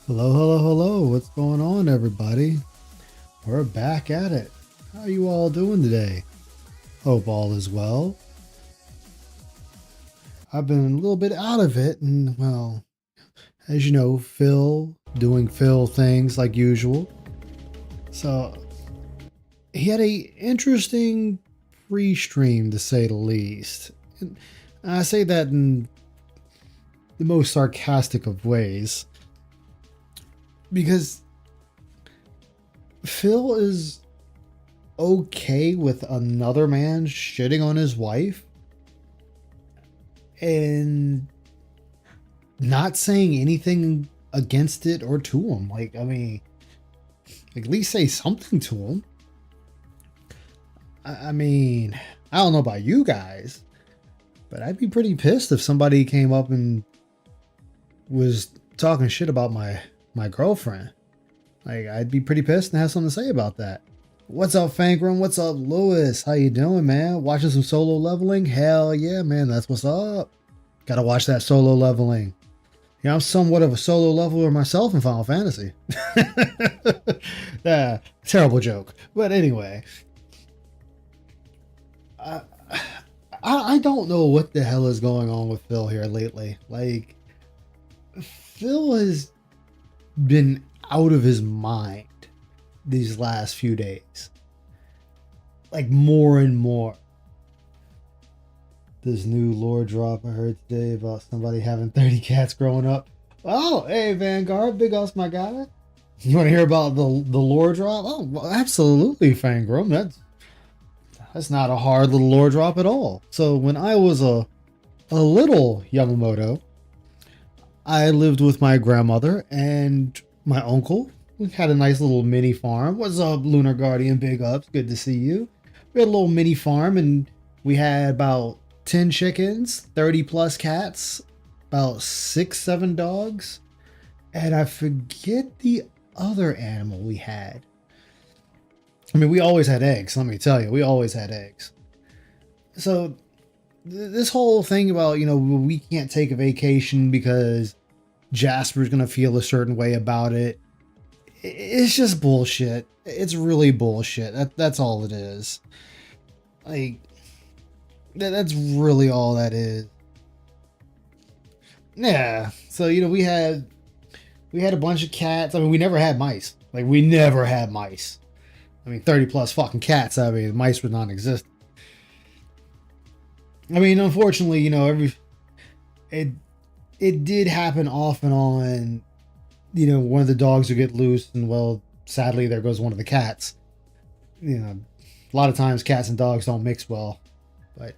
Hello, hello, hello. What's going on, everybody? We're back at it. How are you all doing today? Hope all is well. I've been a little bit out of it, and well, as you know, Phil doing Phil things like usual. So he had a interesting pre-stream to say the least. And I say that in the most sarcastic of ways because Phil is okay with another man shitting on his wife and not saying anything against it or to him. Like, I mean, at least say something to him. I mean, I don't know about you guys, but I'd be pretty pissed if somebody came up and was talking shit about my girlfriend. Like, I'd be pretty pissed and have something to say about that. What's up, Fankrum? What's up, Lewis? How you doing, man? Watching some solo leveling? Hell yeah, man. That's what's up. Gotta watch that solo leveling. Yeah, I'm somewhat of a solo leveler myself in Final Fantasy. Terrible joke. But anyway, I, I don't know what the hell is going on with Phil here lately. Like, Phil has been out of his mind these last few days. Like, more and more. This new lore drop I heard today about somebody having 30 cats growing up. Oh, hey, Vanguard, big ups, my guy. You want to hear about the lore drop? Oh, well, absolutely, Fangram. That's not a hard little lore drop at all. So when I was a little Yamamoto, I lived with my grandmother and my uncle. We had a nice little mini farm. What's up, Lunar Guardian? Big ups. Good to see you. We had a little mini farm and we had about 10 chickens, 30 plus cats, about 6, 7 dogs, and I forget the other animal we had. I mean, we always had eggs, let me tell you. We always had eggs. So, this whole thing about, we can't take a vacation because Jasper's going to feel a certain way about it, it's just bullshit. It's really bullshit. That's all it is. Like, that's really all that is. Yeah. So we had a bunch of cats. I mean, we never had mice. Like, we never had mice. I mean, 30 plus fucking cats. I mean, mice would not exist. I mean, unfortunately, it did happen off and on. One of the dogs would get loose, and well, sadly, there goes one of the cats. A lot of times cats and dogs don't mix well, but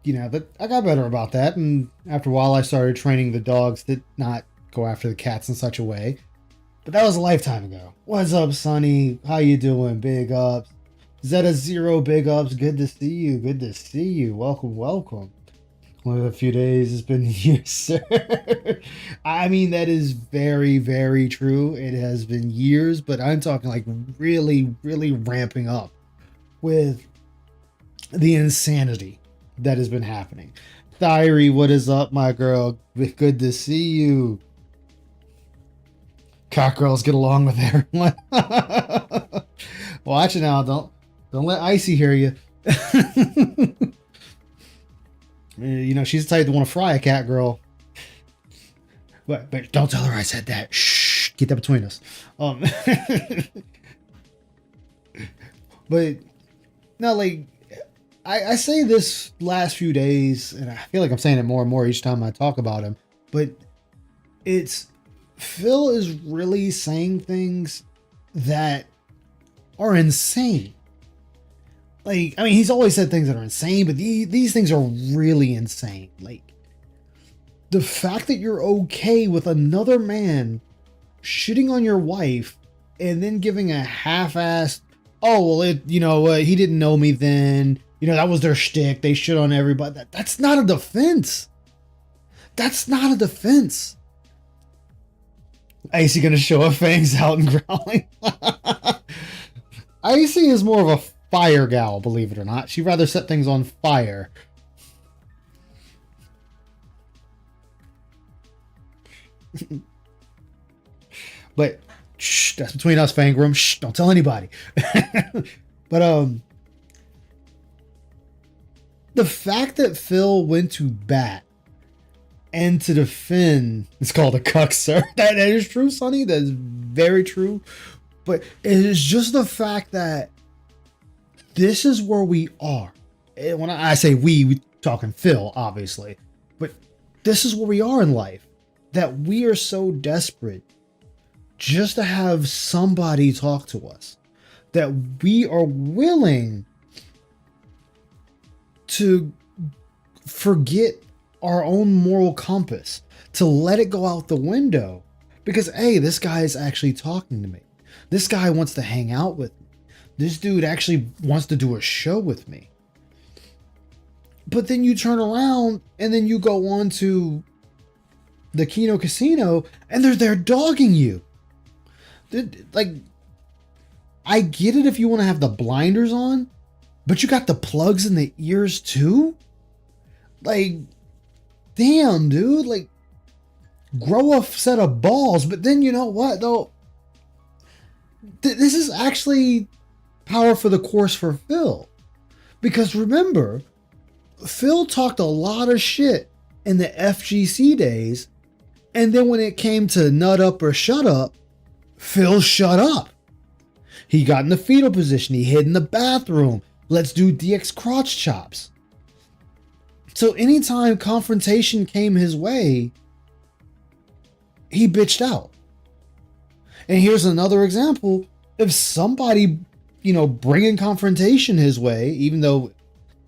but I got better about that, and after a while I started training the dogs to not go after the cats in such a way. But that was a lifetime ago. What's up, Sonny? How you doing? Big ups. Zeta Zero, big ups. Good to see you. Good to see you. Welcome, welcome. Only a few days. It's been years, sir. I mean, that is very, very true. It has been years, but I'm talking like really, really ramping up with the insanity that has been happening. Diary, what is up, my girl? Good to see you. Cock girls get along with everyone. Watch it now. Don't let Icy hear you. She's the type to want to fry a cat girl. But don't tell her I said that. Shh. Keep that between us. But no, like I say this last few days, and I feel like I'm saying it more and more each time I talk about him. But it's Phil is really saying things that are insane. Like, I mean, he's always said things that are insane, but these things are really insane. Like, the fact that you're okay with another man shitting on your wife and then giving a half-assed, oh, well, he didn't know me then. That was their shtick. They shit on everybody. That's not a defense. That's not a defense. Icy gonna show her fangs out and growling. Icy is more of a fire gal, believe it or not. She'd rather set things on fire. But shh, that's between us, Fangram. Shh, don't tell anybody. But the fact that Phil went to bat and to defend, it's called a cuck, sir. That is true, Sonny. That is very true. But it is just the fact that this is where we are. And when I say we talking Phil, obviously. But this is where we are in life. That we are so desperate just to have somebody talk to us. That we are willing to forget our own moral compass, to let it go out the window because, hey, this guy is actually talking to me. This guy wants to hang out with me. This dude actually wants to do a show with me. But then you turn around and then you go on to the Kino Casino and they're there dogging you. Like, I get it if you want to have the blinders on, but you got the plugs in the ears too? Like, damn, dude. Like, grow a set of balls. But then you know what, though? This is actually power for the course for Phil. Because remember, Phil talked a lot of shit in the FGC days. And then when it came to nut up or shut up, Phil shut up. He got in the fetal position. He hid in the bathroom. Let's do DX crotch chops. So anytime confrontation came his way, he bitched out. And here's another example. If somebody, bringing confrontation his way, even though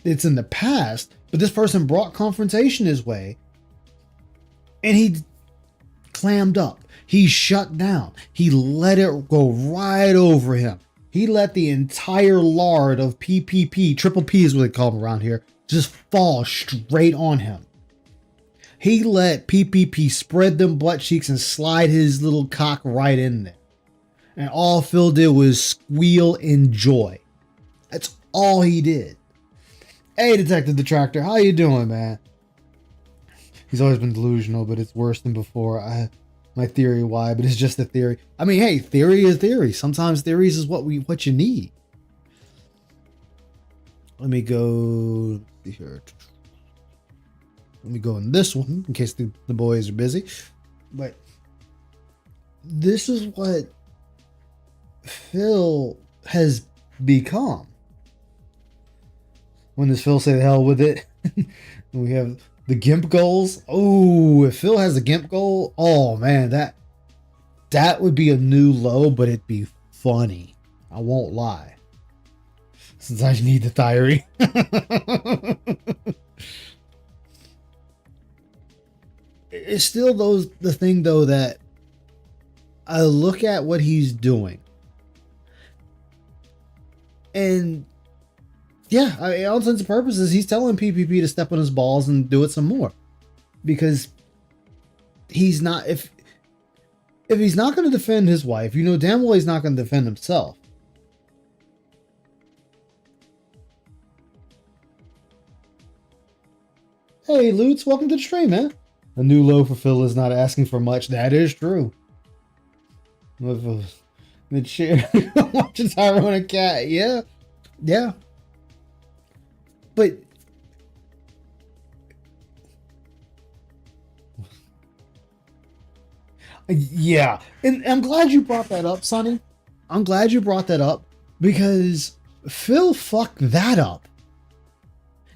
it's in the past, but this person brought confrontation his way, and he clammed up. He shut down. He let it go right over him. He let the entire lard of PPP, triple P is what they call them around here, just fall straight on him. He let PPP spread them butt cheeks and slide his little cock right in there. And all Phil did was squeal in joy. That's all he did. Hey, Detective Detractor, how you doing, man? He's always been delusional, but it's worse than before. My theory why, but it's just a theory. I mean, hey, theory is theory. Sometimes theories is what you need. Let me go here. Let me go in this one in case the boys are busy. But this is what Phil has become. When does Phil say the hell with it? We have the GIMP goals. Oh, if Phil has a GIMP goal, oh man, that would be a new low, but it'd be funny. I won't lie. Since I need the theory. It's still the thing though that I look at what he's doing. And yeah, I mean, all intents and purposes, he's telling PPP to step on his balls and do it some more. Because he's not, if he's not going to defend his wife, damn well he's not going to defend himself. Hey, Lutz, welcome to the stream, man. A new low for Phil is not asking for much. That is true. The chair watching Tyrone a cat. Yeah. Yeah. But yeah. And I'm glad you brought that up, Sonny. I'm glad you brought that up because Phil fucked that up.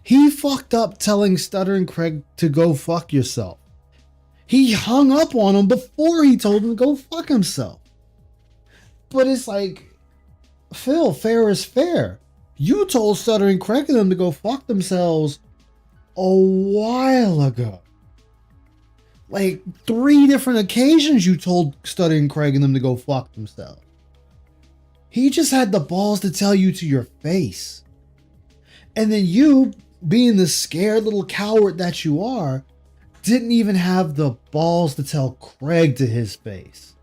He fucked up telling Stuttering Craig to go fuck yourself. He hung up on him before he told him to go fuck himself. But it's like, Phil, fair is fair. You told Stuttering Craig and them to go fuck themselves a while ago. Like 3 different occasions you told Stuttering Craig and them to go fuck themselves. He just had the balls to tell you to your face. And then you, being the scared little coward that you are, didn't even have the balls to tell Craig to his face.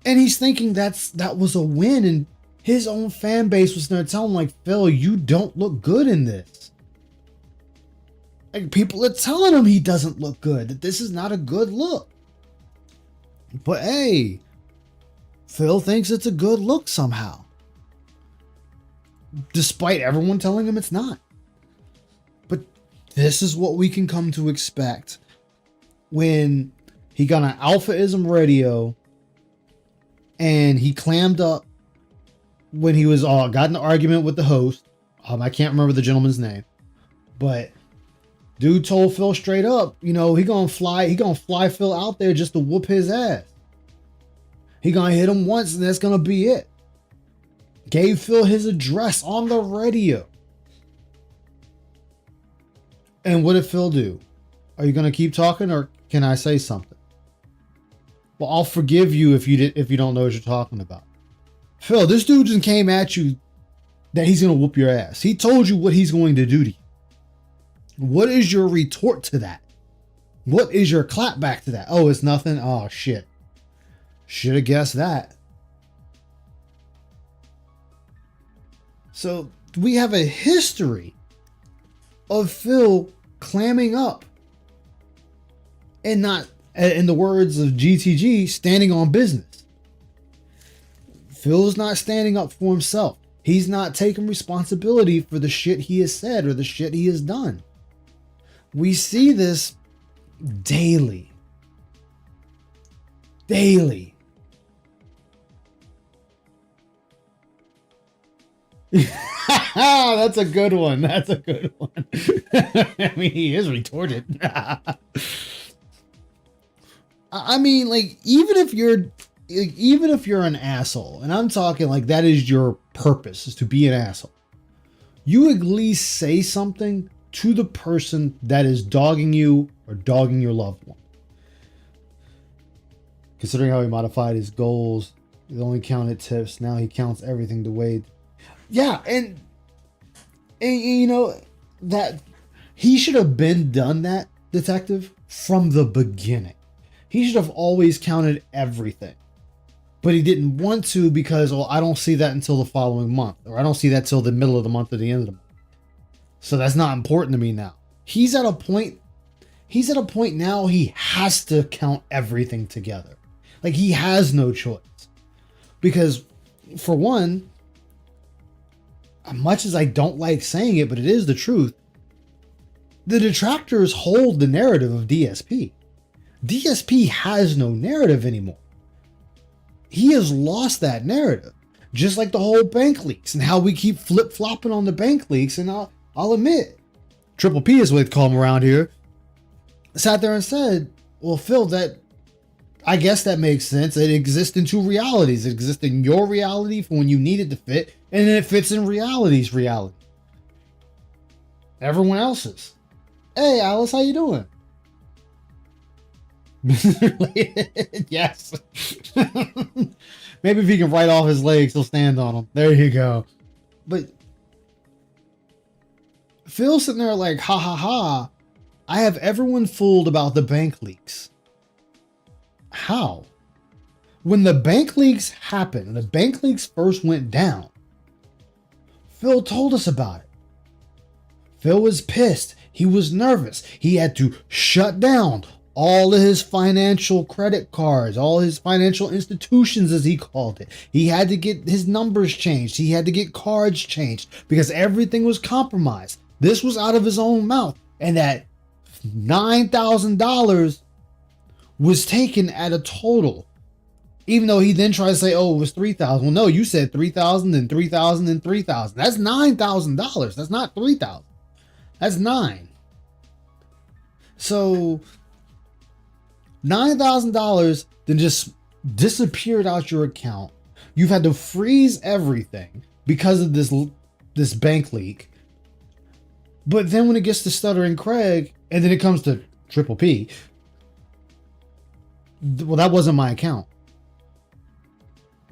And he's thinking that was a win, and his own fan base was going to tell him, like, Phil, you don't look good in this. Like, people are telling him he doesn't look good, that this is not a good look. But hey, Phil thinks it's a good look somehow, despite everyone telling him it's not. But this is what we can come to expect when he got on Alphaism Radio and he clammed up when he was got in an argument with the host. I can't remember the gentleman's name, but dude told Phil straight up, he gonna fly Phil out there just to whoop his ass. He gonna hit him once and that's gonna be it. Gave Phil his address on the radio. And what did Phil do? Are you gonna keep talking or can I say something? Well, I'll forgive you if you don't know what you're talking about. Phil, this dude just came at you that he's gonna whoop your ass. He told you what he's going to do to you. What is your retort to that? What is your clap back to that? Oh, it's nothing? Oh, shit. Should have guessed that. So we have a history of Phil clamming up and not, in the words of GTG, standing on business. Phil's not standing up for himself. He's not taking responsibility for the shit he has said or the shit he has done. We see this daily. Daily. That's a good one. That's a good one. I mean, he is retorted. I mean, like, even if you're an asshole, and I'm talking like that is your purpose, is to be an asshole, you at least say something to the person that is dogging you or dogging your loved one. Considering how he modified his goals, he only counted tips. Now he counts everything the way. Yeah, and that he should have done that, detective, from the beginning. He should have always counted everything. But he didn't want to because, I don't see that until the following month, or I don't see that till the middle of the month or the end of the month. So that's not important to me now. He's at a point now he has to count everything together. Like, he has no choice. Because, for one, much as I don't like saying it, but it is the truth, the detractors hold the narrative of DSP. DSP has no narrative anymore. He has lost that narrative. Just like the whole bank leaks and how we keep flip-flopping on the bank leaks. And I'll admit, Triple P is what they call him around here, sat there and said, well, Phil, I guess that makes sense. It exists in two realities. It exists in your reality for when you need it to fit, and then it fits in reality's reality. Everyone else's. Hey, Alice, how you doing? Yes. Maybe if he can write off his legs, he'll stand on them. There you go. But Phil's sitting there like, ha ha ha, I have everyone fooled about the bank leaks. How? When the bank leaks happened, the bank leaks first went down, Phil told us about it. Phil was pissed. He was nervous. He had to shut down all of his financial credit cards, all his financial institutions, as he called it. He had to get his numbers changed. He had to get cards changed because everything was compromised. This was out of his own mouth. And that $9,000 was taken at a total. Even though he then tried to say, oh, it was $3,000. Well, no, you said $3,000 and $3,000 and $3,000. That's $9,000. That's not $3,000. That's $9,000. So $9,000 then just disappeared out your account. You've had to freeze everything because of this bank leak. But then when it gets to Stuttering Craig, and then it comes to Triple P, well, that wasn't my account.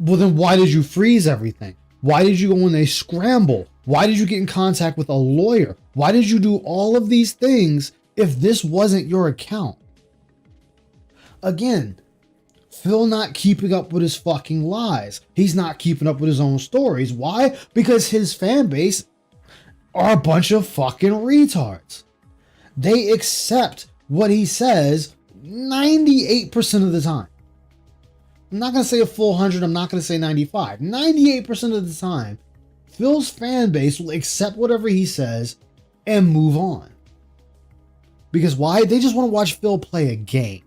Well, then why did you freeze everything? Why did you go in a scramble? Why did you get in contact with a lawyer? Why did you do all of these things if this wasn't your account? Again, Phil not keeping up with his fucking lies. He's not keeping up with his own stories. Why? Because his fan base are a bunch of fucking retards. They accept what he says 98% of the time. I'm not going to say a full 100. I'm not going to say 95. 98% of the time, Phil's fan base will accept whatever he says and move on. Because why? They just want to watch Phil play a game.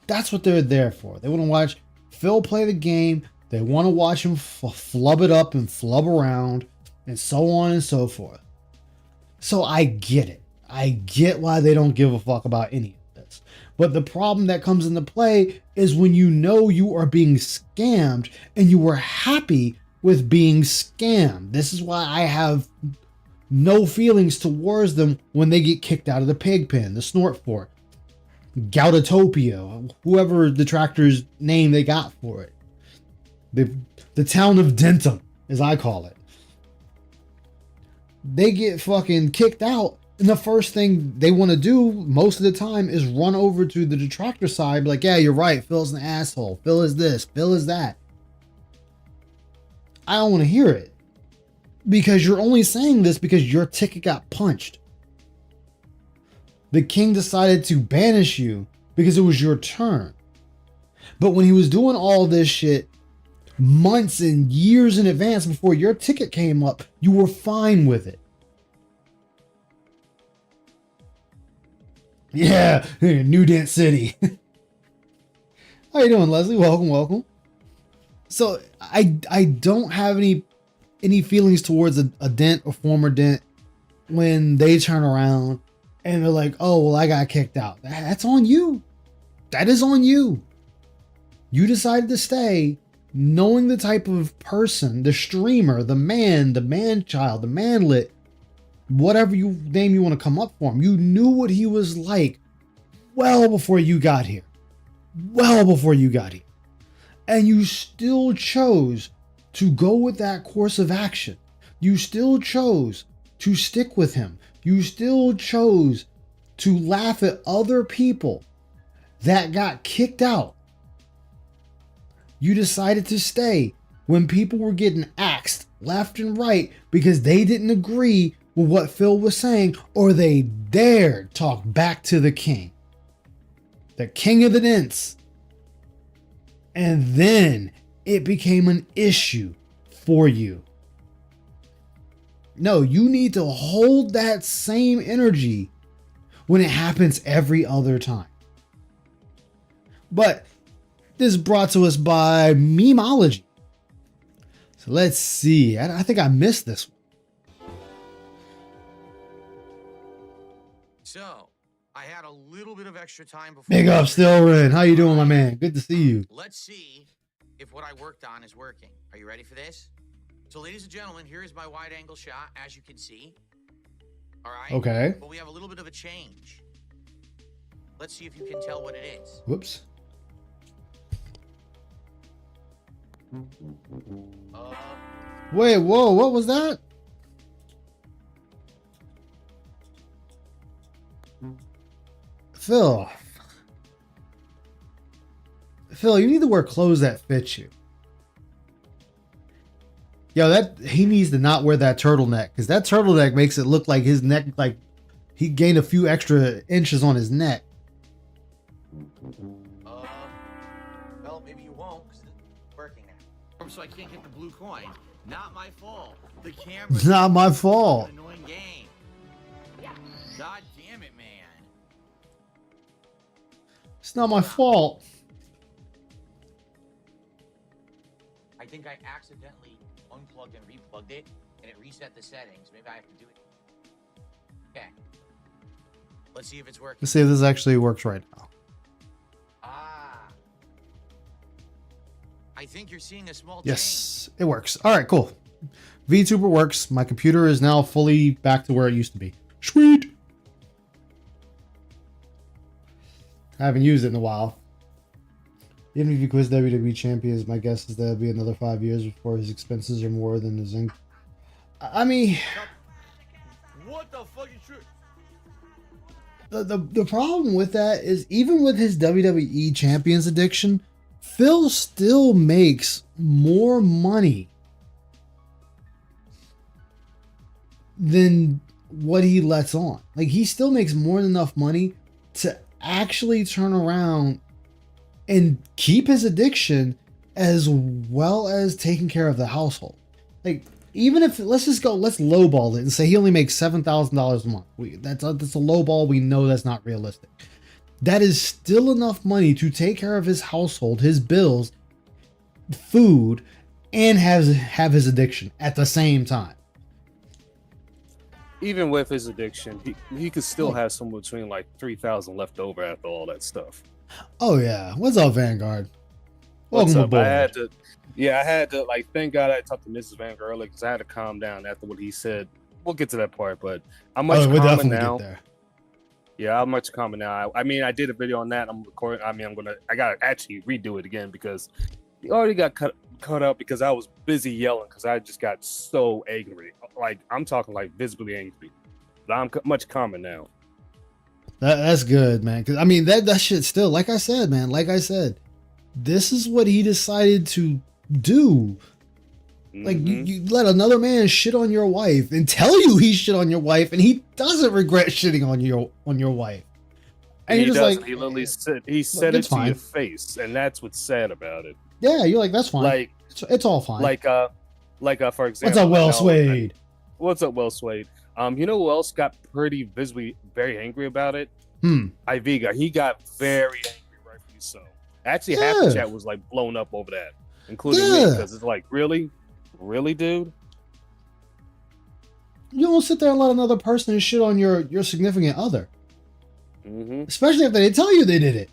That's what they're there for. They want to watch Phil play the game. They want to watch him flub it up and flub around and so on and so forth. So I get it. I get why they don't give a fuck about any of this. But the problem that comes into play is when you know you are being scammed and you are happy with being scammed. This is why I have no feelings towards them when they get kicked out of the pig pen, the snort fort, Gautotopia, whoever the tractor's name they got for it. The town of Denton, as I call it. They get fucking kicked out, and the first thing they want to do most of the time is run over to the detractor side, like, yeah, you're right, Phil's an asshole, Phil is this, Phil is that. I don't want to hear it, because you're only saying this because your ticket got punched. The king decided to banish you because it was your turn. But when he was doing all this shit months and years in advance before your ticket came up, you were fine with it. Yeah, New Dent City. How you doing, Leslie? Welcome. So I don't have any feelings towards a Dent or former Dent when they turn around and they're like, oh, well, I got kicked out. That's on you. That is on you. You decided to stay knowing the type of person, the streamer, the man-child, the manlet, whatever name you want to come up for him. You knew what he was like well before you got here. And you still chose to go with that course of action. You still chose to stick with him. You still chose to laugh at other people that got kicked out. You decided to stay when people were getting axed left and right because they didn't agree with what Phil was saying, or they dared talk back to the king of the Dents. And then it became an issue for you. No, you need to hold that same energy when it happens every other time. But this is brought to us by Memeology. So let's see. I think I missed this one. So, I had a little bit of extra time before. Big up, Stillrin. How you doing, my man? Good to see you. Let's see if what I worked on is working. Are you ready for this? So, ladies and gentlemen, here is my wide angle shot, as you can see. All right. Okay. But we have a little bit of a change. Let's see if you can tell what it is. Whoops. Wait, whoa, what was that? Phil, you need to wear clothes that fit you. Yo, he needs to not wear that turtleneck, because that turtleneck makes it look like his neck, like he gained a few extra inches on his neck. Well, maybe you won't, because it's working now. So I can't get the blue coin. Not my fault. The camera. It's not my fault. An annoying game. God damn it, man. It's not my fault. I think I accidentally unplugged and replugged it, and it reset the settings. Maybe I have to do it. Okay. Let's see if it's working. Let's see if this actually works right now. I think you're seeing a small Yes, it works. All right, cool. VTuber works. My computer is now fully back to where it used to be. Sweet. I haven't used it in a while. Even if you quiz WWE champions, my guess is that'll be another 5 years before his expenses are more than his income. I mean, what the fuck is true? The problem with that is, even with his WWE champions addiction, Phil still makes more money than what he lets on. Like, he still makes more than enough money to actually turn around and keep his addiction as well as taking care of the household. Like, even if let's lowball it and say he only makes $7,000 a month. That's a lowball. We know that's not realistic. That is still enough money to take care of his household, his bills, food, and have his addiction at the same time. Even with his addiction, he could still have somewhere between like 3,000 left over after all that stuff. Oh yeah, what's up, Vanguard? Welcome What's up? aboard. I had to like. Thank God I talked to Mrs. Vanguard earlier because I had to calm down after what he said. We'll get to that part, but I'm much we'll calmer definitely now. get there. Yeah, I'm much calmer now. I mean, I did a video on that. I'm recording. I mean, I gotta actually redo it again because it already got cut up because I was busy yelling because I just got so angry. Like I'm talking like visibly angry. But I'm much calmer now. That's good, man. Because I mean, that shit still, like I said, man. Like I said, this is what he decided to do. Like you let another man shit on your wife and tell you he shit on your wife, and he doesn't regret shitting on your wife. And he you're just doesn't. like, He literally said it to fine. your face, and that's what's sad about it. Yeah, you're like, that's fine. Like it's all fine. For example, What's up, Will Swade? What's up, Will Swade? You know who else got pretty visibly very angry about it? Iviga. He got very angry, rightfully so. Actually, half the chat was like blown up over that, including me, because it's like, really, dude. You don't sit there and let another person shit on your significant other, especially if they tell you they did it.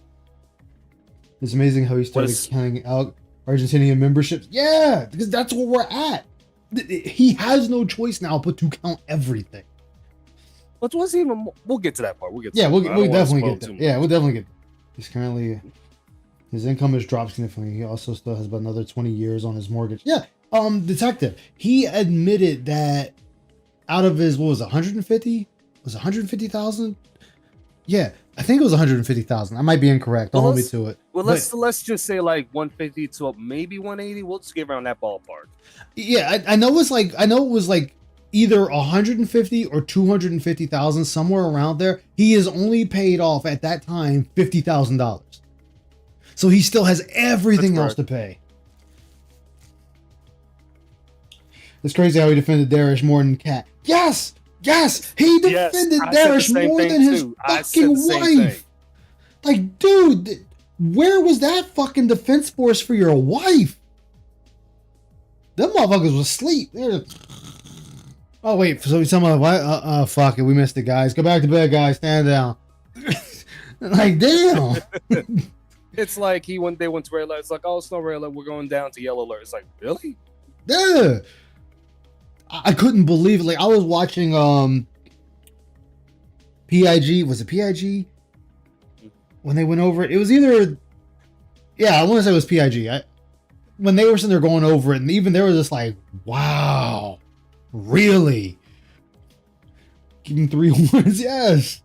It's amazing how he started counting out Argentinian memberships. Yeah, because that's where we're at. He has no choice now but to count everything. But what's even? We'll get to that part. We'll definitely get there. Yeah, we'll definitely get. He's currently, his income has dropped significantly. He also still has about another 20 years on his mortgage. Yeah, detective. He admitted that out of his, what was it, 150? Was it 150,000? Yeah, I think it was 150,000. I might be incorrect. Don't hold me to it. Well, let's just say like 150 to maybe 180. We'll just get around that ballpark. Yeah, I know it was like either 150 or 250,000, somewhere around there. He has only paid off at that time $50,000, so he still has everything else to pay. It's crazy how he defended Darish more than Cat. Yes, he defended Darish more than his fucking wife. Like, dude, where was that fucking defense force for your wife? Them motherfuckers was asleep. Oh wait, so some of what? Fuck it, we missed it, guys. Go back to bed, guys. Stand down. Like, damn. It's like they went to red alert. It's like, oh, it's no red alert. We're going down to yellow alert. It's like, really? Yeah. I couldn't believe it. Like, I was watching PIG. Was it PIG? When they went over it, it was either. Yeah, I want to say it was PIG. When they were sitting there going over it, and even they were just like, wow, really? Give him 3 horns, yes.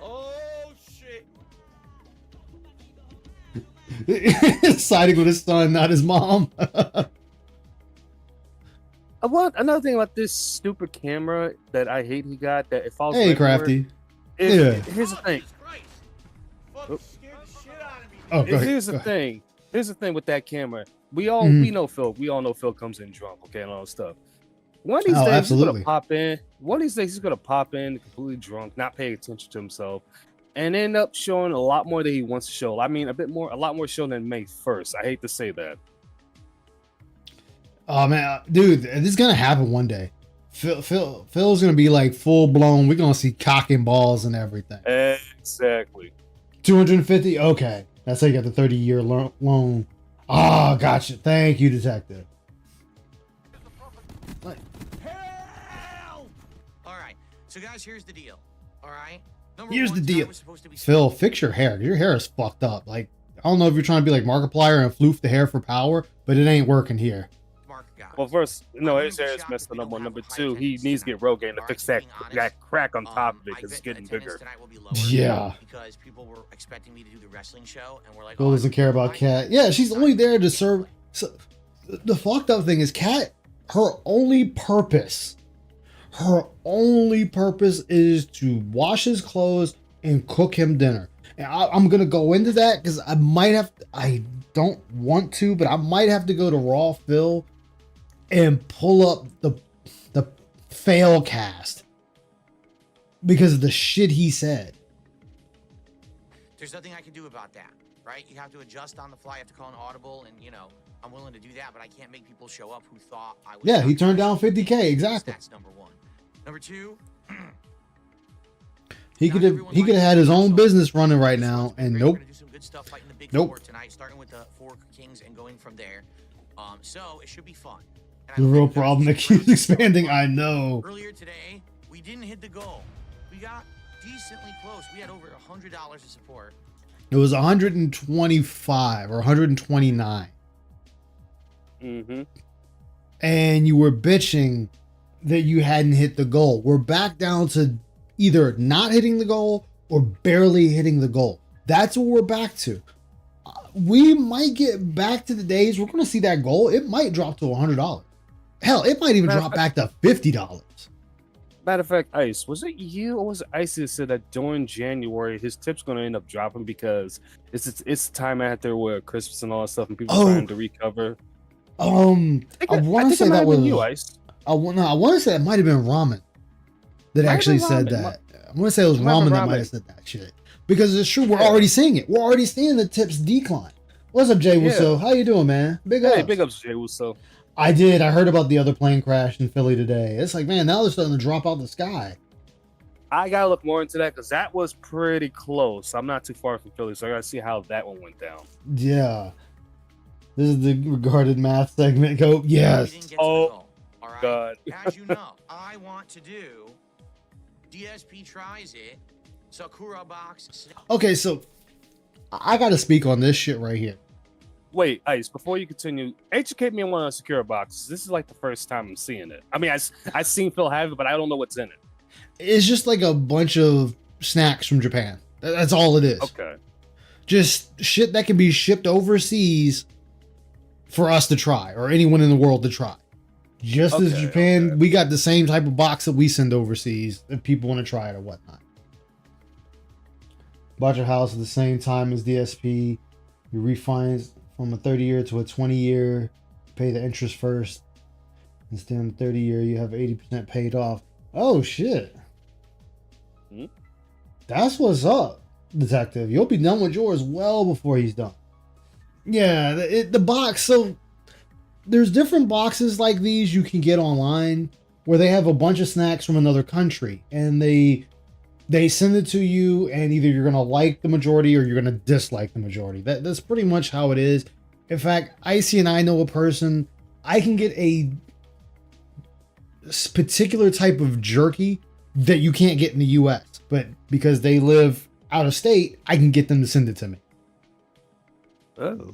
Oh shit. Siding with his son, not his mom. Another thing about this stupid camera that I hate he got, that it falls. Hey, Crafty. Here's the thing. Here's the thing with that camera. We know Phil. We all know Phil comes in drunk, okay, and all that stuff. One of these days he's gonna pop in. One of these days he's gonna pop in completely drunk, not paying attention to himself, and end up showing a lot more that he wants to show. I mean, a lot more show than May 1st. I hate to say that. Oh man, dude, this is gonna happen one day. Phil's gonna be like full blown. We're gonna see cock and balls and everything. Exactly. 250. Okay, that's how you got the 30-year loan. Ah, gotcha. Thank you, detective. Hell! All right, so guys, here's the deal. All right, here's the deal. Phil, fix your hair. Your hair is fucked up. Like, I don't know if you're trying to be like Markiplier and floof the hair for power, but it ain't working here. Well, first, no, his hair is messed up. Number 2, he needs to get Rogaine to fix that crack on top of it because it's getting bigger. Yeah. Because people were expecting me to do the wrestling show, and we're like, Phil doesn't care about Kat. Yeah, she's only there to serve. So, the fucked up thing is, Kat, her only purpose is to wash his clothes and cook him dinner. And I'm gonna go into that because I might have. I don't want to, but I might have to go to Raw Phil and pull up the fail cast because of the shit he said. There's nothing I can do about that, right? You have to adjust on the fly. You have to call an audible, and I'm willing to do that, but I can't make people show up who thought I was. Yeah, he turned down $50K exactly. That's number one. Number two. He could have had his own business running right now, and nope. We're gonna do some good stuff fighting the big Nope. four tonight, starting with the 4 Kings and going from there. So it should be fun. The real problem that keeps expanding. I know. Earlier today, we didn't hit the goal. We got decently close. We had over $100 of support. It was 125 or 129. Mm-hmm. And you were bitching that you hadn't hit the goal. We're back down to either not hitting the goal or barely hitting the goal. That's what we're back to. We might get back to the days we're going to see that goal. It might drop to $100. Hell, it might even drop back to $50. Matter of fact, Ice, was it you or was it Ice that said that during January his tip's going to end up dropping because it's time out there with Christmas and all that stuff and people trying to recover? I want to say that was you, Ice. I want to say it might have been Ramen that actually said that. I want to say it was Ramen that might have said that shit. Because it's true, we're already seeing it. We're already seeing the tips decline. What's up, Jay Wusso? How you doing, man? Big ups, Jay Wusso. I heard about the other plane crash in Philly today. It's like, man, now they're starting to drop out the sky. I gotta look more into that because that was pretty close. I'm not too far from Philly, so I gotta see how that one went down. Yeah. This is the regarded math segment. Go, yes. Oh, God. As you know, I want to do DSP tries it. Sakura box. Okay, so I gotta speak on this shit right here. Wait, Ice, before you continue, educate me on one of the Sakura boxes. This is like the first time I'm seeing it. I mean, I've seen Phil have it, but I don't know what's in it. It's just like a bunch of snacks from Japan. That's all it is. Okay. Just shit that can be shipped overseas for us to try, or anyone in the world to try. Just as Japan, we got the same type of box that we send overseas if people want to try it or whatnot. Bought your house at the same time as DSP. You refinance from a 30-year to a 20-year. Pay the interest first. Instead of 30-year, you have 80% paid off. Oh, shit. That's what's up, detective. You'll be done with yours well before he's done. Yeah, the box. So there's different boxes like these you can get online where they have a bunch of snacks from another country. And they send it to you, and either you're going to like the majority or you're going to dislike the majority. That's pretty much how it is. In fact, Icy and I know a person, I can get a particular type of jerky that you can't get in the US, but because they live out of state, I can get them to send it to me. Oh.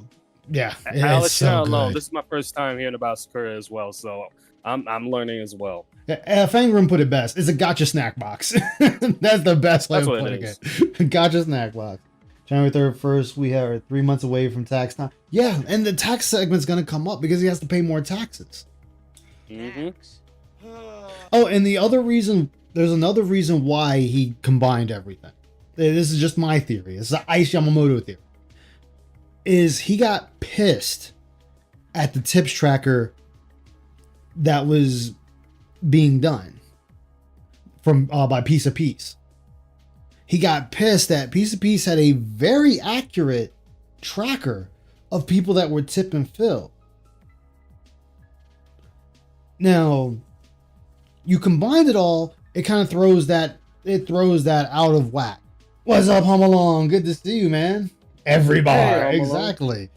Yeah. I'll let you know. This is my first time hearing about Sakura as well, so I'm learning as well. Fangram put it best. It's a gotcha snack box. That's the best way of putting it. Gotcha snack box. January 31st, we are 3 months away from tax time. Yeah, and the tax segment's going to come up because he has to pay more taxes. Mm-hmm. Oh, and there's another reason why he combined everything. This is just my theory. It's the Ice Yamamoto theory. Is he got pissed at the tips tracker that was being done from by Piece of Peace. He got pissed that Piece of Peace had a very accurate tracker of people that were tipping Phil. Now, you combine it all, it kind of throws that out of whack. What's up, Home Along? Good to see you, man. Everybody, hey, exactly.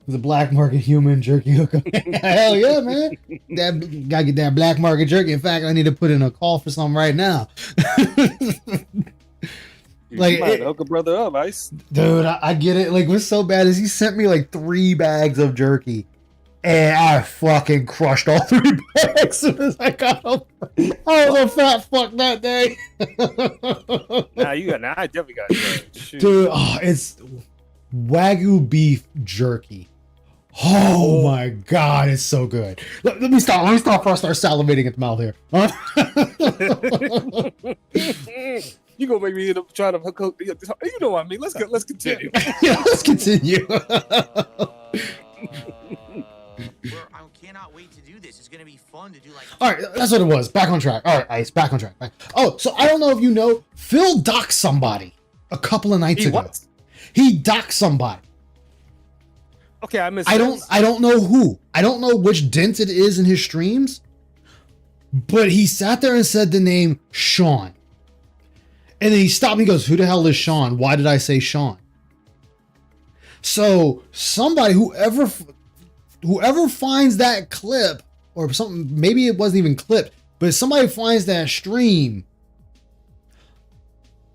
The black market human jerky hookup. Hell yeah, man. That gotta get that black market jerky. In fact, I need to put in a call for some right now. Like, hook a brother up, Ice. Dude, I get it. Like, what's so bad is he sent me like 3 bags of jerky, and I fucking crushed all 3 bags as soon as I got them. I was a fat fuck that day. I definitely got it. Dude, it's Wagyu beef jerky. Oh my god, it's so good. Let me stop before I start salivating at the mouth here. You gonna make me end up trying to hook up? You know what I mean? Let's continue. Yeah, let's continue. I cannot wait to do this. It's gonna be fun to do like. All right, that's what it was. Back on track. All right, Ice, back on track. Oh, so I don't know if you know, Phil doxed somebody a couple of nights ago. What? He doxed somebody. Okay, I missed. I don't know who. I don't know which dent it is in his streams, but he sat there and said the name Sean. And then he stopped and he goes, "Who the hell is Sean? Why did I say Sean?" So somebody, whoever finds that clip or something, maybe it wasn't even clipped, but if somebody finds that stream,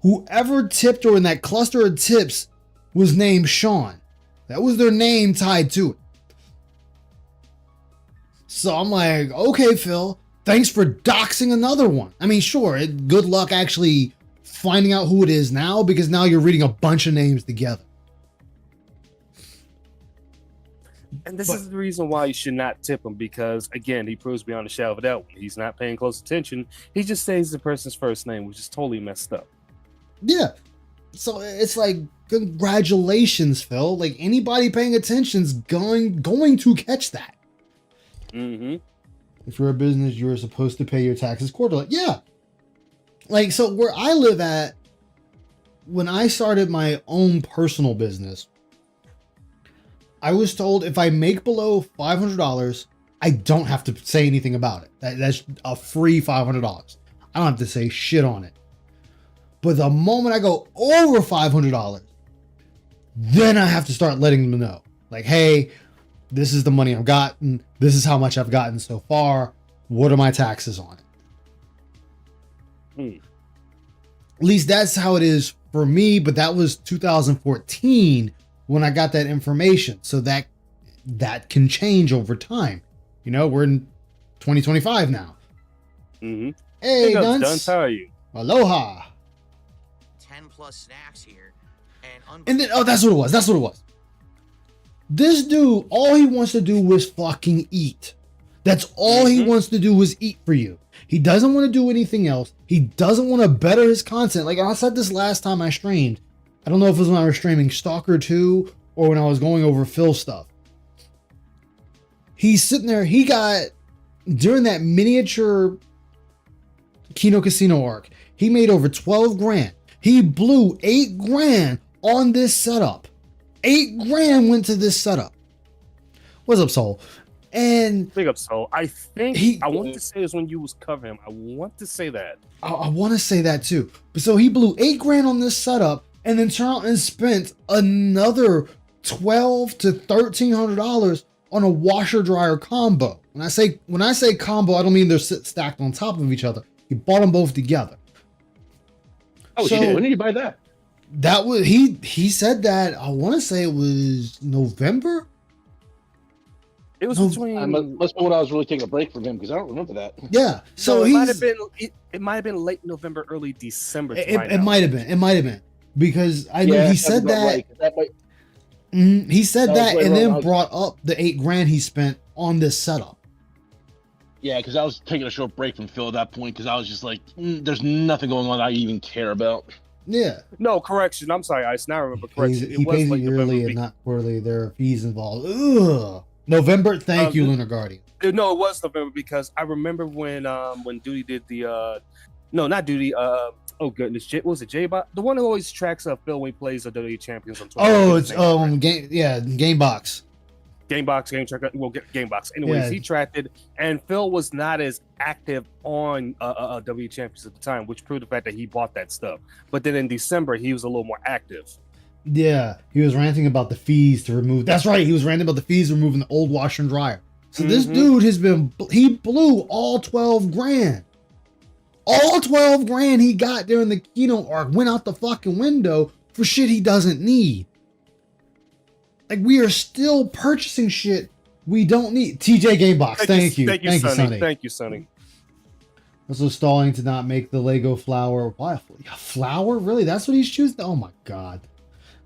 whoever tipped or in that cluster of tips was named Sean. That was their name tied to it. So I'm like, okay, Phil, thanks for doxing another one. I mean, sure, good luck actually finding out who it is now, because now you're reading a bunch of names together. And this is the reason why you should not tip him, because, again, he proves beyond a shadow of a doubt when he's not paying close attention. He just says the person's first name, which is totally messed up. Yeah. So it's like, congratulations, Phil. Like, anybody paying attention's going to catch that. Mm-hmm. If you're a business, you're supposed to pay your taxes quarterly. Yeah. Like, so where I live at, when I started my own personal business, I was told if I make below $500, I don't have to say anything about it. That's a free $500. I don't have to say shit on it. But the moment I go over $500, then I have to start letting them know. Like, hey, this is the money I've gotten. This is how much I've gotten so far. What are my taxes on it? At least that's how it is for me. But that was 2014 when I got that information. So that can change over time. You know, we're in 2025 now. Mm-hmm. Hey, Dunce. How are you? Aloha. 10 plus snacks here, and then that's what it was. This dude, all he wants to do is fucking eat. That's all he wants to do is eat for you. He doesn't want to do anything else. He doesn't want to better his content. Like I said this last time I streamed. I don't know if it was when I was streaming Stalker 2 or when I was going over Phil stuff. He's sitting there. He got, during that miniature Kino Casino arc, he made over 12 grand. He blew 8 grand on this setup. 8 grand went to this setup. What's up, Soul? And big up, Soul. I think I want to say this when you was covering him. I want to say that. I want to say that too. But so he blew 8 grand on this setup, and then turned out and spent another $1,200 to $1,300 on a washer dryer combo. When I say combo, I don't mean they're stacked on top of each other. He bought them both together. Oh, so, when did you buy that? That was he said that, I want to say it was November. It was between. Must be when I was really taking a break from him, because I don't remember that. Yeah, so it might have been late November, early December. It might have been because I know he said that. He said that and then brought up the 8 grand he spent on this setup. Yeah, because I was taking a short break from Phil at that point, because I was just like, there's nothing going on I even care about. Yeah. No, correction. I'm sorry, Ice. Now I remember correction. He pays it yearly and not quarterly. There are fees involved. Ugh. November. Thank you, Lunar Guardian. No, it was November, because I remember when Duty did the no, not Duty. Oh goodness, what was it J-Bot? The one who always tracks Phil when he plays the WWE Champions on Twitter. Oh, it's Gamebox. Gamebox. Anyways, he tracked it, and Phil was not as active on WWE Champions at the time, which proved the fact that he bought that stuff. But then in December, he was a little more active. Yeah, he was ranting about the fees to remove. That's right, he was ranting about the fees removing the old washer and dryer. So this dude he blew all 12 grand. All 12 grand he got during the Kino arc went out the fucking window for shit he doesn't need. Like, we are still purchasing shit we don't need. TJ Gamebox, thank you. Thank you, Sonny. Thank you, Sonny. Also stalling to not make the Lego flower. Why? Flower? Really? That's what he's choosing? Oh my God.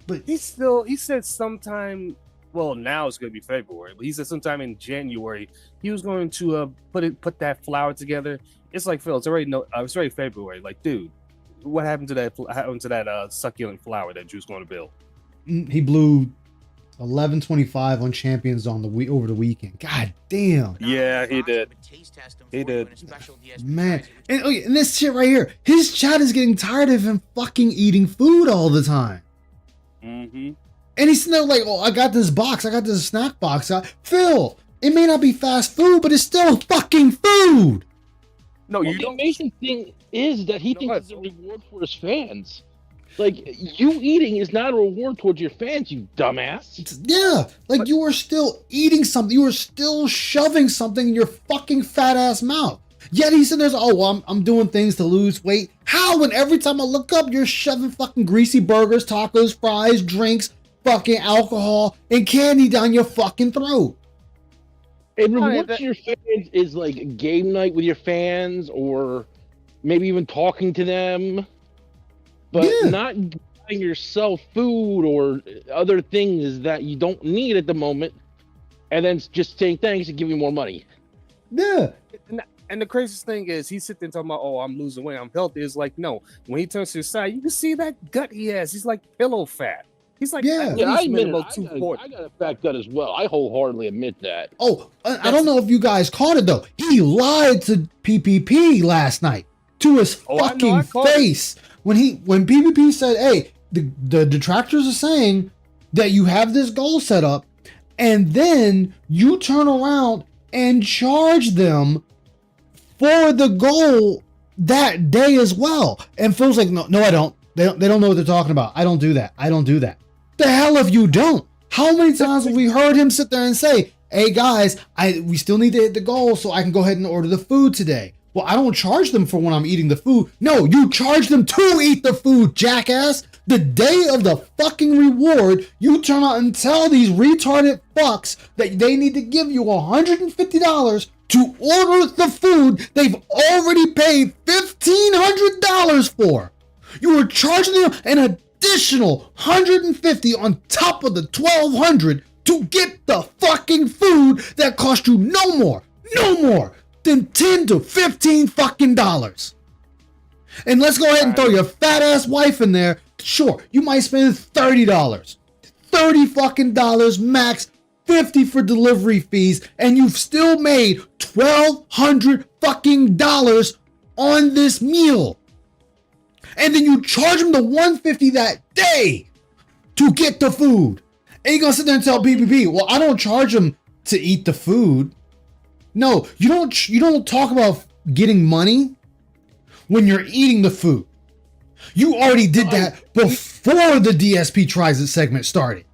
But he said sometime, well, now it's going to be February, but he said sometime in January, he was going to put that flower together. It's like, Phil, it's already February. Like, dude, what happened to that succulent flower that Drew's going to build? He blew 11.25 on Champions on over the weekend. God damn. Yeah, he did. He did. Man, and this shit right here, his chat is getting tired of him fucking eating food all the time. Mm-hmm. And he's sitting there like, oh, I got this box, I got this snack box. Phil, it may not be fast food, but it's still fucking food. No, the amazing thing is that he thinks it's a reward for his fans. Like, you eating is not a reward towards your fans, you dumbass. Yeah, like you are still eating something. You are still shoving something in your fucking fat ass mouth. Yet he's sitting there, oh, well, I'm doing things to lose weight. How? When every time I look up, you're shoving fucking greasy burgers, tacos, fries, drinks, fucking alcohol, and candy down your fucking throat. A reward to your fans is like game night with your fans, or maybe even talking to them. But not buying yourself food or other things that you don't need at the moment, and then just saying thanks and giving you more money. Yeah. And the craziest thing is, he's sitting there talking about, oh, I'm losing weight, I'm healthy. It's like, no, when he turns to his side, you can see that gut he has. He's like pillow fat. He's like, I admit it. I got a fat gut as well. I wholeheartly admit that. Oh, I don't know if you guys caught it though. He lied to PPP last night to his fucking face. When PPP said, hey, the detractors are saying that you have this goal set up, and then you turn around and charge them for the goal that day as well. And Phil's like, no, I don't. They don't know what they're talking about. I don't do that. The hell if you don't? How many times have we heard him sit there and say, hey guys, we still need to hit the goal so I can go ahead and order the food today. Well, I don't charge them for when I'm eating the food. No, you charge them to eat the food, jackass. The day of the fucking reward, you turn out and tell these retarded fucks that they need to give you $150 to order the food they've already paid $1,500 for. You were charging them an additional $150 on top of the $1,200 to get the fucking food that cost you no more than $10 to $15 fucking dollars. And let's go ahead and throw your fat ass wife in there. Sure, you might spend $30. $30 fucking dollars max, $50 for delivery fees, and you've still made $1,200 fucking dollars on this meal. And then you charge them the $150 that day to get the food. And you're gonna sit there and tell PPP, well, I don't charge them to eat the food. No, you don't talk about getting money when you're eating the food. You already did that before the DSP Tries It segment started.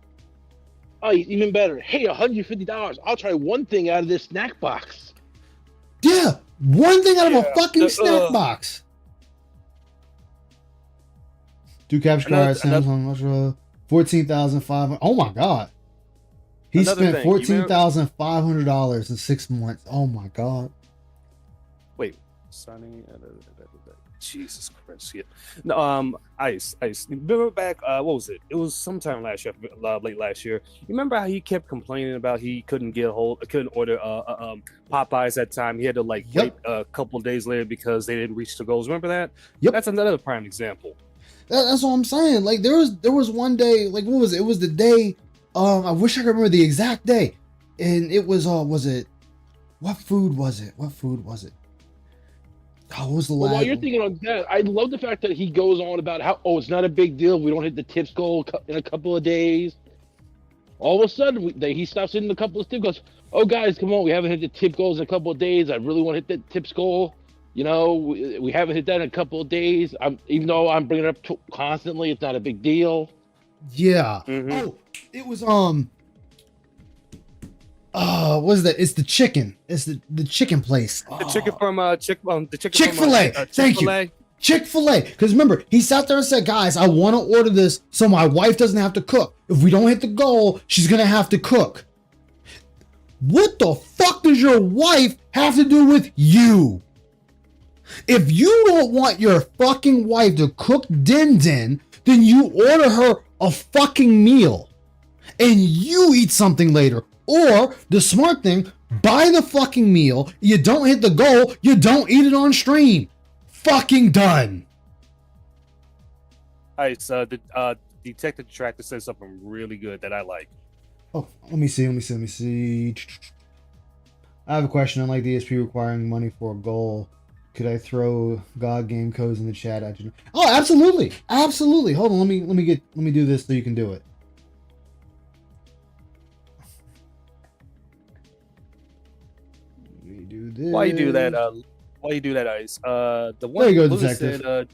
Oh, even better. Hey, $150. I'll try one thing out of this snack box. Yeah, one thing out of a fucking snack box. Two capture cards, Samsung, 14,500. Oh my god. He spent $14,500 in 6 months. Oh my god. Wait, Sonny. Jesus Christ. Yeah. No, Ice. Remember back, what was it? It was sometime last year, late last year. You remember how he kept complaining about he couldn't order Popeyes at time. He had to wait a couple days later because they didn't reach the goals. Remember that? Yep. That's another prime example. That's what I'm saying. Like there was one day, like what was it? It was the day. I wish I could remember the exact day, and it was what food was it? Oh, what was the last? While you're thinking on that, I love the fact that he goes on about how it's not a big deal. We don't hit the tips goal in a couple of days. All of a sudden, he stops hitting a couple of tip goals. Oh guys, come on, we haven't hit the tip goals in a couple of days. I really want to hit that tips goal. You know, we haven't hit that in a couple of days. Even though I'm bringing it up constantly, it's not a big deal. Yeah. Mm-hmm. Oh, it was what is that? It's the chicken. It's the chicken place. The chicken from Chick-fil-A. Thank you. Chick-fil-A. Because remember, he sat there and said, guys, I want to order this so my wife doesn't have to cook. If we don't hit the goal, she's gonna have to cook. What the fuck does your wife have to do with you? If you don't want your fucking wife to cook din din, then you order her a fucking meal and you eat something later. Or the smart thing, buy the fucking meal, you don't hit the goal, you don't eat it on stream. Fucking done. right, so the Detective Detractor said something really good that I like. Oh, let me see. I have a question. Unlike DSP requiring money for a goal, could I throw God game codes in the chat? Oh, absolutely, absolutely. Hold on, let me do this so you can do it. Let me do this. Why you do that? Ice? The one There you go, Luna Detective. said.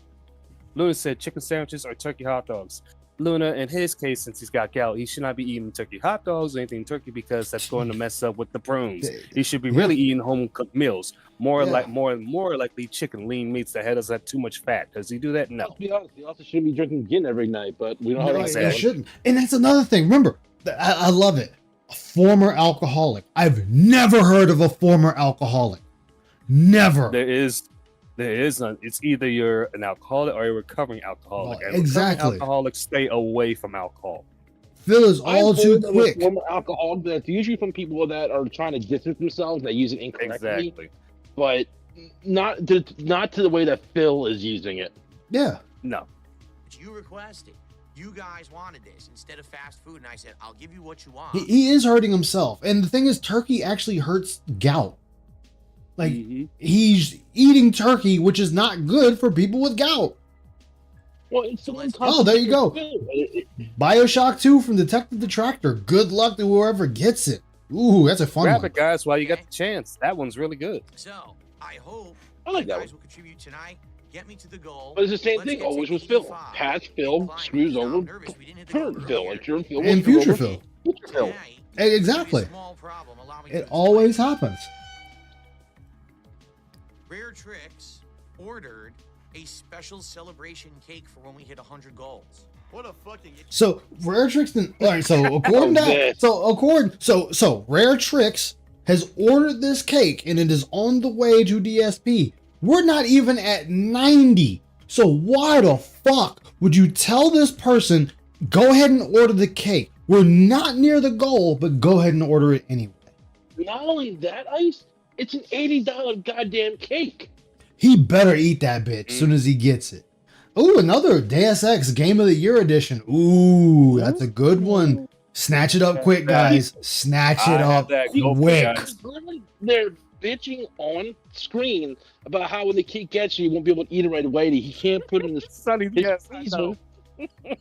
Luna said chicken sandwiches or turkey hot dogs. Luna, in his case, since he's got gout, he should not be eating turkey hot dogs or anything turkey because that's going to mess up with the prunes. He should be really eating home cooked meals. More likely chicken, lean meats that has too much fat. Does he do that? No. Let's be honest, he also shouldn't be drinking gin every night, but we don't have Exactly. Shouldn't. And that's another thing. Remember, I love it. A former alcoholic. I've never heard of a former alcoholic. Never. There is none. It's either you're an alcoholic or a recovering alcoholic. And exactly. Alcoholics stay away from alcohol. Phil is all too quick. Former alcoholic, that's usually from people that are trying to distance themselves. They use it incorrectly. Exactly. But not to the way that Phil is using it. Yeah. No. But you requested. You guys wanted this instead of fast food, and I said, I'll give you what you want. He is hurting himself. And the thing is, turkey actually hurts gout. Like, he's eating turkey, which is not good for people with gout. Well, it's there you go. BioShock 2 from Detective Detractor. Good luck to whoever gets it. Ooh, that's a fun one. Grab it, guys, while you got the chance. That one's really good. So, I hope you guys will contribute tonight. Get me to the goal. But it's the same thing always with Phil. Past Phil screws over current Phil. And future Phil. Exactly. It always happens. Rare Tricks ordered a special celebration cake for when we hit 100 goals. What a fucking... So Rare Tricks didn't... All right, so according to Rare Tricks has ordered this cake and it is on the way to DSP. We're not even at 90. So why the fuck would you tell this person, go ahead and order the cake? We're not near the goal, but go ahead and order it anyway. Not only that, Ice, it's an $80 goddamn cake. He better eat that bitch as soon as he gets it. Ooh, another Deus Ex Game of the Year edition. Ooh, that's a good one. Snatch it up quick, guys. Snatch it up quick. They're bitching on screen about how when the kid gets you, he won't be able to eat it right away. He can't put it in the freezer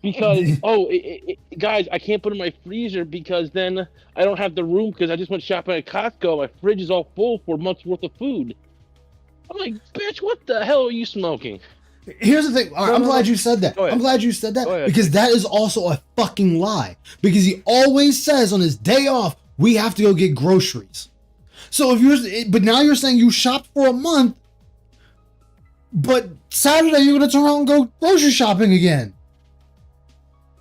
because guys, I can't put it in my freezer because then I don't have the room because I just went shopping at Costco. My fridge is all full for a month's worth of food. I'm like, bitch, what the hell are you smoking? Here's the thing. I'm glad you said that. I'm glad you said that because that is also a fucking lie. Because he always says on his day off, we have to go get groceries. So but now you're saying you shopped for a month, but Saturday you're going to turn around and go grocery shopping again.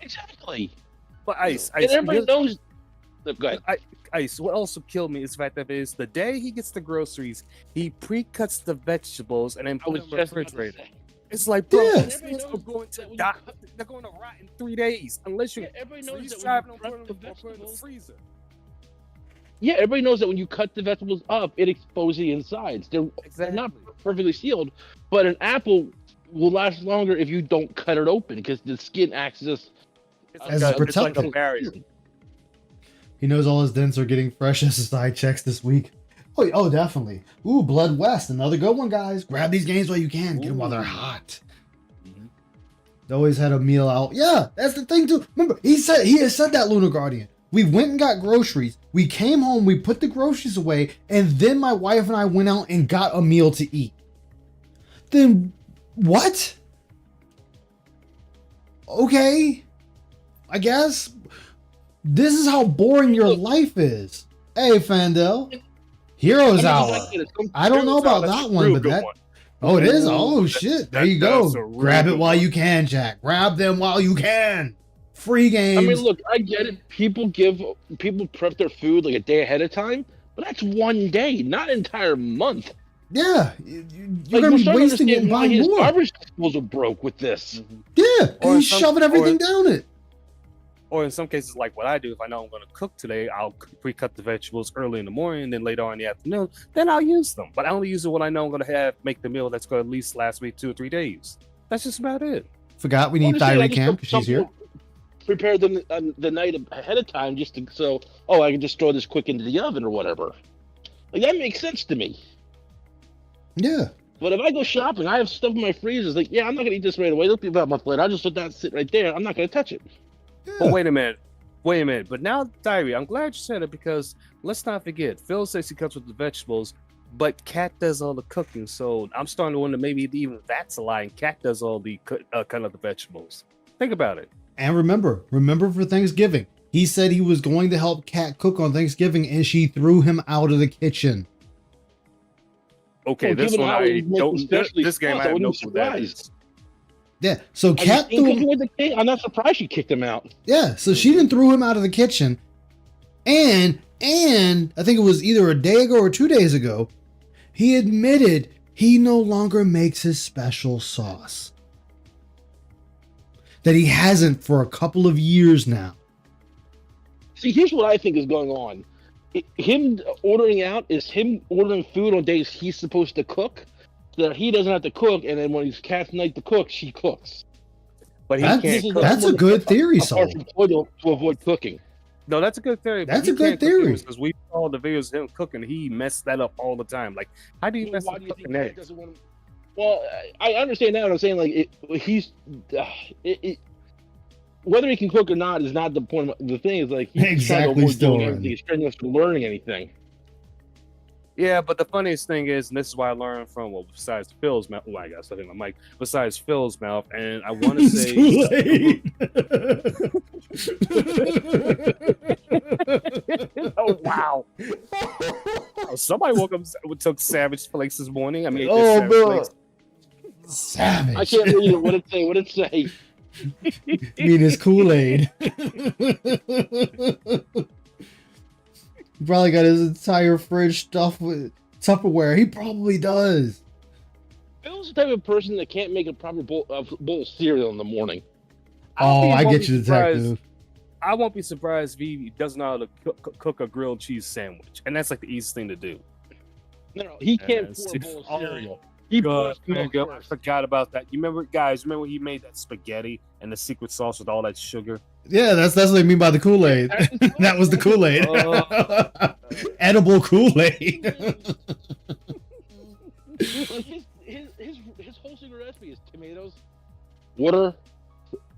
Exactly. But Ice, everybody knows. Go ahead. Ice, what also killed me is the fact that is the day he gets the groceries, he pre-cuts the vegetables and then puts them in the refrigerator. It's like, bro, these things are going to die. They're going to rot in 3 days unless you freezer. Yeah, everybody knows that when you cut the vegetables up, it exposes the insides. They're not perfectly sealed, but an apple will last longer if you don't cut it open because the skin acts as a protector. Like a barrier. He knows all his dents are getting fresh SSI checks this week. Oh, definitely. Ooh, Blood West, another good one, guys. Grab these games while you can. Get them while they're hot. They always had a meal out. Yeah, that's the thing too. Remember, he has said that, Lunar Guardian. We went and got groceries. We came home, we put the groceries away, and then my wife and I went out and got a meal to eat. Then what? Okay, I guess. This is how boring your life is. Hey, Fandel. Heroes Hour. I don't know about that one, but that... Oh, it is? Oh, shit. There you go. Grab it while you can, Jack. Grab them while you can. Free games. I mean, look, I get it. People prep their food like a day ahead of time, but that's 1 day, not an entire month. Yeah. You're going to be wasting it and buying more. Garbage disposal broke with this. Yeah, he's shoving everything down it. Or in some cases, like what I do, if I know I'm going to cook today, I'll pre-cut the vegetables early in the morning, and then later on in the afternoon, then I'll use them. But I only use it when I know I'm going to make the meal that's going to at least last me 2 or 3 days. That's just about it. Forgot we need Thyri Cam because she's here. Prepare them the night ahead of time just to I can just throw this quick into the oven or whatever. Like that makes sense to me. Yeah. But if I go shopping, I have stuff in my freezer. It's like, yeah, I'm not gonna eat this right away. It'll be about a month later. I'll just let that sit right there. I'm not gonna touch it. Yeah. But wait a minute. But now, Thyri, I'm glad you said it because let's not forget, Phil says he cuts with the vegetables, but Kat does all the cooking. So I'm starting to wonder maybe even that's a lie and Kat does all the cutting of the vegetables. Think about it. And remember for Thanksgiving, he said he was going to help Kat cook on Thanksgiving and she threw him out of the kitchen. Okay, this one this game I have no clue that is. Yeah, so Kat threw him. I'm not surprised she kicked him out. Yeah, so she didn't throw him out of the kitchen, and I think it was either a day ago or 2 days ago, he admitted he no longer makes his special sauce. That he hasn't for a couple of years now. See, here's what I think is going on. Him ordering out is him ordering food on days he's supposed to cook, so that he doesn't have to cook, and then when it's Kat's night to cook, she cooks. But he can't cook. That's a good theory, Saul. To avoid cooking. No, that's a good theory. That's a good theory. Because we saw the videos of him cooking, he messed that up all the time. Like, how do you mess up cooking eggs? Well, I understand that. What I'm saying, like, whether he can cook or not is not the point. The thing is, like, he's trying to avoid doing anything. He's trying to learning anything. Yeah, but the funniest thing is, and this is why I learned from, well, besides Phil's mouth, I got something in my mic, besides Phil's mouth, and I want to say... Oh, wow. Somebody woke up and took Savage Flakes this morning. I mean, Savage. I can't read it. What did it say? You mean his Kool-Aid. He probably got his entire fridge stuffed with Tupperware. He probably does. Phil's the type of person that can't make a proper bowl of cereal in the morning. I get you, detective. I won't be surprised if he doesn't know how to cook a grilled cheese sandwich, and that's like the easiest thing to do. No, he can't pour a bowl of cereal. I forgot about that. You remember when he made that spaghetti and the secret sauce with all that sugar? Yeah, that's what I mean by the Kool-Aid. That was the Kool-Aid. Edible Kool-Aid. His whole secret recipe is tomatoes, water.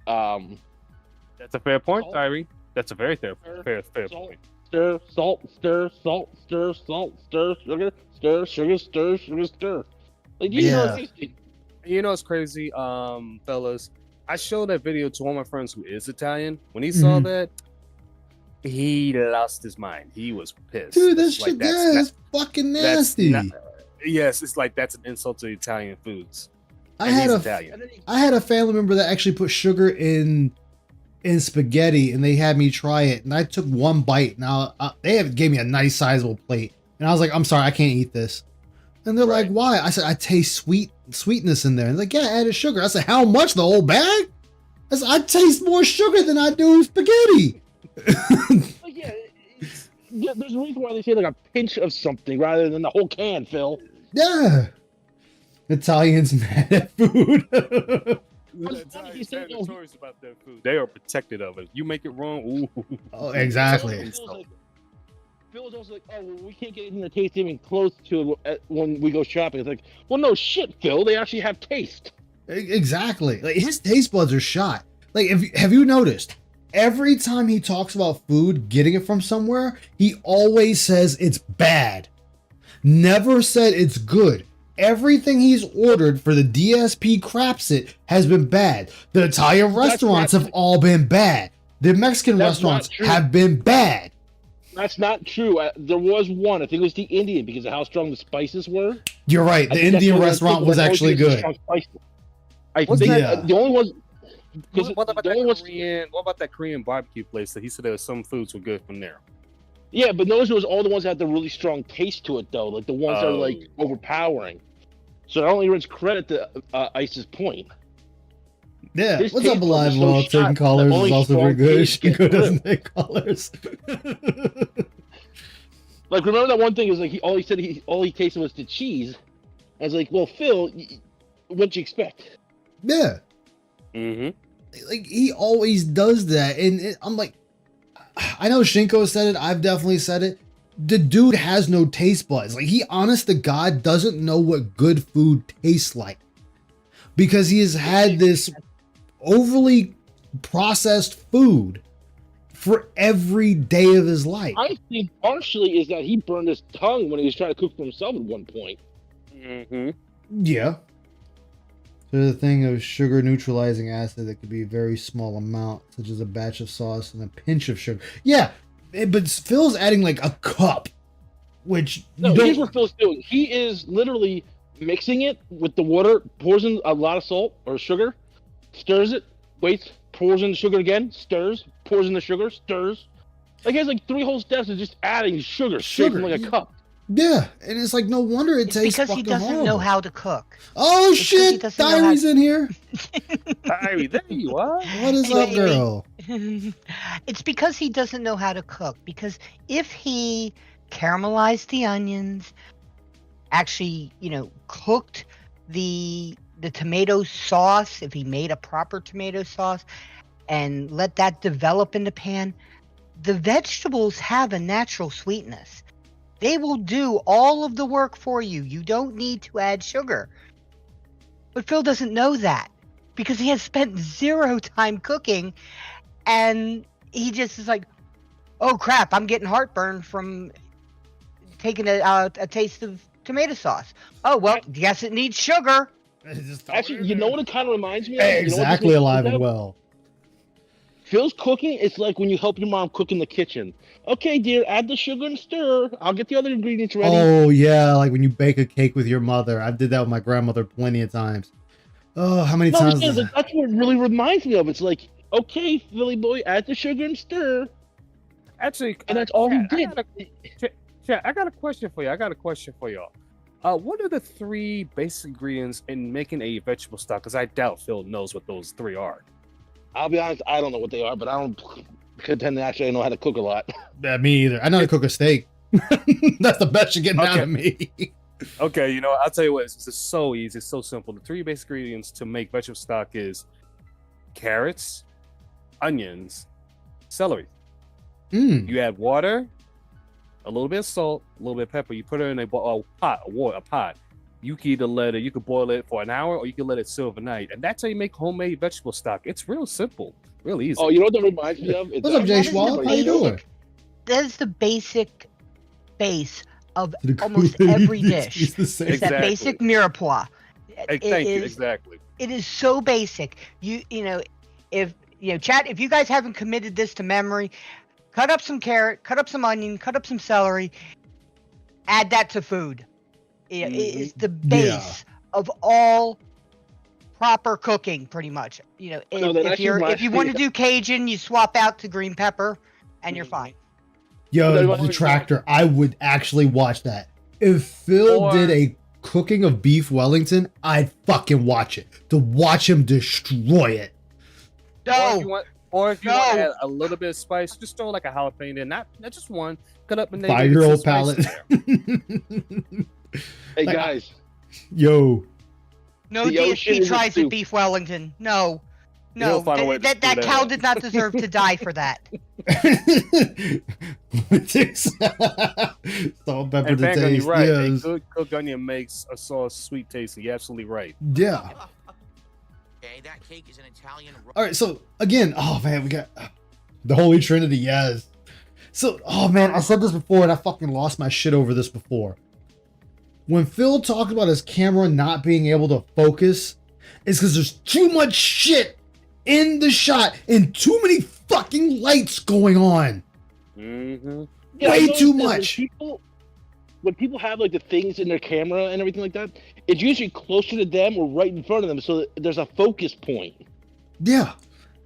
That's a fair point, Thyri. That's a very fair point. Stir, salt, stir, salt, stir, salt, stir, sugar, stir, sugar, stir, sugar, stir. Like, you know it's crazy, fellas. I showed that video to one of my friends who is Italian. When he saw that, he lost his mind. He was pissed. Dude, that's fucking nasty. Yes, it's like that's an insult to Italian foods. I had a family member that actually put sugar in spaghetti, and they had me try it, and I took one bite. Now they gave me a nice sizable plate, and I was like, "I'm sorry, I can't eat this." And they're like, "Why?" I said, "I taste sweetness in there." And they're like, "Yeah, I added sugar." I said, "How much? The whole bag?" I said, "I taste more sugar than I do spaghetti." Yeah, there's a reason why they say like a pinch of something rather than the whole can, Phil. Yeah. Italians mad at food. Italians are notorious about their food. They are protected of it. You make it wrong, ooh. Oh, exactly. Phil was also like, "Oh, well, we can't get anything that tastes even close to it when we go shopping." It's like, well, no shit, Phil. They actually have taste. Exactly. Like, his taste buds are shot. Like, have you noticed? Every time he talks about food, getting it from somewhere, he always says it's bad. Never said it's good. Everything he's ordered for the DSP Crapsit has been bad. The Italian restaurants have all been bad. The Mexican restaurants have been bad. That's not true. There was one. I think it was the Indian because of how strong the spices were. You're right. The Indian restaurant was actually good. I think the only one. What about that Korean barbecue place that he said there was some foods were good from there? Yeah, but those was all the ones that had the really strong taste to it, though. Like the ones that are like overpowering. So I only gives credit to Ice's point. Yeah, what's up, Alive Law? Taking callers is also very good. Shinko doesn't take callers. Like, remember that one thing is like all he tasted was the cheese. I was like, well, Phil, what'd you expect? Yeah. Mm-hmm. Like, he always does that. And I'm like, I know Shinko said it. I've definitely said it. The dude has no taste buds. Like, he, honest to God, doesn't know what good food tastes like. Because he has had this overly processed food for every day of his life. I think partially is that he burned his tongue when he was trying to cook for himself at one point. Mm-hmm. Yeah. There's a thing of sugar neutralizing acid that could be a very small amount, such as a batch of sauce and a pinch of sugar. Yeah, but Phil's adding like a cup, which no, here's what Phil's doing. He is literally mixing it with the water, pours in a lot of salt or sugar, stirs it, waits, pours in the sugar again, stirs, pours in the sugar, stirs. Like, he has like 3 whole steps of just adding sugar straight from like a cup. Yeah, and it's like, no wonder it tastes because he doesn't horrible. know how to cook. Oh shit! Diary's in here. Diary, there you are. What is up, girl? It's because he doesn't know how to cook. Because if he caramelized the onions, actually, cooked the tomato sauce, if he made a proper tomato sauce and let that develop in the pan, the vegetables have a natural sweetness. They will do all of the work for you. You don't need to add sugar. But Phil doesn't know that because he has spent 0 time cooking, and he just is like, oh crap, I'm getting heartburn from taking a taste of tomato sauce. Oh, well, guess it needs sugar. Actually, you know what it kind of reminds me of? Exactly, alive and well. Phil's cooking, it's like when you help your mom cook in the kitchen. Okay, dear, add the sugar and stir. I'll get the other ingredients ready. Oh, yeah, like when you bake a cake with your mother. I did that with my grandmother plenty of times. Oh, how many times? That's what it really reminds me of. It's like, okay, Philly boy, add the sugar and stir. Actually, and that's all he did. I got a question for you. Y'all. What are the 3 basic ingredients in making a vegetable stock? Because I doubt Phil knows what those 3 are. I'll be honest, I don't know what they are, but I don't pretend to actually know how to cook a lot. Yeah, me either. I know how to cook a steak. That's the best you're getting out of me. Okay, I'll tell you what, it's just so easy, it's so simple. The 3 basic ingredients to make vegetable stock is carrots, onions, celery. You add water, a little bit of salt, a little bit of pepper. You put it in a pot. You can either you could boil it for an hour, or you can let it sit overnight, and that's how you make homemade vegetable stock. It's real simple, real easy. Oh, you know what that reminds me of? What's up, Jay Schwab? How you doing? That is the basic base of almost every dish. It's that basic mirepoix. Thank you. Exactly. It is so basic. If chat, if you guys haven't committed this to memory, cut up some carrot, cut up some onion, cut up some celery, add that to food. It is the base of all proper cooking, pretty much. If you want to do Cajun, you swap out to green pepper, and you're fine. Yo, the tractor, I would actually watch that. If Phil did a cooking of beef Wellington, I'd fucking watch it. To watch him destroy it. No. Or if you want to add a little bit of spice, just throw like a jalapeno, not just one. Cut up and 5-year-old palate. Hey guys. Yo. No DSP tries at beef Wellington. No. That cow did not deserve to die for that. Salt, pepper to taste. You're right. Yes. A good cooked onion makes a sauce sweet tasting. You're absolutely right. Yeah. Okay, that cake is an Italian. All right, so again, oh man, we got the Holy Trinity. Yes. So, oh man, I said this before, and I fucking lost my shit over this before. When Phil talked about his camera not being able to focus, it's because there's too much shit in the shot and too many fucking lights going on. Yeah, way too much. When people have like the things in their camera and everything like that, it's usually closer to them or right in front of them, so that there's a focus point. Yeah.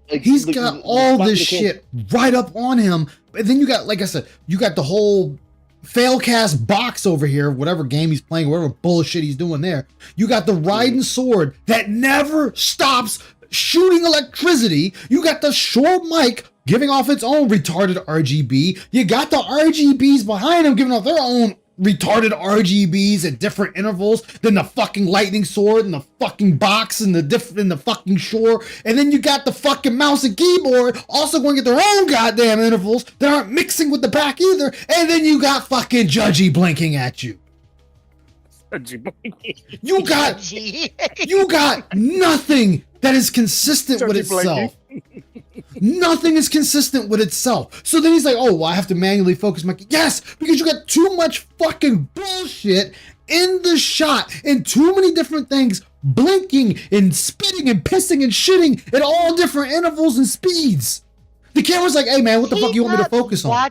He's got all this shit right up on him. And then you got, like I said, you got the whole Failcast box over here, whatever game he's playing, whatever bullshit he's doing there. You got the Raiden sword that never stops shooting electricity. You got the Shure mic giving off its own retarded RGB. You got the RGBs behind him giving off their own retarded RGBs at different intervals than the fucking lightning sword and the fucking box and the fucking shore. And then you got the fucking mouse and keyboard also going at their own goddamn intervals that aren't mixing with the back either. And then you got fucking Judgy blinking at you. You got nothing that is consistent with itself. Nothing is consistent with itself. So then he's like, oh, well, I have to manually focus my... Yes, because you got too much fucking bullshit in the shot and too many different things blinking and spitting and pissing and shitting at all different intervals and speeds. The camera's like, hey, man, what the fuck you want me to focus on?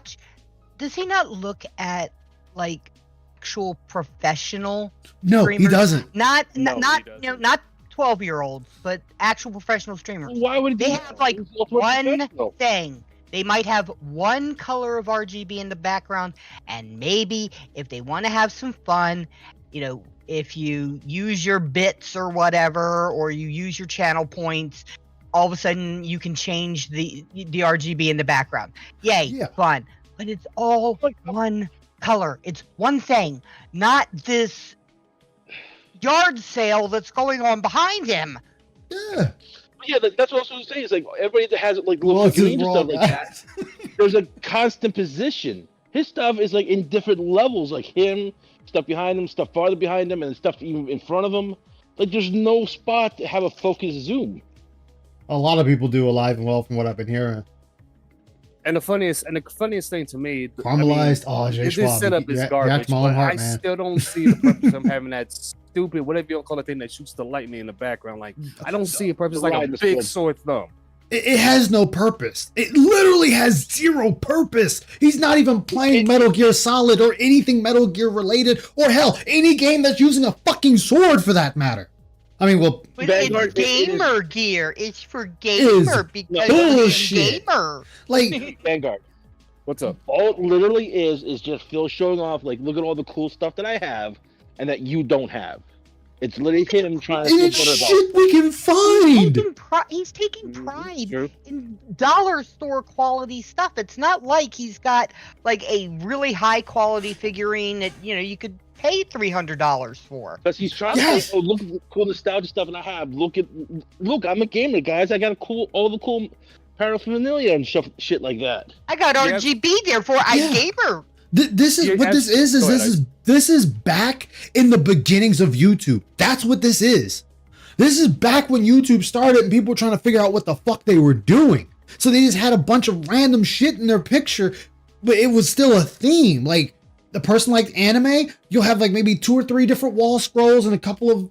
Does he not look at, like, actual professional streamers? He doesn't. Not 12-year-olds, but actual professional streamers. Why would they have like one thing? They might have one color of RGB in the background, and maybe if they want to have some fun, you know, if you use your bits or whatever, or you use your channel points, all of a sudden you can change the RGB in the background. Yay, fun. But it's all one color. It's one thing, not this yard sale that's going on behind him. Yeah, that's what I was saying. It's like everybody that has like little figurines and stuff like that. There's a constant position. His stuff is like in different levels, like him, stuff behind him, stuff farther behind him, and stuff even in front of him. Like there's no spot to have a focused zoom. A lot of people do Alive and Well, from what I've been hearing. And the funniest thing to me, caramelized. This setup is garbage. I still don't see the purpose of having that stupid, whatever you call it, thing that shoots the lightning in the background. Like, I don't see a purpose. Like a big sword thumb. It has no purpose. It literally has zero purpose. He's not even playing Metal Gear Solid or anything Metal Gear related, or hell, any game that's using a fucking sword for that matter. I mean, well, but it's gamer gear. It's for gamer because bullshit. Gamer. Like Vanguard. What's up? All it literally is just Phil showing off, like, look at all the cool stuff that I have and that you don't have. It's literally him trying to it's shit we can find. He's taking pride in dollar store quality stuff. It's not like he's got like a really high quality figurine that you could pay $300 for. Because he's trying to say, oh, look at the cool nostalgia stuff and I have. Look, I'm a gamer, guys. I got all the cool paraphernalia and shit like that. I got RGB, therefore I'm gamer. This is back in the beginnings of YouTube. That's what this is. This is back when YouTube started and people were trying to figure out what the fuck they were doing. So they just had a bunch of random shit in their picture, but it was still a theme. Like, the person liked anime, you'll have like maybe 2 or 3 different wall scrolls and a couple of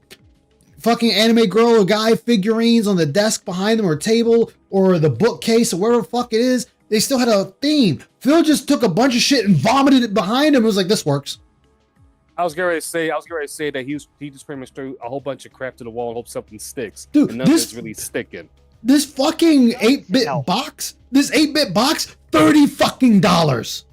fucking anime girl or guy figurines on the desk behind them or table or the bookcase or wherever the fuck it is. They still had a theme. Phil just took a bunch of shit and vomited it behind him. It was like, this works. I was going to say that he just pretty much threw a whole bunch of crap to the wall and hope something sticks. Dude, and nothing's really sticking. This fucking 8-bit box, $30 fucking dollars.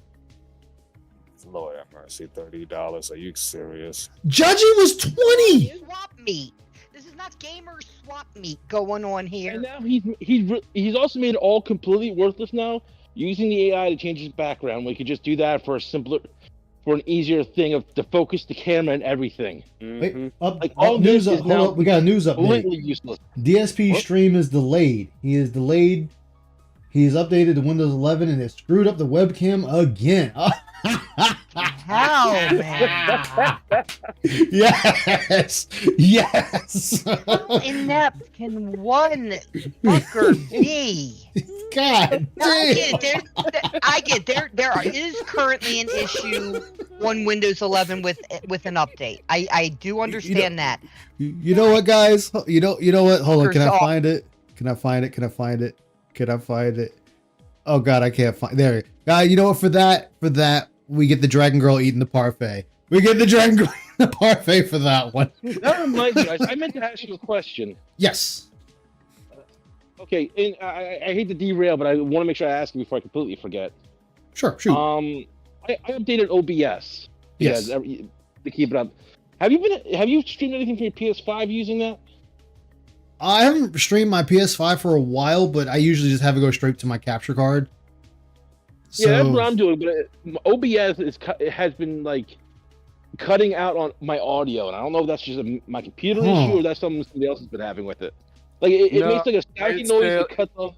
Lord have mercy, $30. Are you serious? Judgy was 20. Swap meet. This is not gamer swap meet going on here. And now he's also made it all completely worthless now, using the AI to change his background. We could just do that for an easier thing to focus the camera and everything. Wait, news up. Hold up, we got a news update. Completely useless. DSP stream is delayed. He is delayed. He's updated to Windows 11 and has screwed up the webcam again. How, man? Yes. How inept can one fucker be? God damn. I get there is currently an issue on Windows 11 with an update. I do understand that. You know what, guys? You know what? Hold on. Can I find it? Oh God, I can't find. There, you know what? For that, we get the Dragon Girl eating the parfait. We get the Dragon Girl eating the parfait for that one. That reminds me, guys. I meant to ask you a question. Yes. Okay, and I hate to derail, but I want to make sure I ask you before I completely forget. Sure, shoot. I updated OBS. Yes. To keep it up. Have you streamed anything from your PS5 using that? I haven't streamed my PS5 for a while, but I usually just have it go straight to my capture card. So, yeah, that's what I'm doing. But OBS has been like cutting out on my audio, and I don't know if that's just my computer issue or that's something somebody else has been having with it. Like it makes like a stacking noise that cuts off.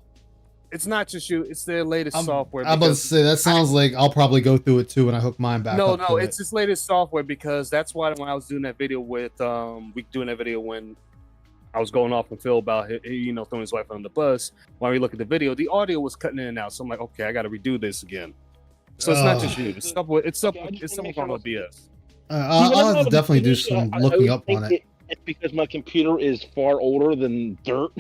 It's not just you; it's their latest software. I'm about to say that sounds like I'll probably go through it too when I hook mine back. No, it's this latest software because that's why when I was doing that video with when I was going off and Phil about throwing his wife on the bus. While we look at the video, the audio was cutting in and out. So I'm like, okay, I got to redo this again. So it's not just you. It's stuff with BS. I'll have to definitely do some looking up on it. It's because my computer is far older than dirt.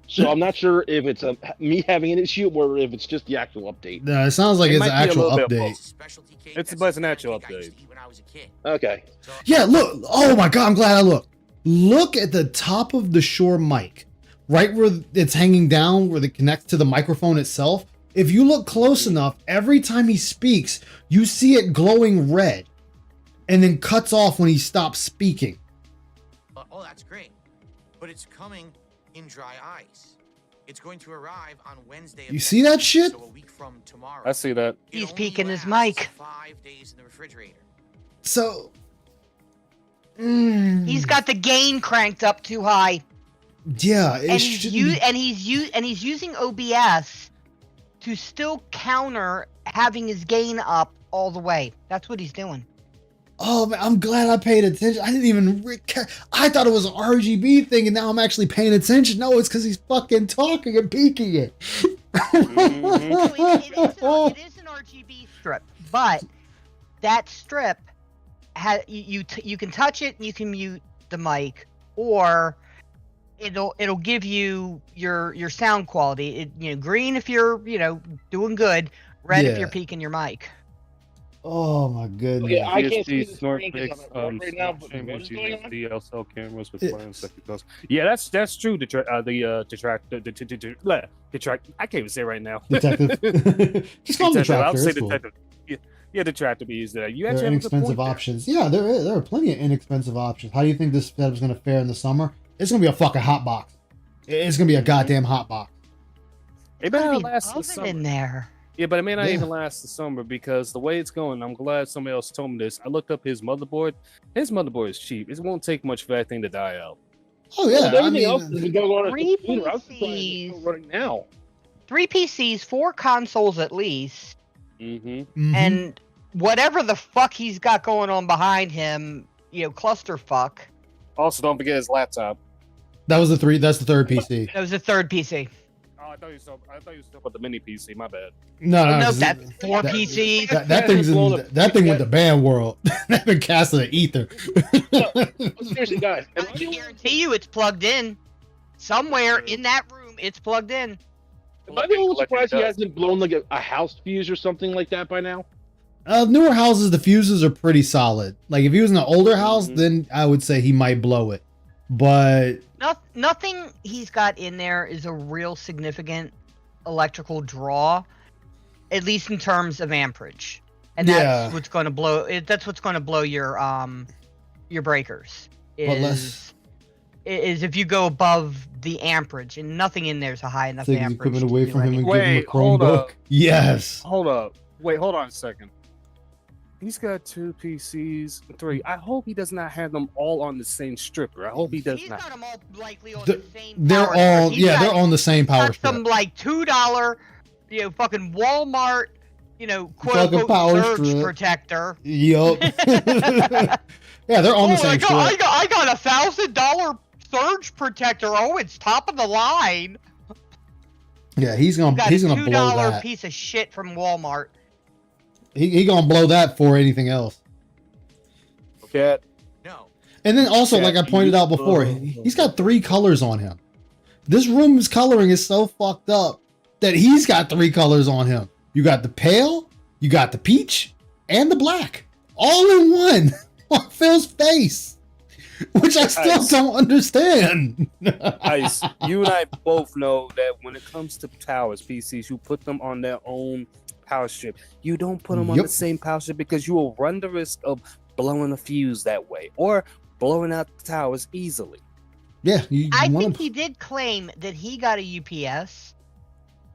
So I'm not sure if it's me having an issue or if it's just the actual update. No, it sounds like it's an actual update. It's an actual update. Okay. Yeah, look. Oh my God, I'm glad I looked. Look at the top of the Shure mic, right where it's hanging down, where it connects to the microphone itself. If you look close enough, every time he speaks, you see it glowing red and then cuts off when he stops speaking. Oh, that's great. But it's coming in dry ice. It's going to arrive on Wednesday. You see that shit? So a week from tomorrow. I see that. He's peeking his mic. 5 days in the refrigerator. So he's got the gain cranked up too high. Yeah, and he's using OBS to still counter having his gain up all the way. That's what he's doing. Oh man, I'm glad I paid attention. I didn't even. I thought it was an RGB thing, and now I'm actually paying attention. No, it's because he's fucking talking and peeking it. It is an RGB strip, but that strip you can touch it and you can mute the mic, or it'll give you your sound quality. Green if you're doing good, red if you're peeking your mic. Oh my goodness! Okay, I can't see the Snort screen Mix, right now. But what is going on? DSL cameras with blind second thoughts. Yeah, that's true. Detract. I can't even say it right now. Detective. Just call him Detractor. I'll say detective. Cool. Yeah, Detractor be used there. You actually have inexpensive options. Yeah, there are plenty of inexpensive options. How do you think this setup's going to fare in the summer? It's going to be a fucking hot box. It's going to be a goddamn hot box. It better last the summer. In there. Yeah, but it may not even last the summer because the way it's going, I'm glad somebody else told me this. I looked up his motherboard. His motherboard is cheap. It won't take much for that thing to die out. Oh yeah, everything else is going on. 3 PCs running now. 3 PCs, 4 consoles at least, and whatever the fuck he's got going on behind him, clusterfuck. Also, don't forget his laptop. That's the third PC. That was the third PC. I thought you still about the mini PC. My bad. No, that's 4 PCs. That thing went to band world. That been cast in the ether. Seriously, guys, I can guarantee you it's plugged in somewhere in that room. It's plugged in. Am I the only surprised he hasn't blown like a house fuse or something like that by now? Newer houses, the fuses are pretty solid. Like if he was in an older house, then I would say he might blow it. But nothing he's got in there is a real significant electrical draw, at least in terms of amperage, and that's what's going to blow. That's what's going to blow your breakers. Is if you go above the amperage, and nothing in there is a high enough amperage. Take equipment away from him and give him a Chromebook. Yes. Hold up. Wait. Hold on a second. He's got 2 PCs, 3. I hope he does not have them all on the same stripper. I hope he does not. He's got them all likely on the same. They're on the same power strip. Some like $2, fucking Walmart, quote unquote surge protector. Yup. Yeah, they're on the same strip. I got $1,000 surge protector. Oh, it's top of the line. Yeah, he's gonna blow that. $2 piece of shit from Walmart. He gonna blow that for anything else. Okay. No. And then also, like I pointed out before, he's got 3 colors on him. This room's coloring is so fucked up that he's got 3 colors on him. You got the pale, you got the peach, and the black, all in one on Phil's face, which I still don't understand. Ice, you and I both know that when it comes to towers, PCs, you put them on their own power strip. You don't put them on the same power strip because you will run the risk of blowing a fuse that way or blowing out the towers easily. Yeah, I think he did claim that he got a UPS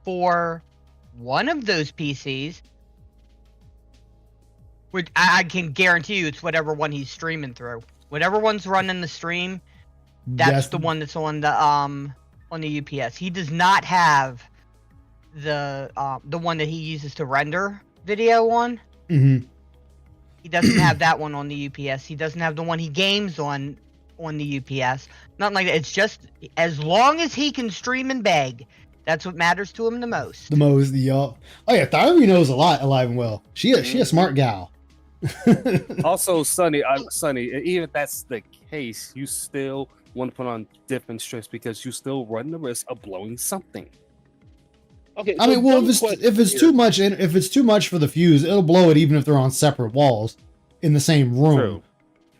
for one of those PCs Which I can guarantee you, it's whatever one he's streaming through. Whatever one's running the stream, that's the one that's on the UPS. He does not have the one that he uses to render video on. Mm-hmm. He doesn't have that one on the UPS. He doesn't have the one he games on the UPS. Nothing like that. It's just as long as he can stream and beg, that's what matters to him the most. Yup. Oh yeah, Thyri knows a lot, alive and well. She a smart gal. Also, Sonny, even if that's the case, you still want to put on different strips because you still run the risk of blowing something. Okay, I mean, well, if it's too much for the fuse, it'll blow it even if they're on separate walls in the same room. True.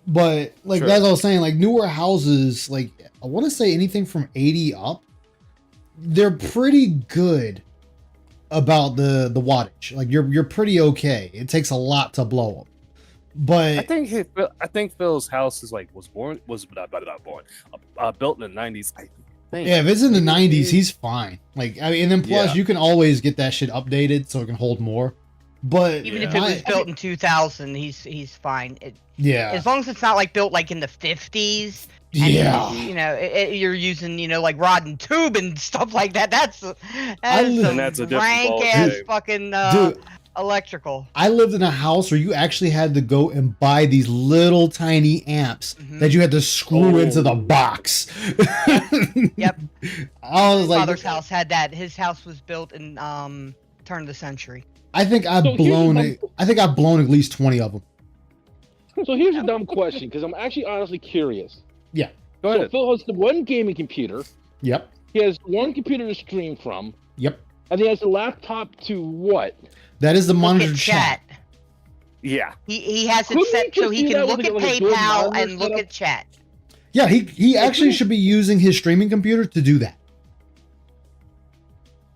But like as I was saying, like newer houses, like I want to say anything from 80 up, they're pretty good about the wattage. Like you're pretty okay. It takes a lot to blow them. But I think Phil's house is like built in the 90s. I think. Yeah, if it's in the 90s, he's fine. Like I mean, and then plus you can always get that shit updated so it can hold more. But even if it was built in 2000, he's fine. As long as it's not like built like in the 50s. Yeah, you know, you're using, you know, like rod and tube and stuff like that. That's a rank ass fucking dude, electrical. I lived in a house where you actually had to go and buy these little tiny amps that you had to screw into the box. Yep. I was My father's house had that. His house was built in turn of the century. I think I've blown at least 20 of them. So here's a dumb question, because I'm actually honestly curious. Yeah. Go ahead. So Phil has the one gaming computer. Yep. He has one computer to stream from. Yep. And he has a laptop to what? That is the monitor chat. Yeah. He has it set so he can look at PayPal and look at chat. Yeah, he actually should be using his streaming computer to do that.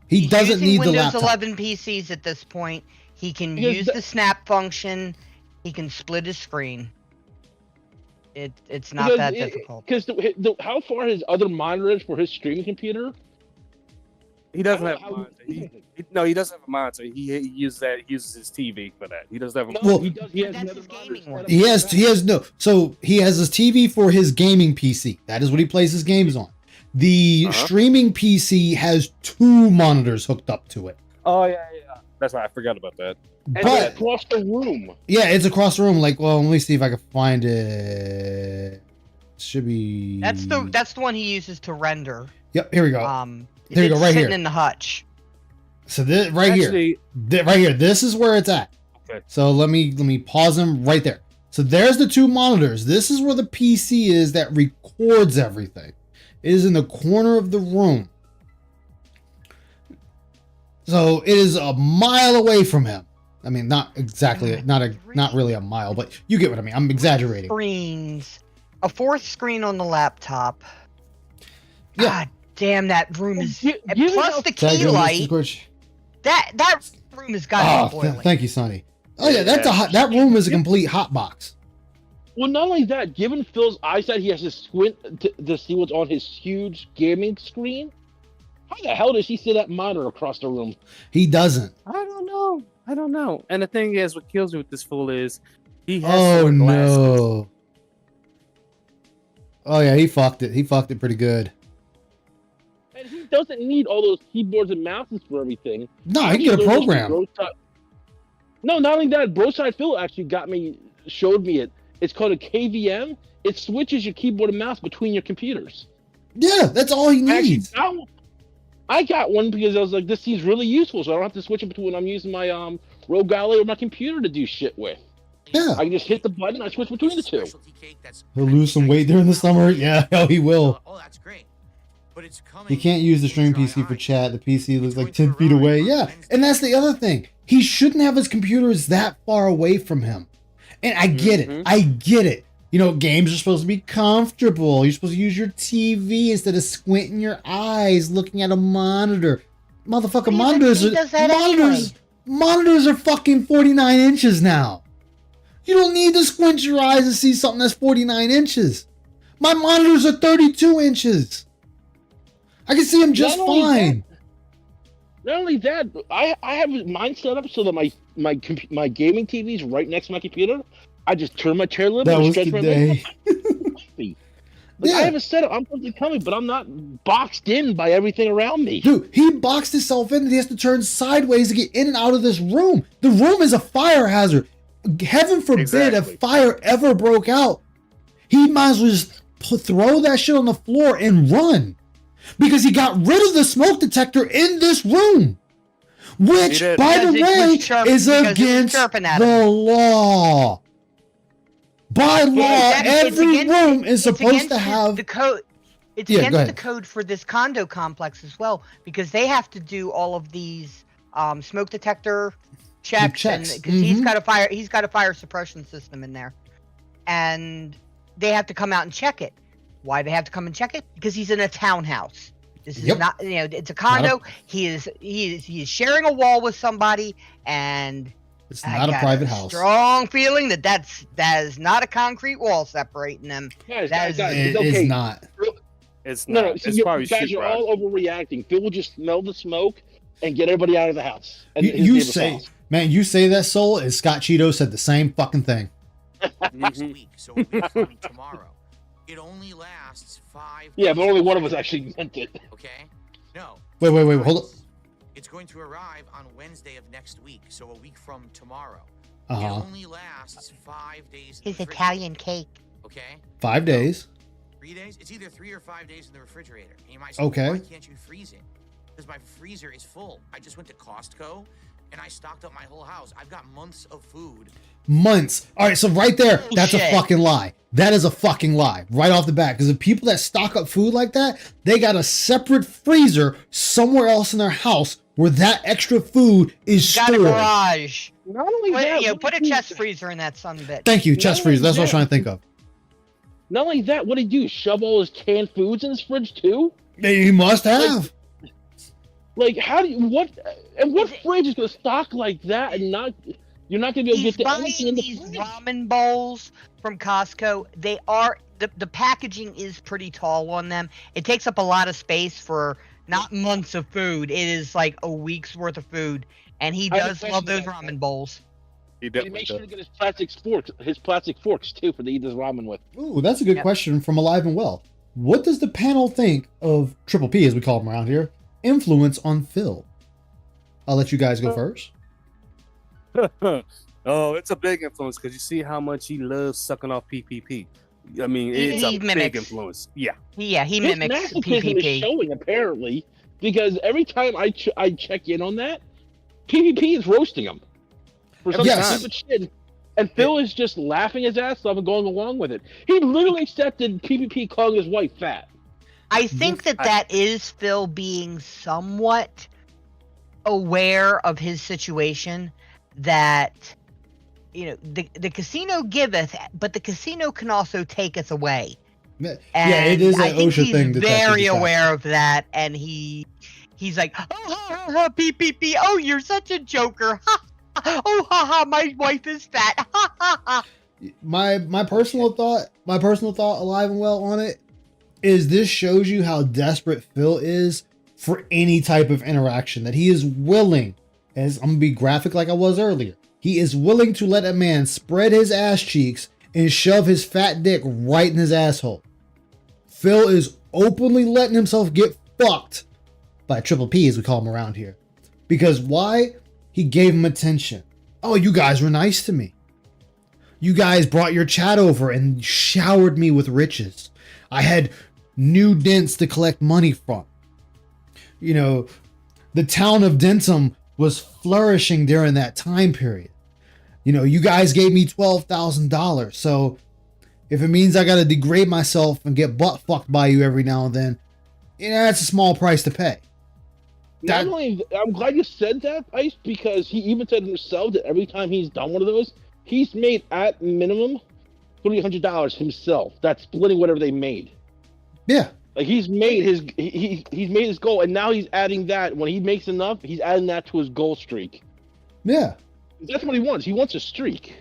He doesn't need the laptop. Windows 11 PCs at this point. He can use the snap function. He can split his screen. It's not that difficult. Because how far his other monitor is for his streaming computer? He doesn't have a monitor. No, he doesn't have a monitor. He uses his TV for that. He doesn't have a monitor. Well, he has that's his gaming one. He has so he has his TV for his gaming PC. That is what he plays his games on. The streaming PC has 2 monitors hooked up to it. Oh yeah. That's right. I forgot about that. And But across the room. Yeah, it's across the room. Like, well, let me see if I can find it. Should be. That's the one he uses to render. Yep. Here we go. There you go. Right sitting here. in the hutch. So this right here. This is where it's at. Okay. So let me pause him right there. So there's the 2 monitors. This is where the PC is that records everything. It is in the corner of the room. So it is a mile away from him. I mean, not exactly, not really a mile, but you get what I mean. I'm exaggerating. Screens, a 4th screen on the laptop. Yeah. God damn, that room is. Plus the key light. That room has got to be boiling. Thank you, Sonny. Oh yeah, that room is a complete hot box. Well, not only that, given Phil's eyesight, he has to squint to see what's on his huge gaming screen. How the hell does he see that monitor across the room? He doesn't. I don't know. And the thing is, what kills me with this fool is he has glasses. No. Oh yeah, he fucked it. He fucked it pretty good. And he doesn't need all those keyboards and mouses for everything. No, he can get a program. No, not only that, Broside Phil actually showed me it. It's called a KVM. It switches your keyboard and mouse between your computers. Yeah, that's all he needs. I got one because I was like, this seems really useful, so I don't have to switch it between when I'm using my Rogue Ally or my computer to do shit with. Yeah. I can just hit the button, I switch between the 2. He'll lose some weight during the summer. Yeah, he will. Oh, that's great. But it's coming. He can't use the stream PC for chat. The PC looks like 10 feet away. Yeah, and that's the other thing. He shouldn't have his computers that far away from him. And I get it. I get it. You know, games are supposed to be comfortable. You're supposed to use your TV instead of squinting your eyes looking at a monitor. Motherfucking monitors are fucking 49 inches now. You don't need to squint your eyes to see something that's 49 inches. My monitors are 32 inches. I can see them just fine. Not only that, I have mine set up so that my gaming TV is right next to my computer. I just turn my chair a little That bit, was stretch the my day. legs. Like, Yeah. I have a setup. I'm something coming, but I'm not boxed in by everything around me. Dude, he boxed himself in and he has to turn sideways to get in and out of this room. The room is a fire hazard. Heaven forbid Exactly. if fire ever broke out. He might as well just throw that shit on the floor and run. Because he got rid of the smoke detector in this room. Which, He did. by the Because it way, was chirp- is because it was against chirping at the law. By law, exactly. It's every against- room is It's supposed against to have... the code. It's Yeah, go against the ahead. code for this condo complex as well, because they have to do all of these smoke detector checks, and checks. because he's got a fire suppression system in there, and they have to come out and check it. Why they have to come and check it? Because he's in a townhouse. This is Yep. not, it's a condo. He is sharing a wall with somebody, and It's I not a got private house. Strong feeling that is not a concrete wall separating them. Guys, That guys, is- It it's okay. is not. It's No, not. no, see, It's you probably guys sheetrock. are all overreacting. Phil will just smell the smoke and get everybody out of the house. And his You neighbor's say, house. man, you say that, Soul, and Scott Cheeto said the same fucking thing. Next Mhm. week, so a week from tomorrow. It only lasts 5 Yeah, but days. only one of us actually meant it. Okay? No. Wait, hold up. It's going to arrive on Wednesday of next week, so a week from tomorrow. It Uh-huh. only lasts 5 days. in His the refrigerator, Italian cake. Okay? 5 days. 3 days? It's either 3 or 5 days in the refrigerator. And you might say, Okay. why can't you freeze it? Because my freezer is full. I just went to Costco and I stocked up my whole house. I've got months of food. Months. All right, so right there, that's a Bullshit. fucking lie. That is a fucking lie right off the bat. Because the people that stock up food like that, they got a separate freezer somewhere else in their house where that extra food is Got a stored. garage. Not only that, Put a chest freezer in that son of a bitch. Thank you, chest Not freezer. That's what I was only trying to think of. Not only that, what did he do? Shove all his canned foods in his fridge too? He must have. Like, how do you what fridge is gonna stock like that and not? You're not gonna be able to He's get to anything in buying the these fridge. ramen bowls from Costco. They are the packaging is pretty tall on them. It takes up a lot of space for not months of food. It is like a week's worth of food, and he I have a does question love those about that. ramen bowls. He And he definitely makes sure does. to get his plastic forks too for to eat his ramen with. Ooh, that's a good Yep. question from Alive and Well. What does the panel think of Triple P, as we call him around here, influence on Phil? I'll let you guys go first. Oh, it's a big influence because you see how much he loves sucking off PPP. I mean, it's He a big mimics. influence. Yeah. He His mimics masochism is PPP. showing apparently because every time I check in on that, PvP is roasting him for some Yes. stupid shit. And Phil is just laughing his ass off and going along with it. He literally accepted PvP calling his wife fat. I think that is Phil being somewhat aware of his situation, that the casino giveth, but the casino can also taketh away. Yeah, And it is I an think OSHA he's thing. very aware of that, and he's like, oh, ha, ha, ha, PPP, oh, you're such a joker. Ha, ha, oh, ha, ha, my wife is fat. Ha, ha, ha. My personal thought, Alive and Well, on it is this shows you how desperate Phil is for any type of interaction, that he is willing, as I'm gonna be graphic like I was earlier, he is willing to let a man spread his ass cheeks and shove his fat dick right in his asshole. Phil is openly letting himself get fucked by Triple P, as we call him around here. Because why? He gave him attention. Oh, you guys were nice to me. You guys brought your chat over and showered me with riches. I had new dents to collect money from. You know, the town of Denton was flourishing during that time period. You know, you guys gave me $12,000. So if it means I got to degrade myself and get butt fucked by you every now and then, that's a small price to pay. Not only, I'm glad you said that, Ice, because he even said himself that every time he's done one of those, he's made at minimum $300 himself. That's splitting whatever they made. Yeah. Like he's made his he's made his goal, and now he's adding that. When he makes enough, he's adding that to his goal streak. Yeah. That's what he wants. He wants a streak,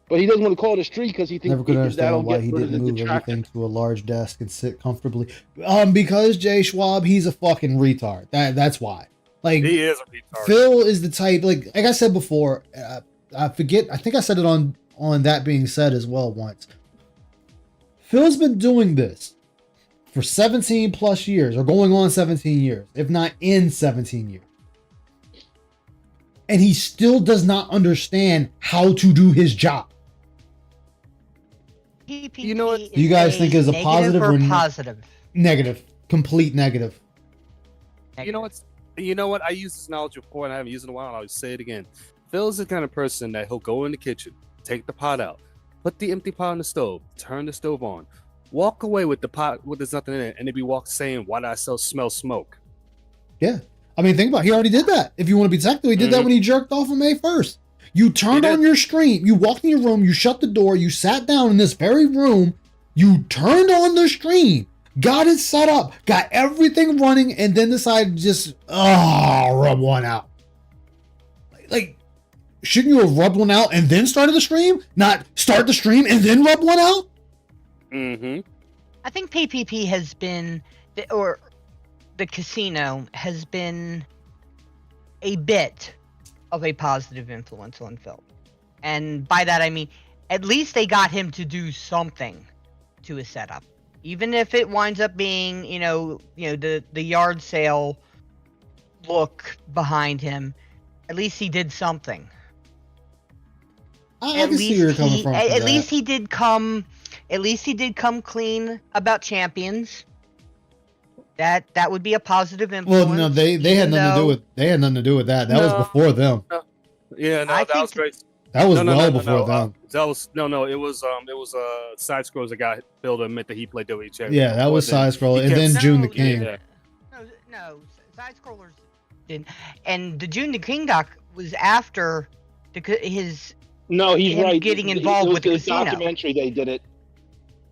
but he doesn't want to call it a streak because he thinks Never could that'll understand why get he rid of didn't the move detractor. everything to a large desk and sit comfortably. Because Jay Schwab, he's a fucking retard. That's why. Like, he is a retard. Phil is the type, like I said before, I think I said it on That Being Said as well once. Phil's been doing this for 17 plus years, or going on 17 years, if not in 17 years. And he still does not understand how to do his job. PPP You know what? is Do you guys think is a negative positive or or positive? Negative. Complete negative. You know what's? You know what? I used this knowledge before, and I haven't used it in a while. And I'll say it again. Phil's the kind of person that he'll go in the kitchen, take the pot out, put the empty pot on the stove, turn the stove on, walk away with the pot with there's nothing in it, and then be saying, "Why did I smell smoke?" Yeah. I mean, think about it. He already did that. If you want to be technical, he did that when he jerked off on May 1st. You turned on your stream, you walked in your room, you shut the door, you sat down in this very room, you turned on the stream, got it set up, got everything running, and then decided to just rub one out. Like, shouldn't you have rubbed one out and then started the stream? Not start the stream and then rub one out? Mm-hmm. I think PPP has been, or the casino has been a bit of a positive influence on Phil. And by that I mean, at least they got him to do something to his setup. Even if it winds up being, the yard sale look behind him, at least he did something. I can see where you're coming from. At least he did come clean about champions. That would be a positive influence. Well, no, they had nothing to do with that. That was before them. Yeah, no, that was great. That was before them. That was it was side scrolls that got Phil to admit that he played WWE. Yeah, that was side scroll, and then June the King. Yeah. No, side scrollers didn't. And the June the King doc was after his. No, he's him right. Getting involved with the casino. Documentary, they did it.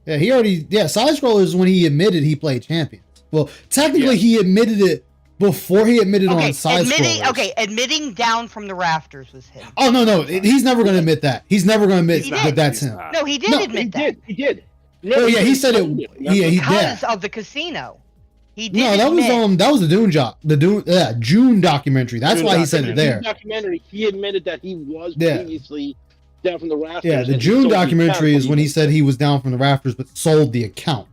Yeah, side scrollers when he admitted he played champions. Well, technically he admitted it before he admitted on side scrollers. Okay, admitting down from the rafters was him. Oh no, he's never going to admit that. He's never going to admit that that's him. No, he did admit that. He did. Oh yeah, he said it. Yeah, he did. Because of the casino. He did. No, that was the June documentary. That's why he said it there. Documentary. He admitted that he was previously down from the rafters. Yeah, the June documentary is when he said he was down from the rafters, but sold the account.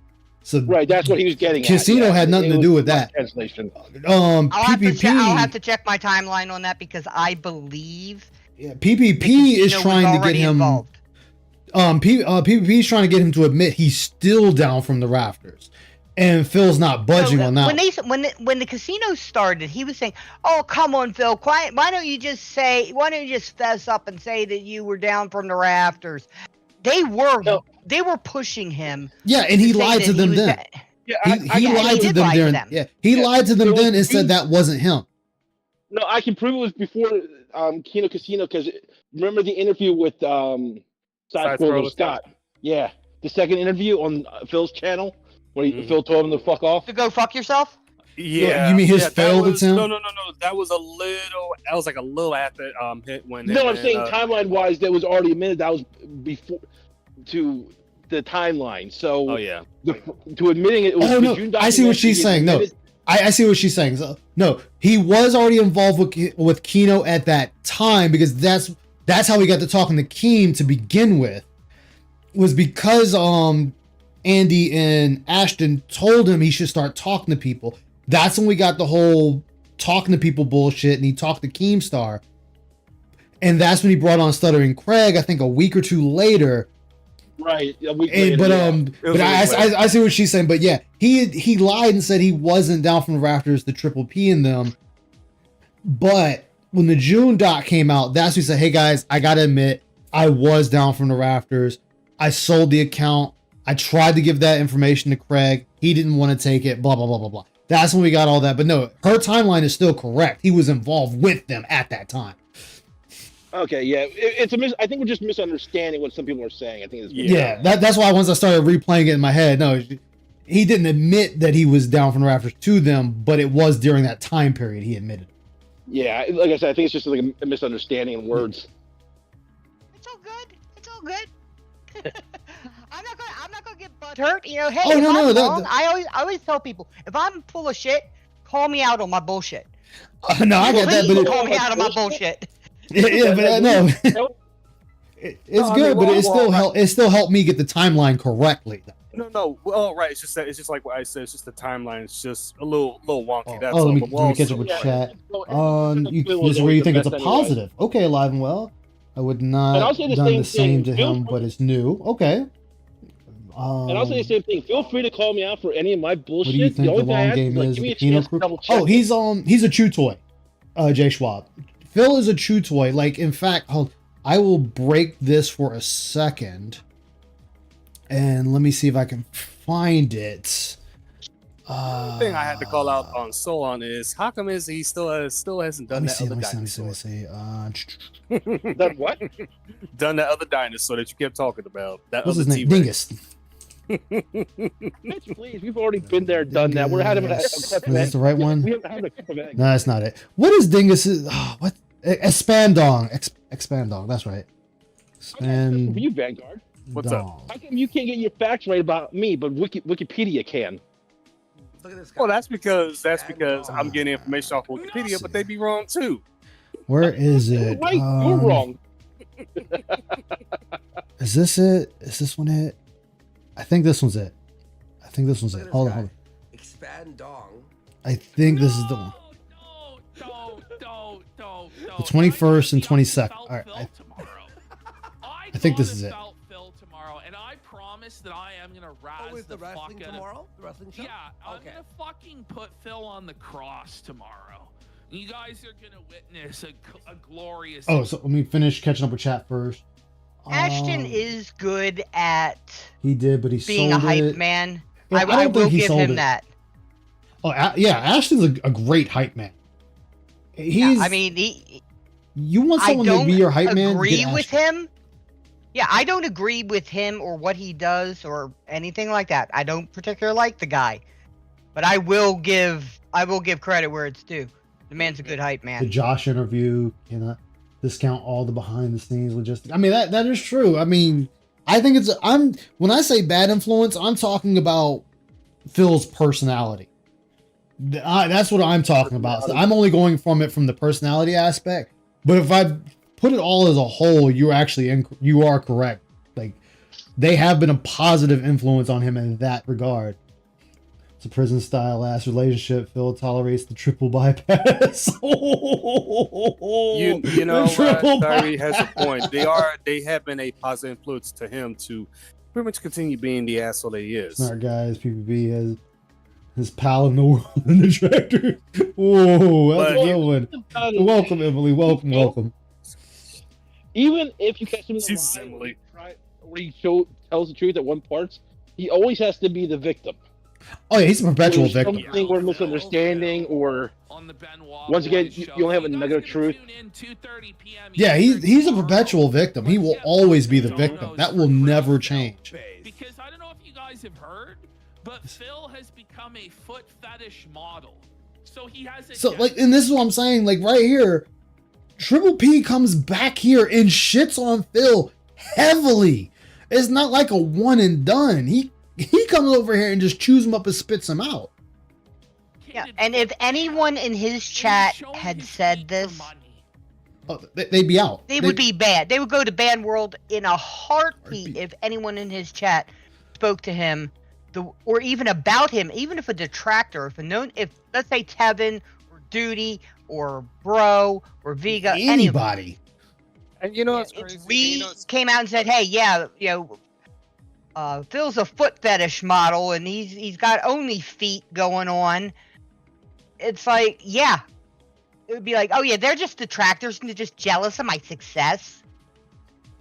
So right, that's what he was getting. Casino had nothing to do with that. Translation. PPP. I'll have to check my timeline on that because I believe. Yeah, PPP is trying to get him. Involved. PPP is trying to get him to admit he's still down from the rafters, and Phil's not budging on that. When the casino started, he was saying, "Oh, come on, Phil, quiet. Why don't you just fess up and say that you were down from the rafters?" They were pushing him. Yeah, and he lied to them then. He lied to them then. Yeah, he lied to them then and said that wasn't him. No, I can prove it was before Kino Casino because remember the interview with Side Scroller Scott? Yeah, the second interview on Phil's channel where Phil told him to fuck off. To go fuck yourself? Yeah, you mean his failed attempt? No. That was like a little after hit when. No, I'm saying timeline wise, that was already admitted. That was before to the timeline. So to admitting it was. Oh no, I see what she's saying. No, I see what she's saying. So, no, he was already involved with Kino at that time because that's how he got to talking to Keem to begin with. Was because Andy and Ashton told him he should start talking to people. That's when we got the whole talking to people bullshit, and he talked to Keemstar. And that's when he brought on Stuttering Craig, I think a week or two later. Right. I see what she's saying. But yeah, he lied and said he wasn't down from the rafters, the Triple P in them. But when the June doc came out, that's when he said, "Hey guys, I gotta admit, I was down from the rafters. I sold the account. I tried to give that information to Craig. He didn't want to take it, blah, blah, blah, blah, blah." That's when we got all that. But no, her timeline is still correct. He was involved with them at that time. Okay, yeah. I think we're just misunderstanding what some people are saying. I think that's why once I started replaying it in my head, no, he didn't admit that he was down from the rafters to them, but it was during that time period he admitted. Yeah, like I said, I think it's just like a misunderstanding in words. It's all good. I'm not gonna get butthurt. You know, hey, I always tell people, if I'm full of shit, call me out on my bullshit. No, I get that, but Please call me out of my bullshit. yeah, but no. It's good, but it still helped me get the timeline correctly. No. Well, right. It's just like what I said. It's just the timeline. It's just a little wonky. That's let all. me catch up with chat. This is where you think it's a positive. Okay, alive and well. I would not have done the same to him, but it's new. Okay. And I'll say the same thing. Feel free to call me out for any of my bullshit. What do you think the long game is? The Kino Crew? Oh, he's a chew toy. Jay Schwab. Phil is a chew toy. Like, in fact, I will break this for a second, and let me see if I can find it. The thing I had to call out on Solon is how come he still hasn't done that other dinosaur? Let me see. Done what? Done that other dinosaur that you kept talking about. What's his name? Dingus. Bitch, please. We've already been there, done that. We're having a Is this the right one? We haven't had a cup of eggs. No, that's not it. What is Dingus? What? Expandong. Expandong. That's right. For you, Vanguard. What's up? How come you can't get your facts right about me, but Wikipedia can? Look at this guy. Well, that's because I'm getting information off Wikipedia, but they be wrong too. Where is it? You're right. You're wrong. Is this it? Is this one it? I think this one's it. Hold on. Expandong. I think this is the one. Don't. The 21st and 22nd. All right. I think this is it. Phil tomorrow, and I promise that I am gonna razz the wrestling tomorrow? The wrestling show? Yeah, I'm gonna fucking put Phil on the cross tomorrow. You guys are gonna witness a glorious. Oh, so let me finish catching up with chat first. Ashton is good at He did, but he being sold a hype it. man. Yeah, I will give him it. that. Oh, yeah, Ashton's a great hype man. He's. I mean, you want someone to be your hype man? Agree with him? Yeah, I don't agree with him or what he does or anything like that. I don't particularly like the guy, but I will give credit where it's due. The man's a good hype man. The Josh interview, discount all the behind the scenes logistics. I mean, that is true. I mean, I think when I say bad influence, I'm talking about Phil's personality. That's what I'm talking about. So I'm only going from the personality aspect. But if I put it all as a whole, you are correct. Like, they have been a positive influence on him in that regard. It's a prison style ass relationship. Phil tolerates the triple bypass. You know, Tyree has a point. They have been a positive influence to him to pretty much continue being the asshole that he is. Smart guys, PPB has his pal in the world in the tractor. Whoa, that's a good one. Welcome, Emily. Welcome. Even if you catch him in the line, where he tells the truth at one parts, he always has to be the victim. Oh yeah, he's a perpetual victim. Something or misunderstanding, or once again, you only have a negative truth. Yeah, he's a perpetual victim. He will always be the victim. That will never change. Because I don't know if you guys have heard, but Phil has become a foot fetish model. So he has a and this is what I'm saying, like right here, Triple P comes back here and shits on Phil heavily. It's not like a one and done. He comes over here and just chews him up and spits him out. Yeah, and if anyone in his chat had said this, they'd be out. They would be banned. They would go to ban world in a heartbeat if anyone in his chat spoke to him, or even about him, even if a detractor, if let's say Tevin or Duty or Bro or Vega, anybody. And you know what's crazy? We came out and said, hey, yeah, Phil's a foot fetish model and he's got only feet going on. It's like, yeah. It would be like, oh yeah, they're just detractors and they're just jealous of my success.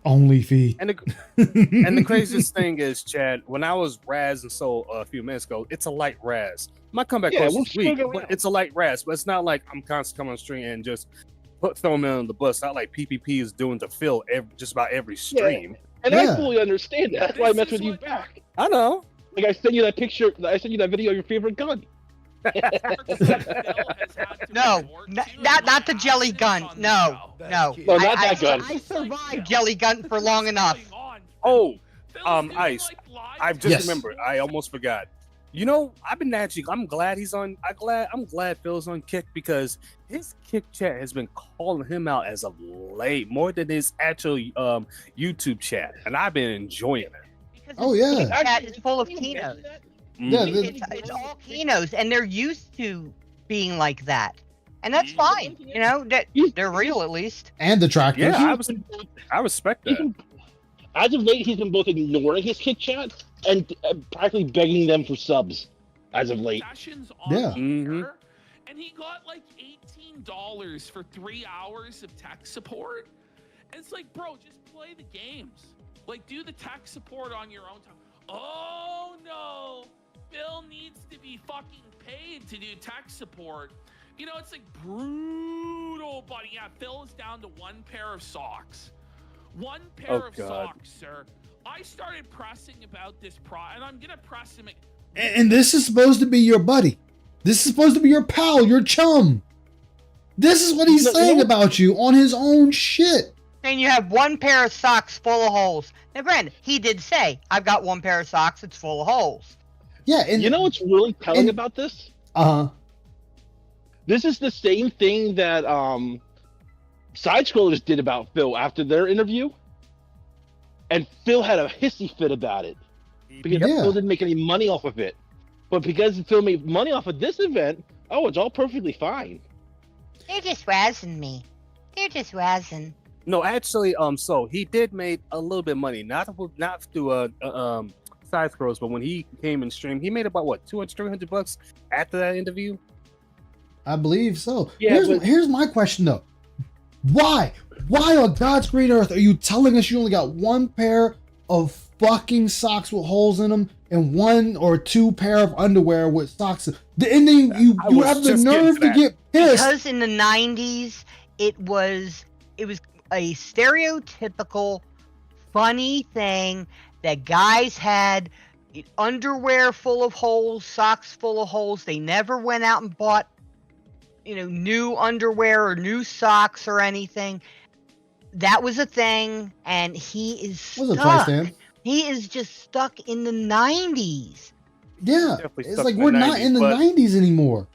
Only feet. And the craziest thing is, Chad, when I was razzing Soul a few minutes ago, it's a light razz. My comeback was this week, but it's a light razz. But it's not like I'm constantly coming on stream and just throw him on the bus. Not like PPP is doing to Phil just about every stream. Yeah. And I fully understand that. That's why I mess with you back. I know. Like I sent you that picture. I sent you that video of your favorite gun. No, not the jelly gun. No, not that gun. I survived jelly gun for long enough. Oh, Ice. I've just remembered. I almost forgot. You know, I'm glad he's on. I'm glad Phil's on Kick because his kick chat has been calling him out as of late, more than his actual YouTube chat, and I've been enjoying it. Because Oh, yeah. his chat is full of Kinos. Yeah, It's all Kinos, and they're used to being like that, and that's fine. You know, that they're real at least. And the tractors. Yeah, I respect that. As of late, he's been both ignoring his kick chat and practically begging them for subs. As of late, Sessions on Yeah. Twitter, and he got like $18 for 3 hours of tech support. And it's like, bro, just play the games. Like, do the tech support on your own time. Oh no, Phil needs to be fucking paid to do tech support. You know, it's like brutal, buddy. Yeah, Phil is down to 1 pair of socks. 1 pair of socks, sir. I started pressing about this and I'm gonna press him. And this is supposed to be your buddy. This is supposed to be your pal, your chum. This is what he's saying about you on his own shit. And you have 1 pair of socks full of holes. Now, granted, he did say, "I've got 1 pair of socks. It's full of holes." Yeah, and you know what's really telling about this? This is the same thing that Side Scrollers did about Phil after their interview, and Phil had a hissy fit about it because Phil didn't make any money off of it. But because Phil made money off of this event, it's all perfectly fine. They're just razzing me. They're just razzing. No, actually, so he did make a little bit of money, not through Side Scrolls, but when he came and streamed, he made about what, $200-300 after that interview. I believe so. Yeah, here's my question though. Why on God's great earth are you telling us you only got 1 pair of fucking socks with holes in them and 1 or 2 pair of underwear with socks? And then you have the nerve to get pissed. Because in the 90s, it was a stereotypical funny thing that guys had underwear full of holes, socks full of holes. They never went out and bought new underwear or new socks or anything. That was a thing, and he is stuck. He is just stuck in the 90s. Yeah, it's like we're not in the 90s anymore.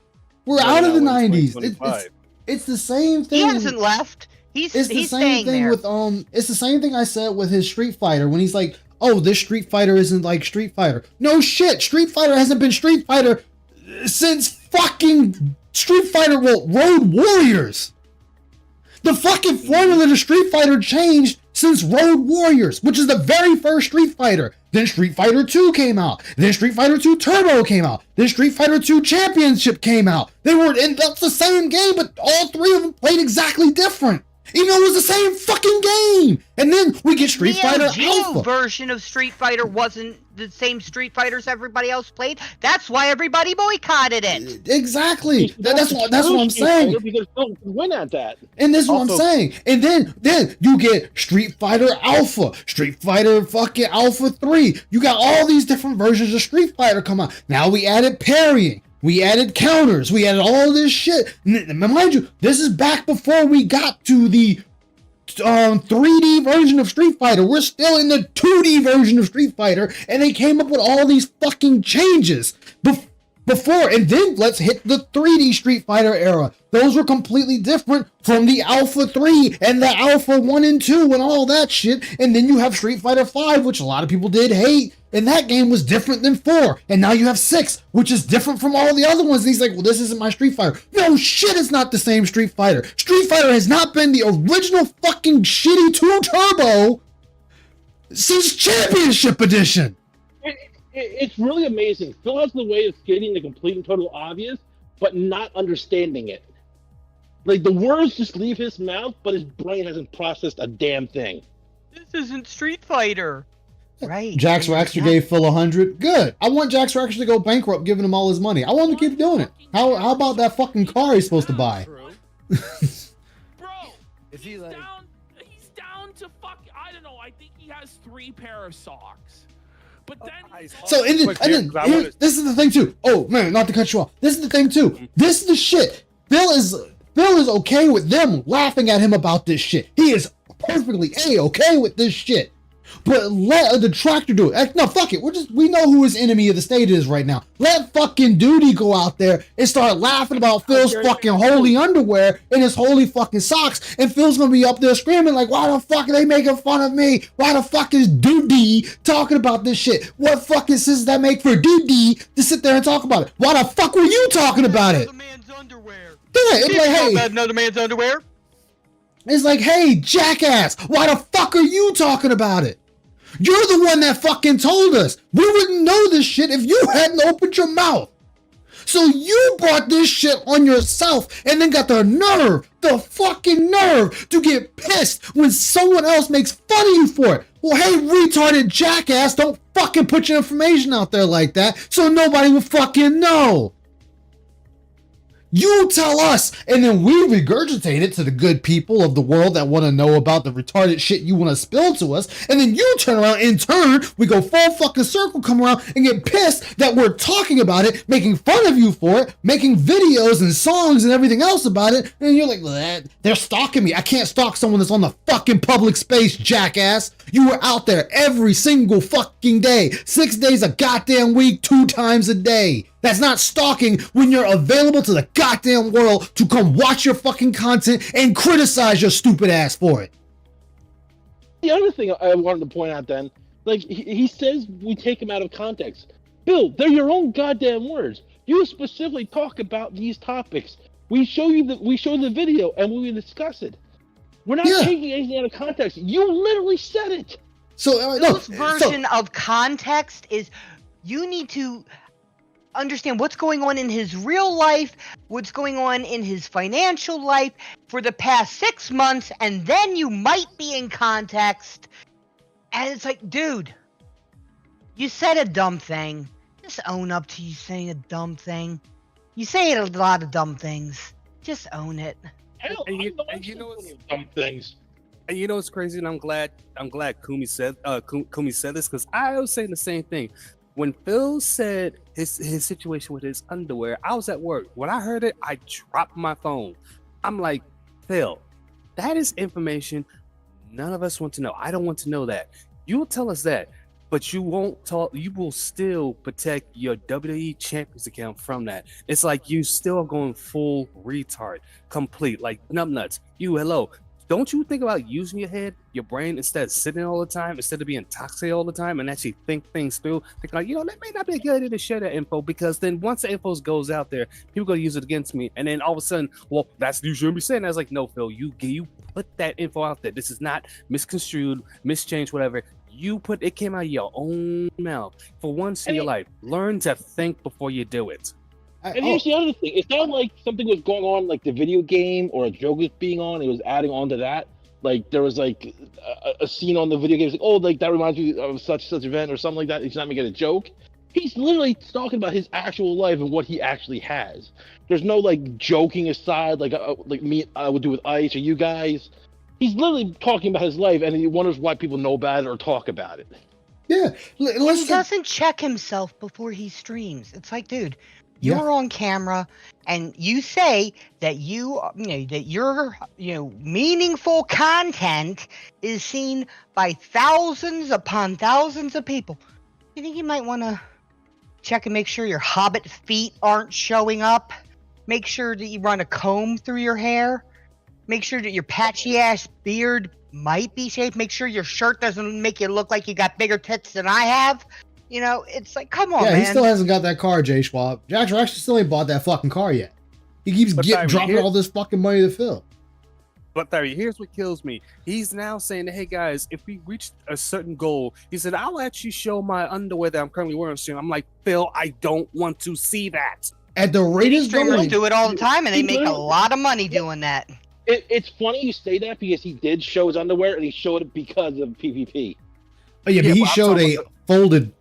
We're out of the 90s. It's the same thing. He hasn't left. He's the same staying thing there. with It's the same thing I said with his Street Fighter when he's like, "Oh, this Street Fighter isn't like Street Fighter." No shit, Street Fighter hasn't been Street Fighter since fucking Street Fighter Road Warriors. The fucking formula to Street Fighter changed since Road Warriors, which is the very first Street Fighter. Then Street Fighter 2 came out. Then Street Fighter 2 Turbo came out. Then Street Fighter 2 Championship came out. That's the same game, but all 3 of them played exactly different. Even though it was the same fucking game. And then we get Street Fighter Alpha. Version of Street Fighter wasn't the same Street Fighters everybody else played. That's why everybody boycotted it. Exactly. That's what I'm saying. Because Phil can win at that. And this is what I'm saying. And then you get Street Fighter Alpha, Street Fighter fucking Alpha 3. You got all these different versions of Street Fighter come out. Now we added parrying. We added counters. We added all this shit. Mind you, this is back before we got to the 3D version of Street Fighter. We're still in the 2D version of Street Fighter, and they came up with all these fucking changes before. And then let's hit the 3D Street Fighter era. Those were completely different from the Alpha 3 and the Alpha 1 and 2 and all that shit. And then you have Street Fighter 5, which a lot of people did hate. And that game was different than 4. And now you have 6, which is different from all the other ones. And he's like, well, this isn't my Street Fighter. No shit, it's not the same Street Fighter. Street Fighter has not been the original fucking shitty 2 Turbo since Championship Edition. It's really amazing. Phil has the way of stating the complete and total obvious, but not understanding it. Like, the words just leave his mouth, but his brain hasn't processed a damn thing. This isn't Street Fighter. Right. Jax Raxter gave Phil 100. Good. I want Jax Raxter to go bankrupt giving him all his money. I want him to keep doing it. How about that fucking car he's supposed to buy? Bro, he's down to I don't know, I think he has 3 pair of socks. But then so this is the thing too. Oh man, not to cut you off. This is the thing too. This is the shit. Phil is okay with them laughing at him about this shit. He is perfectly okay with this shit. But let a detractor do it. No, fuck it. We know who his enemy of the state is right now. Let fucking Duty go out there and start laughing about Phil's fucking holy underwear and his holy fucking socks. And Phil's gonna be up there screaming like, why the fuck are they making fun of me? Why the fuck is Duty talking about this shit? What fucking sense does that make for Duty to sit there and talk about it? Why the fuck were you talking about it? Another man's underwear. Yeah, it's like, hey. Another man's underwear. It's like, hey, jackass, why the fuck are you talking about it? You're the one that fucking told us. We wouldn't know this shit if you hadn't opened your mouth. So you brought this shit on yourself and then got the fucking nerve to get pissed when someone else makes fun of you for it. Well, hey, retarded jackass, don't fucking put your information out there like that so nobody will fucking know. You tell us, and then we regurgitate it to the good people of the world that want to know about the retarded shit you want to spill to us, and then you turn around, in turn, we go full fucking circle, come around, and get pissed that we're talking about it, making fun of you for it, making videos and songs and everything else about it, and you're like, they're stalking me. I can't stalk someone that's on the fucking public space, jackass. You were out there every single fucking day, 6 days a goddamn week, 2 times a day. That's not stalking when you're available to the goddamn world to come watch your fucking content and criticize your stupid ass for it. The other thing I wanted to point out then, like he says we take him out of context. Bill, they're your own goddamn words. You specifically talk about these topics. We show the video and we discuss it. We're not taking anything out of context. You literally said it. So Bill's version of context is you need to understand what's going on in his real life, what's going on in his financial life for the past 6 months, and then you might be in context. And it's like, dude, you said a dumb thing. Just own up to you saying a dumb thing. You say a lot of dumb things. Just own it. Hell, and you know it's dumb things. And you know it's crazy, and I'm glad Kumi said this, because I was saying the same thing. When Phil said his situation with his underwear, I was at work. When I heard it, I dropped my phone. I'm like, Phil, that is information none of us want to know. I don't want to know that. You'll tell us that, but you won't talk. You will still protect your WWE Champions account from that. It's like you still going full retard, complete, like numbnuts. Hello. Don't you think about using your head, your brain, instead of sitting all the time, instead of being toxic all the time, and actually think things through? Think like, that may not be a good idea to share that info, because then once the info goes out there, people are going to use it against me, and then all of a sudden, well, you shouldn't be saying that. I was like, no, Phil, you put that info out there. This is not misconstrued, mischanged, whatever. It came out of your own mouth. For once in your life, learn to think before you do it. And here's the other thing. It's not like something was going on, like the video game or a joke was being on. It was adding on to that. Like there was like a scene on the video game. Like, oh, like that reminds me of such event or something like that. He's not making a joke. He's literally talking about his actual life and what he actually has. There's no like joking aside, like me I would do with Ice or you guys. He's literally talking about his life, and he wonders why people know about it or talk about it. Yeah, he doesn't check himself before he streams. It's like, dude. You're on camera, and you say that your meaningful content is seen by thousands upon thousands of people. You think you might want to check and make sure your hobbit feet aren't showing up? Make sure that you run a comb through your hair. Make sure that your patchy ass beard might be shaved. Make sure your shirt doesn't make you look like you got bigger tits than I have. It's like, come on, man. Yeah, he still hasn't got that car, Jay Schwab. Jackson actually still ain't bought that fucking car yet. He keeps dropping all this fucking money to Phil. But Larry, here's what kills me. He's now saying that, hey guys, if we reach a certain goal, he said, I'll actually show my underwear that I'm currently wearing soon. I'm like, Phil, I don't want to see that. At the rate is streamers do it all the time, and they make a lot of money doing that. It's funny you say that, because he did show his underwear, and he showed it because of PvP. Oh yeah, but he showed a folded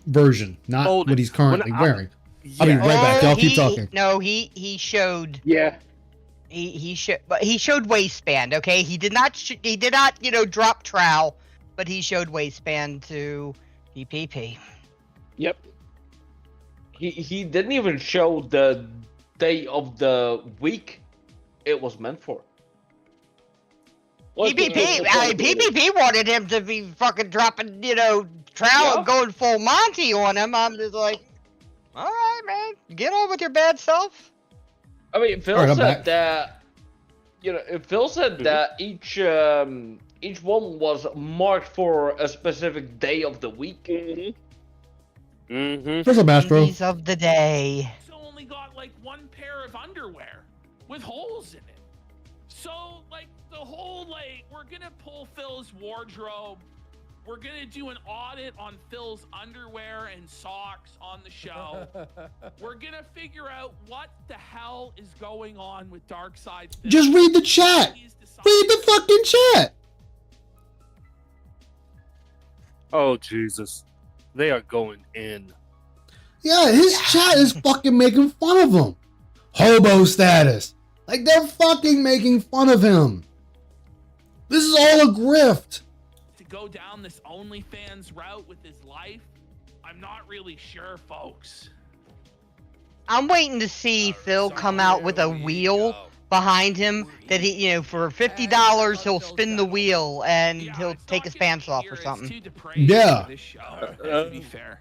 version, not what he's currently wearing. I'll be right back. Y'all keep talking. No, he showed. Yeah. He showed waistband. Okay, he did not drop trowel, but he showed waistband to PPP. Yep. He didn't even show the day of the week it was meant for. PvP, PvP wanted him to be fucking dropping, trowel and going full Monty on him. I'm just like, all right, man, get on with your bad self. I mean, Phil said that. Phil said that each one was marked for a specific day of the week. What's up, Astro? Ladies of the day. So only got like one pair of underwear with holes in it. So like the whole we're gonna pull Phil's wardrobe. We're gonna do an audit on Phil's underwear and socks on the show. We're gonna figure out what the hell is going on with Darkseid. Just read the chat. Read the fucking chat. Oh Jesus, they are going in. Yeah, his chat is fucking making fun of him. Hobo status. Like, they're fucking making fun of him. This is all a grift. To go down this OnlyFans route with his life, I'm not really sure, folks. I'm waiting to see Phil come out with a wheel behind him that he, for $50 he'll spin the wheel and he'll take his pants off or something. Yeah. To be fair.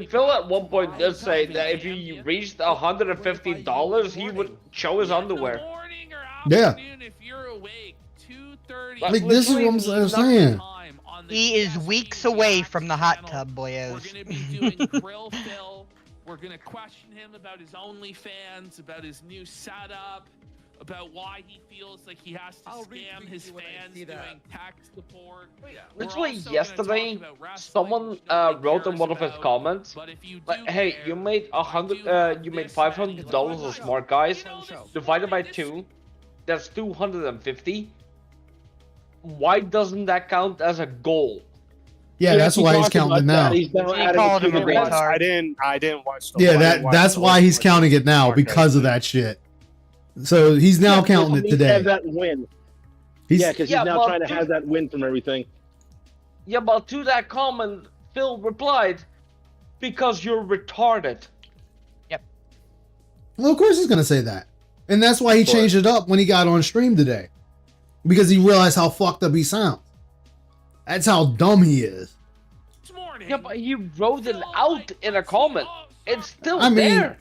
Phil at one point did say that if he reached $150, he would show his underwear. Yeah. If you're awake, 2:30. Like, this is what I'm saying. He is weeks away from the hot tub, boyos. We're gonna be doing Grill Phil. We're gonna question him about his OnlyFans, about his new setup, about why he feels like he has to scam his fans doing tech support. Literally yesterday, someone wrote in one of his comments, like, "Hey, you made $500 of Smart Guys, divided by 2, that's 250. Why doesn't that count as a goal?" Yeah, that's why he's counting it now. He called him a retard. I didn't watch. That's why he's counting it now, because of that shit. So he's now counting it today. Have that win. Because he's now trying to have that win from everything. Yeah, but to that comment, Phil replied, "Because you're retarded." Yep. Well, of course he's gonna say that, and that's why he changed it up when he got on stream today, because he realized how fucked up he sounds. That's how dumb he is. Yeah, but he wrote it out in a comment. It's still there.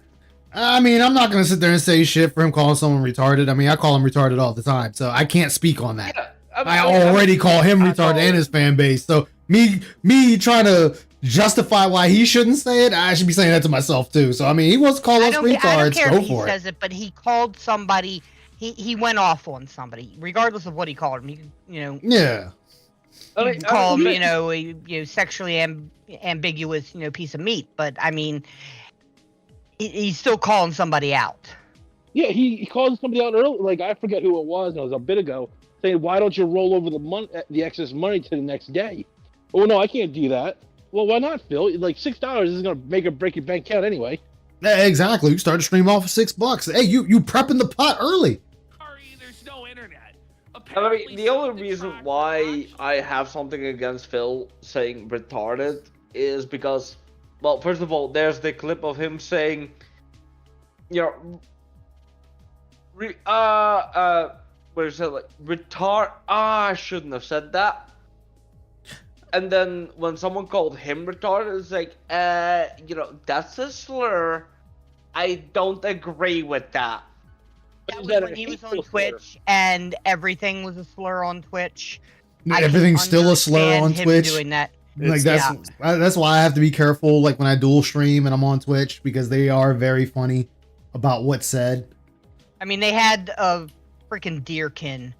I'm not gonna sit there and say shit for him calling someone retarded. I mean, I call him retarded all the time, so I can't speak on that. Yeah, I already call him retarded and his fan base. So me trying to justify why he shouldn't say it, I should be saying that to myself too. So I mean, he wants to call us retards. I don't care go if he for says it, but he called somebody. He went off on somebody, regardless of what he called him. Yeah. You call him, a sexually ambiguous, piece of meat. But I mean, he's still calling somebody out. Yeah, he called somebody out earlier. Like, I forget who it was. It was a bit ago, saying, "Why don't you roll over the excess money to the next day?" Oh no, I can't do that. Well, why not, Phil? Like, $6 isn't gonna make or break your bank account anyway. Yeah, exactly. You start to stream off for $6. Hey, you prepping the pot early. There's no internet. I mean, the only reason why I have something against Phil saying retarded is because, well, first of all, there's the clip of him saying, what is it, like, retard? I shouldn't have said that. And then when someone called him retarded, it's like, that's a slur. I don't agree with that. That was when he was on Twitch and everything was a slur on Twitch. Everything's still a slur on Twitch. Doing that. Like, that's why I have to be careful, like, when I dual stream and I'm on Twitch, because they are very funny about what's said. I mean, they had a freaking deerkin.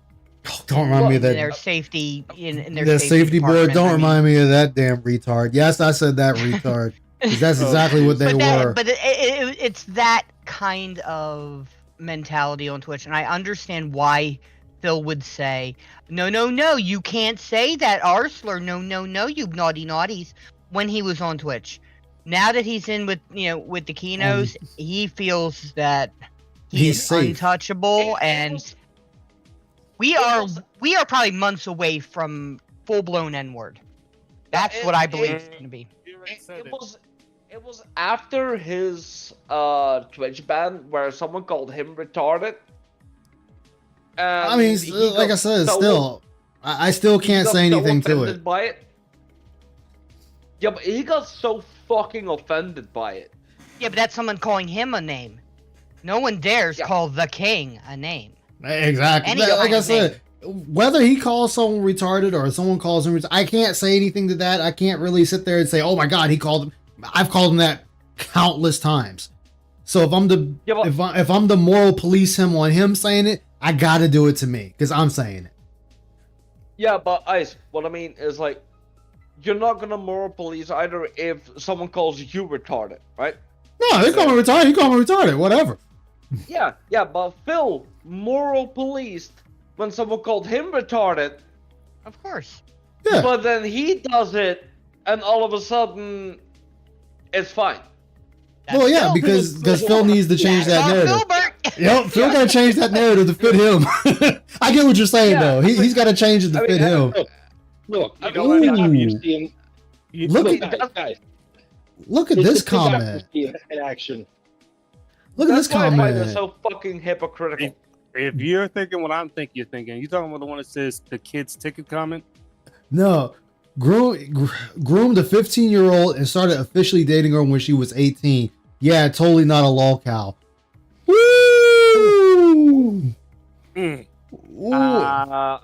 Oh, don't remind me of that. In their safety, in their the safety board. Don't remind me of that damn retard. Yes, I said that retard. That's exactly what they were. But it's that kind of mentality on Twitch, and I understand why Phil would say, no, you can't say that, Arsler, no, you naughty naughties, when he was on Twitch. Now that he's in with the Kinos, he feels that he's safe. Untouchable, and we are probably months away from full-blown N-word. That's what I believe it's going to be. It was after his Twitch ban where someone called him retarded, I mean, like I said, I still can't say anything to it. By it. Yeah, but he got so fucking offended by it. Yeah, but that's someone calling him a name. No one dares call the king a name. Exactly. Like I said, whether he calls someone retarded or someone calls him retarded, I can't say anything to that. I can't really sit there and say, "Oh my God, he called him." I've called him that countless times. So if I'm the if I'm the moral police him on him saying it, I gotta do it to me because I'm saying it. Yeah, but Ice, what I mean is like, you're not gonna moral police either if someone calls you retarded, right? No, they call me retarded. You call me retarded, whatever. Yeah, but Phil moral policed when someone called him retarded. Of course. Yeah. But then he does it, and all of a sudden, it's fine. Well, yeah, because Phil needs to change that narrative. Yep, Phil gotta change that narrative to fit him. I get what you're saying though. He's got to change it to fit him. Look, Look at this comment. In action. Look at this comment. That's why they're so fucking hypocritical. If you're thinking what I'm thinking, you're thinking. You talking about the one that says the kid's ticket comment? No, groomed a 15-year-old and started officially dating her when she was 18. Yeah, totally not a lolcow. Woo! I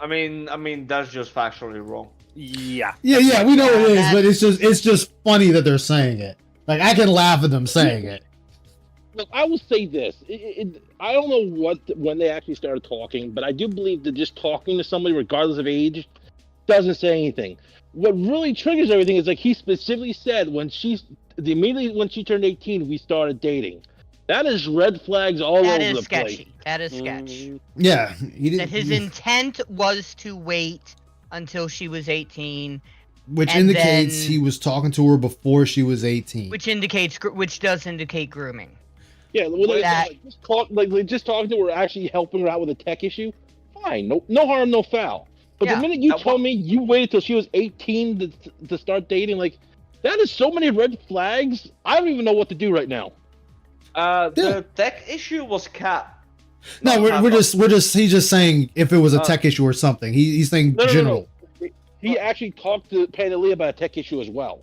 mean, that's just factually wrong. Yeah, we know it is, but it's just funny that they're saying it. Like I can laugh at them saying it. Look, I will say this. I don't know when they actually started talking, but I do believe that just talking to somebody, regardless of age, doesn't say anything. What really triggers everything is like he specifically said immediately when she turned 18, we started dating. That is red flags all over the place. That is sketch. Yeah, that his intent was to wait until she was 18, which indicates he was talking to her before she was 18. Which does indicate grooming. Yeah, just talking to her, actually helping her out with a tech issue. Fine, no harm, no foul. But the minute you told me you waited till she was 18 to start dating, like that is so many red flags. I don't even know what to do right now. The tech issue was cat. No, he's just saying if it was a tech issue or something. He's saying general. No. He actually talked to Panda Lee about a tech issue as well.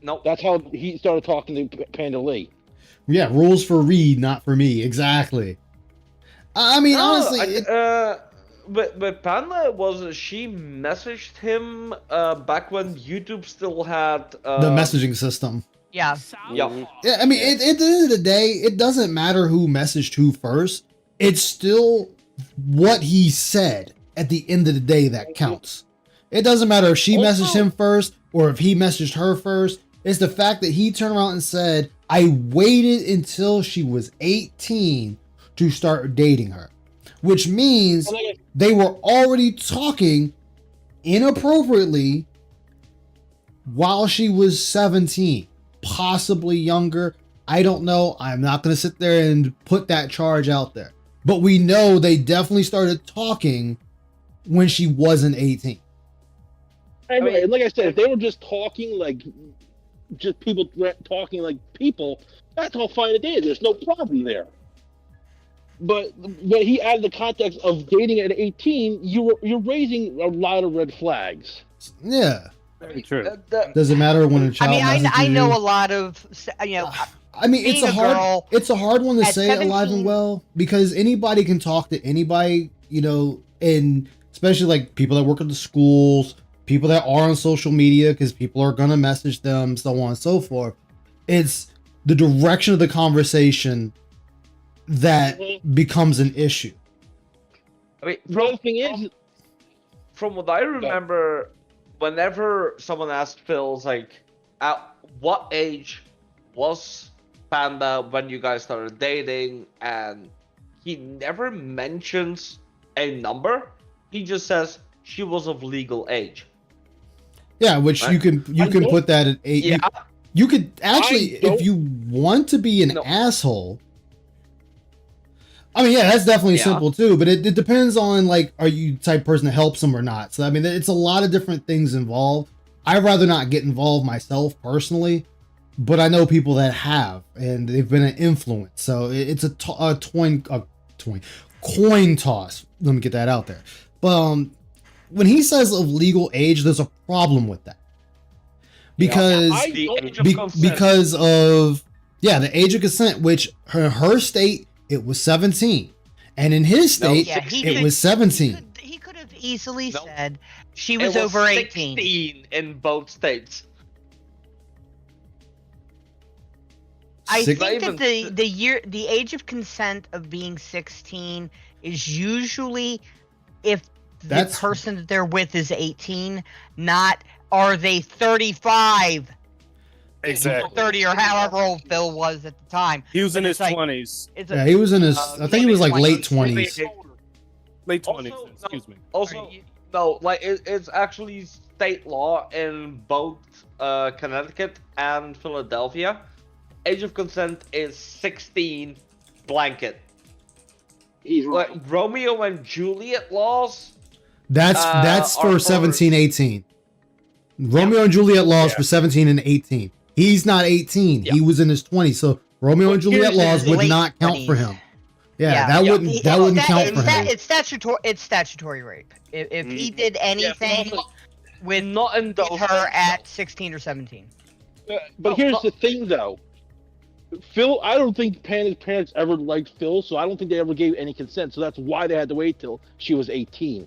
No, that's how he started talking to Panda Lee. Yeah, rules for Reed, not for me. Exactly. I mean, honestly, but Panda she messaged him back when YouTube still had the messaging system. Yeah. I mean, at the end of the day, it doesn't matter who messaged who first. It's still what he said at the end of the day that counts. It doesn't matter if she messaged him first or if he messaged her first. It's the fact that he turned around and said, I waited until she was 18 to start dating her, which means they were already talking inappropriately while she was 17, possibly younger. I don't know. I'm not going to sit there and put that charge out there. But we know they definitely started talking when she wasn't 18. I mean, like I said, if they were just talking like just people talking like people, that's all fine and dandy. There's no problem there. But when he added the context of dating at 18, you're raising a lot of red flags. Yeah. Very true. Does it matter when a child? I know a lot of, I mean, it's a hard one to say 17, alive and well, because anybody can talk to anybody, and especially like people that work at the schools, people that are on social media, because people are going to message them, so on and so forth. It's the direction of the conversation that becomes an issue. I mean, the thing is, from what I remember, whenever someone asked Phil's like, at what age was Panda when you guys started dating, and he never mentions a number. He just says she was of legal age. Yeah, which you can put that at 8. Yeah. You could actually, if you want to be an asshole. I mean, yeah, that's definitely simple too, but it depends on like, are you the type of person that helps them or not? So I mean, it's a lot of different things involved. I'd rather not get involved myself personally, but I know people that have, and they've been an influence. So it's a 20. Coin toss. Let me get that out there. But when he says of legal age, there's a problem with that. Because because of the age of consent, which her state it was 17, and in his state it was 17. He could have easily said she was over 18. 16 in both states. I think that the age of consent of being 16 is usually if the person that they're with is 18, not are they 35? Exactly. 30 or however old Phil was at the time. He was in his 20s. Yeah, he was in his. I think he was like late 20s. Late 20s. Excuse me. Also, no, like it's actually state law in both Connecticut and Philadelphia. Age of consent is 16 blanket. He's right. Like Romeo and Juliet laws. That's for 17, 18. Romeo and Juliet laws for 17 and 18. He's not 18. He was in his 20s. So Romeo and Juliet laws would not count for him. That wouldn't count for him. It's statutory rape. If he did anything with not in her at 16 or 17. But here's the thing, though. Phil, I don't think his parents ever liked Phil, so I don't think they ever gave any consent. So that's why they had to wait till she was 18.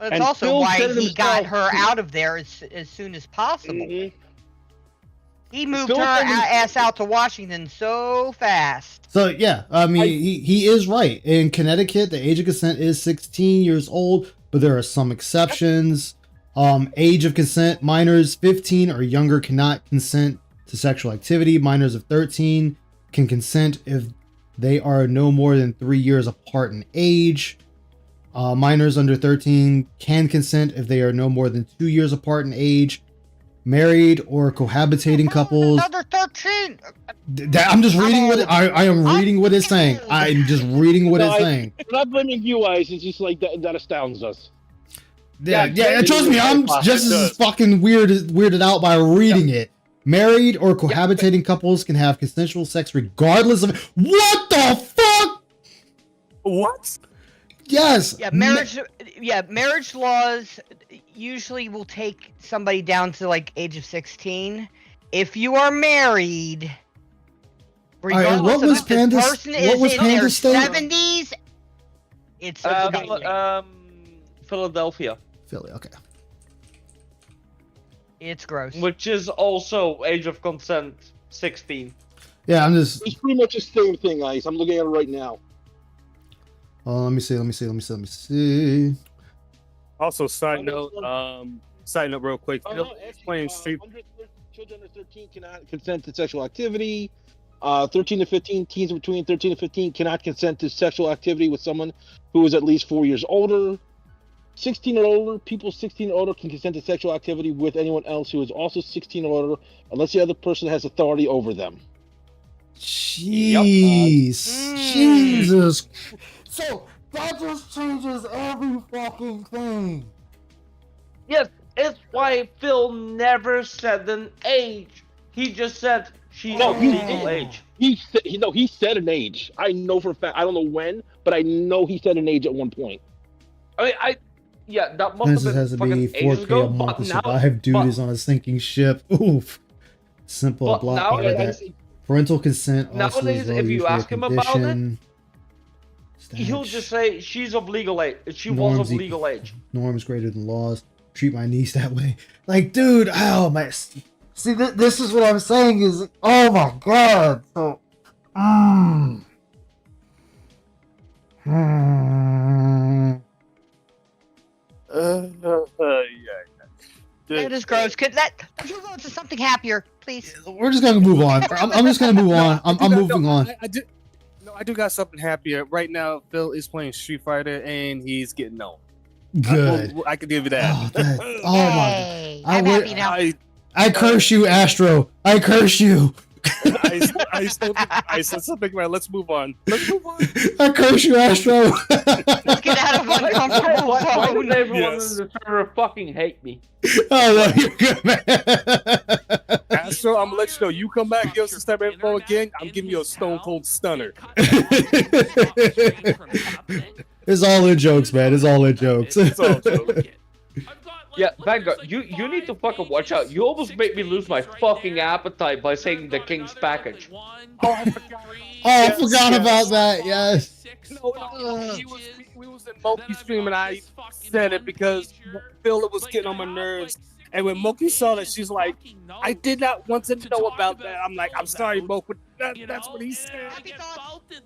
That's also Phil why he got her out of there as soon as possible. Mm-hmm. He moved her ass out to Washington so fast. So I mean, he is right. In Connecticut, the age of consent is 16 years old, but there are some exceptions. Age of consent: minors 15 or younger cannot consent to sexual activity. Minors of 13 can consent if they are no more than 3 years apart in age. Minors under 13 can consent if they are no more than 2 years apart in age. Married or cohabitating couples. Another 13. I'm just reading what I am reading what it's saying. I'm just reading what it's saying. I'm not blaming you guys. It's just like that astounds us. Yeah. Trust me, I'm just as fucking weirded out by reading it. Married or cohabitating couples can have consensual sex regardless of what the fuck. What? Yes. Marriage laws usually will take somebody down to like age of 16. If you are married, regardless of if the person is in their 70s, it's Philadelphia. Philly, okay. It's gross. Which is also age of consent 16. Yeah, I'm just. It's pretty much the same thing, guys. I'm looking at it right now. Let me see. Also, side note real quick. Playing Street. Children under 13 cannot consent to sexual activity. 13 to 15, teens between 13 and 15 cannot consent to sexual activity with someone who is at least 4 years older. 16 or older, people 16 or older can consent to sexual activity with anyone else who is also 16 or older, unless the other person has authority over them. Jeez. Jesus. So that just changes every fucking thing. Yes, it's why Phil never said an age. He just said she's of legal age. He said an age. I know for a fact. I don't know when, but I know he said an age at one point. I mean, that must have been has to fucking be ages 4K ago. a month to But now, survive. Dude is on a sinking ship. Oof. Simple block now by that. Parental consent also nowadays, is well if you used for ask him about condition. he'll just say she's of legal age. She was of legal age. Norms greater than laws. Treat my niece that way. Like, dude, oh my. See, this is what I'm saying is, oh my god. So, That is gross. Could you go to something happier, please? We're just gonna move on. I'm just gonna move on. I'm moving on. I do got something happier. Right now, Phil is playing Street Fighter and he's getting known. Good. I could give you that. Oh my god. I curse you, Astro. I curse you. I said something right. Let's move on. I curse you, Astro. Let's get out of uncomfortable Why zone. would everyone in the server fucking hate me? Oh no, you're good, man. Astro, I'm gonna let you know. You come back, give us the step info again. I'm giving you a stone cold stunner. It's all in jokes, man. It's all in jokes. It's all jokes. Yeah, Vanguard, you need to fucking watch out. You almost made me lose my fucking appetite by saying the King's package. I forgot about that. Yes. No, we was in Moki stream and I said it because Phil was getting on my nerves. And when Moki saw that, she's like, I did not want to know about that. I'm like, I'm sorry, Moki, but that's what he said.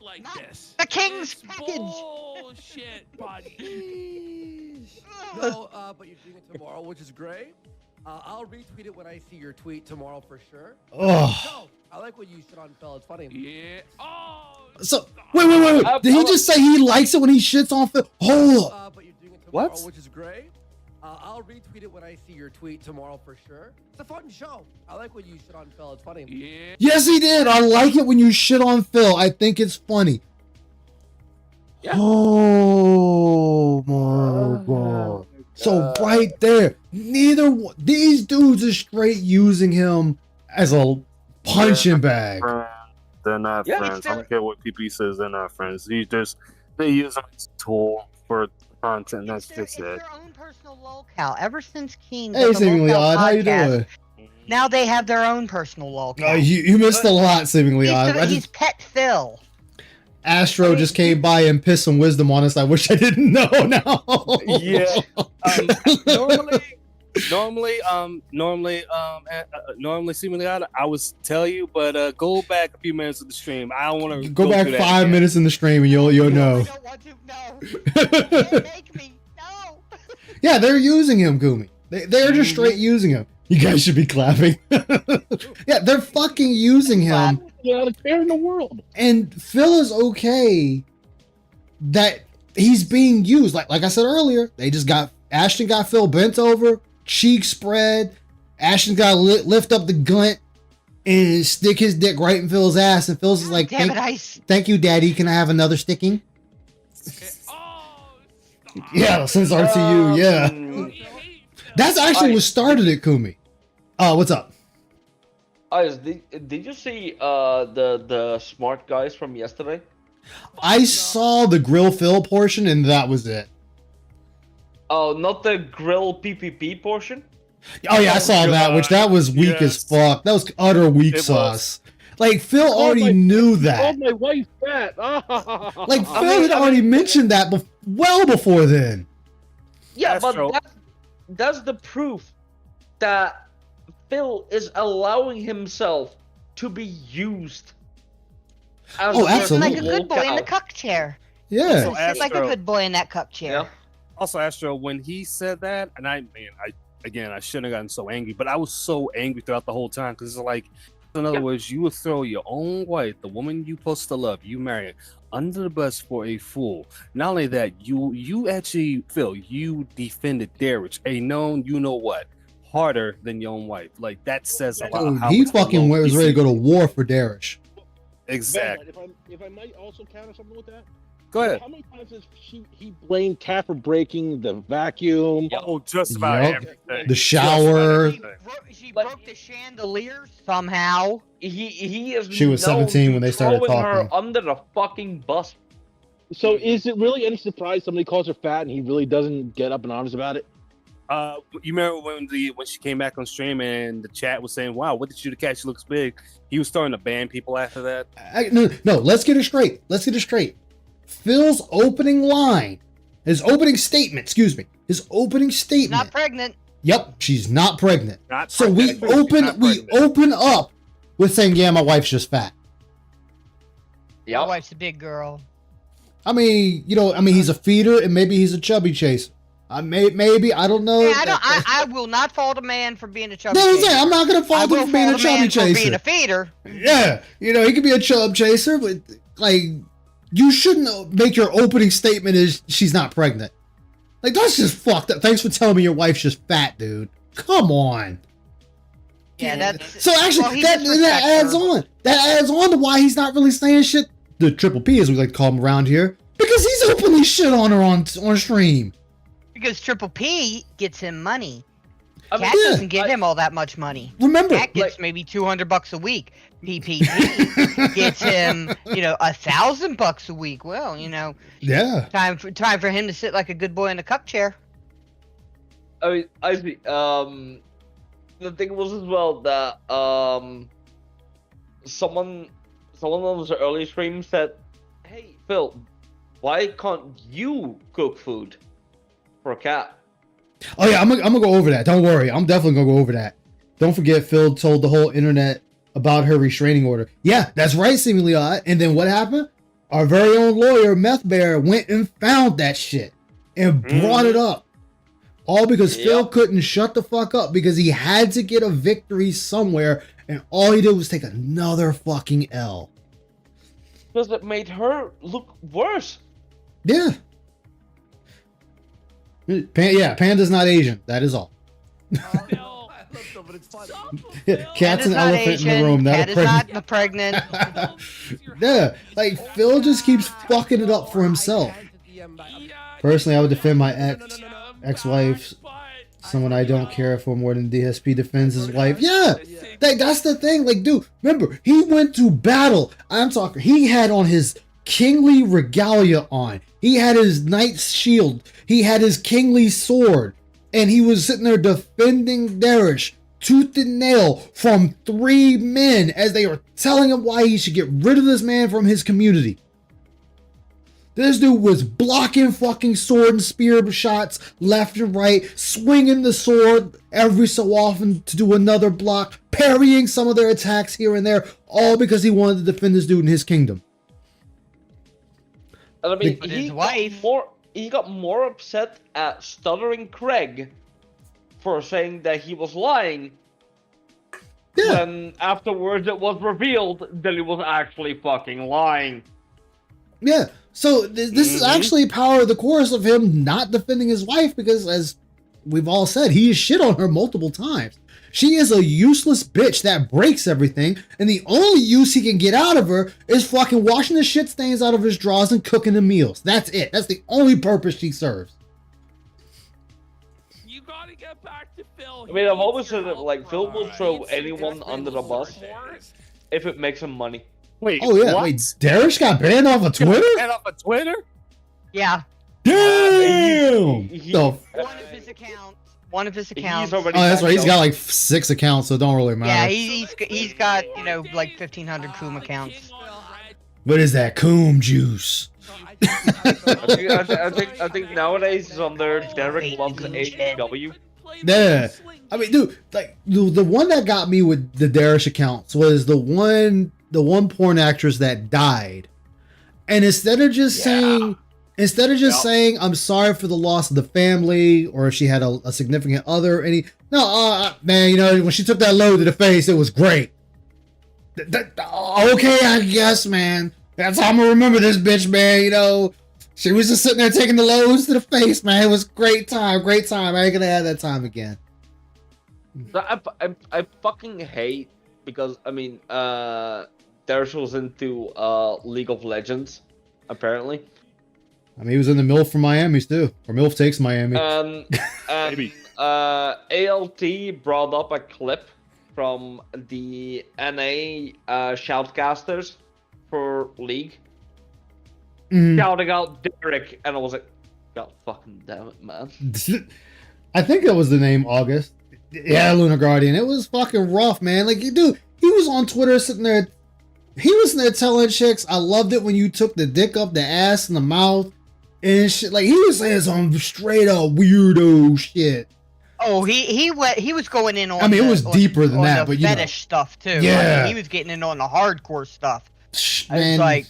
Like this. The King's It's package. bullshit, buddy. No, but you're doing it tomorrow, which is great. I'll retweet it when I see your tweet tomorrow for sure. Oh. No, I like when you shit on Phil. It's funny. Yeah. Oh. So wait. Did he just say he likes it when he shits on Phil? Hold up. But you're doing it tomorrow, What? which is great. I'll retweet it when I see your tweet tomorrow for sure. It's a fun show. I like when you shit on Phil. It's funny. Yeah. Yes, he did. I like it when you shit on Phil. I think it's funny. Yeah. Oh my god. So right there, these dudes are straight using him as a punching bag. They're not Yeah, friends. I don't care what PP says. They're not friends. They use him as a tool for content. That's just it. It's their own personal locale. Ever since King. Hey, did the seemingly Locale odd. How you podcast, doing? Now they have their own personal locale. You missed a lot, seemingly odd. He's Pet Phil. Astro just came by and pissed some wisdom on us. I wish I didn't know now. Yeah. Normally, seemingly odd, I would tell you, but go back a few minutes of the stream. I don't want to Go back through that 5 again. minutes in the stream and you'll know. I don't want to. No. Can't make me. No. Yeah, they're using him, Gumi. They're just straight using him. You guys should be clapping. Yeah, they're fucking using him. Without a care in the world. And Phil is okay that he's being used. Like I said earlier, Ashton got Phil bent over, cheek spread. Ashton got to lift up the gun and stick his dick right in Phil's ass. And Phil's is like, Damn thank you, Daddy. Can I have another sticking? Oh. Yeah, since RTU, yeah. That's actually what started it, Kumi. What's up? Did you see the smart guys from yesterday? I saw the Grill Phil portion and that was it. Oh, not the grill PPP portion? Oh yeah, I saw that, that was weak as fuck. That was utter weak sauce. Like Phil already knew that. Oh, my wife's fat. Like Phil had already mentioned that well before then. Yeah, That's true. but that's the proof that Phil is allowing himself to be used. As Oh, a absolutely. Like a good boy in the cuck chair. Yeah. So Sit like a Astro- good boy in that cuck chair. Yeah. Also, Astro, when he said that, and I shouldn't have gotten so angry, but I was so angry throughout the whole time because it's like, in other words, you would throw your own wife, the woman you supposed to love, you marry her, under the bus for a fool. Not only that, you actually, Phil, you defended Darius, a known, you know what, harder than your own wife. Like that says a lot. Dude, how he much fucking low was ready to go to PC. war for Darish. Exactly. If I might also counter something with that. Go ahead. How many times has he blamed Kat for breaking the vacuum? Oh, just about Yup. everything. The shower. She broke the chandelier somehow. He is. She was known 17 to when they started throwing her talking. under the fucking bus. So is it really any surprise somebody calls her fat and he really doesn't get up in arms about it? You remember when she came back on stream and the chat was saying, "Wow, what did you do to catch? She looks big." He was starting to ban people after that. No, let's get it straight. Phil's opening line, his opening statement, his opening statement. Not pregnant. Yep, she's not pregnant. Not So we pregnant. open up with saying, yeah, my wife's just fat. My Yep. wife's a big girl. I mean, he's a feeder and maybe he's a chubby chaser. Maybe, I don't know. Yeah, I will not fault a man for being a chubby No, chaser. I'm not gonna I fault will him for being a fault a chubby man for being chaser. a feeder. Yeah, he could be a chub chaser, but like, you shouldn't make your opening statement is she's not pregnant. Like, that's just fucked up. Thanks for telling me your wife's just fat, dude. Come on. Yeah, that's So actually, well, he that adds disrespects her. on. That adds on to why he's not really saying shit. The Triple P, as we like to call him around here, because he's openly shit on her on stream. Because Triple P gets him money. Cat Yeah. doesn't give him all that much money. Remember, Cat gets maybe $200 a week. PPP gets him, $1,000 a week. Well, yeah, time for him to sit like a good boy in a cup chair. I mean, I see. The thing was as well that someone on the early stream said, "Hey Phil, why can't you cook food for Cat?" Oh yeah, I'm gonna go over that. Don't worry, I'm definitely gonna go over that. Don't forget, Phil told the whole internet about her restraining order. Yeah, that's right, seemingly odd. And then what happened? Our very own lawyer, Meth Bear, went and found that shit and brought it up. All because Phil couldn't shut the fuck up because he had to get a victory somewhere, and all he did was take another fucking L. Because it made her look worse. Yeah. Panda's not Asian. That is all. Phil, I love Phil, but it's funny. Cat's an not elephant Asian, in the room. Not Cat a is pregnant. not pregnant. Yeah, like Phil just keeps fucking it up for himself. Personally, I would defend my ex-wife, someone I don't care for more than DSP defends his wife. Yeah, that's the thing. Like, dude, remember, he went to battle. I'm talking, he had on his kingly regalia on. He had his knight's shield. He had his kingly sword. And he was sitting there defending Darish tooth and nail from 3 men as they were telling him why he should get rid of this man from his community. This dude was blocking fucking sword and spear shots left and right, swinging the sword every so often to do another block, parrying some of their attacks here and there, all because he wanted to defend this dude in his kingdom. And I mean, But he his got wife- got more upset at Stuttering Craig for saying that he was lying. Yeah. When afterwards it was revealed that he was actually fucking lying. Yeah. So this is actually power of the chorus of him not defending his wife because, as we've all said, he has shit on her multiple times. She is a useless bitch that breaks everything, and the only use he can get out of her is fucking washing the shit stains out of his drawers and cooking the meals. That's it. That's the only purpose she serves. You gotta get back to Phil. I mean, I've always said that, like, Phil will throw anyone under the bus if it makes him money. Wait. Oh yeah, what? wait, Darish got banned off of Twitter? Banned off of Twitter? Yeah. Damn! He- The One of his accounts. He's already Oh, that's right. He's backed got out. like 6 accounts, so it don't really Yeah, matter. he's got like 1,500 Coom accounts. What is that? Coom juice. I think nowadays it's under Derek Loves AEW. Yeah. I mean, dude, like the one that got me with the Darish accounts was the one porn actress that died, and instead of just saying I'm sorry for the loss of the family, or if she had a significant other, man, when she took that load to the face, it was great. Okay, I guess, man. That's how I'm gonna remember this bitch, man. She was just sitting there taking the loads to the face, man. It was great time. I ain't gonna have that time again. I fucking hate because I mean Darish was into League of Legends apparently. I mean, he was in the MILF from Miami too, or MILF Takes Miami. And Maybe. ALT brought up a clip from the NA shoutcasters for League shouting out Derek, and I was like, God fucking damn it, man. I think that was the name, August. Yeah, Lunar Guardian. It was fucking rough, man. Like, dude, he was on Twitter sitting there. He was in there telling chicks, I loved it when you took the dick up the ass and the mouth and shit. Like, he was saying some straight up weirdo shit. Oh, he was going in on. I mean, it was deeper than that, but fetish stuff too. Yeah. He was getting in on the hardcore stuff. Man, It's like,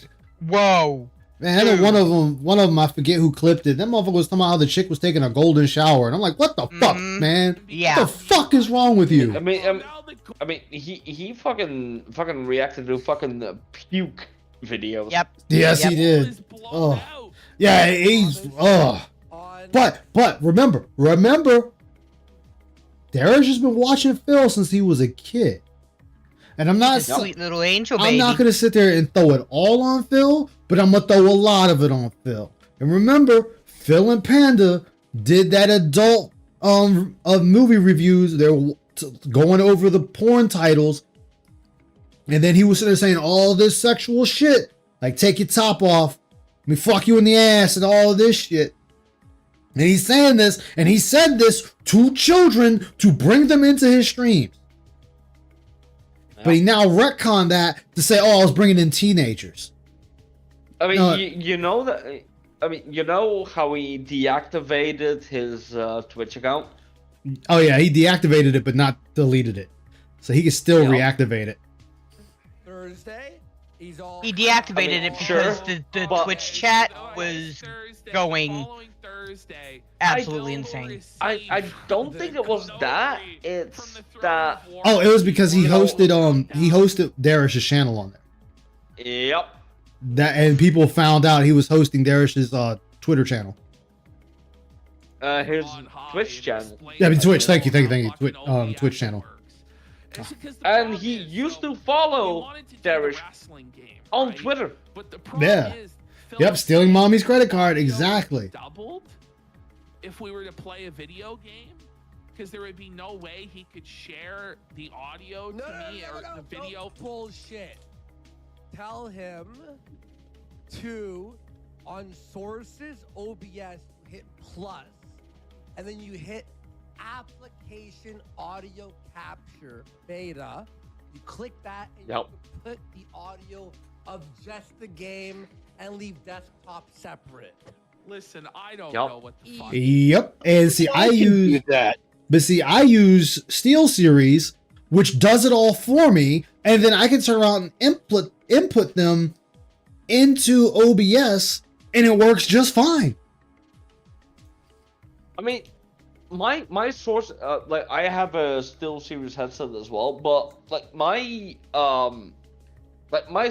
whoa. Man, I know one of them, I forget who clipped it. That motherfucker was talking about how the chick was taking a golden shower, and I'm like, what the fuck, man? Yeah. What the fuck is wrong with you? I mean, he fucking reacted to fucking puke videos. Yep. Yes, he did. Oh, yeah, he's But remember, Darius has been watching Phil since he was a kid, and I'm not He's a sweet little angel baby. I'm not gonna sit there and throw it all on Phil, but I'm gonna throw a lot of it on Phil. And remember, Phil and Panda did that adult of movie reviews. They're going over the porn titles, and then he was sitting there saying all this sexual shit, like take your top off, let me fuck you in the ass, and all of this shit. And he's saying this, and he said this to children to bring them into his streams. But he now retconned that to say, "Oh, I was bringing in teenagers." I mean, you know that. I mean, you know how he deactivated his Twitch account? Oh yeah, he deactivated it, but not deleted it, so he can still reactivate it. Thursday, He deactivated it because the Twitch chat was going absolutely insane. I don't think it was that. It's that. Oh, it was because he hosted Darish's channel on there. Yep. And people found out he was hosting Darish's Twitter channel. His Twitch channel. Yeah, I mean Twitch. Thank you. Twitch channel. And he used to follow Darish on Twitter. Yeah. Yep, stealing mommy's credit card. Exactly. Doubled if we were to play a video game, because there would be no way he could share the audio to me or the video. Bullshit. Tell him to, on sources OBS, hit plus, and then you hit application audio capture beta. You click that and you can put the audio of just the game and leave desktop separate. Listen, I don't know what the fuck. Yep. And see, I use that. But see, I use SteelSeries, which does it all for me, and then I can turn around and input them into OBS, and it works just fine. I mean, my source, like I have a SteelSeries headset as well, but like my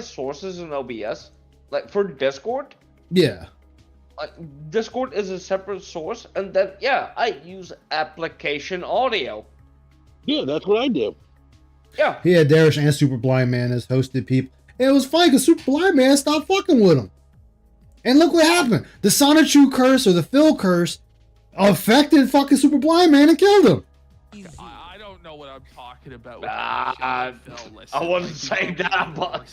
sources in OBS, like for Discord. Yeah. Discord is a separate source, and then I use application audio. Yeah, that's what I do. Yeah. He had Darish and Super Blind Man as hosted people. And it was funny because Super Blind Man stopped fucking with him. And look what happened. The Sonichu curse or the Phil curse affected fucking Super Blind Man and killed him. I don't know what I'm talking about. I wasn't saying that, but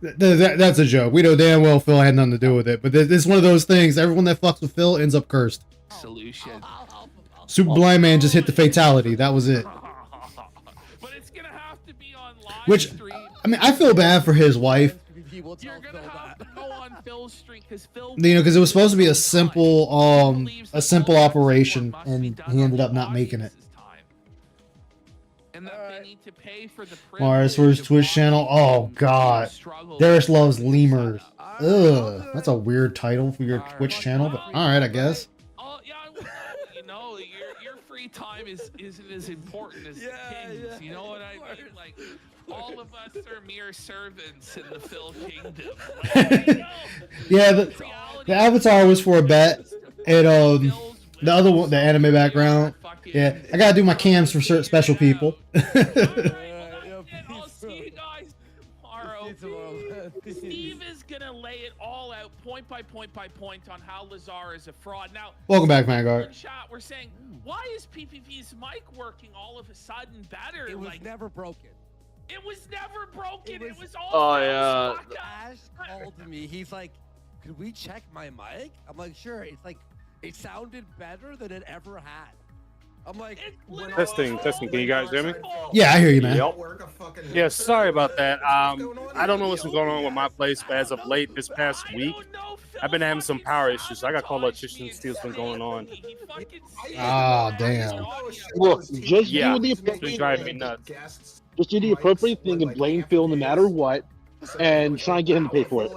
that's a joke. We know damn well Phil had nothing to do with it. But this is one of those things. Everyone that fucks with Phil ends up cursed. Solution. Super Blind Man just hit the fatality. That was it. But it's gonna have to be on live Which, stream. I mean, I feel bad for his wife. You're gonna have to go on Phil's stream because Phil. You know, because it was supposed to be a simple operation, and he ended up not making it. And that they need to pay for the Mars for his Twitch channel. Oh God, Darish loves lemurs. Ugh, that's a weird title for your Twitch channel, but all right, I guess. Oh yeah, you know, your free time isn't as important as the king's. You know what I mean? Like, all of us are mere servants in the Phil kingdom. Like, yeah, the avatar was for a bet, and the other one, the anime background. Yeah, I gotta do my cams for certain special people. I'll see you guys tomorrow. Steve is gonna lay it all out, point by point by point, on how Lazar is a fraud. Now, welcome back, Vanguard. In chat, we're saying, why is PPP's mic working all of a sudden better? It was never broken. It was never broken. It was all. Oh yeah. Ash called me. He's like, "Could we check my mic?" I'm like, "Sure." It's like, it sounded better than it ever had. I'm like, testing. Can you guys hear me? Yeah, I hear you, man. Yep. Yeah, sorry about that. I don't know what's been going on with my place, but as of late this past week, I've been having some power issues. I got called electrician, steel's been going on. Ah, damn. Look, just do the it's been driving me nuts. Just do the appropriate thing and blame Phil no matter what, and try and get him to pay for it.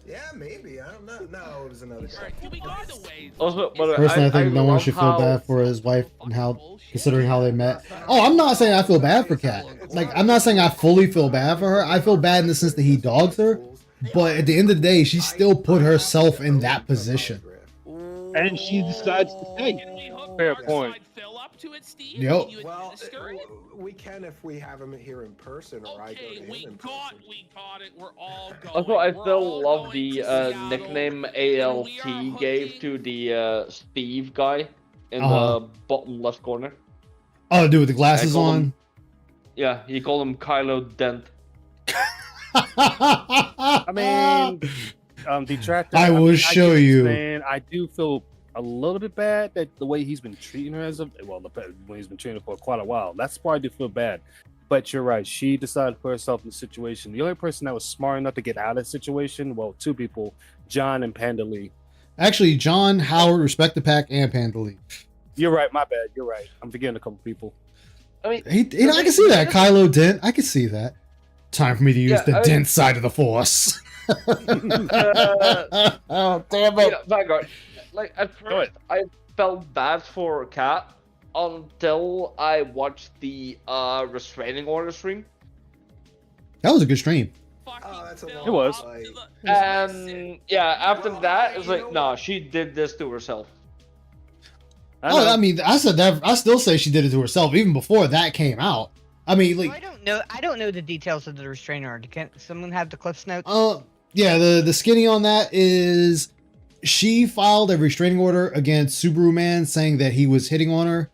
Yeah, maybe. I don't know. No, it was another guy. Personally, I think no one should feel bad for his wife and how, considering how they met. Oh, I'm not saying I feel bad for Kat. Like, I'm not saying I fully feel bad for her. I feel bad in the sense that he dogs her, but at the end of the day, she still put herself in that position. And she decides to stay. Can we hook Fair Dark point. Side Phil up to it, Steve? Yep. Can you Well, administer it? we can if we have him here in person, or I go to Okay, him we in got person. it. We're all going. Also, I We're still all love going the to Seattle, nickname and we are ALT gave to the Steve guy in Uh-huh. the bottom left corner. Oh, dude, with the glasses I call on. him- Yeah, he called him Kylo Dent. I mean, detractor. I will mean, show get what you're you. saying. I do feel a little bit bad that the way he's been treating her when he's been treating her for quite a while. That's why I do feel bad. But you're right. She decided to put herself in the situation. The only person that was smart enough to get out of the situation, well, two people, John and Panda Lee. Actually, John, Howard, Respect the Pack, and Panda Lee. You're right. My bad. You're right. I'm forgetting a couple people. I mean, I can see that. Kylo Dent. I can see that. Time for me to use Yeah, the I- Dent side of the Force. Oh, damn it. Yeah, Vanguard. Like at first, I felt bad for Kat until I watched the restraining order stream, That was a good stream. Oh, that's a Phil lot. It was. up to the- and yeah, after Well, that, it's you like, know nah, what? she did this to herself. Oh, I mean, I said that. I still say she did it to herself, even before that came out. I mean, So like, I don't know the details of the restraining order. Can someone have the Cliff's notes? yeah, the skinny on that is she filed a restraining order against Subaru Man saying that he was hitting on her.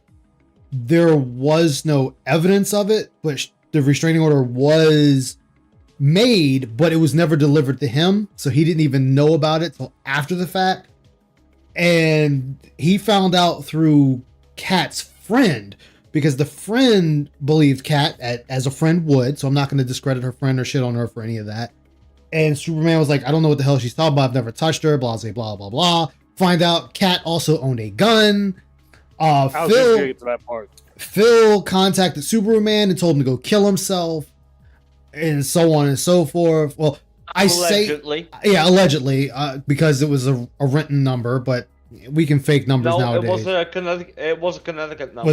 There was no evidence of it, but the restraining order was made, but it was never delivered to him, so he didn't even know about it till after the fact. And he found out through Kat's friend, because the friend believed Kat as a friend would, so I'm not going to discredit her friend or shit on her for any of that. And Superman was like, I don't know what the hell she's talking about. I've never touched her, blah, blah, blah, blah. Find out Kat also owned a gun. I was just gonna get to that part. Phil contacted Superman and told him to go kill himself, and so on and so forth. Well, Allegedly. allegedly, because it was a written number, but we can fake numbers No, nowadays. it was a Connecticut. It was a Connecticut number.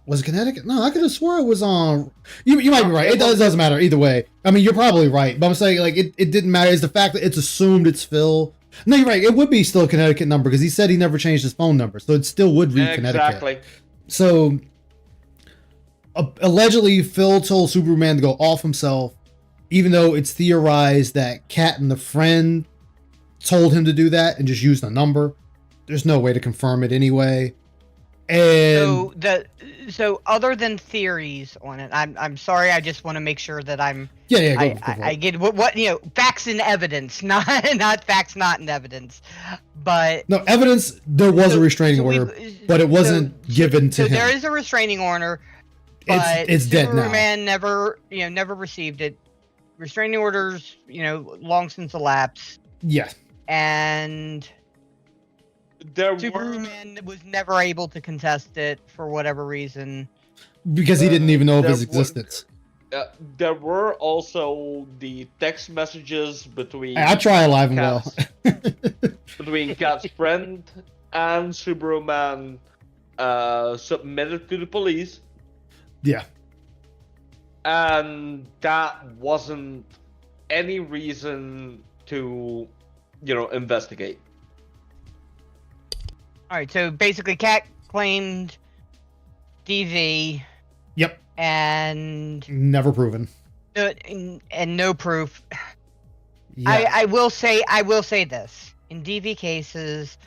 Was it Connecticut? No, I could have swore it was on. You might be right. It doesn't matter either way. I mean, you're probably right, but I'm saying like it didn't matter. It's the fact that it's assumed it's Phil. No, you're right. It would be still a Connecticut number because he said he never changed his phone number, so it still would read Connecticut. Exactly. So allegedly, Phil told Superman to go off himself, even though it's theorized that Kat and the friend told him to do that and just used a number. There's no way to confirm it anyway. And So other than theories on it, I'm sorry. I just want to make sure that I'm. yeah, go for I it. get what facts and evidence, not facts, not in evidence, but No evidence. There was a restraining we- order, but it wasn't given to so him. there is a restraining order, but It's dead now. Superman never received it. Restraining orders, long since elapsed, Yeah, and There were Superman was never able to contest it for whatever reason. because he didn't even know of there his were- existence. there were also the text messages between I try alive and well. between Kat's friend and Superman submitted to the police, Yeah. and that wasn't any reason to, investigate. All right, so basically, Cat claimed DV Yep. and Never proven. no proof. Yeah. I will say this: in DV cases,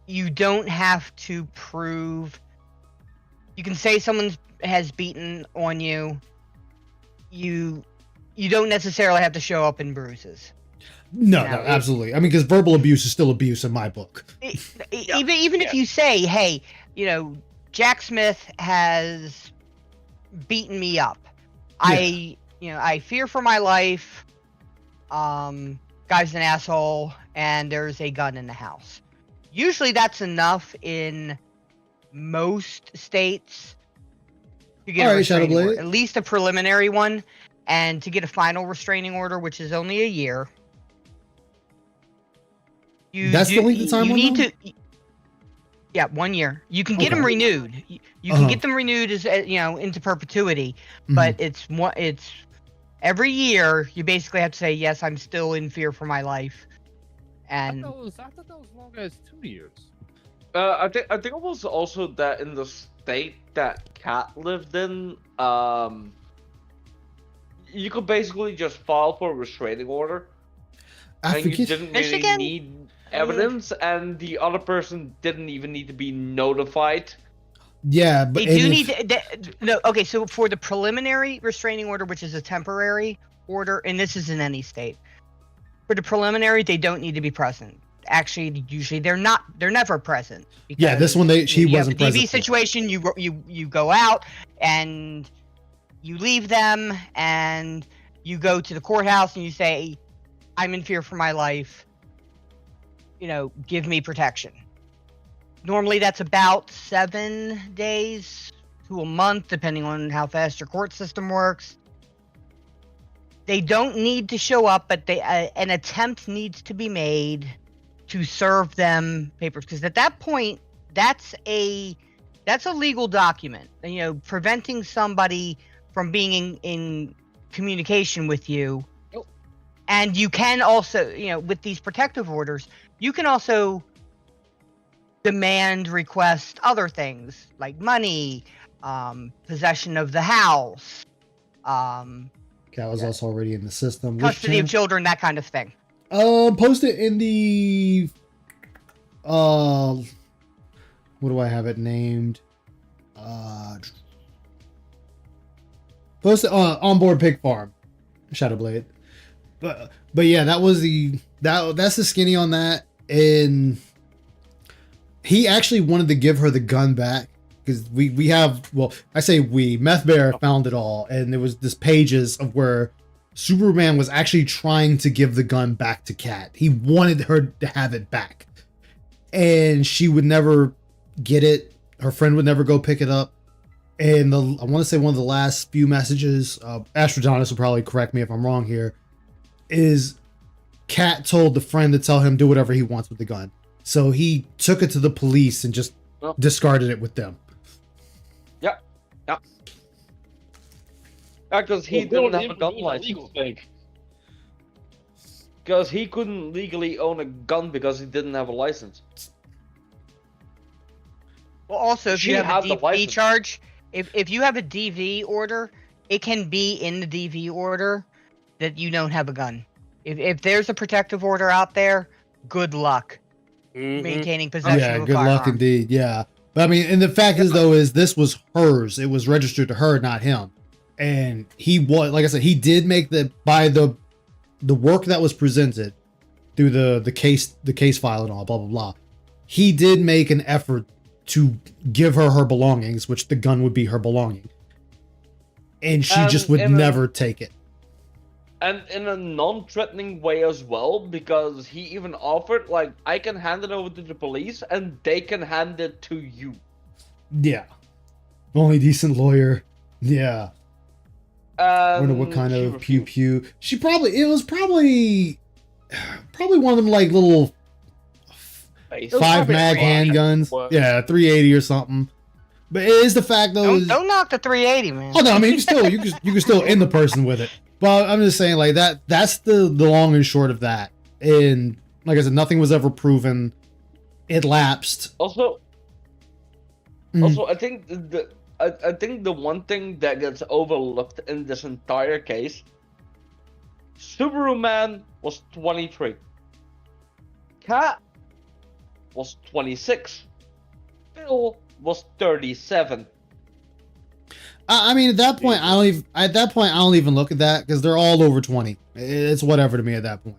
you don't have to prove. You can say someone has beaten on you. You don't necessarily have to show up in bruises. no, no, absolutely. I mean, because verbal abuse is still abuse in my book. Even if you say, "Hey, Jack Smith has beaten me up. I fear for my life. Guy's an asshole, and there's a gun in the house." Usually, that's enough in most states to get All a right, restraining Shadowblade. order, at least a preliminary one, and to get a final restraining order, which is only a year. That's the length of time You on need them? to. Yeah, 1 year. You can get them Okay. renewed. You can Uh-huh. get them renewed as into perpetuity, Mhm. but it's every year you basically have to say, yes, I'm still in fear for my life. I And thought that was as long as 2 years. I think it was also that in the state that Kat lived in, you could basically just file for a restraining order, and you didn't really Michigan? need evidence, and the other person didn't even need to be notified. Yeah, but They do need to, no. Okay, so for the preliminary restraining order, which is a temporary order, and this is in any state, for the preliminary, they don't need to be present. Actually, usually they're never present. Yeah, this one she wasn't present. present. DV situation, you go out and you leave them, and you go to the courthouse and you say, "I'm in fear for my life. Give me protection." Normally, that's about 7 days to a month, depending on how fast your court system works. They don't need to show up, but an attempt needs to be made to serve them papers, because at that point, that's a legal document. Preventing somebody from being in communication with you. And you can also, with these protective orders, you can also request other things like money, possession of the house. Cat was also already in the system. Custody of children, that kind of thing. Post it in the what do I have it named? Post it on board Pig Farm, Shadowblade. But yeah, that's the skinny on that, and he actually wanted to give her the gun back because we have, well, I say we, Meth Bear found it all, and there was this pages of where Superman was actually trying to give the gun back to Kat. He wanted her to have it back, and she would never get it. Her friend would never go pick it up. And I want to say one of the last few messages, Astrodonis will probably correct me if I'm wrong here, is Kat told the friend to tell him do whatever he wants with the gun. So he took it to the police and just discarded it with them. Yeah. Because he didn't have a gun license. Because he couldn't legally own a gun because he didn't have a license. Well, also, if you have a DV charge, if you have a DV order, it can be in the DV order that you don't have a gun. If there's a protective order out there, good luck maintaining possession of a Yeah, good firearm. luck indeed. Yeah. But I mean, and the fact is though, is this was hers. It was registered to her, not him. And he was, like I said, he did make by the work that was presented through the case file and all, blah, blah, blah. He did make an effort to give her belongings, which the gun would be her belonging. And she just would never take it. And in a non-threatening way as well, because he even offered, like, I can hand it over to the police and they can hand it to you. Yeah. Only decent lawyer. Yeah. I wonder what kind of pew. It was probably one of them like little 5 mag handguns. Yeah, 380 or something. But it is the fact though. Don't knock the 380, man. Oh no, I mean you can still end the person with it. But I'm just saying like that's the long and short of that. And like I said, nothing was ever proven. It lapsed. Also, I think the one thing that gets overlooked in this entire case, Subaru Man was 23. Kat was 26. Phil was 37. I mean, at that point, I don't even look at that because they're all over 20. It's whatever to me at that point.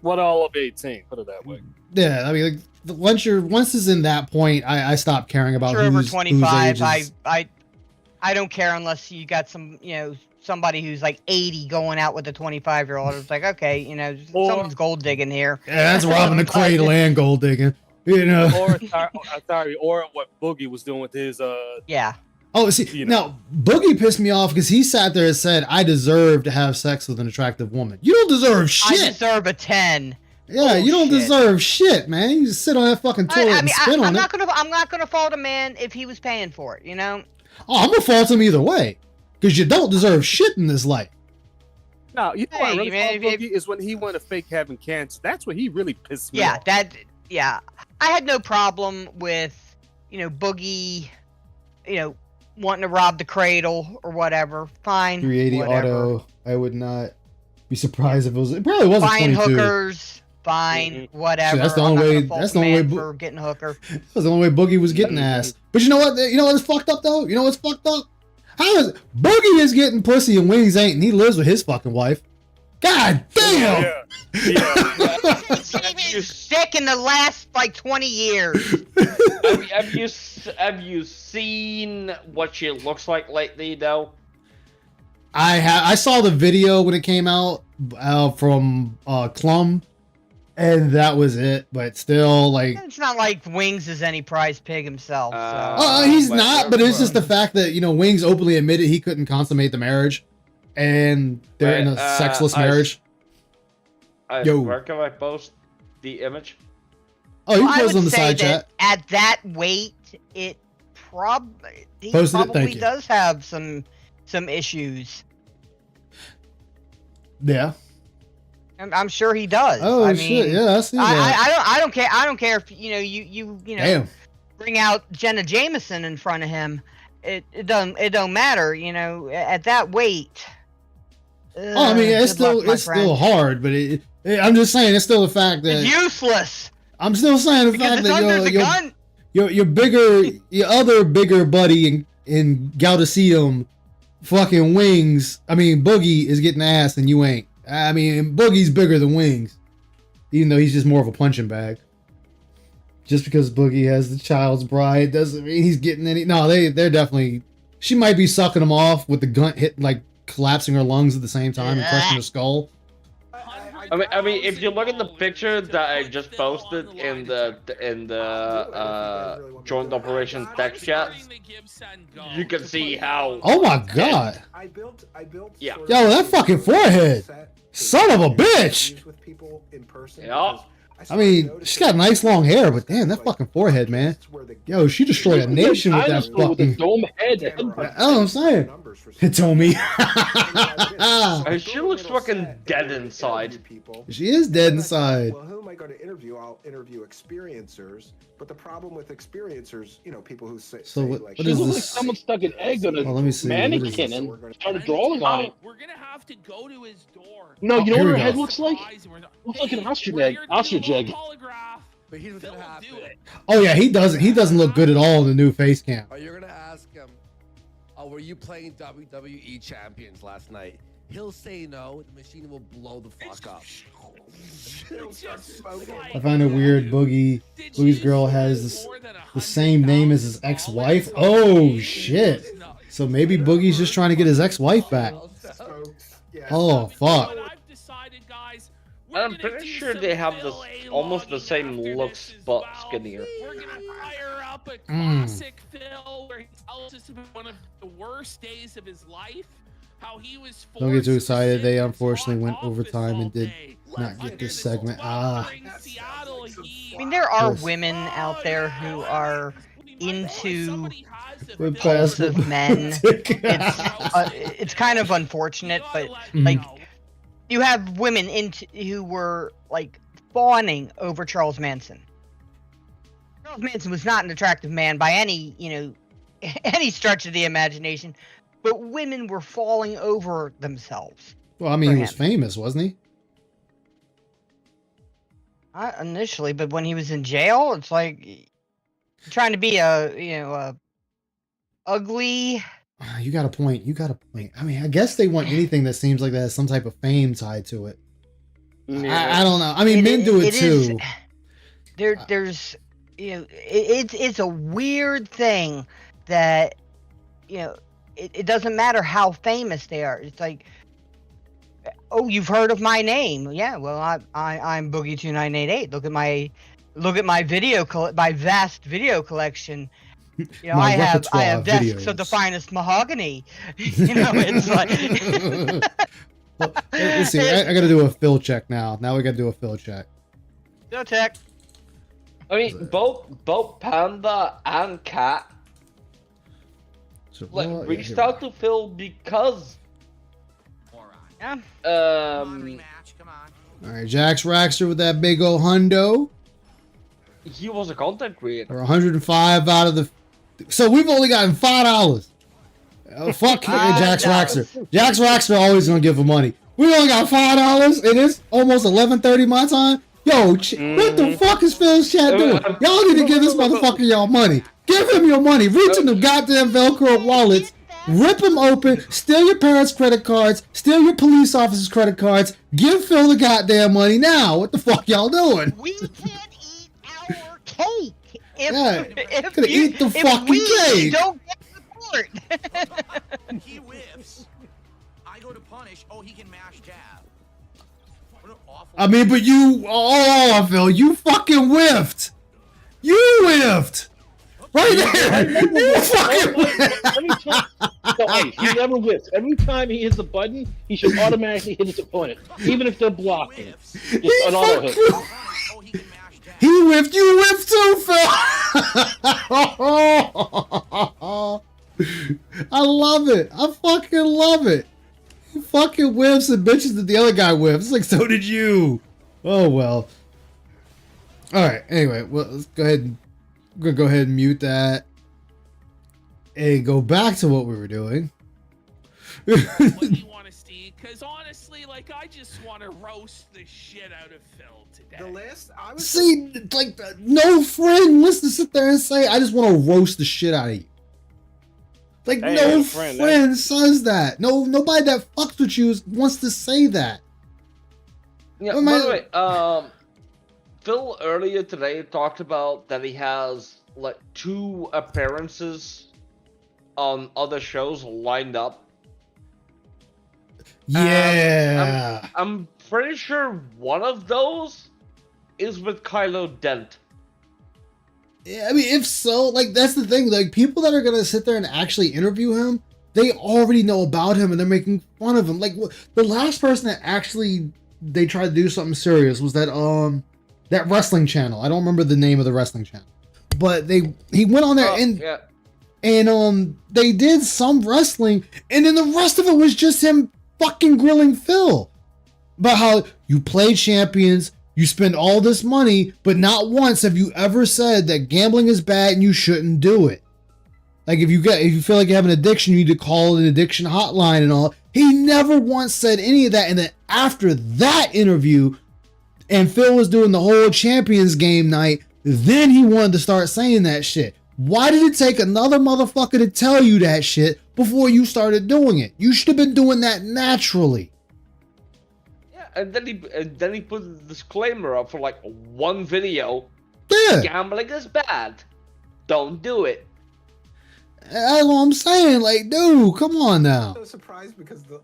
What all of 18? Put it that way. Yeah, I mean, like, once it's in that point, I stop caring about who's over 25. Whose I don't care unless you got somebody who's like 80 going out with a 25-year-old. It's like, okay, someone's gold digging here. Yeah, that's robbing the cradle and gold digging. Or what Boogie was doing with his yeah. Oh, see, now Boogie pissed me off because he sat there and said, "I deserve to have sex with an attractive woman." You don't deserve shit. I deserve a 10. Yeah, you don't deserve shit, man. You just sit on that fucking toilet and spit on it. I'm not gonna fault a man if he was paying for it. Oh, I'm gonna fault him either way because you don't deserve shit in this life. No, you know what I really fault Boogie is when he went to fake having cancer. That's what he really pissed me off. Yeah, yeah, I had no problem with, Boogie, wanting to rob the cradle or whatever. Fine. 380 whatever. auto. I would not be surprised if it was. It probably was Buying a 22. hookers. Fine. Whatever. That's the I'm only not way- gonna fault that's the the only man way for getting a hooker. That's the only way Boogie was getting ass. But you know what? You know what's fucked up though? You know what's fucked up? How is Boogie is getting pussy and Wings ain't, and he lives with his fucking wife. God damn! Yeah. He's sick in the last like 20 years. have you seen what she looks like lately though? I saw the video when it came out from Clum, and that was it. But still, like, It's not like Wings is any prize pig himself. he's not. But it's just the fact that Wings openly admitted he couldn't consummate the marriage, and they're in a sexless marriage. Yo. Where can I post the image? Oh, you I can post would on the say side that chat. at that weight, he Posted it? probably Thank you. does have some issues. Yeah. I'm sure he does. Oh I shit! mean, Yeah, I see that. I don't care. I don't care if you Damn. bring out Jenna Jameson in front of him. It don't matter. At that weight. Oh, I mean, it's good luck, my still friend. hard, but I'm just saying it's still the fact that It's useless I'm still saying the because fact it's under the that gun. your bigger, your other bigger buddy in Gaudiseum, fucking Wings. I mean, Boogie is getting ass and you ain't. I mean, Boogie's bigger than Wings, even though he's just more of a punching bag. Just because Boogie has the child's bride doesn't mean he's getting any. No, they're definitely. She might be sucking him off with the gun hit, like collapsing her lungs at the same time and crushing her skull. I mean, if you look at the picture that I just posted in the joint operation text chat, you can see how. Oh my god! I built. Yeah. sort of Yo, that fucking forehead! set to Son of a do bitch! interviews with people in person Yeah. because I started mean, noticing she's got nice long hair, but damn, that like fucking forehead, man. podcasts where the Yo, she destroyed a nation with that Dinosaur with a fucking. dome head. camera That's what I'm saying. numbers for It told me. She looks fucking dead inside. She is dead inside. Well, who am I going to interview? I'll interview experiencers. But the problem with experiencers, people who say, So what- like, what She is looks this? like someone stuck an egg on a Oh, let me see. What is mannequin this? and started drawing on it. We're gonna have to go to his door. No, you Oh, know here what her we head go. looks like? Looks like an ostrich egg. Ostrich egg. But here's what's Phil gonna will happen. do it. Oh yeah, he doesn't look good at all in the new face cam. Oh, you're gonna ask him, "Oh, were you playing WWE champions last night?" He'll say no. The machine will blow the fuck up. I find it weird. Boogie's girl has the same name as his ex-wife. Oh shit! So maybe Boogie's just trying to get his ex-wife back. Oh fuck! I'm pretty sure they have almost the same looks, but skinnier. We're gonna fire up a Mm. classic Phil where he tells us about one of the worst days of his life. How he was Don't get too forced to excited. sit They in unfortunately his went office overtime all and did day. not get Under this the segment. sweltering Seattle heat. I mean, there are Yes. women out there who are into Somebody has to We're fill past of the- men. It's kind of unfortunate, but like you have women who were like fawning over Charles Manson. Charles Manson was not an attractive man by any any stretch of the imagination, but women were falling over themselves. Well, I mean, For he was him. famous, wasn't he? Not initially, but when he was in jail, it's like trying to be a ugly. You got a point. You got a point. I mean, I guess they want anything that seems like that has some type of fame tied to it. I don't know. I mean, men do it too. There's it's a weird thing that it doesn't matter how famous they are. It's like, oh, you've heard of my name? Yeah, well, I'm Boogie 2988. Look at my my vast video collection. My I have repertoire desks of the videos. finest mahogany. It's like Well, let's see. I got to do a Phil check now. Now we got to do a Phil check. Phil check. I mean, both Panda and Cat So, like well, yeah, reached here we out go. to Phil because Yeah. Rematch, come on. All right, Jax Raxter with that big old hundo. He was a content creator. Or 105 out of the. So we've only gotten $5. Fuck Jax Raxer. Jax Raxer always gonna give him money. We only got $5. It is almost 11:30 my time. Yo, what the fuck is Phil's chat doing? Y'all need to give this motherfucker y'all money. Give him your money. Reach in the goddamn Velcro wallets. Rip them open. Steal your parents' credit cards. Steal your police officers' credit cards. Give Phil the goddamn money now. What the fuck y'all doing? We can't eat our cake if, Gonna eat the fucking cake. Don't get support. He whiffs. I go to punish. Oh, he can mash jab. What an awful. I mean, but you, Phil, you fucking whiffed. You whiffed. Right there. You fucking whiffed. Let me tell you, he never whiffs. Every time he hits a button, he should automatically hit his opponent, even if they're blocking. Just an auto hit. Oh, he can mash jab. He whiffed. You whiffed too, Phil. I love it. I fucking love it. He fucking whiffs and bitches that the other guy whiffs. It's like, so did you. Oh, well. All right. Anyway, well, let's go ahead and we're going to go ahead and mute that and go back to what we were doing. What do you want to see? Because honestly, like, I just want to roast the shit out of Phil today. The last I was See, like, no friend wants to sit there and say, I just want to roast the shit out of you. Like, Hey, no friend, friend says that. No, nobody that fucks with you wants to say that. Yeah, Well, by my- the way, Phil earlier today talked about that he has like 2 appearances on other shows lined up. Yeah. I'm pretty sure one of those is with Kylo Dent. Yeah, I mean, if so, like, that's the thing. Like, people that are going to sit there and actually interview him, they already know about him and they're making fun of him. Like, the last person that actually they tried to do something serious was that wrestling channel. I don't remember the name of the wrestling channel. But he went on there and they did some wrestling, and then the rest of it was just him fucking grilling Phil about how you play champions, you spend all this money, but not once have you ever said that gambling is bad and you shouldn't do it. Like, if you feel like you have an addiction, you need to call an addiction hotline and all. He never once said any of that. And then after that interview, and Phil was doing the whole Champions game night, then he wanted to start saying that shit. Why did it take another motherfucker to tell you that shit before you started doing it? You should have been doing that naturally. Yeah, and then he put a disclaimer up for like one video. Yeah. Gambling is bad. Don't do it. That's what I'm saying. Like, dude, come on now. so surprised because the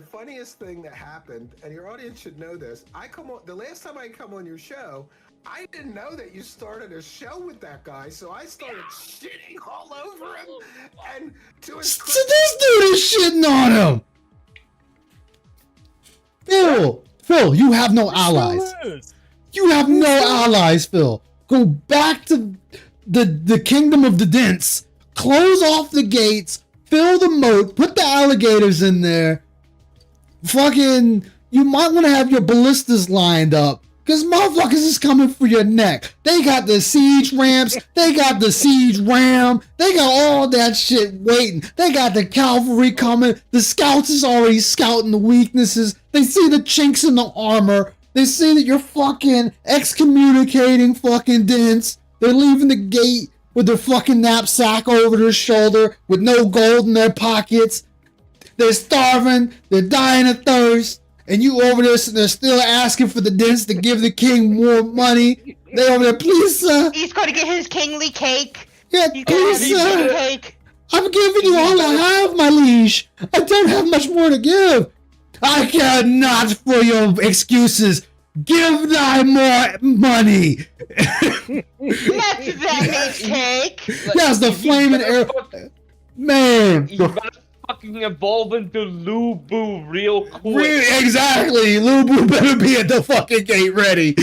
funniest thing that happened, and your audience should know this. The last time I come on your show, I didn't know that you started a show with that guy, so I started shitting all over him. And to his So this dude is shitting on him. Phil, you have no allies. You have no allies, Phil. Go back to the kingdom of the Dents. Close off the gates. Fill the moat. Put the alligators in there. Fucking, you might want to have your ballistas lined up. Because motherfuckers is coming for your neck. They got the siege ramps. They got the siege ram. They got all that shit waiting. They got the cavalry coming. The scouts is already scouting the weaknesses. They see the chinks in the armor. They see that you're fucking excommunicating fucking Dents. They're leaving the gate with their fucking knapsack over their shoulder with no gold in their pockets. They're starving. They're dying of thirst. And you over there sitting there still asking for the Dents to give the king more money. They over there, please, sir. He's going to get his kingly cake. Yeah, He's going to please, have his sir. cake. I'm giving you all I have, my liege. I don't have much more to give. I care not for your excuses. Give thy more money. That's that his cake. Yes, the flaming arrow. Man. You better fucking evolve into Lubu real quick. Exactly. Lubu better be at the fucking gate ready.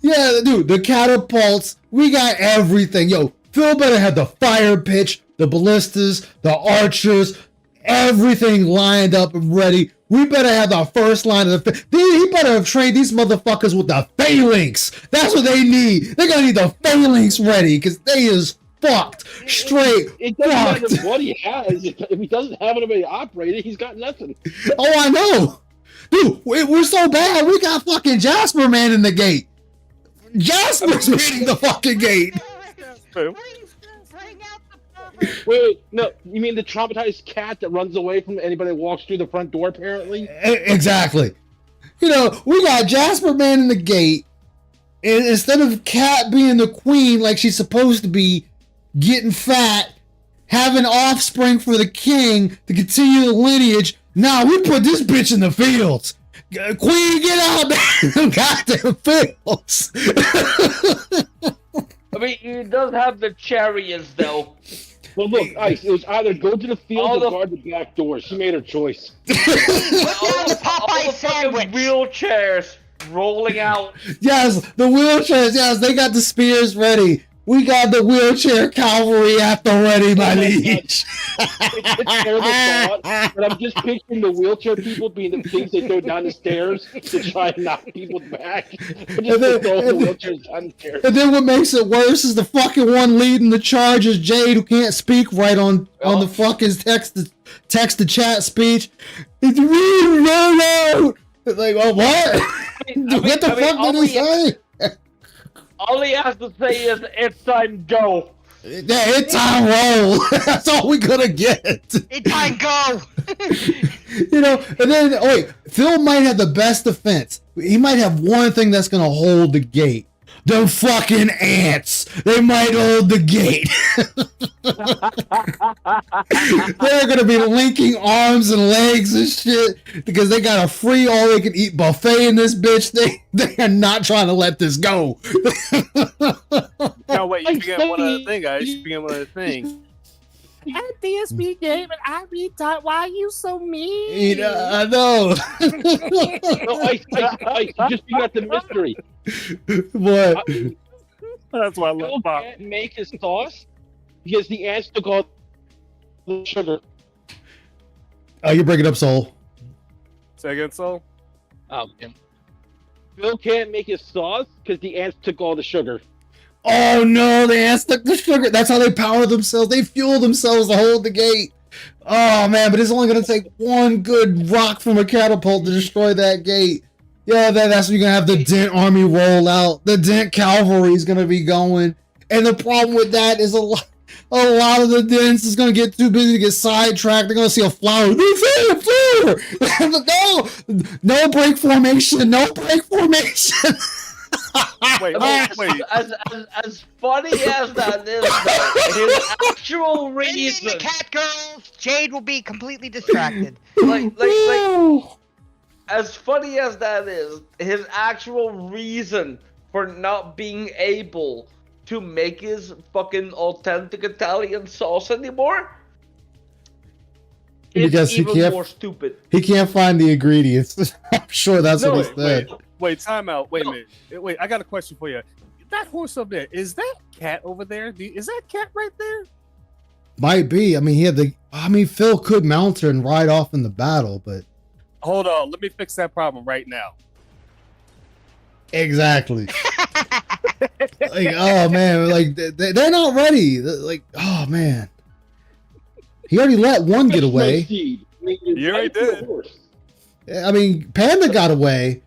Yeah, dude, the catapults. We got everything. Yo, Phil better have the fire pitch, the ballistas, the archers, everything lined up and ready. We better have the first line of the. He better have trained these motherfuckers with the phalanx. That's what they need. They're gonna need the phalanx ready because they is fucked straight. It doesn't fucked. matter what he has. If he doesn't have anybody operating, he's got nothing. Oh, I know, dude. We're so bad. We got fucking Jasper Man in the gate. Jasper's reading the fucking gate. Wait, no, you mean the traumatized cat that runs away from anybody that walks through the front door, apparently? Exactly. You know, we got Jasper Man in the gate, and instead of Cat being the queen like she's supposed to be, getting fat, having offspring for the king to continue the lineage, nah, we put this bitch in the fields. Queen, get out there! Goddamn fields! I mean, he does have the chariots, though. Well, look, Ice, it was either go to the field or guard the back door. She made her choice. all the fucking wheelchairs rolling out. Yes, the wheelchairs, yes, they got the spears ready. We got the wheelchair cavalry at the ready, my liege. It's terrible thought, but I'm just picturing the wheelchair people being the things they throw down the stairs to try and knock people back. And then what makes it worse is the fucking one leading the charge is Jade, who can't speak right on the fucking text to chat speech. It's really no. Like, oh, what? What the fuck did he say? All he has to say is, it's time, go. Yeah, it's time, roll. That's all we gonna get. It's time, go. You know, and then, wait, Phil might have the best defense. He might have one thing that's gonna hold the gate. The fucking ants. They might hold the gate. They're gonna be linking arms and legs and shit because they got a free all-they-can-eat buffet in this bitch. They are not trying to let this go. No, wait, you forget one other thing, guys. You forget one other thing. At DSP game and I retard. Why are you so mean? You know, I know. No, Ice, just forgot the mystery. What? That's why I Phil love Pop. can't make his sauce because the ants took all the sugar. Oh, you're breaking up, Soul. Say again, Soul? Oh, damn. Phil can't make his sauce because the ants took all the sugar. Oh no, the ants took the sugar. That's how they power themselves. They fuel themselves to hold the gate. Oh man, but it's only gonna take one good rock from a catapult to destroy that gate. Yeah, that's when you're gonna have the Dent army roll out. The Dent cavalry is gonna be going. And the problem with that is a lot of the Dents is gonna get too busy to get sidetracked. They're gonna see a flower. No break formation. No break formation. Wait. As funny as that is, though, his actual reason. The cat girls, Jade will be completely distracted. like, as funny as that is, his actual reason for not being able to make his fucking authentic Italian sauce anymore is even more stupid. He can't find the ingredients. I'm sure that's what he said. Wait, time out. Wait a minute. Wait, I got a question for you. That horse up there, is that cat over there? Is that cat right there? Might be. I mean, Phil could mount her and ride off in the battle, but... Hold on. Let me fix that problem right now. Exactly. Like, oh, man. Like, they're not ready. Like, oh, man. He already let one get away. You already did. I mean, Panda got away.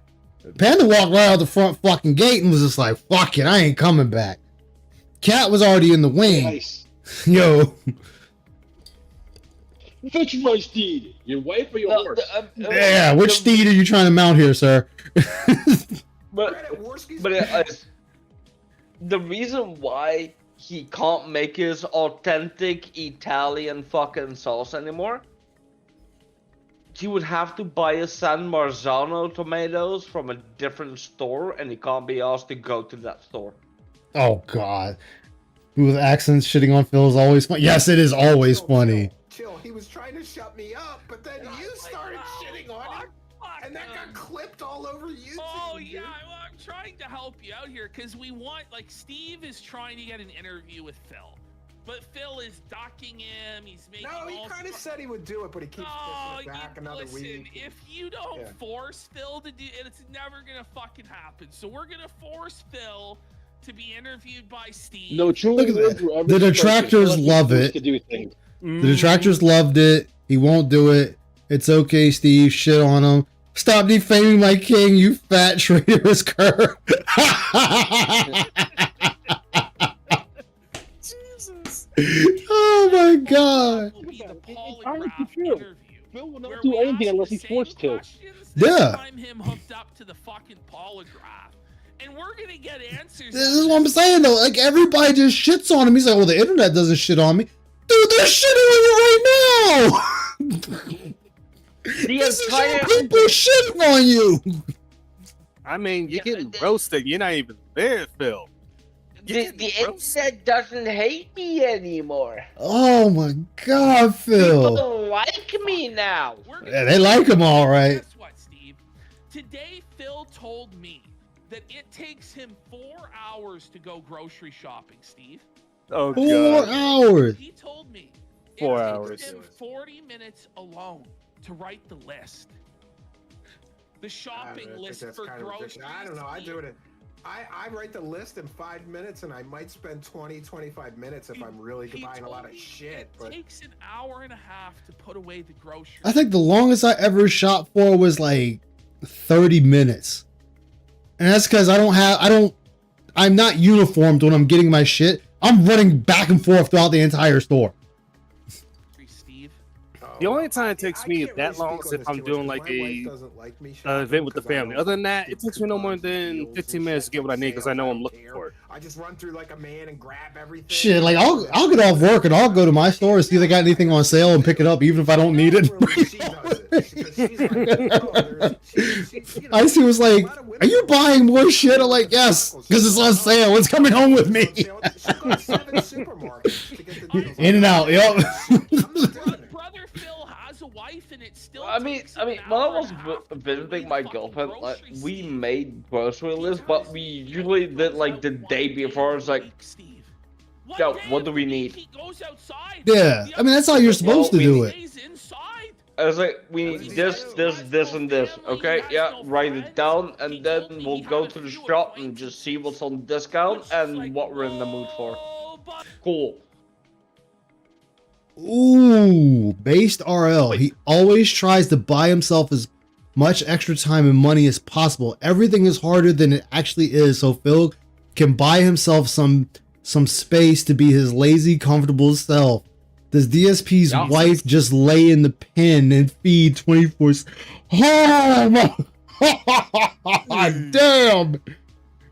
Panda walked right out the front fucking gate and was just like, fuck it, I ain't coming back. Cat was already in the wing. Nice. Yo. Fetch my steed. Your wife or your horse? Yeah, which steed are you trying to mount here, sir? But the reason why he can't make his authentic Italian fucking sauce anymore, he would have to buy a San Marzano tomatoes from a different store, and he can't be asked to go to that store. Oh, God. With accents shitting on Phil is always funny. Yes, it is always funny. Chill. He was trying to shut me up, but then you started shitting on him, and that got clipped all over YouTube. Oh, yeah. Well, I'm trying to help you out here because we want, like, Steve is trying to get an interview with Phil. but Phil is ducking him. He's making. No, he kind of said he would do it, but he keeps pushing it back another week. If you don't force Phil to do it, it's never gonna fucking happen. So we're gonna force Phil to be interviewed by Steve. No, truly, the detractors love it. The detractors loved it. He won't do it. It's okay, Steve. Shit on him. Stop defaming my king, you fat traitorous cur. Jesus. Oh my god. Phil will not do anything unless he's forced to. Yeah. Him hooked up to the fucking polygraph. And we're gonna get answers. This is what I'm saying though. Like everybody just shits on him. He's like, well, the internet doesn't shit on me. Dude, they're shitting on you right now. This is people shitting on you. I mean, you're getting roasted. You're not even there, Phil. The internet doesn't hate me anymore. Oh my god, Phil. People like me now. Yeah, they like him all right. Guess what, Steve? Today, Phil told me that it takes him 4 hours to go grocery shopping, Steve. Oh, 4 hours. He told me 4 it hours. takes him 40 minutes alone to write the list. The shopping list for groceries. I don't know. I do it. I write the list in 5 minutes, and I might spend 20-25 minutes if I'm really buying a lot of shit. It takes an hour and a half to put away the groceries. I think the longest I ever shot for was like 30 minutes. And that's because I'm not uniformed when I'm getting my shit. I'm running back and forth throughout the entire store. The only time it takes me that long is if I'm doing like a event with the family. Other than that, it takes me no more than 15 minutes to get what I need because I know I'm looking for it. I just run through like a man and grab everything. Shit, like I'll get off work and I'll go to my store and see if they got anything on sale and pick it up even if I don't need it. Icy was like, "Are you buying more shit?" I'm like, "Yes, because it's on sale. It's coming home with me." In and out, yep. Brother Phil has a wife, and it still. I mean, when I was visiting my girlfriend, like we made grocery lists, but we usually did like the day before. It's like, yo, what do we need? Yeah, I mean that's how you're supposed to do it. I was like, we need this, and this. Okay, yeah, write it down, and then we'll go to the shop and just see what's on discount and what we're in the mood for. Cool. Ooh, based RL. He always tries to buy himself as much extra time and money as possible. Everything is harder than it actually is, so Phil can buy himself some space to be his lazy, comfortable self. Does DSP's wife just lay in the pen and feed 24? Oh my damn!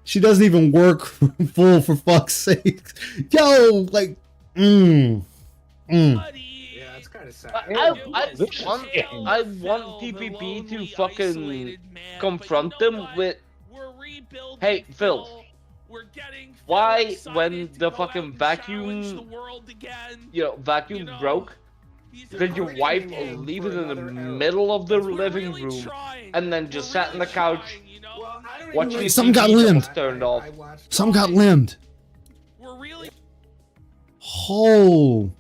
She doesn't even work full for fuck's sake. Yo, like, Yeah, it's kind of sad. I want TPP to fucking confront them with, hey, Phil, why when the fucking vacuum, vacuum broke, did your wife leave it in the middle of the living room and then just sat on the couch watching something got limbed. Turned off. Something got limbed. Oh.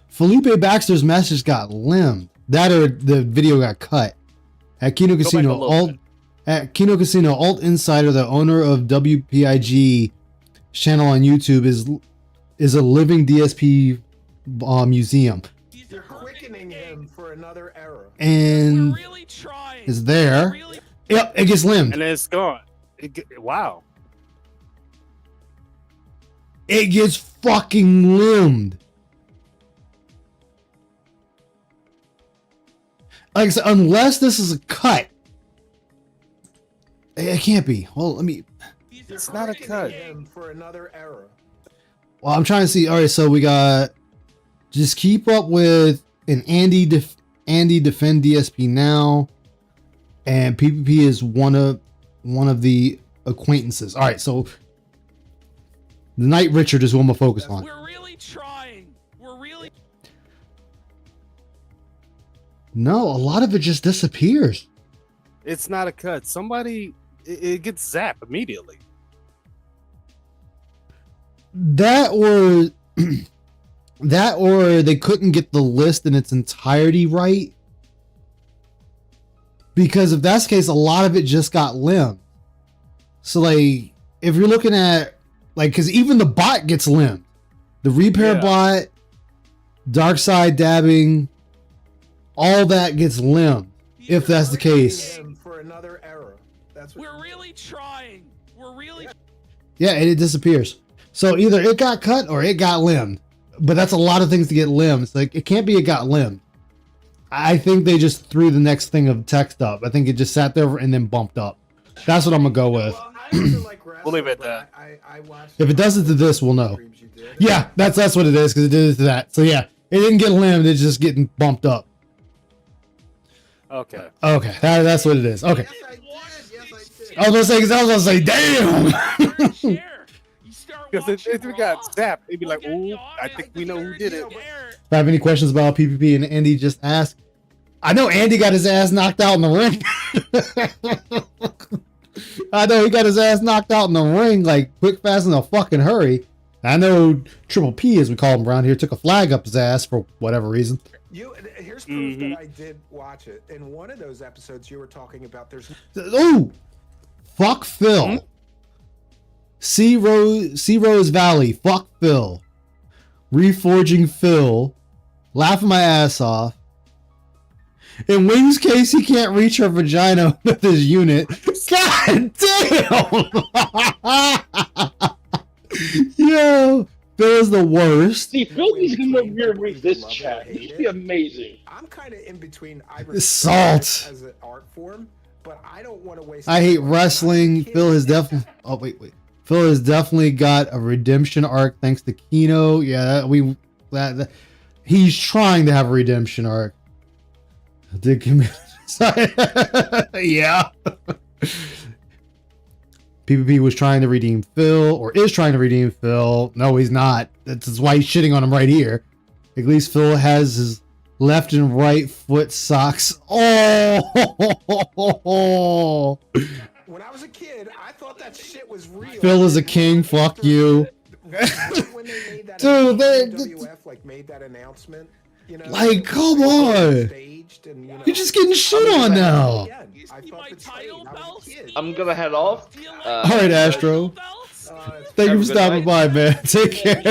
Felipe Baxter's message got limbed. That or the video got cut. At Kino Casino, Alt Insider, the owner of WPIG channel on YouTube, is a living DSP museum. You're quickening him for another era. And is there. Yep, it gets limbed. And then it's gone. Wow. It gets fucking limbed. Like I said, unless this is a cut. It can't be. Well, let me. It's not a cut. For another era. Well, I'm trying to see. All right, so we got. Just keep up with an Andy defend DSP now, and PPP is one of the acquaintances. All right, so the Knight Richard is what I'm gonna focus on. We're really trying. No, a lot of it just disappears. It's not a cut. Somebody, it gets zapped immediately. That or that or they couldn't get the list in its entirety right. Because if that's the case, a lot of it just got limbed. So like, if you're looking at like, because even the bot gets limbed, the repair bot, dark side dabbing, all that gets limbed. If that's the case. For another error. That's what We're really trying. We're really. Yeah, and it disappears. So either it got cut or it got limbed. But that's a lot of things to get limbed. It's like, it can't be it got limbed. I think they just threw the next thing of text up. I think it just sat there and then bumped up. That's what I'm going to go with. Well, I also like wrestling, We'll leave it at but that. I watched If it does it to this, we'll know. streams you did. Yeah, that's what it is, because it did it to that. So yeah, it didn't get limbed. It's just getting bumped up. Okay. Okay, that's what it is. Okay. Yes, I did. Yes, I did. I was gonna say, damn. Because if we got zapped, they'd be like, "Ooh, I think we know who did it." If I have any questions about PvP and Andy, just ask. I know Andy got his ass knocked out in the ring. I know he got his ass knocked out in the ring like quick, fast, in a fucking hurry. I know Triple P, as we call him around here, took a flag up his ass for whatever reason. Here's proof that I did watch it. In one of those episodes, you were talking about there's. Ooh, fuck Phil. Sea Rose Valley, fuck Phil. Reforging Phil. Laughing my ass off. In Wing's case, he can't reach her vagina with his unit. God damn! Yo, Phil is the worst. See, Phil needs to come over here and read this chat. He'd be amazing. I'm kind of in between. I Salt. respect it as an art form, but I don't want to waste. I hate time. wrestling. Phil has definitely. Oh wait. Phil has definitely got a redemption arc thanks to Kino. Yeah, he's trying to have a redemption arc. Did yeah. PvP was trying to redeem Phil, or is trying to redeem Phil. No, he's not. That's why he's shitting on him right here. At least Phil has his left and right foot socks. Oh. When I was a kid, I thought that shit was real. Phil is a king. Fuck you. When they made that Dude, WWF like made that announcement, you know, like, come on. Staged and, you know, You're just getting shit on now. You see my title belt? I'm gonna head off. All right, Astro. Thank you for stopping by, man. Take care.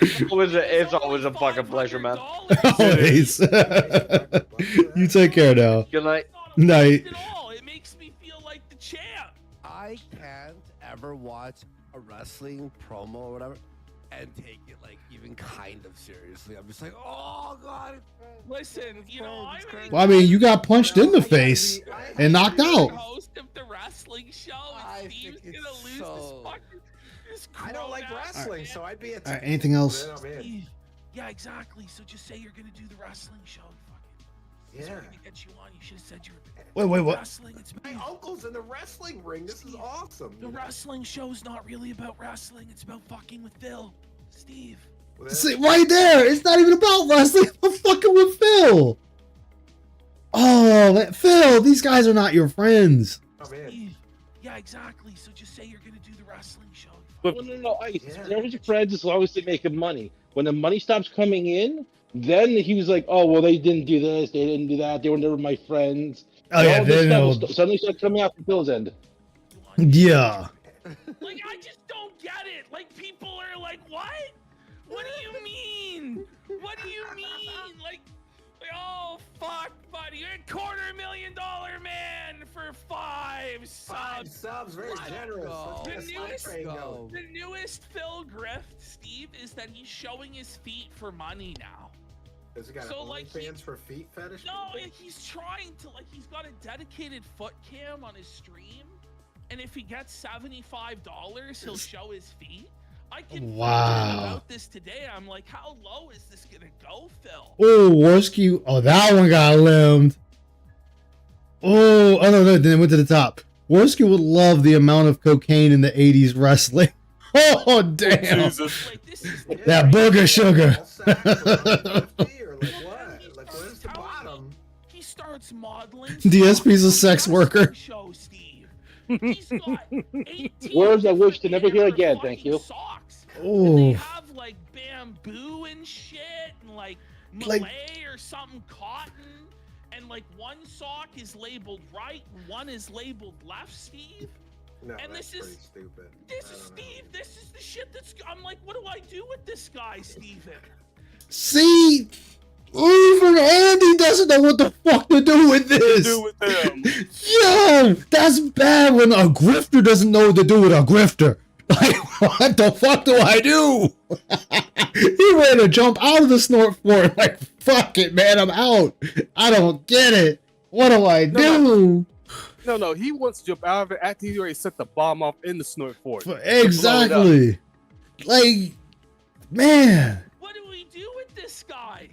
It's always a fucking pleasure, man. Always. You take care now. Good night. Night. It makes me feel like the champ. I can't ever watch a wrestling promo or whatever and take it like even kind of seriously. I'm just like, oh god. Listen, you know, Well, I mean, you got punched in the face and knocked out. Host of the wrestling show, and Steve's gonna lose this I don't like wrestling, so I'd be a. All right, anything else? Steve, yeah, exactly. So just say you're gonna do the wrestling show. Yeah. We're gonna get you on. You should have said you were. Wait, what? Wrestling. It's My uncle's in the wrestling ring. This is awesome. The wrestling show's not really about wrestling. It's about fucking with Phil. Steve. See, right there. It's not even about wrestling. I'm fucking with Phil. Oh, Phil, these guys are not your friends. Steve. Yeah, exactly. So just say you're gonna do the wrestling show. No, Ice. They're his friends as long as they make money. When the money stops coming in, then he was like, "Oh, well, they didn't do this, they didn't do that, they were never my friends." Oh yeah, they know. Suddenly started coming out from Phil's end. Yeah. Like, I just don't get it. Like, people are like, what? What do you mean? What do you mean? Like, oh, fuck, buddy. You're a $250,000 man for 5 subs. Subs, very generous. The newest Phil grift, Steve, is that he's showing his feet for money now. Does he got fans for feet fetish? No, he's trying to, like, he's got a dedicated foot cam on his stream, and if he gets $75, he'll show his feet. I can about this today. I'm like, how low is this gonna go, Phil? Oh, Warsky. Oh, that one got limbed. Oh no, then it went to the top. Warsky would love the amount of cocaine in the 80s wrestling. Oh, damn. That booger sugar. He starts modeling. DSP's a sex worker. He's got 18 Words I wish to never hear again, thank you. socks. And they Oh, have like bamboo and shit and like Malay or something cotton. And like one sock is labeled right, and one is labeled left, Steve. No, And that's this is- pretty stupid. This I is don't know. Steve. This is the shit that's. I'm like, what do I do with this guy, Steven? see, even Andy doesn't know what the fuck to do with this. Do with them. Yo, that's bad when a grifter doesn't know what to do with a grifter. Like, what the fuck do I do? He ready to jump out of the snort fort. Like, fuck it, man, I'm out. I don't get it. What do I do? No, he wants to jump out of it after he already set the bomb off in the snort fort. Exactly. Like, man. What do we do with this guy?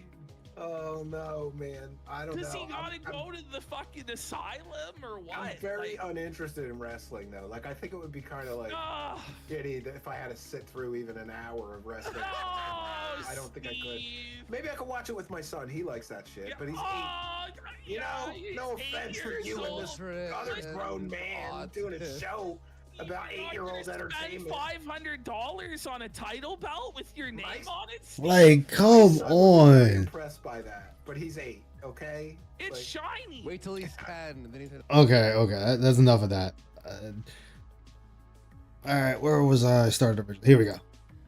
Oh no, man. I don't know. Does he gotta I'm- go to the fucking asylum or what? I'm very Like, uninterested in wrestling though. Like I think it would be kind of like ah, shitty if I had to sit through even an hour of wrestling. no, I don't think I could. Steve. Maybe I could watch it with my son. He likes that shit. Yeah, but he's 8. oh, You yeah, know, he's no 8 offense for years you and old. this other grown man doing a show about You're not 8-year-olds gonna entertainment. Spend $500 on a title belt with your name Nice. on it. Steve? Like, My come son was very on. impressed by that, but he's 8. Okay. It's Like, shiny. Wait till he's 10, and then he's Okay, that's enough of that. All right, where was I? Started. Here we go.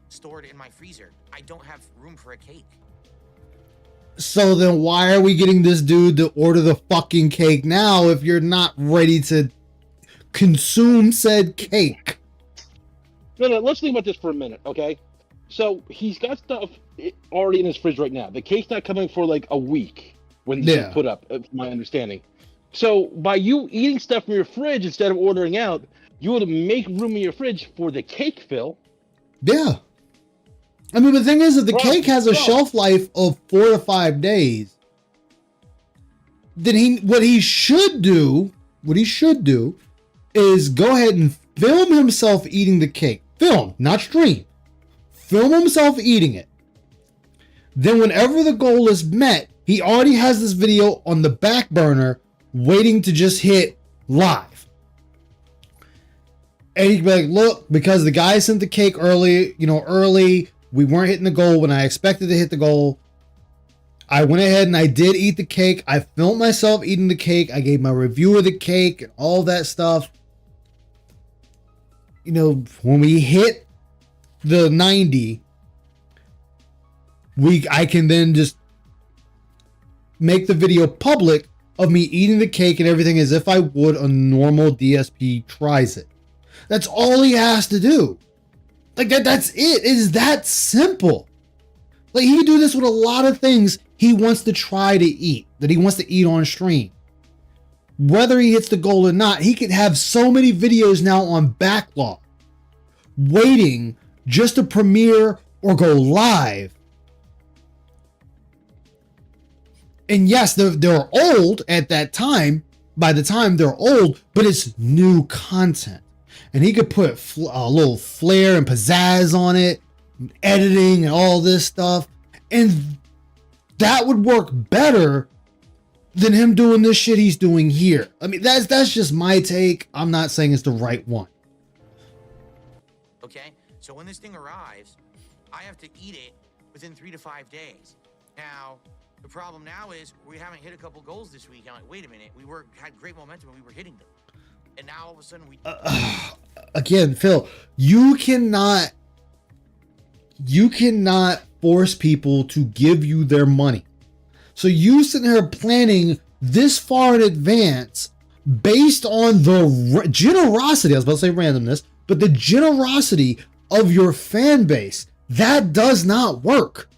Stored in my freezer. I don't have room for a cake. So then why are we getting this dude to order the fucking cake now if you're not ready to consume said cake? No, let's think about this for a minute, okay? So he's got stuff already in his fridge right now. The cake's not coming for like a week when this Yeah. is put up, from my understanding. So by you eating stuff from your fridge instead of ordering out, you would make room in your fridge for the cake, Phil. Yeah. I mean, the thing is that the Bro, cake has a bro. shelf life of 4 to 5 days. Then what he should do is go ahead and film himself eating the cake. Film, not stream. Film himself eating it. Then whenever the goal is met, he already has this video on the back burner waiting to just hit live. And he can be like, look, because the guy sent the cake early, we weren't hitting the goal when I expected to hit the goal. I went ahead and I did eat the cake. I filmed myself eating the cake. I gave my review of the cake and all that stuff. When we hit the 90, I can then just make the video public of me eating the cake and everything as if I would a normal DSP tries it. That's all he has to do. Like that's it. It is that simple. Like he can do this with a lot of things he wants to try to eat, that he wants to eat on stream. Whether he hits the goal or not, he could have so many videos now on backlog, waiting just to premiere or go live. And yes, they're old at that time. By the time they're old, but it's new content. And he could put a little flair and pizzazz on it, editing and all this stuff. And that would work better than him doing this shit he's doing here. I mean, that's just my take. I'm not saying it's the right one. Okay? So when this thing arrives, I have to eat it within 3 to 5 days. Now, the problem now is we haven't hit a couple goals this week. I'm like, wait a minute. We had great momentum and we were hitting them. And now all of a sudden we... Again, Phil, you cannot force people to give you their money. So you sitting here planning this far in advance based on the generosity, I was about to say randomness, but the generosity of your fan base. That does not work.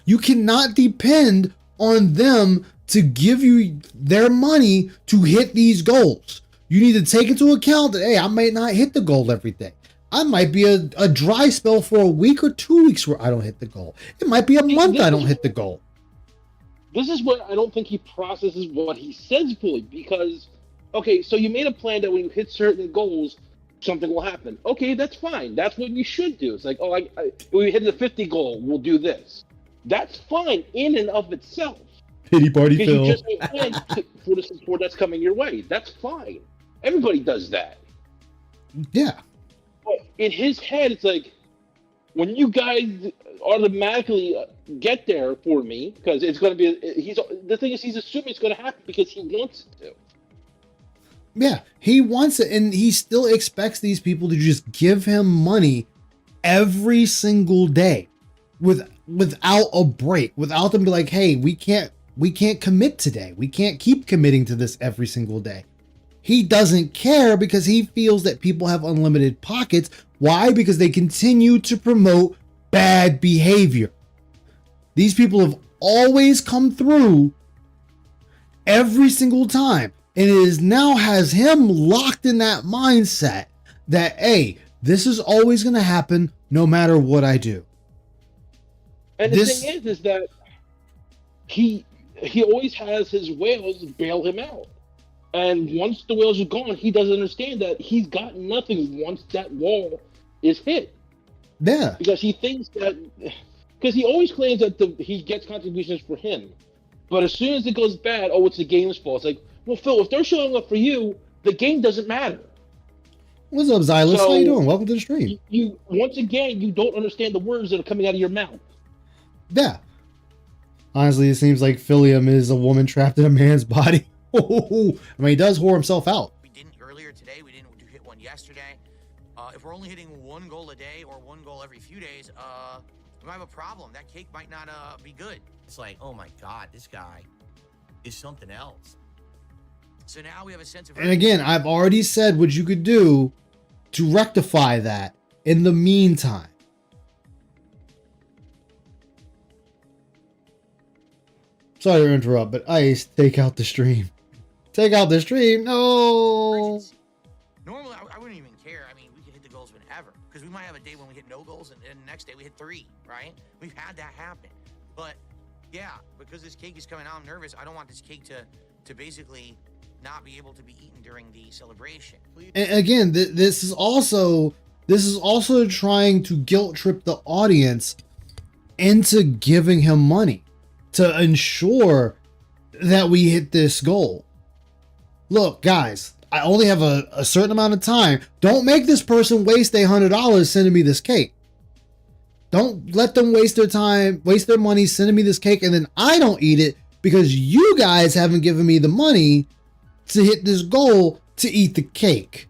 You cannot depend on them to give you their money to hit these goals. You need to take into account that, hey, I might not hit the goal every day. I might be a dry spell for a week or 2 weeks where I don't hit the goal. It might be a month I don't hit the goal. This is where I don't think he processes what he says fully, because, okay, so you made a plan that when you hit certain goals, something will happen. Okay, that's fine. That's what you should do. It's like, oh, when we hit the 50 goal, we'll do this. That's fine in and of itself. Pity party, Because Phil. you just made plans for the support that's coming your way. That's fine. Everybody does that. Yeah. But in his head, it's like, when you guys automatically get there for me, because it's going to be, the thing is, he's assuming it's going to happen because he wants it to. Yeah, he wants it, and he still expects these people to just give him money every single day, without a break, without them be like, hey, we can't commit today. We can't keep committing to this every single day. He doesn't care because he feels that people have unlimited pockets. Why? Because they continue to promote bad behavior. These people have always come through every single time. And it is now has him locked in that mindset that, hey, this is always going to happen no matter what I do. And the thing is that he always has his whales bail him out. And once the whales are gone, he doesn't understand that he's got nothing once that wall is hit. Yeah. Because he thinks that, because he always claims that he gets contributions for him. But as soon as it goes bad, oh, it's the game's fault. It's like, well, Phil, if they're showing up for you, the game doesn't matter. What's up, Xylus? So, how you doing? Welcome to the stream. You once again, you don't understand the words that are coming out of your mouth. Yeah. Honestly, it seems like Philium is a woman trapped in a man's body. I mean, he does whore himself out. We didn't earlier today. We didn't hit one yesterday. If we're only hitting one goal a day or one goal every few days, we might have a problem. That cake might not be good. It's like, oh my God, this guy is something else. So now we have a sense of. And again, I've already said what you could do to rectify that in the meantime. Sorry to interrupt, but Ice, take out the stream. Take out the stream. No. Normally, I wouldn't even care. I mean, we could hit the goals whenever because we might have a day when we hit no goals and the next day we hit 3, right? We've had that happen. But yeah, because this cake is coming out, I'm nervous. I don't want this cake to basically not be able to be eaten during the celebration. And again, this is also trying to guilt trip the audience into giving him money to ensure that we hit this goal. Look, guys, I only have a certain amount of time. Don't make this person waste $100 sending me this cake. Don't let them waste their time, waste their money sending me this cake, and then I don't eat it because you guys haven't given me the money to hit this goal to eat the cake.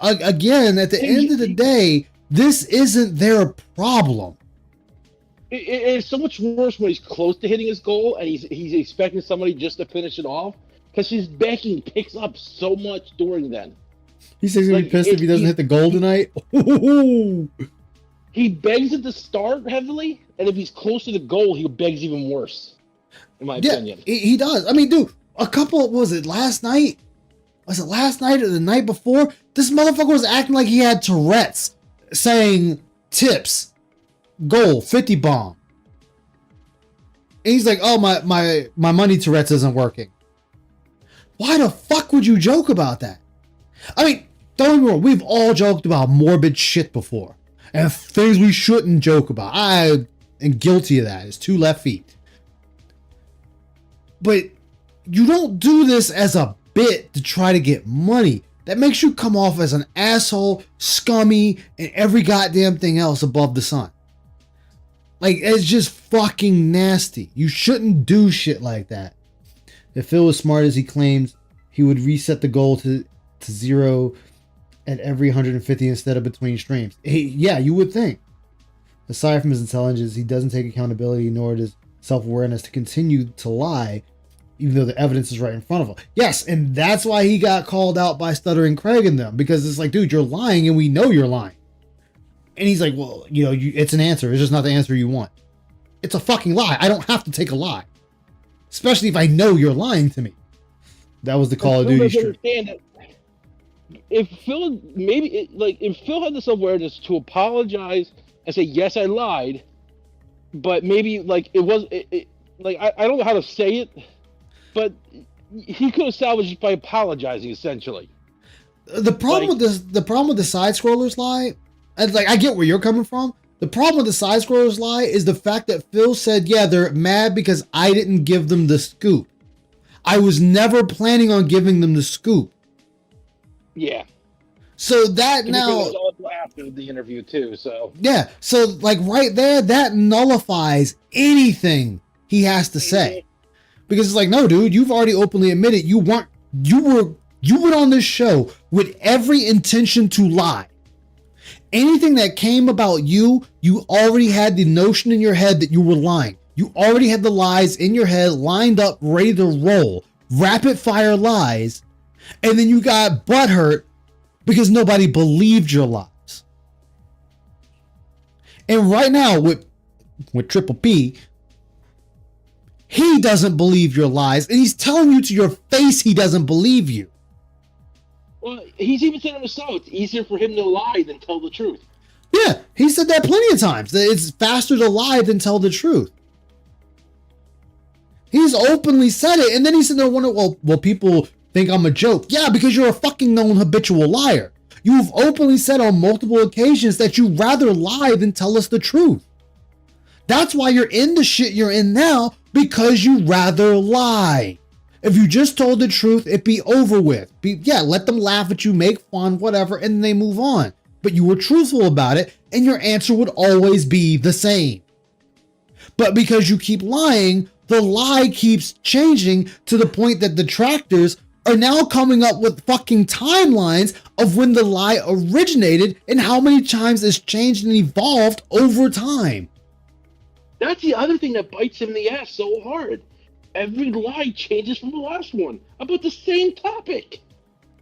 Again, at the end of the day, this isn't their problem. It's so much worse when he's close to hitting his goal and he's expecting somebody just to finish it off because his begging picks up so much during then. He says he's gonna be pissed if he doesn't hit the goal tonight. He begs at the start heavily, and if he's close to the goal, he begs even worse. In my opinion, he does. I mean, dude, was it last night? Was it last night or the night before? This motherfucker was acting like he had Tourette's, saying tips, goal, 50 bomb. And he's like, oh, my money Tourette's isn't working. Why the fuck would you joke about that? I mean, don't get me wrong, we've all joked about morbid shit before. And things we shouldn't joke about. I am guilty of that. It's 2 left feet. But you don't do this as a bit to try to get money. That makes you come off as an asshole, scummy, and every goddamn thing else above the sun. Like, it's just fucking nasty. You shouldn't do shit like that. If Phil was smart as he claims, he would reset the goal to 0 at every 150 instead of between streams. Yeah, you would think. Aside from his intelligence, he doesn't take accountability nor does self-awareness to continue to lie, even though the evidence is right in front of him. Yes, and that's why he got called out by Stuttering Craig and them, because it's like, dude, you're lying and we know you're lying. And he's like, well, it's an answer. It's just not the answer you want. It's a fucking lie. I don't have to take a lie. Especially if I know you're lying to me. That was the Call of Duty stream. If Phil if Phil had the self-awareness to apologize and say, yes, I lied, but maybe I don't know how to say it, but he could have salvaged it by apologizing essentially. The problem with the side scrollers lie, and I get where you're coming from. The problem with the side scrollers lie is the fact that Phil said, yeah, they're mad because I didn't give them the scoop. I was never planning on giving them the scoop. Yeah. So that now, was also after the interview too. So yeah, so like right there, that nullifies anything he has to say, because it's like, no, dude, you've already openly admitted you went on this show with every intention to lie. Anything that came about you already had the notion in your head that you were lying. You already had the lies in your head lined up, ready to roll, rapid fire lies, and then you got butthurt because nobody believed your lies. And right now with Triple P, he doesn't believe your lies, and he's telling you to your face he doesn't believe you. Well, he's even said himself, it's easier for him to lie than tell the truth. Yeah, he said that plenty of times, that it's faster to lie than tell the truth. He's openly said it, and then he said, "No wonder, well, people think I'm a joke." Yeah, because you're a fucking known habitual liar. You've openly said on multiple occasions that you'd rather lie than tell us the truth. That's why you're in the shit you're in now, because you rather lie. If you just told the truth, it'd be over with. Let them laugh at you, make fun, whatever, and then they move on. But you were truthful about it, and your answer would always be the same. But because you keep lying, the lie keeps changing to the point that detractors are now coming up with fucking timelines of when the lie originated and how many times it's changed and evolved over time. That's the other thing that bites him in the ass so hard. Every lie changes from the last one about the same topic.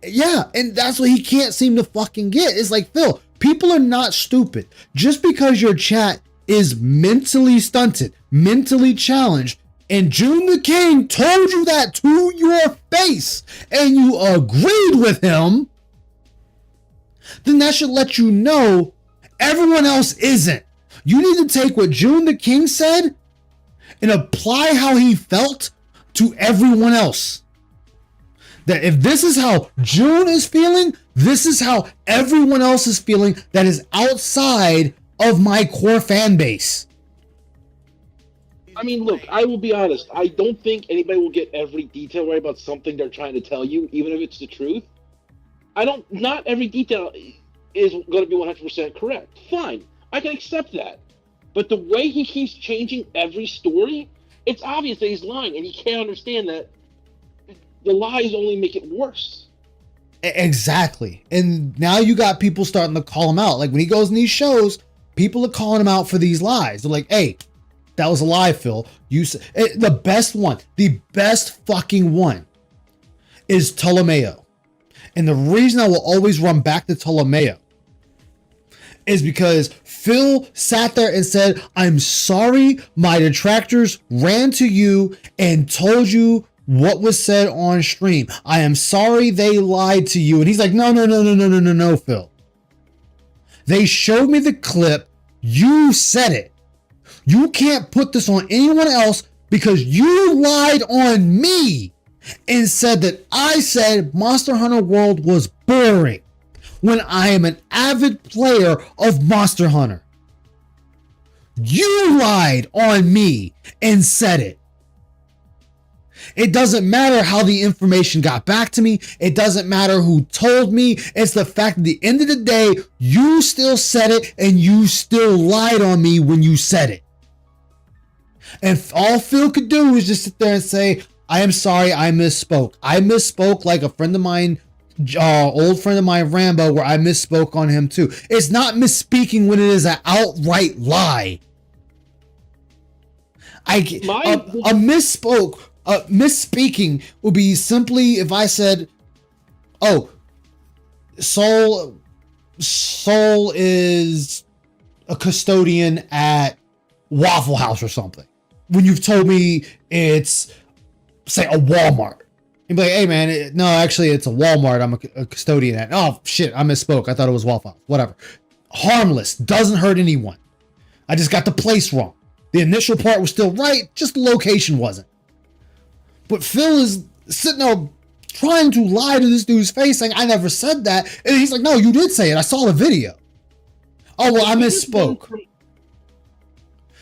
Yeah, and that's what he can't seem to fucking get. It's like, Phil, people are not stupid. Just because your chat is mentally stunted, mentally challenged, and June the King told you that to your face, and you agreed with him, then that should let you know everyone else isn't. You need to take what June the King said and apply how he felt to everyone else. That if this is how June is feeling, this is how everyone else is feeling that is outside of my core fan base. I mean, look, I will be honest. I don't think anybody will get every detail right about something they're trying to tell you, even if it's the truth. Not every detail is going to be 100% correct. Fine. I can accept that. But the way he keeps changing every story, it's obvious that he's lying, and he can't understand that the lies only make it worse. Exactly. And now you got people starting to call him out. Like when he goes in these shows, people are calling him out for these lies. They're like, hey, that was a lie, Phil. You said the best fucking one is Ptolemaio. And the reason I will always run back to Ptolemaio is because Phil sat there and said, I'm sorry, my detractors ran to you and told you what was said on stream. I am sorry they lied to you. And he's like, no, Phil. They showed me the clip. You said it. You can't put this on anyone else because you lied on me and said that I said Monster Hunter World was boring when I am an avid player of Monster Hunter. You lied on me and said it. It doesn't matter how the information got back to me. It doesn't matter who told me. It's the fact at the end of the day, you still said it and you still lied on me when you said it. And all Phil could do is just sit there and say, I am sorry, I misspoke. I misspoke like a friend of mine, old friend of mine, Rambo, where I misspoke on him too. It's not misspeaking when it is an outright lie. Misspeaking would be simply if I said, oh, Soul is a custodian at Waffle House or something. When you've told me it's, say, a Walmart. You'd be like, hey man, no, actually it's a Walmart I'm a custodian at. Oh shit, I misspoke. I thought it was Waffle House. Whatever. Harmless. Doesn't hurt anyone. I just got the place wrong. The initial part was still right, just the location wasn't. But Phil is sitting there trying to lie to this dude's face saying, I never said that. And he's like, no, you did say it. I saw the video. Oh, well, I misspoke.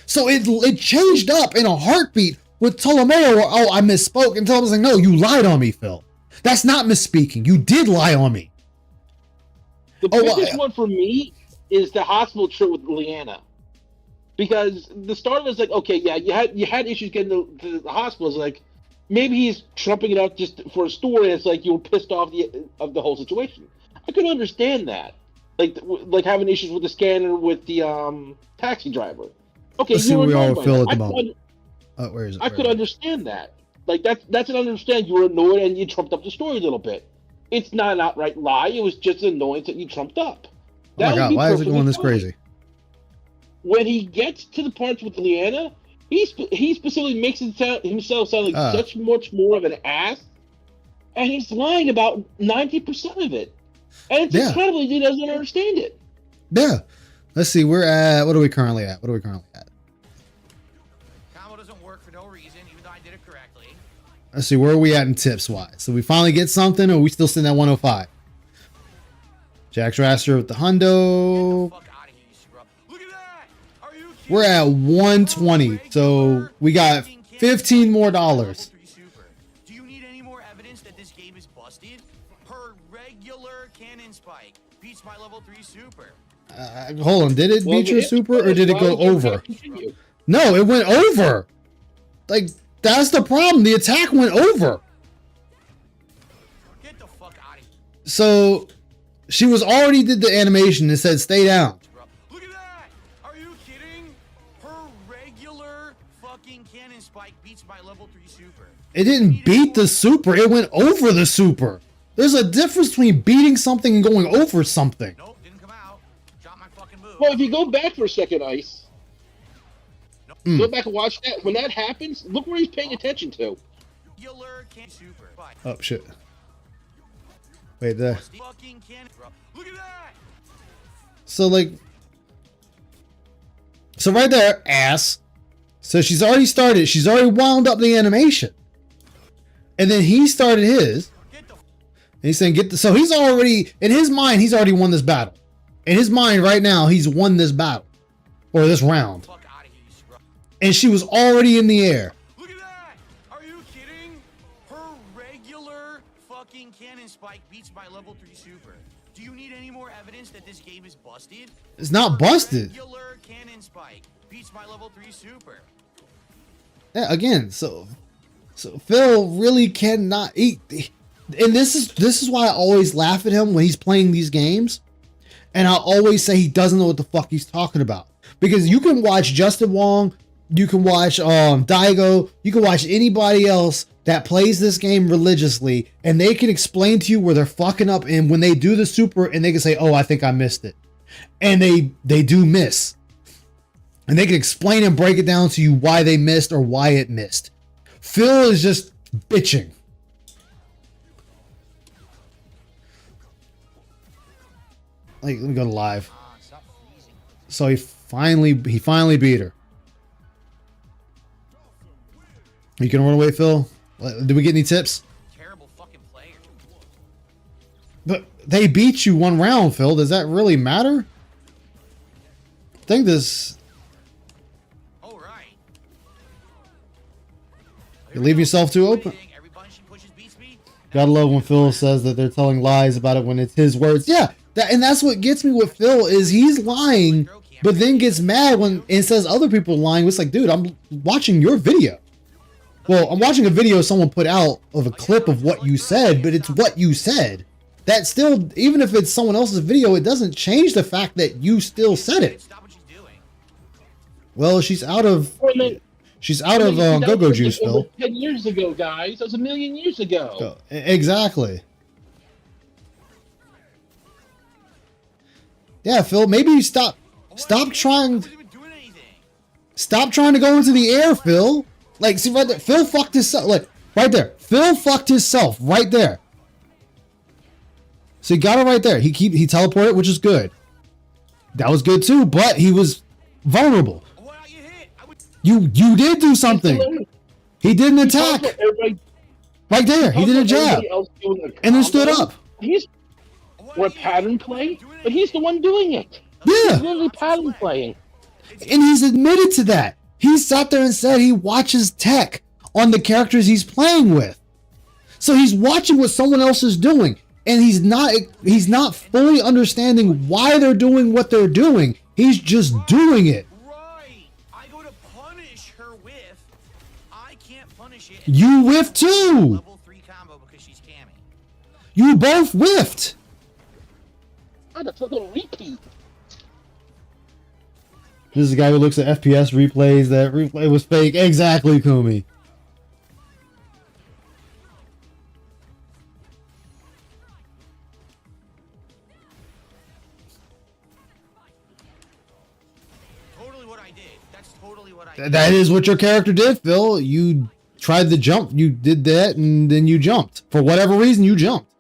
So it changed up in a heartbeat with Ptolemaio where, oh, I misspoke. And Ptolemaio's like, no, you lied on me, Phil. That's not misspeaking. You did lie on me. The biggest one for me is the hospital trip with Leanna. Because the start was like, okay, yeah, you had issues getting to the hospital. It's like, maybe he's trumping it up just for a story. It's like you were pissed off of the whole situation. I could understand that, like having issues with the scanner with the taxi driver. Okay, let's see where we all feel at the moment. Where is it? I could understand that. Like that's an understand. You were annoyed and you trumped up the story a little bit. It's not an outright lie. It was just an annoyance that you trumped up. Oh my god, why is it going this crazy? When he gets to the parts with Leanna, he specifically makes himself sound like such much more of an ass, and he's lying about 90% of it, and it's incredible he doesn't understand it. Yeah, let's see. We're at what are we currently at? Combo doesn't work for no reason, even though I did it correctly. Let's see, where are we at in tips wise? So we finally get something, or are we still sitting at 105? Jack Strasser with the hundo. We're at 120, so we got $15 more. Do you need any more evidence that this game is busted? Her regular cannon spike beats my level 3 super. Hold on, did it beat your super or did it go over? No, it went over. Like, that's the problem. The attack went over. Get the fuck out of here. So she was already did the animation and said stay down. Look at that! Are you kidding? Her regular fucking cannon spike beats my level 3 super. It didn't beat the super, it went over the super. There's a difference between beating something and going over something. Nope, didn't come out. Drop my fucking move. Well, if you go back for a second, Ice. Go back and watch that. When that happens, look where he's paying attention to. Oh shit. Wait, there. Look at that. So like, so right there, ass. So she's already started. She's already wound up the animation, and then he started his. And he's saying, "Get the." So he's already in his mind. He's already won this battle. In his mind, right now, he's won this battle or this round. And she was already in the air. Look at that! Are you kidding? Her regular fucking cannon spike beats my level 3 super. Do you need any more evidence that this game is busted? It's not busted. Regular cannon spike beats my level 3 super. Yeah, again, so Phil really cannot eat. And this is why I always laugh at him when he's playing these games. And I always say he doesn't know what the fuck he's talking about. Because you can watch Justin Wong, you can watch Daigo, you can watch anybody else that plays this game religiously, and they can explain to you where they're fucking up, and when they do the super, and they can say, oh, I think I missed it. And they do miss. And they can explain and break it down to you why they missed or why it missed. Phil is just bitching. Like, let me go to live. So he finally beat her. You can run away, Phil? Did we get any tips? Terrible fucking player. But they beat you one round, Phil. Does that really matter? I think this. Oh, right. You leave yourself too open. Gotta love when Phil says that they're telling lies about it when it's his words. Yeah, and that's what gets me with Phil is he's lying, but then gets mad when it says other people are lying. It's like, dude, I'm watching your video. Well, I'm watching a video someone put out of a clip of what you said, but it's what you said. That still, even if it's someone else's video, it doesn't change the fact that you still said it. Well, she's out of go-go juice, Phil. 10 years ago, guys. That was a million years ago. So, exactly. Yeah, Phil, maybe you stop trying to go into the air, Phil. Like, see right there, Phil fucked himself. Like, right there, Phil fucked himself right there. So he got it right there. He teleported, which is good. That was good too, but he was vulnerable. You did do something. He did an attack. Right there, he did a jab, and then stood up. We're pattern playing, but he's the one doing it. Yeah, he's literally pattern playing, and he's admitted to that. He sat there and said he watches tech on the characters he's playing with. So he's watching what someone else is doing. and he's not fully understanding why they're doing what they're doing. He's just doing it. Right. I go to punish her whiff. I can't punish it. You whiffed too. Level 3 combo because she's Cammy. You both whiffed. Oh, that's like a repeat. This is a guy who looks at FPS replays. That replay was fake. Exactly, Kumi. Totally what I did. That's totally what I did. That is what your character did, Phil. You tried to jump. You did that, and then you jumped. For whatever reason, you jumped.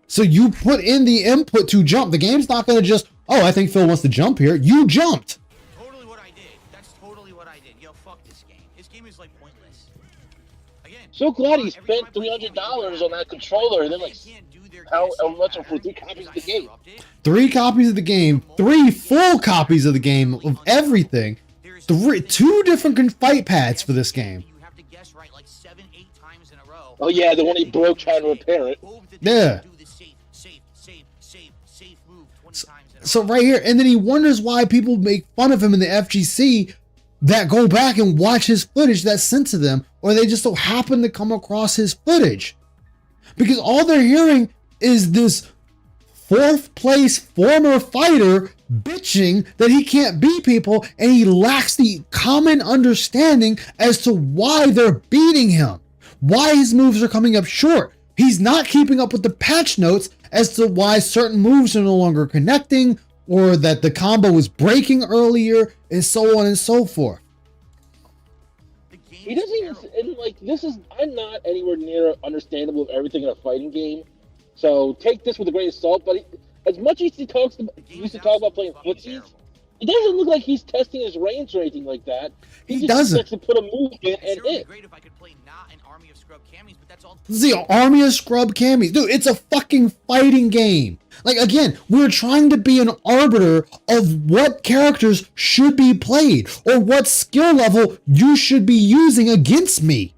So you put in the input to jump. The game's not going to just, oh, I think Phil wants to jump here. You jumped. Totally what I did. That's totally what I did. Yo, fuck this game. This game is like pointless. Again. So glad he spent $300 on that controller and then like how much for 3 copies of the game. 3 copies of the game, 3 full copies of the game of everything. 2 different fight pads for this game. You have to guess right like 7, 8 times in a row. Oh yeah, the one he broke trying to repair it. Yeah. So right here, and then he wonders why people make fun of him in the FGC that go back and watch his footage that's sent to them, or they just so happen to come across his footage. Because all they're hearing is this 4th place former fighter bitching that he can't beat people, and he lacks the common understanding as to why they're beating him, why his moves are coming up short. He's not keeping up with the patch notes as to why certain moves are no longer connecting, or that the combo was breaking earlier, and so on and so forth. He doesn't even, and like, I'm not anywhere near understandable of everything in a fighting game. So take this with a grain of salt, but as much as he used to talk about playing footsies, it doesn't look like he's testing his range or anything like that. He just doesn't. likes to put a move in and hit. Great if I could play not an army of scrub cammies, but that's all. This is the army of scrub cammies. Dude, it's a fucking fighting game. Like, again, we're trying to be an arbiter of what characters should be played, or what skill level you should be using against me.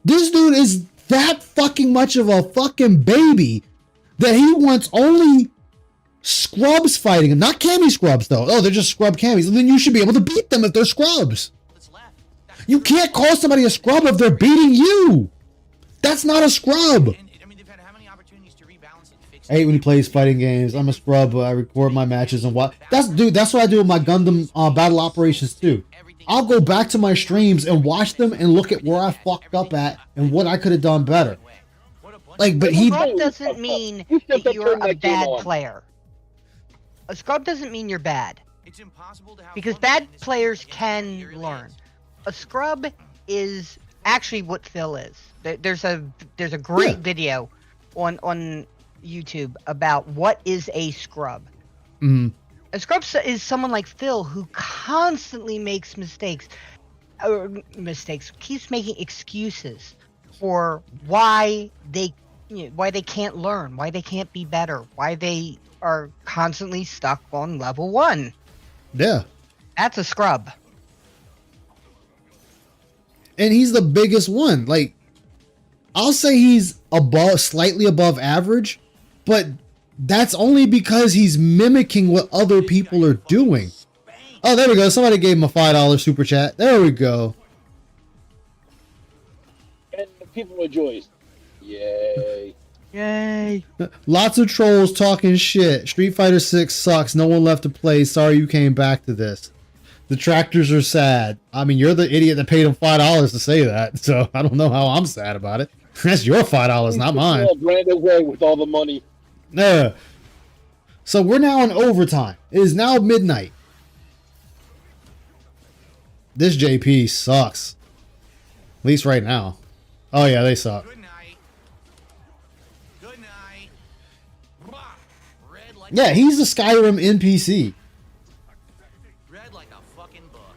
This dude is that fucking much of a fucking baby that he wants only scrubs fighting him. Not cami scrubs, though. Oh, they're just scrub camis. And then you should be able to beat them if they're scrubs. You can't call somebody a scrub if they're beating you. That's not a scrub. I hate when he plays fighting games. I'm a scrub. I record my matches and what. That's what I do with my Gundam battle operations too. I'll go back to my streams and watch them and look at where I fucked up at and what I could have done better. Like, but Scrub doesn't mean that you're a bad player. A scrub doesn't mean you're bad. Because bad players can learn. A scrub is actually what Phil is. There's a great video on YouTube about what is a scrub. Mm-hmm. A scrub is someone like Phil who constantly makes mistakes, keeps making excuses for why they can't learn, why they can't be better, why they are constantly stuck on level 1. Yeah. That's a scrub. And he's the biggest one. Like, I'll say he's slightly above average, but that's only because he's mimicking what other people are doing. Oh, there we go. Somebody gave him a $5 super chat. There we go. And the people rejoiced. Yay. Yay. Lots of trolls talking shit. Street Fighter 6 sucks. No one left to play. Sorry you came back to this. The tractors are sad. I mean, you're the idiot that paid him $5 to say that, so I don't know how I'm sad about it. That's your $5, not mine. Brandon Way with all the money. Yeah. So we're now in overtime. It is now midnight. This JP sucks. At least right now. Oh yeah, they suck. Good night. Good night. Red like Yeah, he's a Skyrim NPC. Red like a fucking book.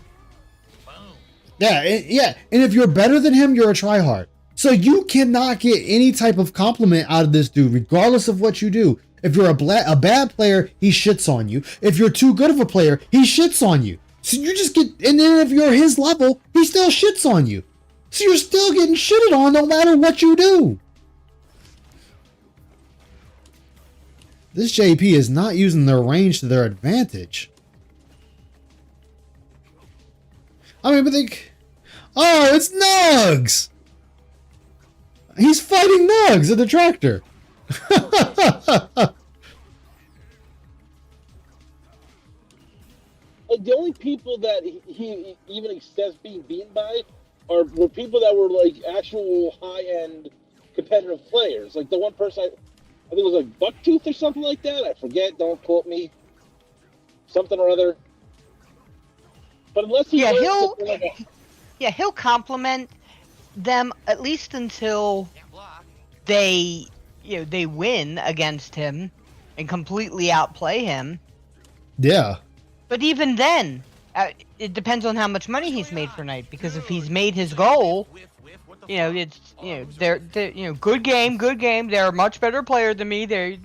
Boom. Yeah, and if you're better than him, you're a tryhard. So you cannot get any type of compliment out of this dude, regardless of what you do. If you're a bad player, he shits on you. If you're too good of a player, he shits on you. So you just get, and then if you're his level, he still shits on you. So you're still getting shitted on no matter what you do. This JP is not using their range to their advantage. I mean, but they... Oh, it's Nugs! He's fighting Nugs at the tractor. Like, the only people that he even accepts being beaten by were people that were like actual high-end competitive players. Like the one person I think it was like Bucktooth or something like that. I forget. Don't quote me. Something or other. But unless he he'll compliment them at least until they win against him and completely outplay him. Yeah. But even then, it depends on how much money he's made for night. Because if he's made his goal, it's they're good game. They're a much better player than me. They're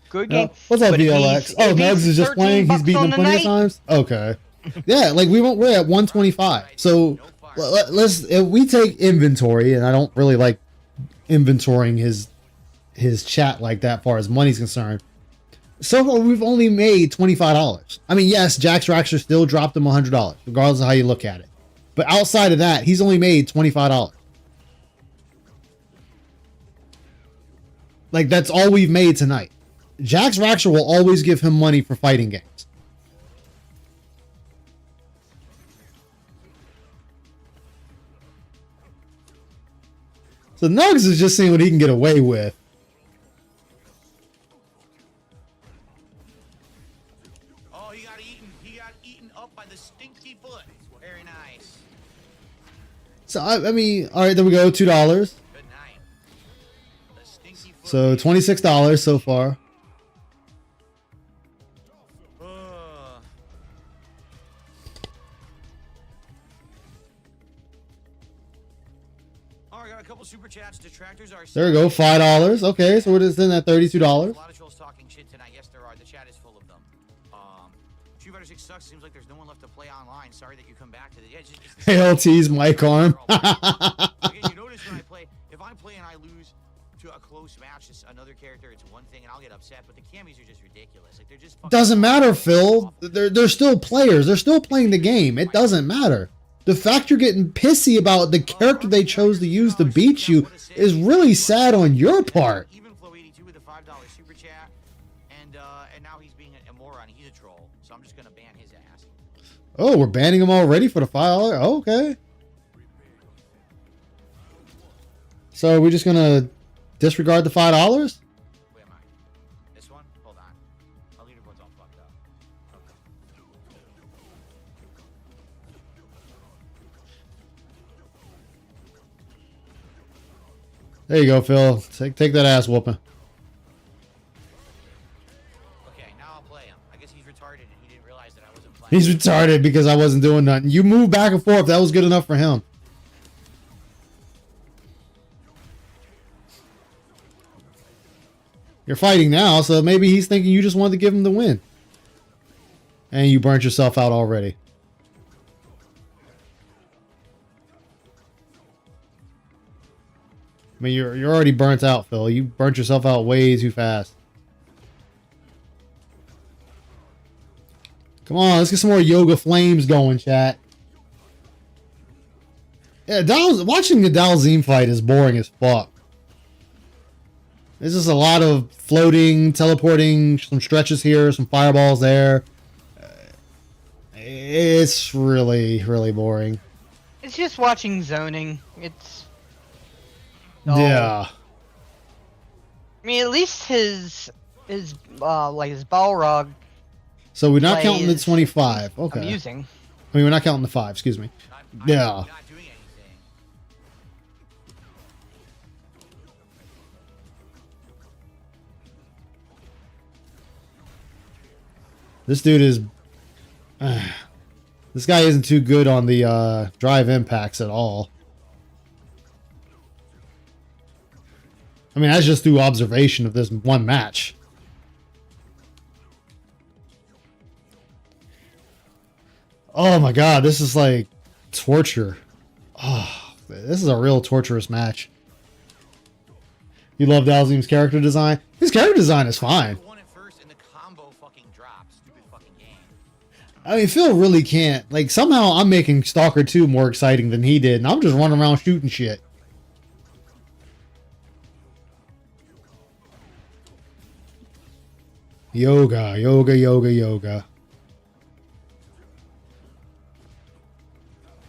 good game. What's up, But VLX? Oh, Nugs is just playing. He's beaten him plenty of times. Okay. Yeah, like we're at 125. So let's if we take inventory, and I don't really like inventorying his chat like that far as money's concerned. So far, we've only made $25. I mean, yes, Jax Raxer still dropped him $100, regardless of how you look at it. But outside of that, he's only made $25. Like, that's all we've made tonight. Jax Raxer will always give him money for fighting games. So Nugs is just seeing what he can get away with. So, I mean, all right, there we go, $2. So, $26 so far. Oh, I got a couple super chats. Detractors are... There we go, $5. Okay, so we're just in at $32. A lot of trolls talking shit tonight. Yes, there are. The chat is full of them. Street Fighter 6 sucks. Seems like there's no one left to play online. Sorry that you come back to the... Yeah, LT's mic arm. Okay, you notice when I play, if I play and I lose to a close match, it's another character, it's one thing, and I'll get upset. But the camis are just ridiculous. Like they're just. Doesn't matter, Phil. They're still players. They're still playing the game. It doesn't matter. The fact you're getting pissy about the character they chose to use to beat you is really sad on your part. Even Flow 82 with a $5 super chat, and now he's being a moron. He's a troll, so I'm just gonna ban his ass. Oh, we're banning him already for the $5. Okay. So are we just gonna disregard the $5? Where am I? This one? Hold on. My leaderboard's all fucked up. There you go, Phil. Take that ass whooping. Okay, now I'll play him. I guess he's retarded and he didn't realize that I wasn't playing. He's retarded because I wasn't doing nothing. You move back and forth. That was good enough for him. You're fighting now, so maybe he's thinking you just wanted to give him the win. And you burnt yourself out already. I mean, you're already burnt out, Phil. You burnt yourself out way too fast. Come on, let's get some more Yoga Flames going, chat. Yeah, watching the Dalzim fight is boring as fuck. There's just a lot of floating, teleporting, some stretches here, some fireballs there. It's really, really boring. It's just watching zoning. It's... Yeah. I mean, at least his Balrog. So we're not counting the 25. Okay. Amusing. I mean, we're not counting the 5, excuse me. Yeah. This dude is... this guy isn't too good on the drive impacts at all. I mean, that's just through observation of this one match. Oh my god, this is like torture. Oh, this is a real torturous match. You love Dalzim's character design? His character design is fine. I mean, Phil really can't. Like, somehow I'm making Stalker 2 more exciting than he did, and I'm just running around shooting shit. Yoga, yoga, yoga, yoga.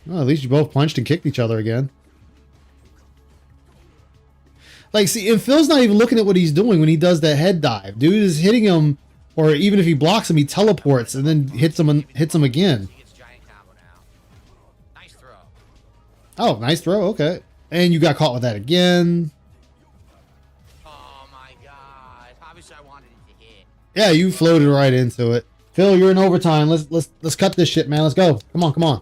Well, at least you both punched and kicked each other again. Like, see, and Phil's not even looking at what he's doing when he does that head dive. Dude is hitting him, or even if he blocks him, he teleports and then hits him again. Nice throw. Oh, nice throw. Okay. And you got caught with that again. Oh my god. Obviously I wanted it to hit. Yeah, you floated right into it. Phil, you're in overtime. Let's cut this shit, man. Let's go. Come on, come on.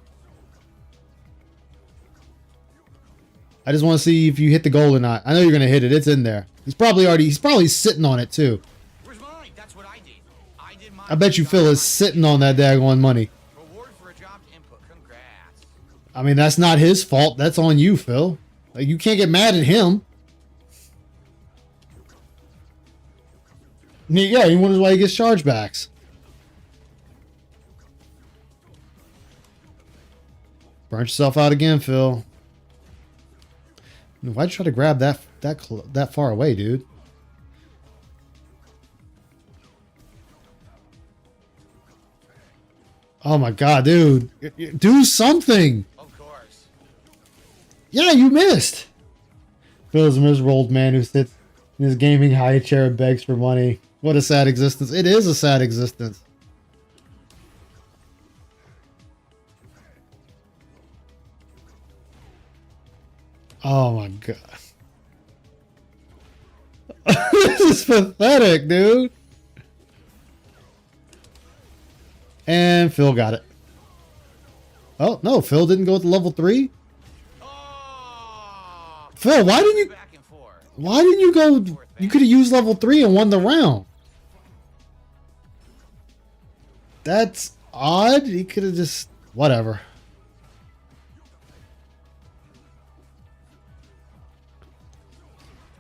I just want to see if you hit the goal or not. I know you're gonna hit it. It's in there. He's probably sitting on it too. Where's mine? That's what I did. I did mine. I bet you Phil is sitting on that daggone money. Reward for a dropped input. Congrats. I mean, that's not his fault. That's on you, Phil. Like, you can't get mad at him. Yeah, he wonders why he gets chargebacks. Burnt yourself out again, Phil. Why'd you try to grab that far away, dude? Oh my god, dude. Do something! Of course. Yeah, you missed! Phil's a miserable old man who sits in his gaming high chair and begs for money. What a sad existence. It is a sad existence. Oh my god. This is pathetic, dude. And Phil got it. Oh, no, Phil didn't go with level 3? Oh, Phil, why didn't you... back and forth. Why didn't you go... You could have used level 3 and won the round. That's odd. He could have just... Whatever.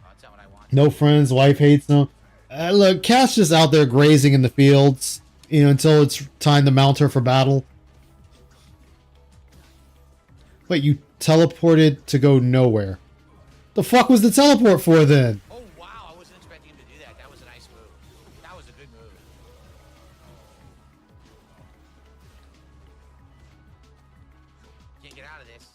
That's not what I want. No friends, wife hates him. Look, Cat's just out there grazing in the fields, you know, until it's time to mount her for battle. Wait, you teleported to go nowhere. The fuck was the teleport for then? Oh wow, I wasn't expecting him to do that. That was a nice move. That was a good move. Can't get out of this.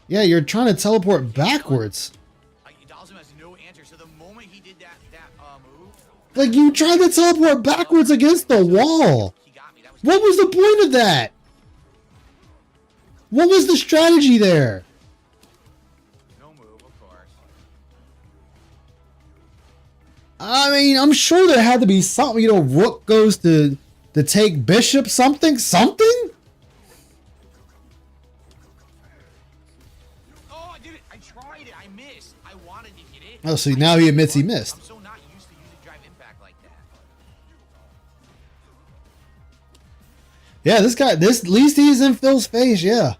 Yeah, you're trying to teleport backwards. Dalsum has no answer. So the moment he did that move, Like, you tried to teleport backwards against the wall. he got me. That was What was the point of that? What was the strategy there? no move, of course. I mean, I'm sure there had to be something. You know, Rook goes to take Bishop, something? Oh, I did it. I tried it. I missed. I wanted to hit it. Oh, so now he admits he missed. I'm so not used to using drive impact like that. Yeah, this guy, at least he's in Phil's face, yeah.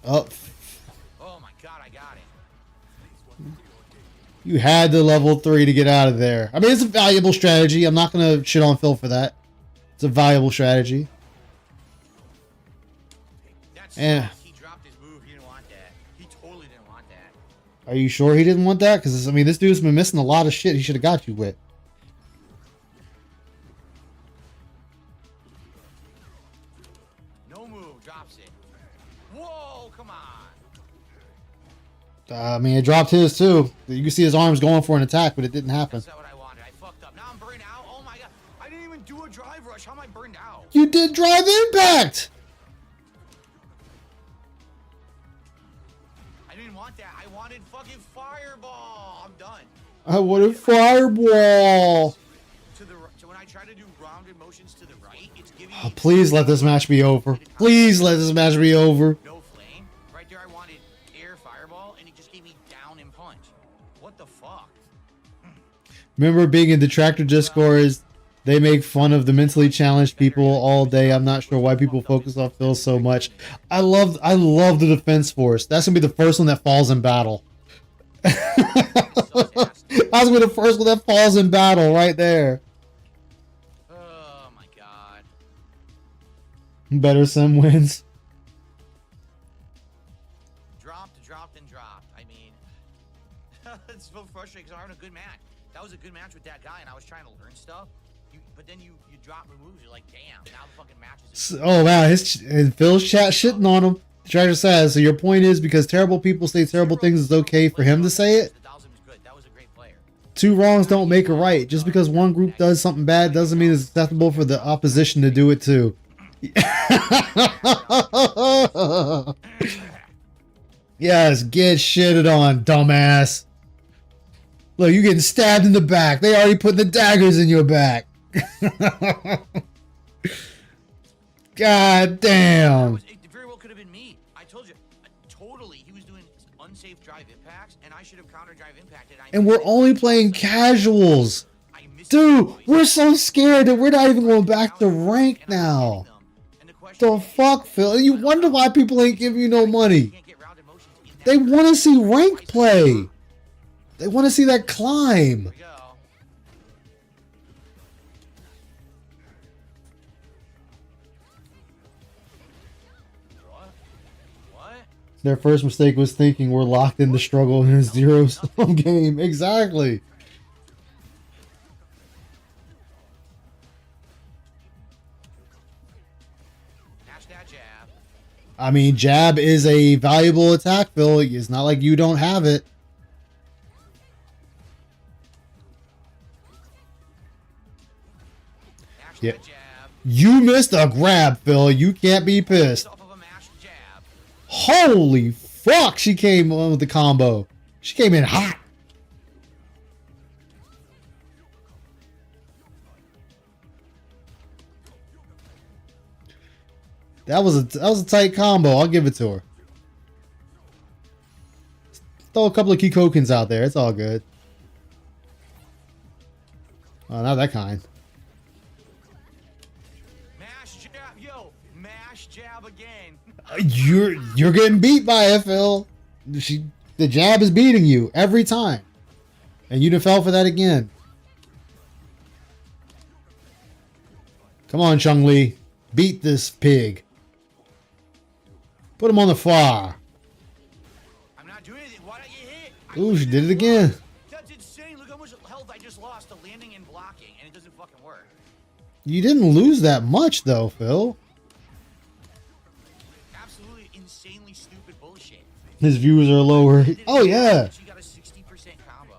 Oh, Oh my god, I got it. you had the level 3 to get out of there. I mean, it's a valuable strategy. I'm not going to shit on Phil for that. It's a valuable strategy. That's Yeah. he dropped his move. He didn't want that. He totally didn't want that. Are you sure he didn't want that? Because, I mean, this dude's been missing a lot of shit he should have got you with. No move, drops it. Whoa, come on. I mean, it dropped his too. You can see his arms going for an attack, but it didn't happen. That's not what I wanted. I fucked up. Now I'm burned out. Oh my god. I didn't even do a drive rush. How am I burned out? You did drive impact! I didn't want that. I wanted fucking fireball. I'm done. I wanted fireball! So when I try to do rounded motions to the right, it's giving Oh, me please let this match be over. Please let this match be over. no flame. Right there I wanted air fireball and it just gave me down and punch. What the fuck? Remember being in Detractor Discord They make fun of the mentally challenged people all day. I'm not sure why people focus on Phil so much. I love the Defense Force. That's gonna be the first one that falls in battle. That's gonna be the first one that falls in battle right there. Oh my god. Better Sim wins. Dropped and dropped. I mean, it's so frustrating because I'm having a good match. That was a good match with that guy, and I was trying to learn stuff. But then you drop moves. You're like, damn. Now the fucking match is. Oh wow, Phil's chat shitting on him. The treasure says, so your point is because terrible people say terrible things, it's okay for him to say it? Two wrongs don't make a right. Just because one group does something bad doesn't mean it's acceptable for the opposition to do it too. Yes, get shitted on, dumbass. Look, you're getting stabbed in the back. They already put the daggers in your back. God damn. It very well could have been me. I told you, totally. He was doing unsafe drive impacts, and I should have counter drive impacted. And we're only playing casuals. Dude, we're so scared that we're not even going back to rank now. The fuck, Phil? You wonder why people ain't giving you no money. They want to see rank play. They want to see that climb. Their first mistake was thinking we're locked in the struggle in a zero-sum game. Exactly. I mean, jab is a valuable attack, Phil. It's not like you don't have it. Yeah. You missed a grab, Phil. You can't be pissed. Holy fuck, she came on with the combo. She came in hot. That was a tight combo. I'll give it to her. Throw a couple of Kikokins out there. It's all good. Oh, not that kind. Mash jab, yo, mash jab again. You're getting beat by it, Phil. The jab is beating you every time, and you done fell for that again. Come on, Chun-Li, beat this pig. Put him on the fire. I'm not doing anything. Why'd I get hit? Ooh, she did it again. That's insane. Look how much health I just lost to landing and blocking, and it doesn't fucking work. You didn't lose that much, though, Phil. Absolutely insanely stupid bullshit. His viewers are lower. Oh, yeah. She got a 60% combo.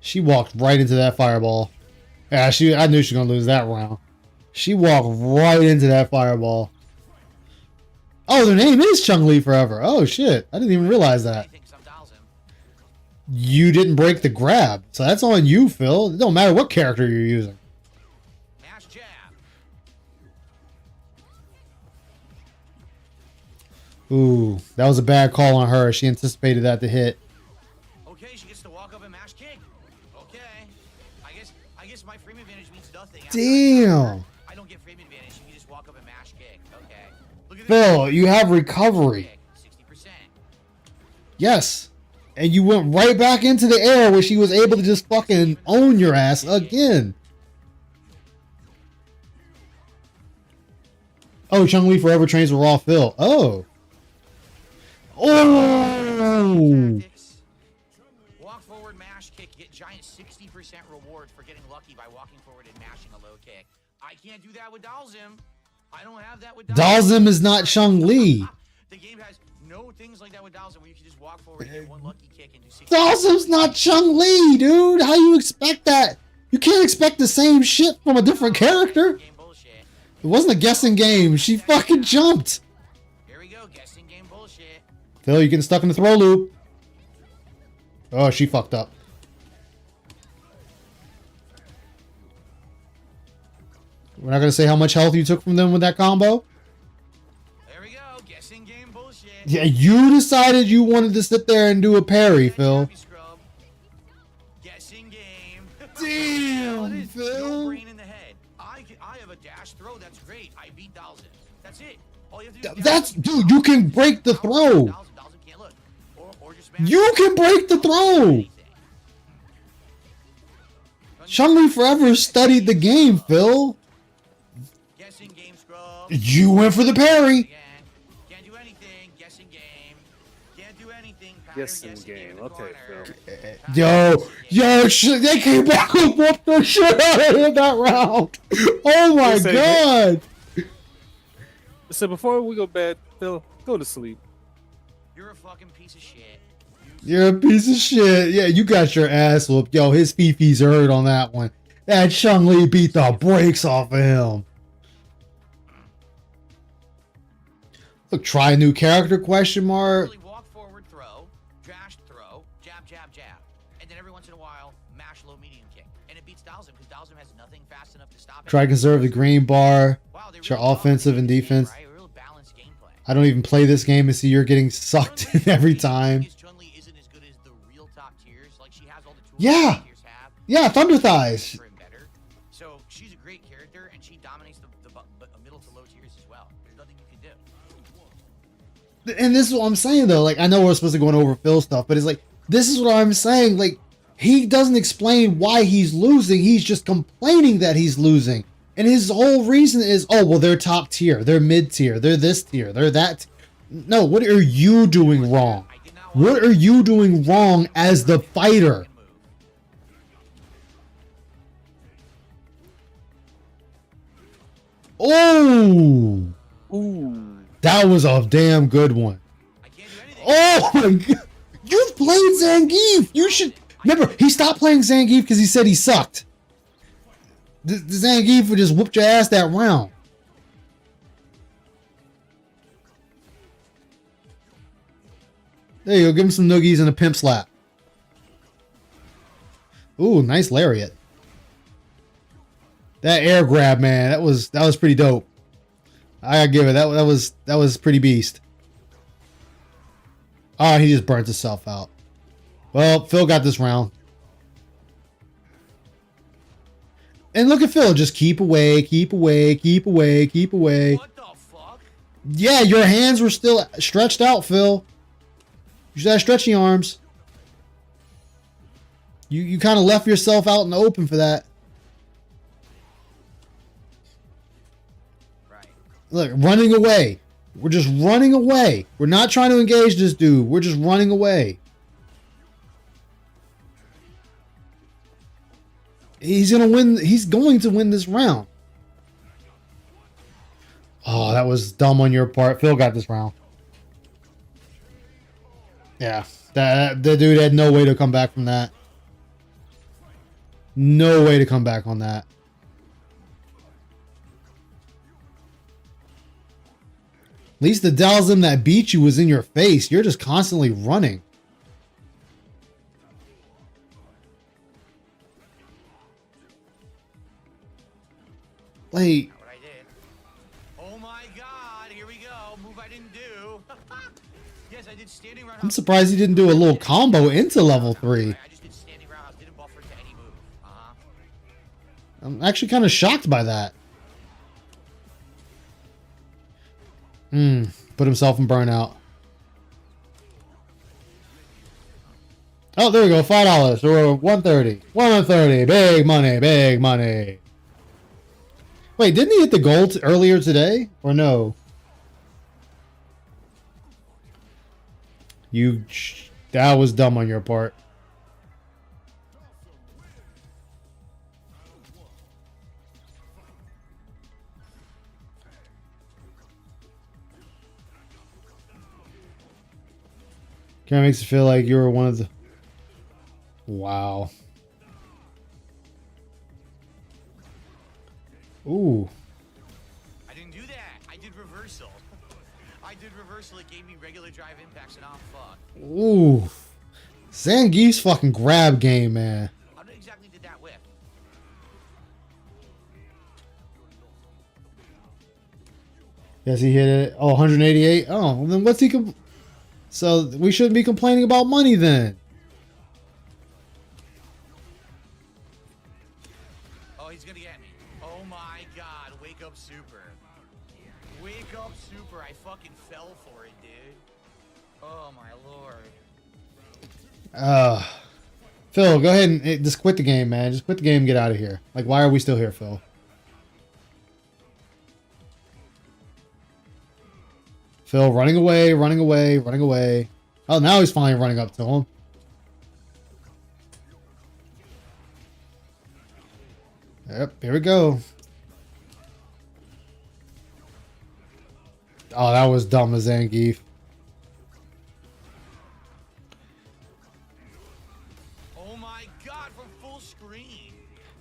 She walked right into that fireball. Yeah, I knew she was gonna lose that round. She walked right into that fireball. Oh, their name is Chun-Li Forever. Oh shit, I didn't even realize that. You didn't break the grab, so that's on you, Phil. It don't matter what character you're using. Mash jab. Ooh, that was a bad call on her. She anticipated that to hit. Okay, she gets to walk up and mash kick. Okay. I guess my frame advantage means nothing. Damn. I don't get frame advantage. You just walk up and mash kick. Okay. Look at Phil, you have recovery. 60%. Yes. And you went right back into the air where she was able to just fucking own your ass again. Oh, Chun-Li Forever trains with Raw Phil. Oh. Oh. Walk forward, mash kick, get giant 60% reward for getting lucky by walking forward and mashing a low kick. I can't do that with Dalzim. I don't have that with Dalzim is not Chun-Li. The game has no things like that with Dalzim where you can just walk forward and get one lucky kick and do 60%. Dalzim's not Chun-Li, dude. How you expect that? You can't expect the same shit from a different character. It wasn't a guessing game. She fucking jumped. Here we go, guessing game bullshit. Phil, you're getting stuck in the throw loop. Oh, she fucked up. We're not going to say how much health you took from them with that combo. There we go, guessing game bullshit. Yeah, you decided you wanted to sit there and do a parry, Phil. Guessing game. Damn, No Phil. brain in the head. I have a dash throw. That's great. I beat Dowson. That's it. All you have to do is That's, dude, you can break the throw. Dowson can't look. Or just smash You can break the throw. Chun-Li forever studied the game, Phil. Guessing game, scrub. You went for the parry. Again. Can't do anything. Guessing game. Can't do anything. Pattern Guessing game. in the Okay, corner. Yo, they came back and whooped the shit out of him that round. Oh my god. So before we go to bed, Phil, go to sleep. You're a fucking piece of shit. You're a piece of shit. Yeah, you got your ass whooped. Yo, his fifis hurt on that one. That Chun-Li beat the brakes off of him. Look, try a new character, question mark. Really walk forward, throw, dash, throw, jab, jab, jab. And then every once in a while, mash low medium kick. And it beats Dowsum because Dowsum has nothing fast enough to stop it. Try to conserve the green bar. Wow, they Your really offensive and defense. right? A real balanced gameplay. I don't even play this game and see you're getting sucked in every time. Chun-Li isn't as good as the real top tiers. Like she has all the tools Yeah. top tiers have. Yeah, Thunder Thighs. Better and better. So she's a great character and she dominates the middle to low tiers as well. There's nothing you can do. And this is what I'm saying though. Like, I know we're supposed to go over Phil stuff, but it's like, this is what I'm saying. Like, he doesn't explain why he's losing. He's just complaining that he's losing. And his whole reason is, oh, well, they're top tier, they're mid tier, they're this tier, they're that. No, what are you doing wrong? What are you doing wrong as the fighter? Oh! Ooh. That was a damn good one. Oh my god! You've played Zangief! You should... Remember, he stopped playing Zangief because he said he sucked. The Zangief would just whoop your ass that round. There you go, give him some noogies and a pimp slap. Ooh, nice lariat. That air grab, man, that was pretty dope. I gotta give it, that was pretty beast. Oh, he just burnt himself out. Well, Phil got this round. And look at Phil, just keep away, keep away, keep away, keep away. What the fuck? Yeah, your hands were still stretched out, Phil. You should have stretchy arms. You kind of left yourself out in the open for that. Right. Look, running away. We're just running away. We're not trying to engage this dude. We're just running away. He's gonna win. He's going to win this round. Oh, that was dumb on your part. Phil got this round. Yeah, the dude had no way to come back from that. No way to come back on that. At least the Dalsum that beat you was in your face. You're just constantly running. Like, What I did. Oh my god, here we go. Move I didn't do. Yes, I did standing roundhouse. I'm surprised he didn't do a little combo into level 3. I just did standing roundhouse, didn't buffer to any move. I'm actually kind of shocked by that. Put himself in burnout. Oh, there we go. $5 or $130. $130. Big money. Big money. Wait, didn't he hit the gold earlier today? Or no? That was dumb on your part. Kind of makes it feel like you were one of the... Wow. Ooh. I didn't do that. I did reversal. I did reversal. It gave me regular drive impacts and I'm fucked. Ooh. Zangief's fucking grab game, man. How exactly did that whip? Yes, he hit it. Oh, 188? Oh, well then what's he... So we shouldn't be complaining about money then. Oh, he's gonna get me. Oh my god, wake up super. Wake up super, I fucking fell for it, dude. Oh my lord. Phil, go ahead and just quit the game, man. Just quit the game and get out of here. Like, why are we still here, Phil? Phil running away, running away, running away. Oh, now he's finally running up to him. Yep, here we go. Oh, that was dumb as Zangief. Oh my god, from full screen.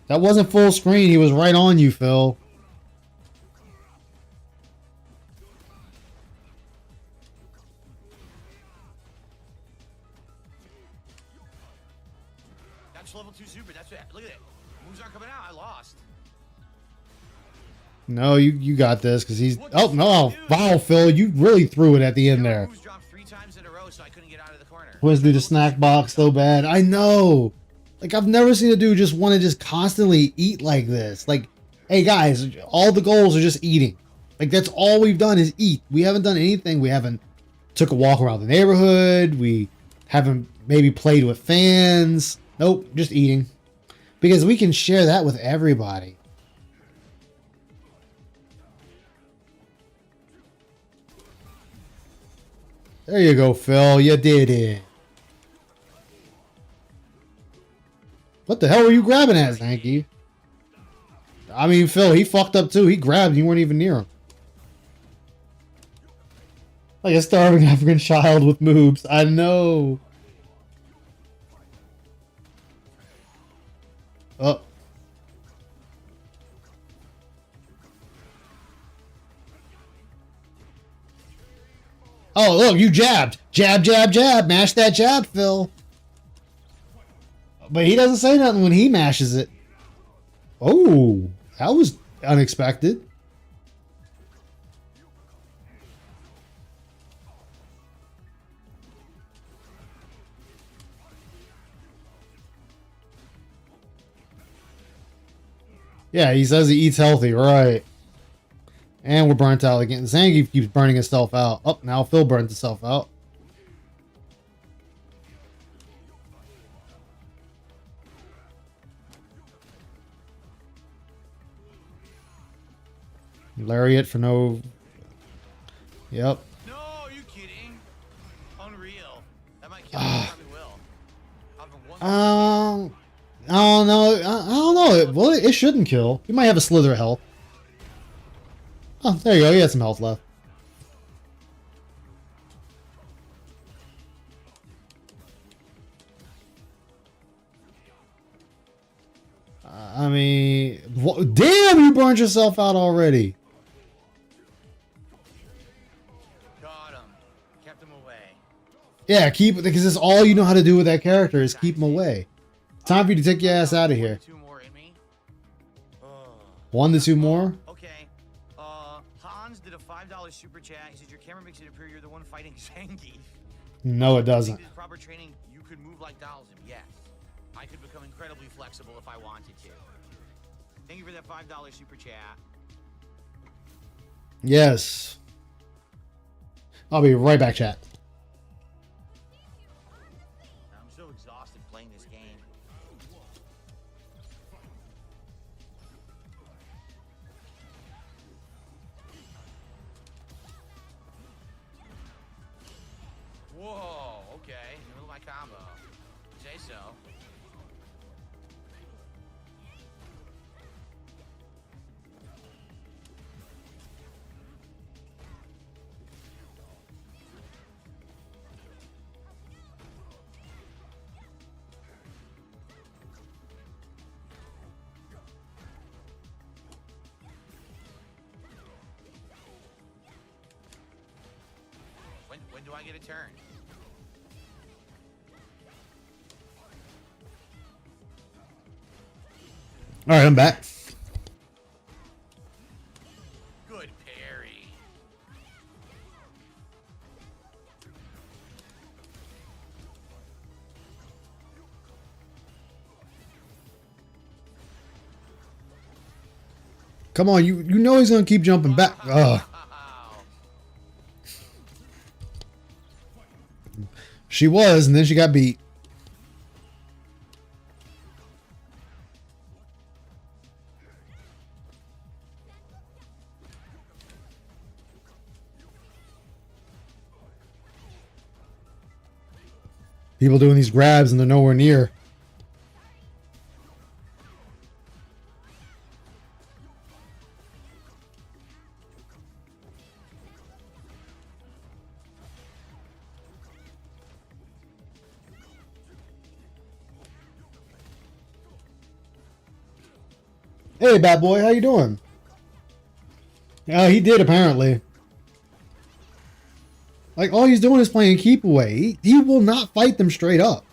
That wasn't full screen. He was right on you, Phil. That's level 2 super. That's what. Look at it. Moves aren't coming out. I lost. No, you got this because he's. Oh no! Wow, Phil, you really threw it at the end there. Moves dropped 3 times in a row, so I couldn't get out of the corner. Wants to do the snack box so bad. I know. Like, I've never seen a dude just want to just constantly eat like this. Like, hey guys, all the goals are just eating. Like, that's all we've done is eat. We haven't done anything. We haven't took a walk around the neighborhood. We haven't maybe played with fans. Nope, just eating. Because we can share that with everybody. There you go, Phil. You did it. What the hell were you grabbing at, Zanky? I mean, Phil, he fucked up too. He grabbed and you weren't even near him. Like a starving African child with moves. I know. Oh. Oh, look, you jabbed. Jab, jab, jab. Mash that jab, Phil. But he doesn't say nothing when he mashes it. Oh, that was unexpected. Yeah, he says he eats healthy, right? And we're burnt out again. Zangief keeps burning himself out. Oh, now Phil burns himself out. Lariat for no... Yep. No, are you kidding? Unreal. That might kill me. Probably will. I don't know. I don't know. Well, it shouldn't kill. You might have a slither of health. Oh, there you go. You had some health left. I mean, damn! You burned yourself out already. Got him. Kept him away. Yeah, keep because that's all you know how to do with that character is keep him away. Time for you to take your ass out of here. 2 more in me. 1 to 2 more. Okay. Hans did a $5 super chat. He said your camera makes it appear you're the one fighting Zangief. No, it doesn't. With proper training, you could move like Dalsim. Yes. I could become incredibly flexible if I wanted to. Thank you for that $5 super chat. Yes. I'll be right back, chat. I'm so exhausted playing this game. Whoa, okay. In the middle of my combo. Say so. When do I get a turn? All right, I'm back. Good parry. Come on, you know he's gonna keep jumping back. Ugh. She was, and then she got beat. People doing these grabs and they're nowhere near. Hey, bad boy, how you doing? Yeah, he did apparently. Like, all he's doing is playing keep away. He will not fight them straight up.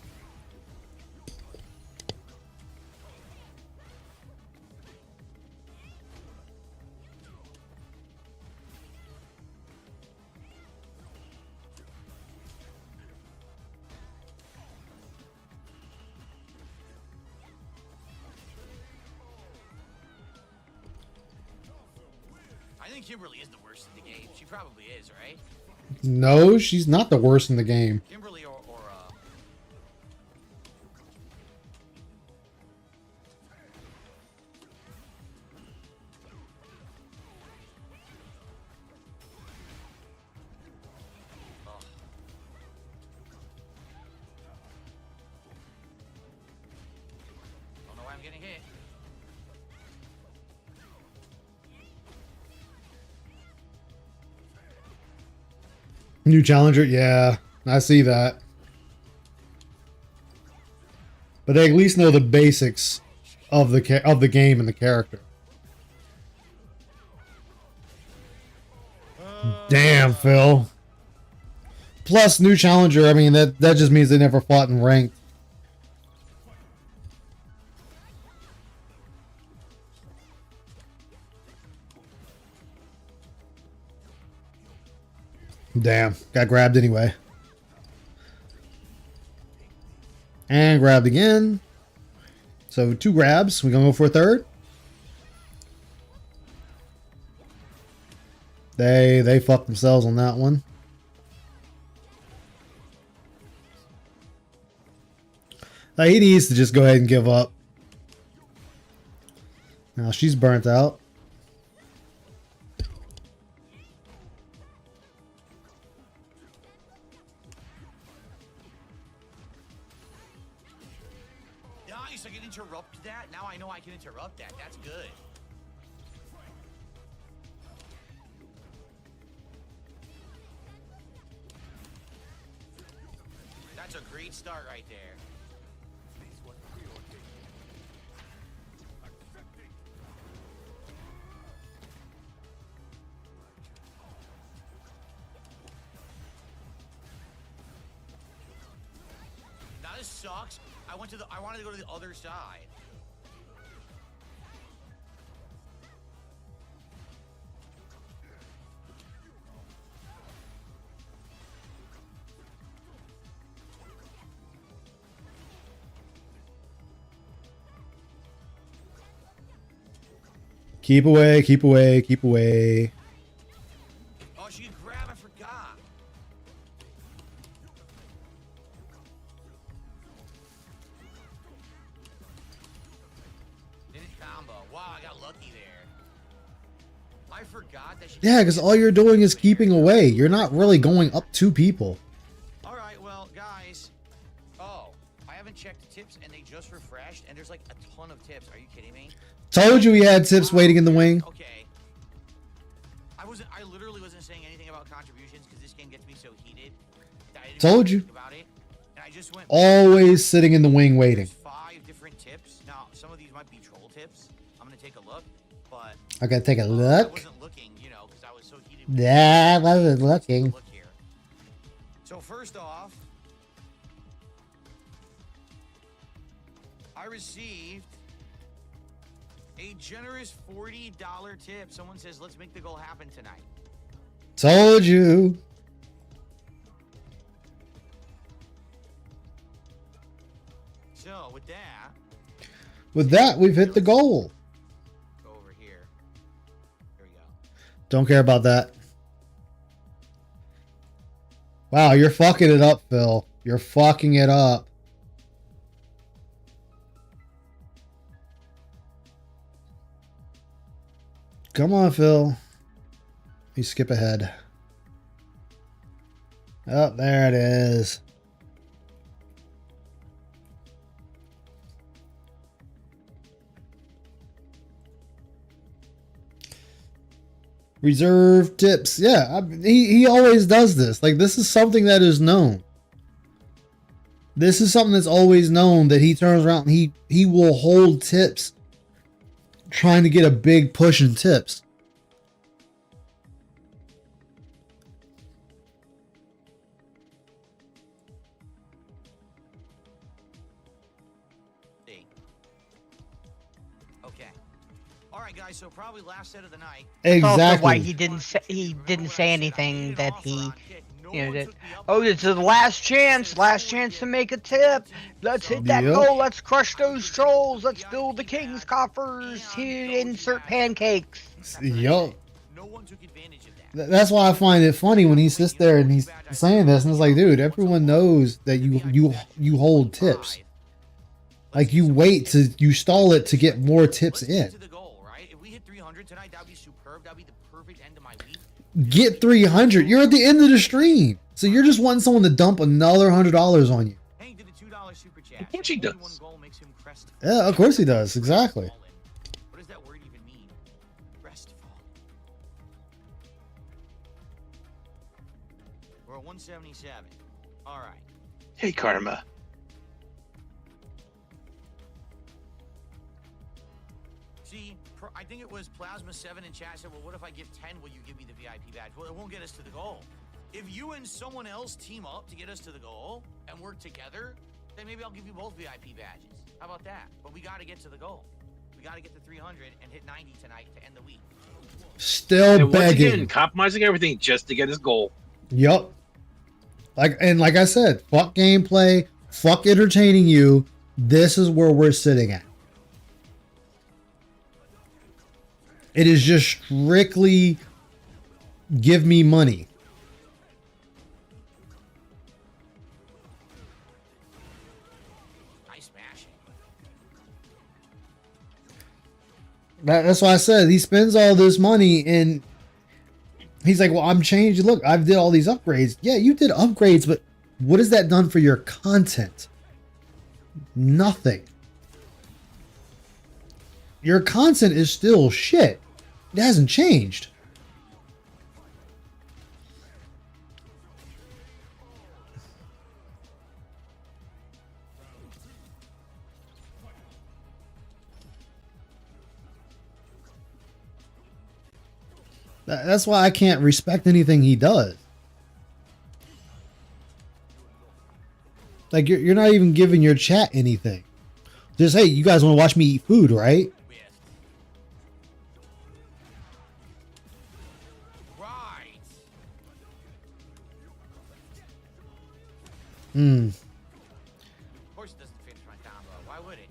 I think Kimberly is the worst in the game. She probably is, right? No, she's not the worst in the game. Kimberly or don't know why I'm getting hit. New challenger, yeah, I see that. But they at least know the basics of the game and the character. Damn, Phil. Plus, new challenger. I mean, that just means they never fought in ranked. Damn, got grabbed anyway. And grabbed again. So 2 grabs. We gonna go for a third? They fucked themselves on that one. He needs to just go ahead and give up. Now she's burnt out. Nice, I can interrupt that. Now I know I can interrupt that. That's good. That's a great start right there. Now this sucks. I wanted to go to the other side. Keep away, keep away, keep away. Oh, she can grab, I forgot. Didn't combo. Wow, I got lucky there. I forgot that she... Yeah, because all you're doing is keeping away. You're not really going up to people. Alright, well, guys. Oh, I haven't checked the tips and they just refreshed and there's like a ton of tips. Are you kidding me? Told you he had tips waiting in the wing. Okay. I literally wasn't saying anything about contributions because this game gets me so heated. That I didn't Told really you. think about it. And I just went Always sitting in the wing waiting. There's 5 different tips. Now, some of these might be troll tips. I'm gonna take a look, but I gotta take a I look. wasn't looking, you know, because I was so heated. Yeah, I wasn't looking. Look here. So first off, I received a generous $40 tip. Someone says, let's make the goal happen tonight. Told you. So with that, With that, we've hit the goal. go over here. Don't care about that. Wow, you're fucking it up, Phil. You're fucking it up. Come on, Phil. Let me skip ahead. Oh, there it is. Reserve tips. Yeah, he always does this. Like, this is something that is known. This is something that's always known, that he turns around and he will hold tips, trying to get a big push in tips. Okay. All right, guys. So probably last set of the night. Exactly. Also why he didn't say anything that he, you know, that, oh, it's the last chance to make a tip. Let's hit that goal. Let's crush those trolls. Let's fill the king's coffers. Here, insert pancakes. Yup. That's why I find it funny when he sits there and he's saying this, and it's like, dude, everyone knows that you hold tips. Like, you stall it to get more tips in. Get 300. You're at the end of the stream, so you're just wanting someone to dump another $100 on you. Of course he does. Yeah, of course he does. Exactly. What does that word even mean? Restful. We're at 177. All right. Hey, Karma. See, I think it was Plasma7 in chat said, well, what if I give 10? Will you give me the VIP badge? Well, it won't get us to the goal. If you and someone else team up to get us to the goal and work together, then maybe I'll give you both VIP badges. How about that? But we got to get to the goal. We got to get to 300 and hit 90 tonight to end the week. Still and begging. Once again, compromising everything just to get his goal. Yup. Like I said, fuck gameplay, fuck entertaining you. This is where we're sitting at. It is just strictly give me money. Nice smashing. That's why I said he spends all this money and he's like, well, I'm changed. Look, I've did all these upgrades. Yeah, you did upgrades, but what has that done for your content? Nothing. Your content is still shit. It hasn't changed. That's why I can't respect anything he does. Like, you're not even giving your chat anything. Just, hey, you guys want to watch me eat food, right? Of course it doesn't finish my combo. Why would it?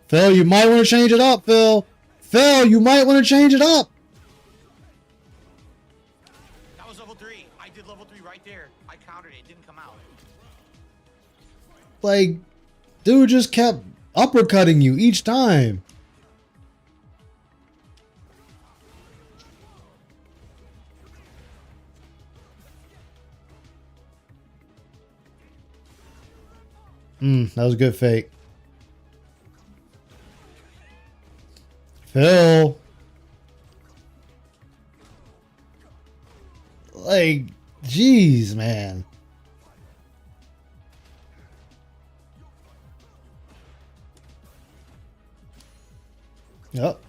Phil, you might want to change it up, Phil. Phil, you might want to change it up. That was level 3. I did level 3 right there. I countered it. It didn't come out. Like, dude just kept uppercutting you each time. That was a good fake. Phil. Like, jeez, man. Yep.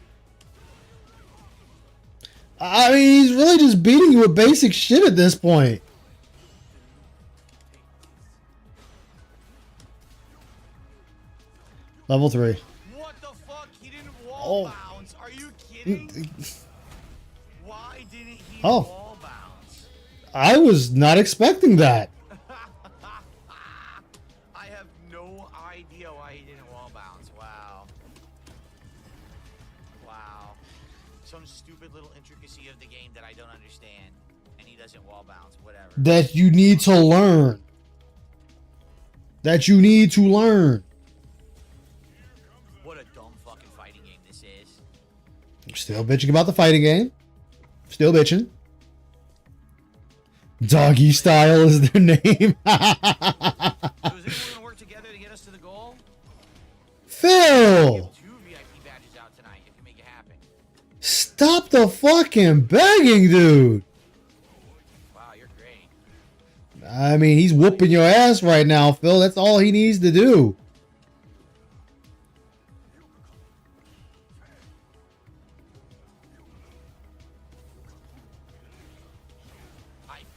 I mean, he's really just beating you with basic shit at this point. Level 3. What the fuck? He didn't wall bounce. Are you kidding? Why didn't he wall bounce? I was not expecting that. I have no that you need to learn. That you need to learn. What a dumb fucking fighting game this is. Still bitching about the fighting game. Still bitching. Doggy Style is their name. So is anyone gonna work together to get us to the goal? Phil! Give 2 VIP badges out tonight if you make it happen. Stop the fucking begging, dude. Wow, you're great. I mean, he's whooping your ass right now, Phil. That's all he needs to do.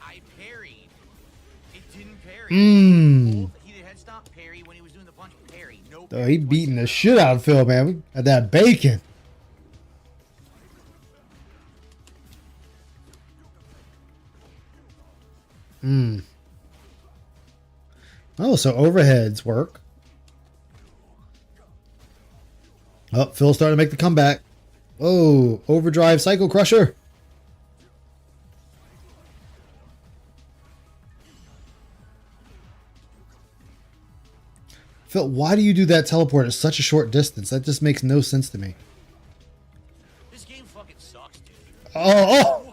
I parried. It didn't parry. Mmm. He did head stop parry when he was doing the punch parry. No. Oh, he beating the shit out of Phil, man. At that bacon. Mmm. Oh, so overheads work. Oh, Phil's starting to make the comeback. Oh, overdrive Psycho Crusher. Phil, why do you do that teleport at such a short distance? That just makes no sense to me. This game fucking sucks, dude. Oh!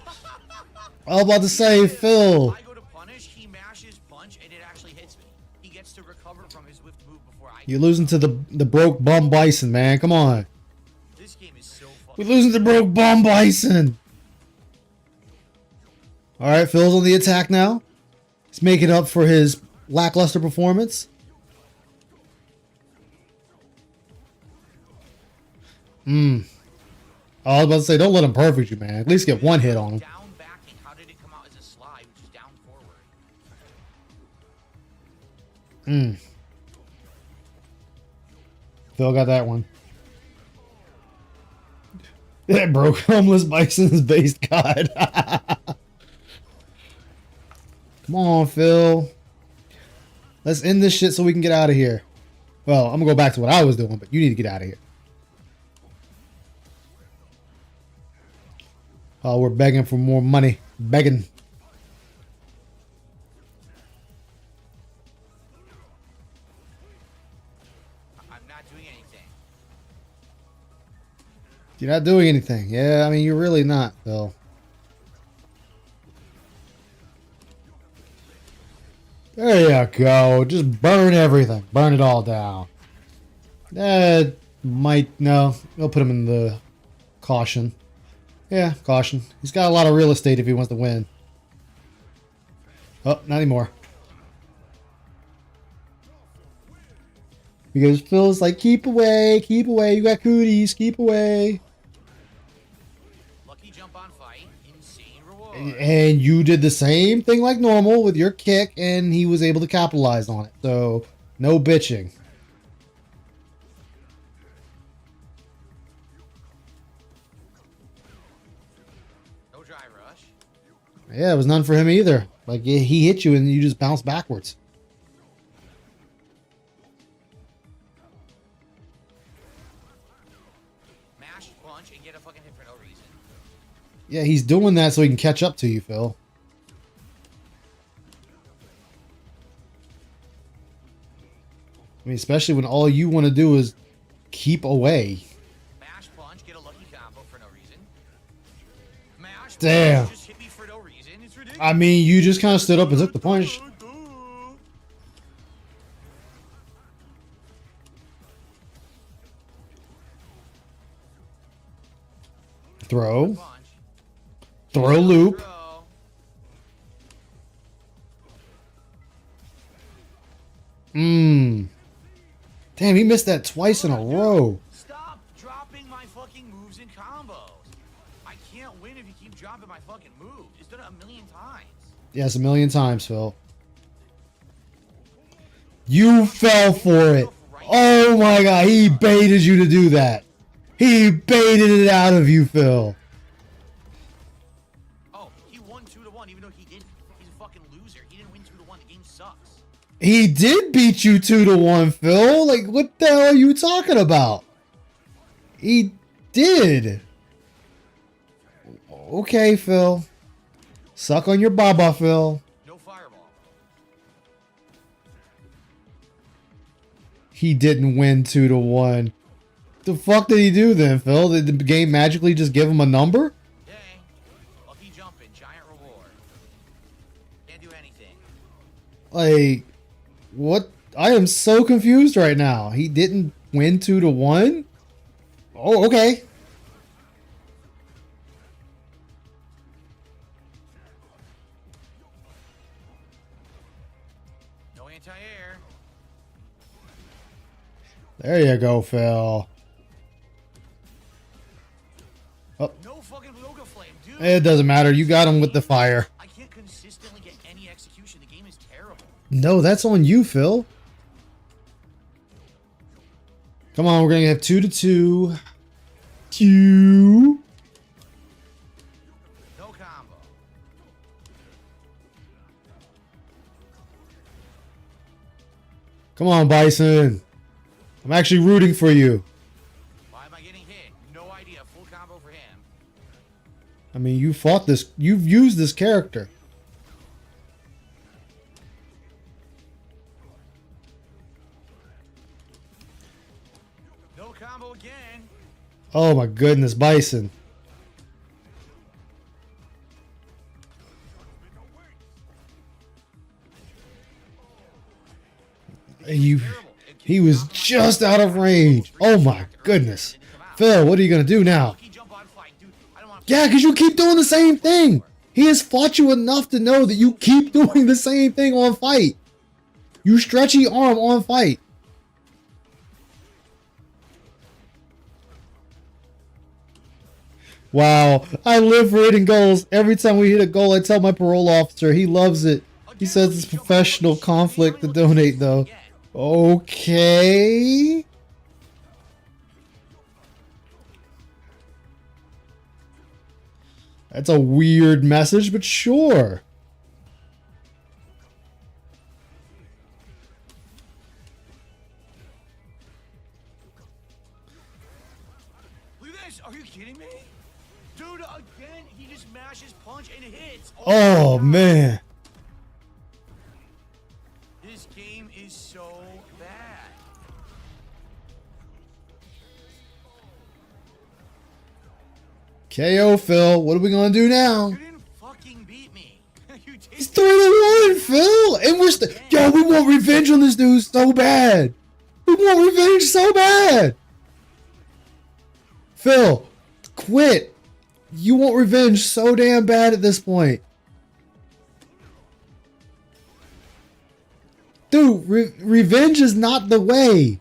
I was about to say, Phil. I go to punish, he mashes punch, and it actually hits me. He gets to recover from his whiffed move before I. You're losing to the broke bum bison, man. Come on. This game is so fucking. We're losing to broke bum bison. All right, Phil's on the attack now. He's making up for his lackluster performance. I was about to say, don't let him perfect you, man. At least get one hit on him. Down backing. How did it come out as a slide, which is down forward? Phil got that one. That broke homeless bison's based god. Come on, Phil. Let's end this shit so we can get out of here. Well, I'm gonna go back to what I was doing, but you need to get out of here. Oh, we're begging for more money. Begging. I'm not doing anything. You're not doing anything. Yeah, I mean, you're really not, Phil. There you go. Just burn everything. Burn it all down. That might... No. We'll put him in the caution. Yeah, caution. He's got a lot of real estate if he wants to win. Oh, not anymore. Because Phil's like, keep away, you got cooties, keep away. Lucky jump on fight, insane reward. And you did the same thing like normal with your kick, and he was able to capitalize on it. So, no bitching. No drive rush. Yeah, it was none for him either. Like, he hit you and you just bounced backwards. Mash, punch, and get a fucking hit for no reason. Yeah, he's doing that so he can catch up to you, Phil. I mean, especially when all you want to do is keep away. Mash, punch, get a lucky combo for no reason. Mash, Damn. punch, just hit me for no reason. It's ridiculous. I mean, you just kind of stood up and took the punch. Throw. Punch. Throw loop. Throw. Damn, he missed that twice in a row. Stop dropping my fucking moves and combos. I can't win if you keep dropping my fucking moves. It's done it a million times. Yes, a million times, Phil. You fell for it. Oh my god, he baited you to do that. He baited it out of you, Phil. Oh, he won 2-1 even though he didn't. He's a fucking loser. He didn't win 2-1. The game sucks. He did beat you 2-1, Phil. Like, what the hell are you talking about? He did. Okay, Phil. Suck on your baba, Phil. No he didn't win 2-1. The fuck did he do then, Phil? Did the game magically just give him a number? Dang. Lucky jumping, giant reward. Can't do anything. Like, what? I am so confused right now. He didn't win 2-1? Oh, okay. No anti-air. There you go, Phil. Oh. No fucking yoga flame, dude. It doesn't matter. You got him with the fire. I can't consistently get any execution. The game is terrible. No, that's on you, Phil. Come on, we're going to have 2-2. 2. No combo. Come on, Bison. I'm actually rooting for you. Why am I getting hit? No idea. Full combo for him. I mean, you fought this. You've used this character. No combo again. Oh my goodness, Bison. He was just out of range. Oh my goodness. Phil, what are you going to do now? Yeah, because you keep doing the same thing. He has fought you enough to know that you keep doing the same thing on fight. You stretchy arm on fight. Wow, I live for hitting goals. Every time we hit a goal, I tell my parole officer. He loves it. He says it's professional conflict to donate, though. Okay. That's a weird message, but sure. Look at this. Are you kidding me? Dude, again, he just mashes punch and hits. Oh, man. This game is so bad. KO, Phil. What are we going to do now? You didn't fucking beat me. You did. It's 3-1, Phil. And we're yo, we want revenge on this dude so bad. We want revenge so bad. Phil, quit. You want revenge so damn bad at this point. Dude, revenge is not the way.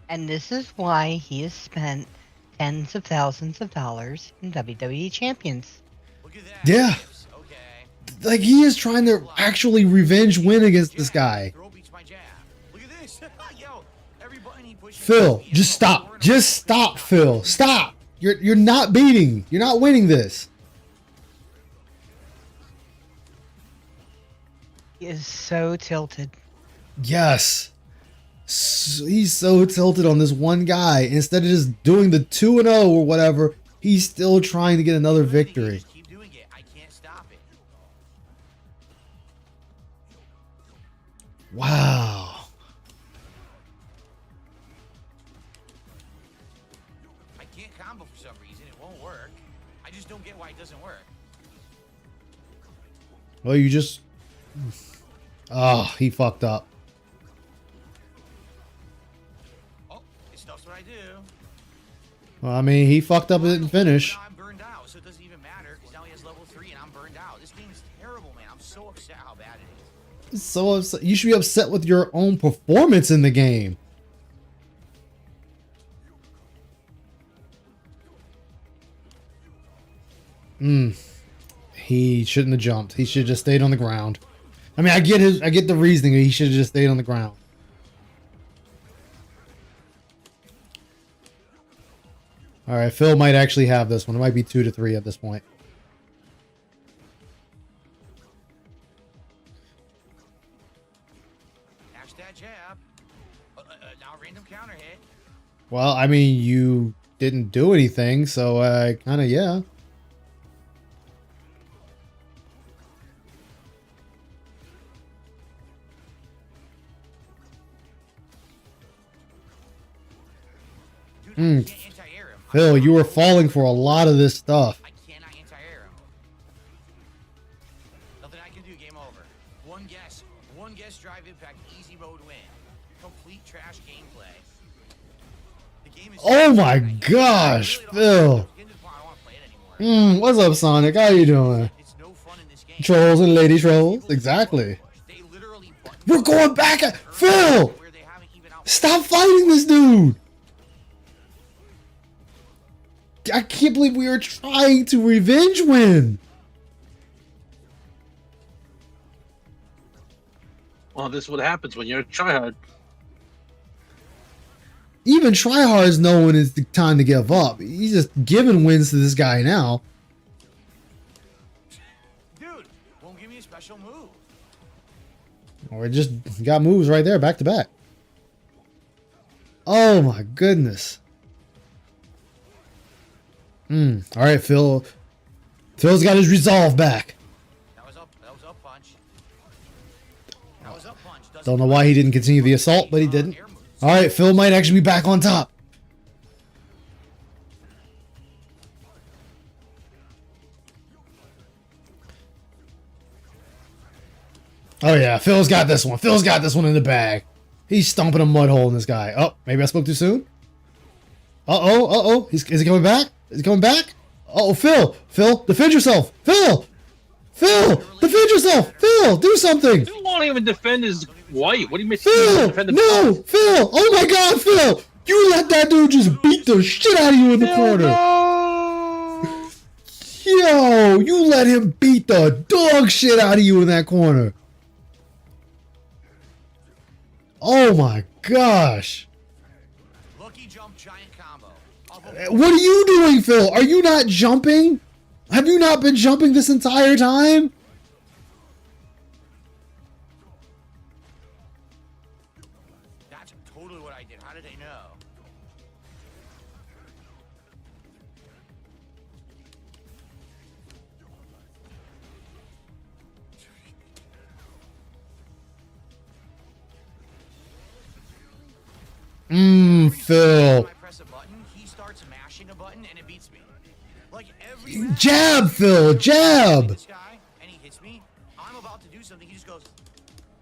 And this is why he has spent tens of thousands of dollars in WWE champions. Look at that. Yeah. Okay. Like, he is trying to actually revenge win against this guy. Throw beats my jab. Look at this. Yo, every button he pushes. Phil, just stop. Just stop, Phil. Stop. You're not beating. You're not winning this. He is so tilted. Yes. He's so tilted on this one guy. Instead of just doing the 2-0 or whatever, he's still trying to get another victory. Just keep doing it. I can't stop it. Wow. I can't combo for some reason. It won't work. I just don't get why it doesn't work. Well, you just... Oh, he fucked up. Oh, it stuff's what I do. Well, I mean, he fucked up and didn't finish. Now I'm burned out, so it doesn't even matter because now he has level 3 and I'm burned out. This game is terrible, man. I'm so upset how bad it is. So upset. You should be upset with your own performance in the game. He shouldn't have jumped. He should have just stayed on the ground. I mean, I get the reasoning. He should have just stayed on the ground. All right, Phil might actually have this one. It might be 2-3 at this point. Catch that jab. Now random counter hit. Well, I mean, you didn't do anything, so kind of, yeah. can't anti-air him. Phil, you were falling for a lot of this stuff. I cannot anti-air him. Nothing I can do. Game over. One guess, drive impact, easy mode win. Complete trash gameplay. The game is Oh my gosh, Phil. What's up, Sonic? How you doing? It's no fun in this game. Trolls and lady trolls. Exactly. They literally We're going back at Phil. where they haven't even out. Stop fighting this dude. I can't believe we are trying to revenge win. Well, this is what happens when you're a tryhard. Even tryhards know when it's the time to give up. He's just giving wins to this guy now. Dude, won't give me a special move. Or just got moves right there, back to back. Oh my goodness. All right, Phil. Phil's got his resolve back. That was up punch. That was up punch. Don't know why he didn't continue the assault, but he didn't. All right, Phil might actually be back on top. Oh yeah, Phil's got this one. Phil's got this one in the bag. He's stomping a mud hole in this guy. Oh, maybe I spoke too soon. Uh-oh. Is he coming back? Is he coming back? Uh-oh, Phil, defend yourself. Phil, defend yourself. Phil, do something. He won't even defend his wife. What do you mean? Phil, no, Phil. Oh my God, Phil. You let that dude just beat the shit out of you in the corner. No. Yo, you let him beat the dog shit out of you in that corner. Oh my gosh. Lucky jump giant combo. What are you doing, Phil? Are you not jumping? Have you not been jumping this entire time? That's totally what I did. How did they know? Phil. I press a button, he starts mashing a button and it beats me. Like every Jab, Phil, jab. this guy and he hits me. I'm about to do something. He just goes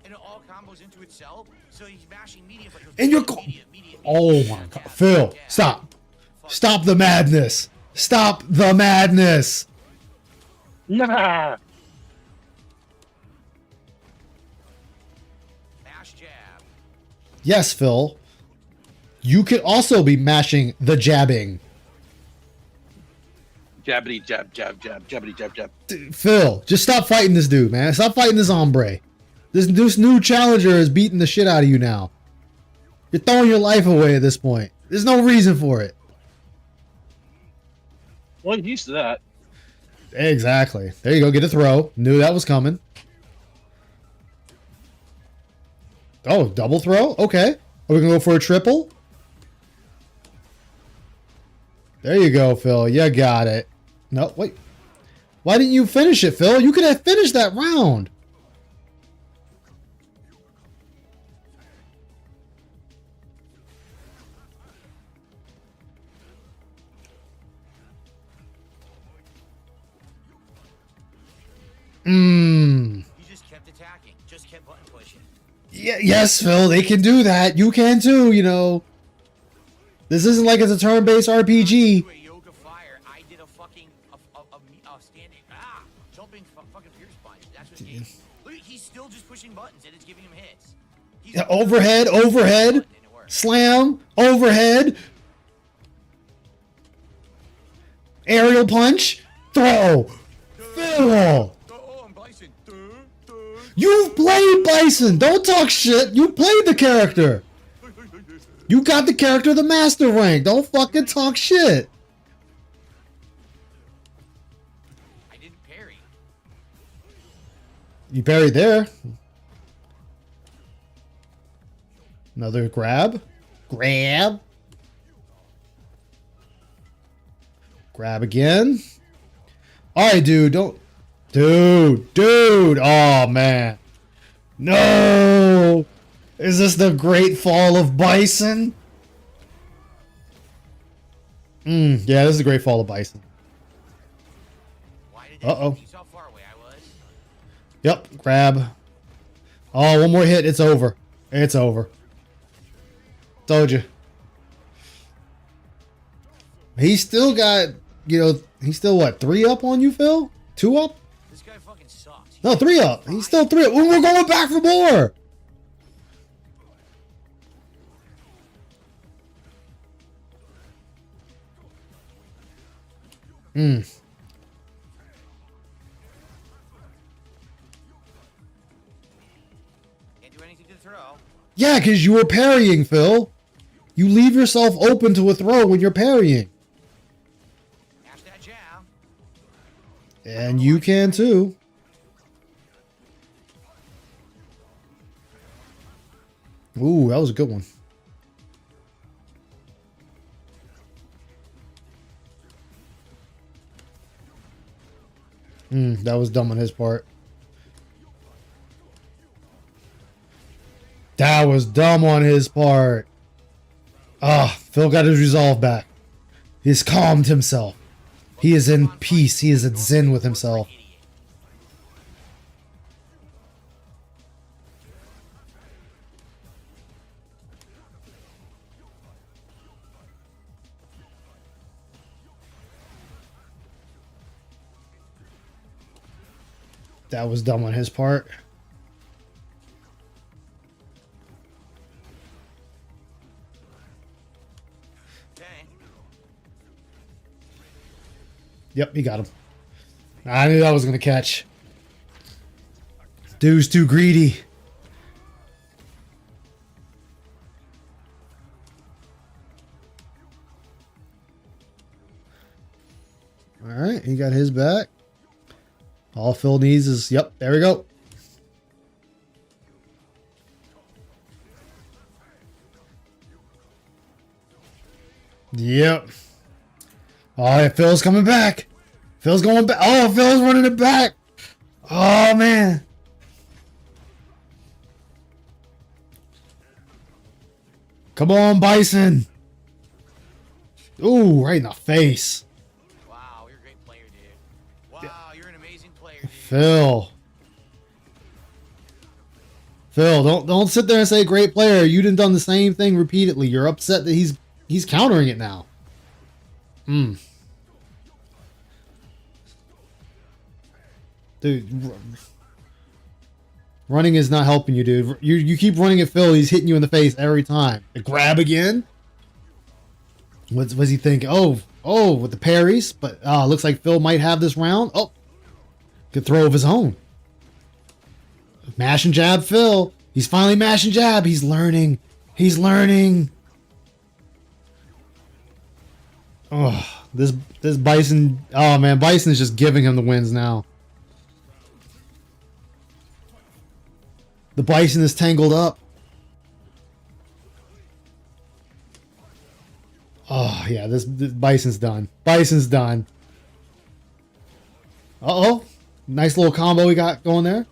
and it all combos into itself. So he's mashing medium, but he goes, And you're medium. Oh my God, Phil, stop. Stop the madness. Stop the madness. Nah. Mash jab. Yes, Phil. You could also be mashing the jabbing. Jabbity jab, jabbity jab, jab. Phil, just stop fighting this dude, man. Stop fighting this hombre. This new challenger is beating the shit out of you now. You're throwing your life away at this point. There's no reason for it. Well, I'm used to that. Exactly. There you go. Get a throw. Knew that was coming. Oh, double throw? Okay. Are we going to go for a triple? There you go, Phil. You got it. No, wait. Why didn't you finish it, Phil? You could have finished that round. He just kept attacking. Just kept button pushing. Yeah, yes, Phil. They can do that. You can too, you know. This isn't like it's a turn-based RPG. Yoga fire. I did a fucking standing jumping fucking Pierce punch. That's what he did. Look, he's still just pushing buttons and it's giving him hits. Yeah, overhead, slam, overhead, aerial punch, throw, Phil. You've played Bison. Don't talk shit. You played the character. You got the character the master rank. Don't fucking talk shit. I didn't parry. You parried there. Another grab. Grab. Grab again. Alright, dude. Don't. Dude. Oh, man. No. Is this the great fall of Bison? Yeah, this is a great fall of Bison. Uh-oh. You saw how far away I was. Yep, grab. Oh, one more hit. It's over. It's over. Told you. He's still got, he's still what, 3 up on you, Phil? 2 up? This guy fucking sucks. No, 3 up. He's still 3 up. Ooh, we're going back for more. Can't do anything to throw. Yeah, because you were parrying, Phil. You leave yourself open to a throw when you're parrying. Catch that jab. And you can too. Ooh, that was a good one. That was dumb on his part. That was dumb on his part. Phil got his resolve back. He's calmed himself. He is in peace. He is at zen with himself. That was dumb on his part. Yep, he got him. I knew that was going to catch. Dude's too greedy. All right, he got his back. All Phil needs is, yep, there we go. Yep. Oh, Phil's coming back. Phil's going back. Oh, Phil's running it back. Oh, man. Come on, Bison. Ooh, right in the face. Wow, you're a great player, dude. Wow, you're an amazing player, dude. Phil, don't sit there and say great player. You done the same thing repeatedly. You're upset that he's countering it now. Dude, running is not helping you, dude. You keep running at Phil. He's hitting you in the face every time. The grab again. What's he thinking? Oh, with the parries. But looks like Phil might have this round. Oh, good throw of his own. Mash and jab, Phil. He's finally mashing jab. He's learning. He's learning. Oh, this Bison. Oh man, Bison is just giving him the wins now. The Bison is tangled up. Oh yeah, this Bison's done. Bison's done. Uh-oh. Nice little combo we got going there.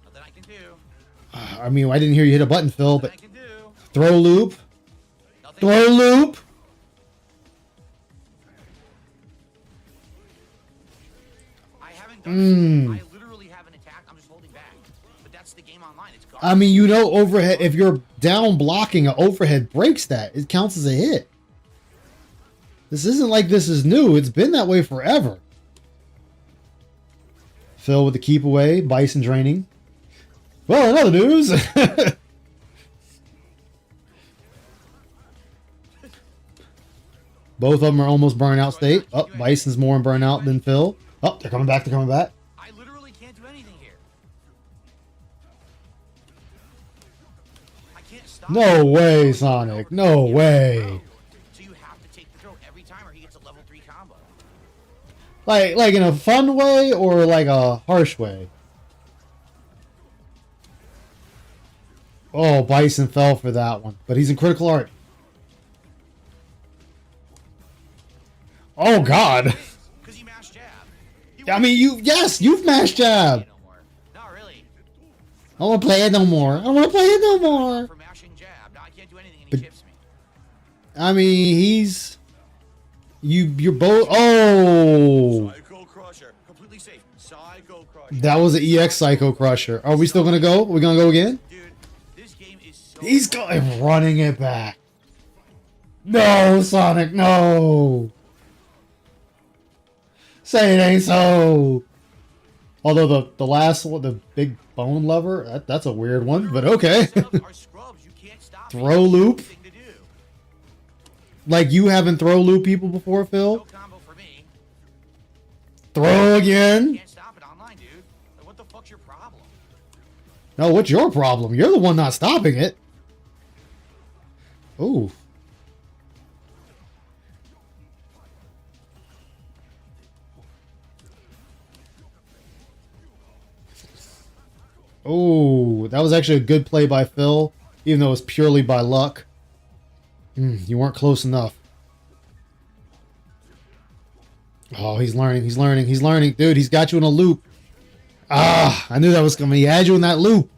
Nothing I can do. I mean, I didn't hear you hit a button, Phil, but Nothing I can do. throw loop. Nothing Throw loop. I haven't done I literally haven't attacked. I'm just holding back. But that's the game online. It's garbage. I mean, overhead, if you're down blocking, an overhead breaks that. It counts as a hit. This isn't like this is new. It's been that way forever. Phil with the keep away. Bison draining. Well, in other news. Both of them are almost burnout state. Oh, Bison's more in burnout than Phil. Oh, they're coming back. They're coming back. I literally can't do anything here. I can't stop. No way, Sonic. No way. So you have to take the throw every time or he gets a level 3 combo. Like in a fun way or like a harsh way? Oh, Bison fell for that one. But he's in critical art. Oh, God. Because he mashed jab. I mean, you've mashed jab. Not really. I don't want to play it no more. I don't want to play it no more. For mashing jab. Now I can't do anything and he chips me. I mean, he's you're both. Oh, Psycho Crusher, completely safe. Psycho Crusher. that was an EX Psycho Crusher. Are we still gonna go? We're gonna go again? Dude, this game is so He's going running it back. No, Sonic, no. Say it ain't so. Although the last one, the big bone lever, that's a weird one, but okay. Are scrubs. You can't stop Throw me. loop? Thing to do. Like you haven't throw loop people before, Phil? No combo for me. Throw again? Can't stop it online, dude. Like, what the fuck's your problem? No, what's your problem? You're the one not stopping it. Ooh. Oh, that was actually a good play by Phil, even though it was purely by luck. You weren't close enough. Oh, he's learning, he's learning, he's learning. Dude, he's got you in a loop. Ah, I knew that was coming. He had you in that loop.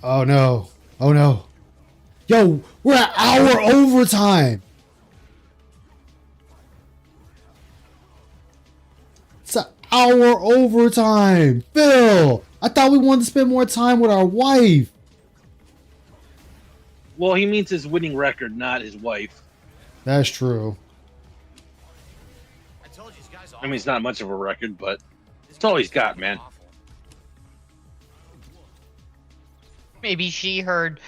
Oh no. Oh no. Yo, we're at hour overtime. It's an hour overtime. Phil, I thought we wanted to spend more time with our wife. Well, he means his winning record, not his wife. That's true. I told you, this guy's awful. I mean, it's not much of a record, but it's all he's got, man. Awful. Maybe she heard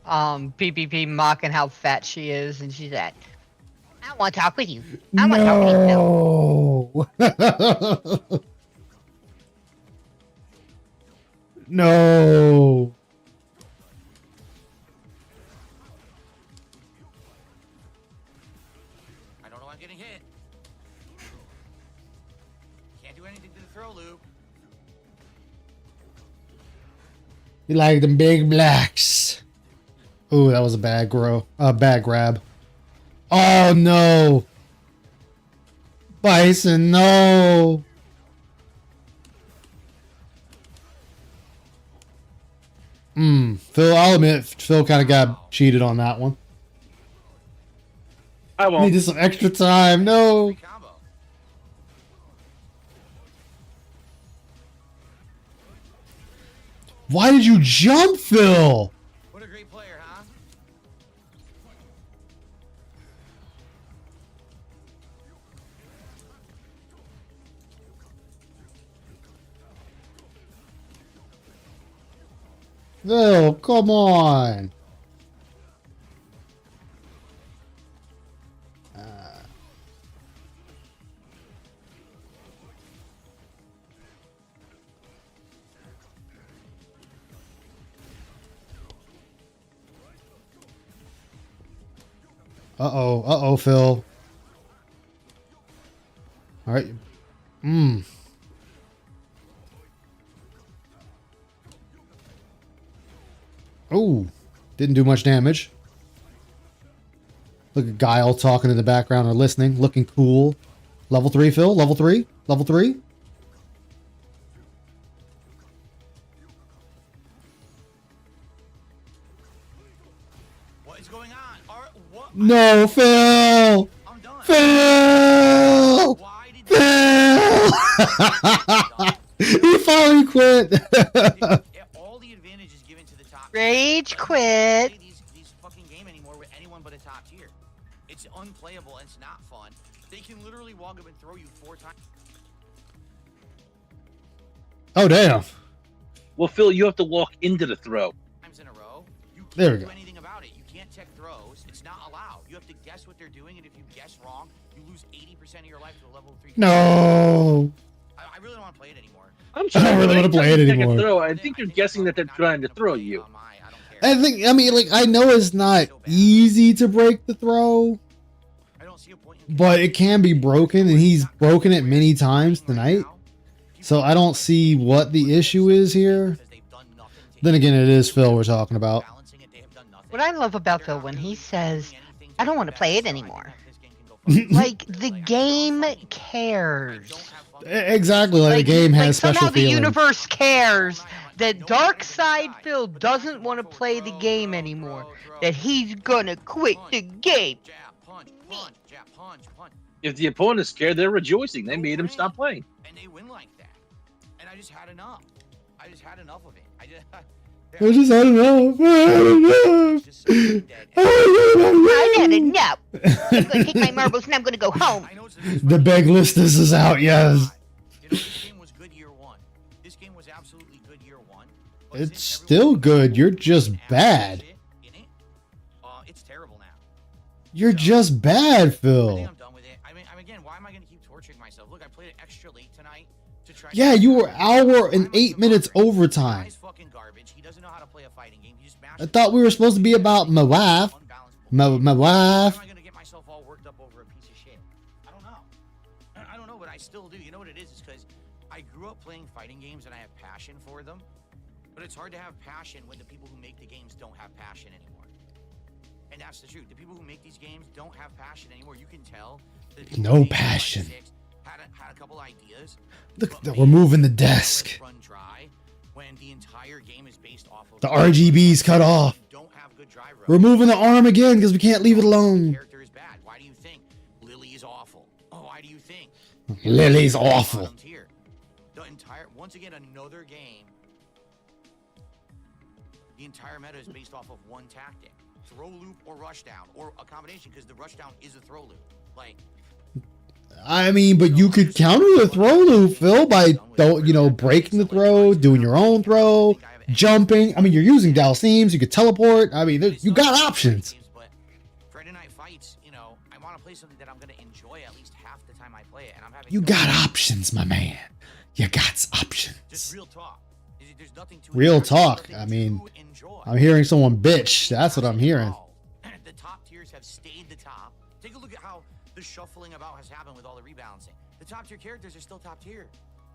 PPP mocking how fat she is, and she's like, I want to talk with you. I want to talk with you, Phil. No. No. I don't know why I'm getting hit. Can't do anything to the throw loop. You like them big blacks. Ooh, that was a bad bad grab. Oh no. Bison, no. Phil, I'll admit, Phil kind of got cheated on that one. I won't. Needed some extra time. No. Free combo. Why did you jump, Phil? What a great player, huh? Phil, come on. Uh-oh, Phil. All right. Oh, didn't do much damage. Look at Guile talking in the background or listening, looking cool. Level 3, Phil? Level 3? Level 3? What is going on? What? No, Phil! I'm done. Phil! Why did Phil! He finally quit. all the advantage is given to the top Rage tier. quit. Play these fucking game anymore with anyone but a top tier. It's unplayable and it's not fun. They can literally walk up and throw you 4 times Oh, damn. Well, Phil, you have to walk into the throw. in a row. You can't There we do go. anything about it. You can't check throws. It's not allowed. You have to guess what they're doing, and if you guess wrong, you lose 80% of your life to a level 3. No. I really don't want to play it anymore. I'm I sorry. don't really but wanna play anytime it you take a anymore. Throw, I think you're guessing that they're trying to throw you. I mean, like, I know it's not easy to break the throw, I don't see a point in but it can be broken, and he's broken it many times tonight. So I don't see what the issue is here. Then again, it is Phil we're talking about. What I love about Phil when he says, I don't want to play it anymore. Like, the game cares. Exactly, like the game has special somehow the feelings. universe cares that Dark Side Phil doesn't want to play the game anymore. That he's gonna quit the game. Jab, punch, punch, jab, punch, punch. If the opponent's scared, they're rejoicing. They made him stop playing. And they win like that. And I just had enough. I just had enough of it. I just had enough. I had enough. I'm gonna take my marbles and I'm gonna go home. The beg list is out, yes. You know, this game was good year one. This game was absolutely good year one. But It's since still everyone good. You're just bad. in it, it's terrible now. You're just bad, I Phil. think I'm done with it. I mean, again, why am I going to keep torturing myself? Look, I played it extra late tonight to try. Yeah, you were hour and 8 minutes overtime. Guy's fucking garbage. He doesn't know how to play a fighting game. He just mashes. I thought we were supposed to be about my wife. My Why wife. am I going to get myself all worked up over a piece of shit? I don't know. I don't know, but I still do. You know what it is? It's because I grew up playing fighting games and I have passion for them. But it's hard to have passion when the people who make the games don't have passion anymore. And that's the truth. The people who make these games don't have passion anymore. You can tell. that the people No who made passion. Fight Six had a couple ideas. Look, but they're made removing the it desk. run dry when the entire game is based off of The RGB's cut off. you don't have good drive road. Removing the arm again because we can't leave it alone. Character is bad. Why do you think Lily is awful? Oh, why do you think Lily's awful. bottom tier? The entire once again another game. The entire meta is based off of one tactic: throw loop or rush down, or a combination. Because the rush down is a throw loop. Like I mean, but you could counter the throw loop, Phil, by breaking the throw, doing your own throw, jumping. I mean, you're using Dalseems. You could teleport. I mean, you got options. But Friday Night Fights, I want to play something that I'm gonna enjoy at least half the time I play it, and I'm having. You got options, my man. You got options. Just real talk. There's nothing to Real enjoy. talk. There's I nothing mean, to enjoy. I'm hearing someone bitch. That's what I'm hearing. The top tiers have stayed the top. Take a look at how the shuffling about has happened with all the rebalancing. The top tier characters are still top tier,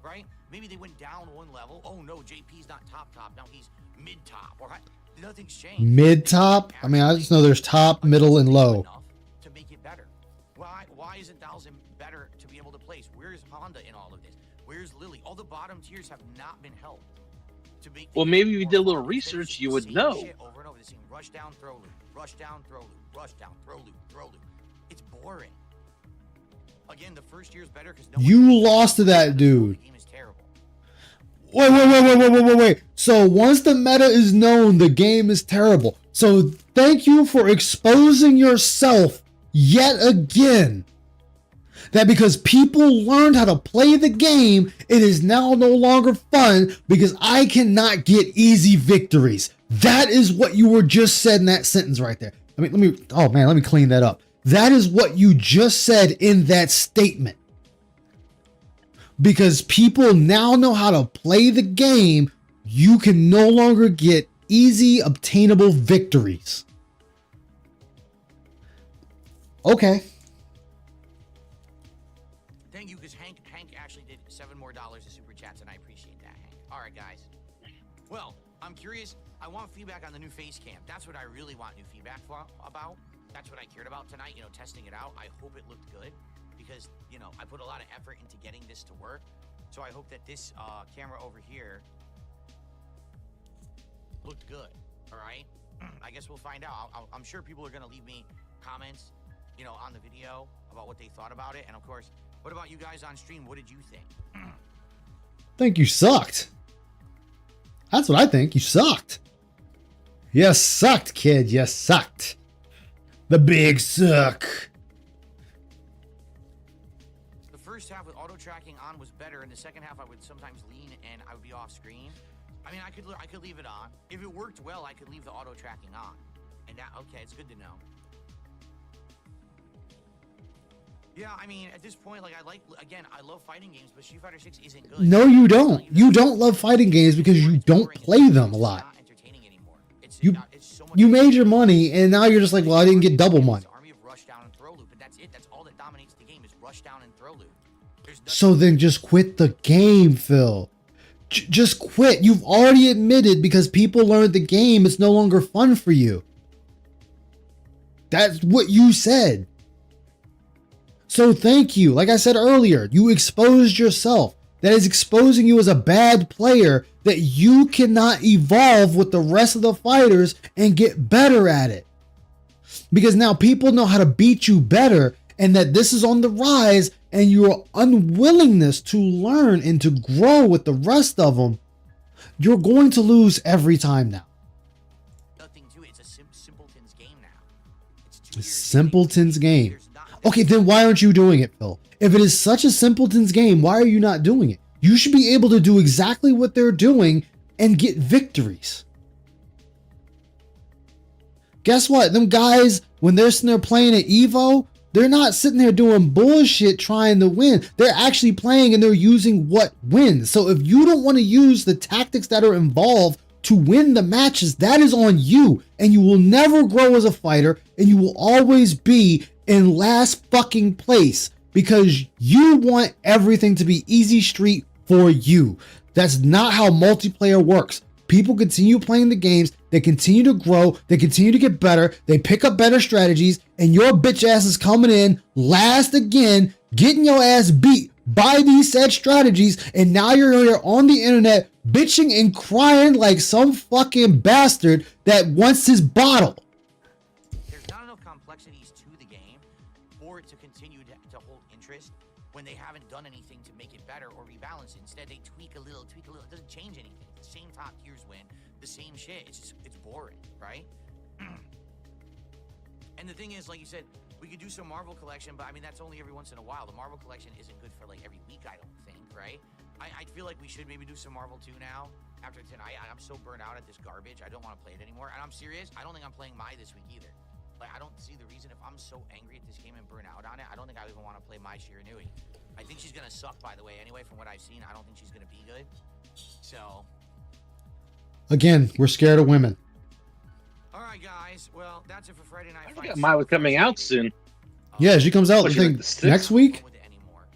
right? Maybe they went down one level. Oh no, JP's not top. Now he's mid top. Or nothing's changed. Mid top? I mean, I just know there's top, middle, and low. Enough to make it better. Why isn't Dhalsim better to be able to place? Where's Honda in all of this? Where's Lily? All the bottom tiers have not been helped. Well, maybe if you did a little research, you would know. Over and over, the same rush down, throw loop, rush down, throw loop, rush down, throw loop, throw loop. It's boring. Again, the first year is better because You lost to that dude. The game is terrible. Wait. So once the meta is known, the game is terrible. So thank you for exposing yourself yet again. That because people learned how to play the game, it is now no longer fun because I cannot get easy victories. That is what you were just said in that sentence right there. I mean, let me clean that up. That is what you just said in that statement. Because people now know how to play the game, you can no longer get easy obtainable victories. Okay. Thank you, because Hank actually did $7 more of super chats, and I appreciate that, Hank. All right, guys. Well, I'm curious. I want feedback on the new face cam. That's what I really want new feedback about. That's what I cared about tonight, testing it out. I hope it looked good because, I put a lot of effort into getting this to work. So I hope that this camera over here looked good. All right. I guess we'll find out. I'm sure people are going to leave me comments, on the video about what they thought about it. And of course, what about you guys on stream? What did you think? I think you sucked. That's what I think. You sucked. You sucked, kid. You sucked. The big suck. The first half with auto tracking on was better. In the second half, I would sometimes lean and I would be off screen. I mean, I could leave it on. If it worked well, I could leave the auto tracking on. And that, okay, it's good to know. Yeah, I mean, at this point, I love fighting games, but Street Fighter 6 isn't good. No, you don't. You don't love fighting games because you don't play them a lot. You made your money, and now you're just like, well, I didn't get double money. Army of rush down and throw loop, but that's it. That's all that dominates the game is rush down and throw loop. So then just quit the game, Phil. Just quit. You've already admitted because people learned the game, it's no longer fun for you. That's what you said. So thank you. Like I said earlier, you exposed yourself. That is exposing you as a bad player, that you cannot evolve with the rest of the fighters and get better at it. Because now people know how to beat you better, and that this is on the rise, and your unwillingness to learn and to grow with the rest of them, you're going to lose every time now. Nothing to it. It's a simpleton's game now. It's A simpleton's game. Okay, then why aren't you doing it, Phil? If it is such a simpleton's game, why are you not doing it? You should be able to do exactly what they're doing and get victories. Guess what? Them guys, when they're sitting there playing at Evo, they're not sitting there doing bullshit trying to win. They're actually playing and they're using what wins. So if you don't want to use the tactics that are involved to win the matches, that is on you. And you will never grow as a fighter, and you will always be in last fucking place because you want everything to be easy street for you. That's not how multiplayer works. People continue playing the games, they continue to grow, they continue to get better, they pick up better strategies, and your bitch ass is coming in last again, getting your ass beat by these said strategies, and now you're here on the internet bitching and crying like some fucking bastard that wants his bottle. There's not enough complexities to the game for it to continue to hold interest when they haven't done anything to make it better or rebalance it. Instead, they tweak a little. It doesn't change anything. The same top tiers win, the same shit. It's boring, right? And the thing is, like you said, we could do some Marvel collection, but I mean, that's only every once in a while. The Marvel collection isn't good for like every week, I don't think, right? I feel like we should maybe do some Marvel 2 now. After tonight, I'm so burnt out at this garbage. I don't want to play it anymore. And I'm serious. I don't think I'm playing Mai this week either. Like, I don't see the reason. If I'm so angry at this game and burnt out on it, I don't think I even want to play Mai Shiranui. I think she's going to suck, by the way. Anyway, from what I've seen, I don't think she's going to be good. So. Again, we're scared of women. All right, guys. Well, that's it for Friday Night I Fights. forgot Mai was coming out soon. Yeah, she comes out, I What, she think, like the next week?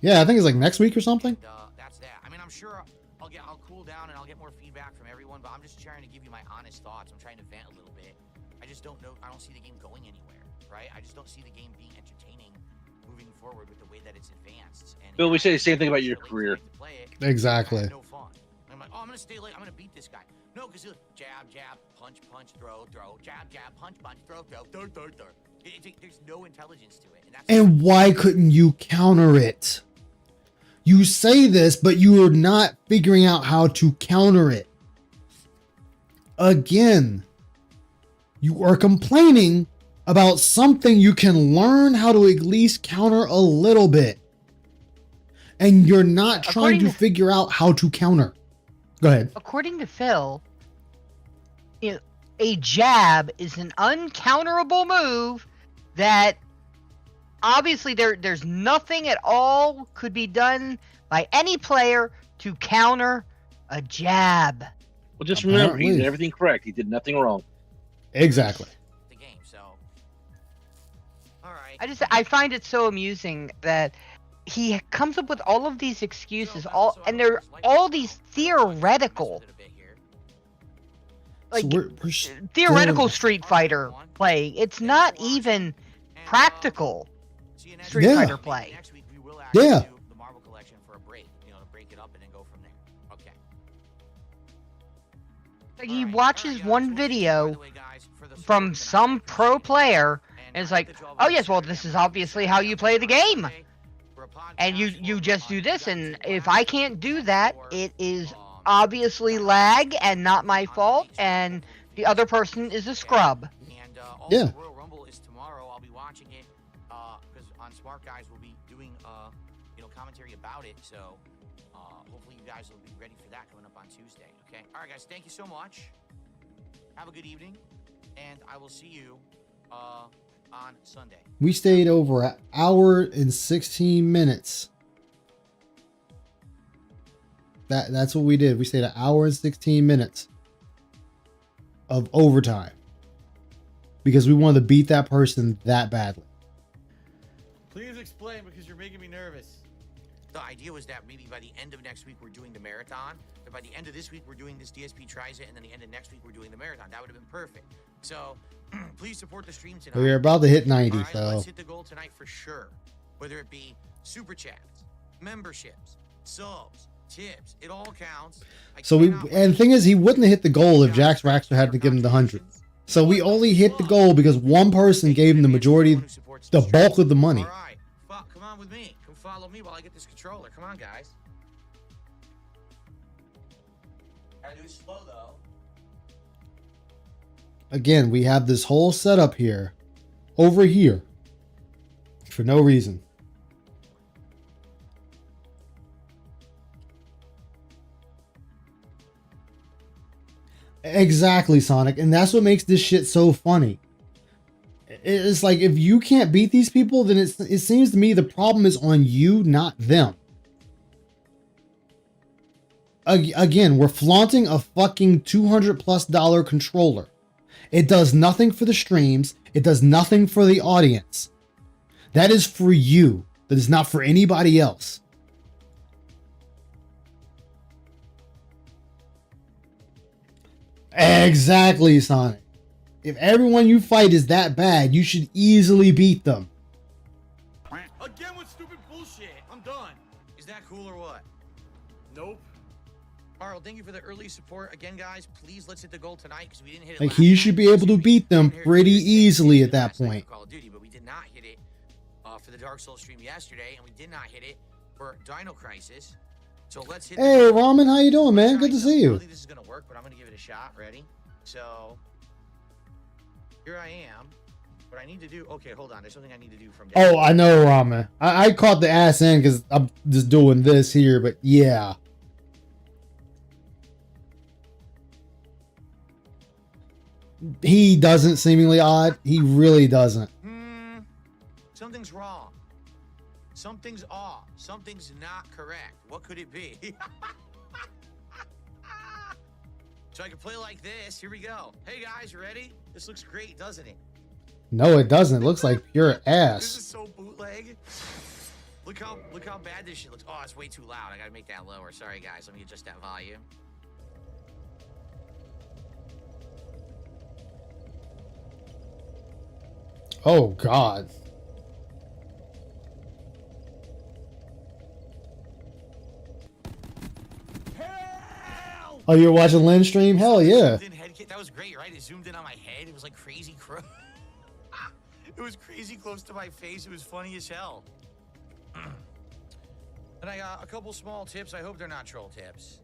Yeah, I think it's like next week or something. That's that. I mean, I'm sure I'll cool down and I'll get more feedback from everyone, but I'm just trying to give you my honest thoughts. I'm trying to vent a little bit. I just don't know. I don't see the game going anywhere, right? I just don't see the game being entertaining moving forward with the way that it's advanced. And Bill, we say the same thing about your career. Exactly. No fun. I'm like, oh, I'm gonna stay late. I'm gonna beat this guy. No, because jab, jab, punch, punch, throw, throw, jab, jab, punch, punch, throw, throw, throw, throw, throw. There's no intelligence to it. And why couldn't you counter it? You say this, but you are not figuring out how to counter it. Again, you are complaining about something you can learn how to at least counter a little bit. And you're not trying to figure out how to counter. Go ahead. According to Phil, a jab is an uncounterable move that obviously there's nothing at all could be done by any player to counter a jab. Well, just remember, he did everything correct. He did nothing wrong. Exactly. The game, so. All right. I find it so amusing that he comes up with all of these excuses, and they're all these theoretical, like theoretical Street Fighter play. It's not even practical Street Fighter play. Next week we will Yeah. do the Marvel collection for a break, to break it up and then go from there. Okay. Like he watches one video from some pro player, and it's like, oh yes, well this is obviously how you play the game. And you just do this, and if I can't do that, it is obviously lag and not my fault, and the other person is a scrub. And yeah. Royal Rumble is tomorrow. I'll be watching it because on Smart Guys we'll be doing commentary about it. So hopefully you guys will be ready for that coming up on Tuesday. Okay. All right, guys. Thank you so much. Have a good evening, and I will see you on Sunday. We stayed over an hour and 16 minutes. That's what we did. We stayed an hour and 16 minutes of overtime because we wanted to beat that person that badly. Please explain, because you're making me nervous. The idea was that maybe by the end of next week we're doing the marathon, but by the end of this week we're doing this DSP Tries It, and then the end of next week we're doing the marathon. That would have been perfect. So please support the stream tonight. We're about to hit 90, right, so let's hit the goal tonight for sure. whether it be super chats, memberships, subs, tips. It all counts. So and the thing is, he wouldn't have hit the goal if Jax Raxter had to give him the 100. So we only hit the goal because one person gave him the majority, the bulk of the money. All right, come on with me. Come follow me while I get this controller. Come on, guys. Gotta do slow though. Again, we have this whole setup here, over here, for no reason. Exactly, Sonic, and that's what makes this shit so funny. It's like, if you can't beat these people, then it seems to me the problem is on you, not them. Again, we're flaunting a fucking $200+ controller. It does nothing for the streams. It does nothing for the audience. That is for you. That is not for anybody else. Exactly, Sonic. If everyone you fight is that bad, you should easily beat them. Again with stupid bullshit. I'm done. Is that cool or what? Nope. Carl, thank you for the early support. Again, guys, please let's hit the goal tonight because we didn't hit it. Like, last he night. should be able to beat them pretty easily at that point. Call of Duty, but we did not hit it for the Dark Souls stream yesterday, and we did not hit it for Dino Crisis. So let's hit. Hey, Ramen, how you doing, man? Good to see I you. don't think this is gonna work, but I'm gonna give it a shot. Ready? So here I am. What I need to do? Okay, hold on. There's something I need to do from. Oh, I know, Ramen. I caught the ass in because I'm just doing this here, but yeah. He doesn't seemingly odd. He really doesn't. Something's wrong. Something's off. Something's not correct. What could it be? So I can play like this. Here we go. Hey guys, you ready? This looks great, doesn't it? No, it doesn't. It looks like pure This ass. is so bootleg. Look how bad this shit looks. Oh, it's way too loud. I gotta make that lower. Sorry guys. Let me adjust that volume. Oh, God. Oh, you're watching Lynn stream? Hell yeah. That was great, right? It zoomed in on my head. It was like crazy it was crazy close to my face. It was funny as hell. And I got a couple small tips. I hope they're not troll tips.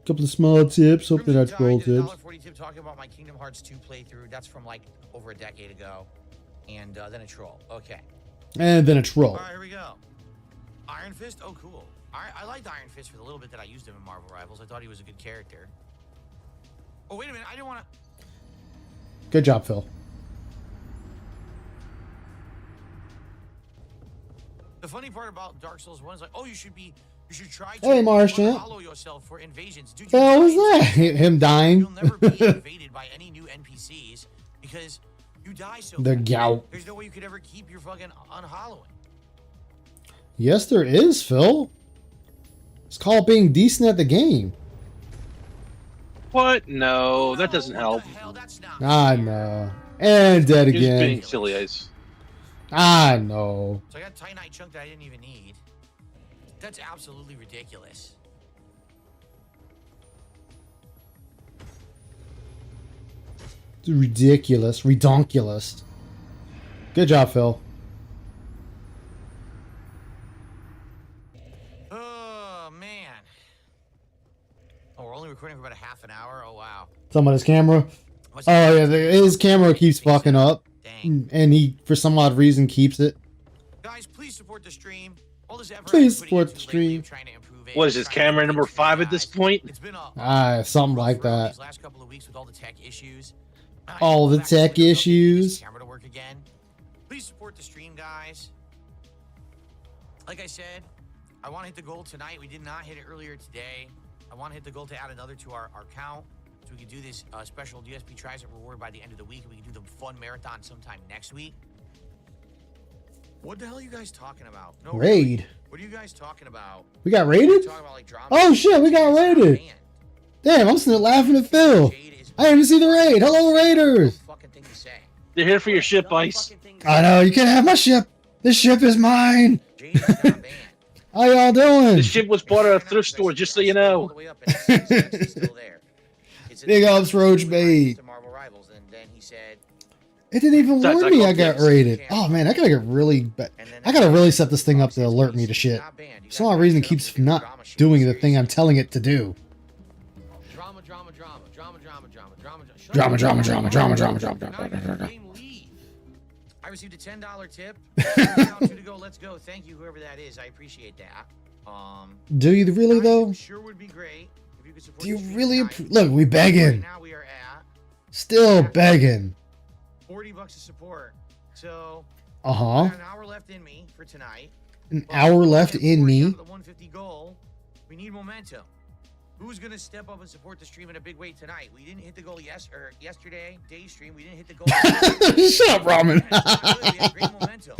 Couple of small tips. Hope they're not troll tips. $1.40 tip talking about my Kingdom Hearts 2 playthrough. That's from like over a decade ago. And then a troll. Okay. And then a troll. All right, here we go. Iron Fist? Oh, cool. I liked Iron Fist for the little bit that I used him in Marvel Rivals. I thought he was a good character. Oh, wait a minute. I didn't want to... Good job, Phil. The funny part about Dark Souls 1 is like, oh, you should try to follow yourself for invasions. Dude, the hell was that? Him dying? You'll never be invaded by any new NPCs because you die so The fast. gout. There's no way you could ever keep your fucking unhollowing. Yes, there is, Phil. It's called being decent at the game. What? No, that doesn't help. I know. And dead He's again. being silly eyes. I know. So I got Titanite chunk that I didn't even need. That's absolutely ridiculous. It's ridiculous. Redonkulous. Good job, Phil. Oh, man. Oh, we're only recording for about a half an hour? Oh, wow. Talking about his camera? Oh, yeah. His camera keeps fucking up. And he, for some odd reason, keeps it. Guys, please support the stream. All this effort Please support the stream. What is his camera number 5 at this point? Something like that. These last couple of weeks with all the tech issues. All the tech issues. Camera to work again. Please support the stream, guys. Like I said, I want to hit the goal tonight. We did not hit it earlier today. I want to hit the goal to add another to our count. So we can do this special DSP Trizet reward by the end of the week. We can do the fun marathon sometime next week. What the hell are you guys talking about? No, Raid. Really. What are you guys talking about? We got raided? About, like, oh shit, we got raided. Damn, I'm sitting there laughing at Phil. I didn't even see the raid. Hello, Raiders. They're here for your ship, Ice. I know, you can't have my ship. This ship is mine. Jaden's not banned. How y'all doing? This shit was bought at a thrift store, just so you know. Big ups, Roach Bait. To Marvel Rivals, and then he said, It didn't even warn me I got raided. Oh man, I gotta get really. I gotta really set this thing up to alert me to shit. There's no reason it keeps not doing the thing I'm telling it to do. drama, drama, drama, drama, drama, drama, drama, Drama, drama, drama, drama, drama, drama. I received a $10 tip. Down 2 to go. Let's go. Thank you, whoever that is. I appreciate that. Do you really though? Sure would be great if you could support. Do you the stream really? tonight. Look, we begging. Right now we are at Still begging. $40 to support. So Uh I huh. got an hour left in me for tonight. An hour left in me. The 150 goal. We need momentum. Who's gonna step up and support the stream in a big way tonight? We didn't hit the goal yesterday, day stream. We didn't hit the goal. Shut up, Ramen. We had great momentum.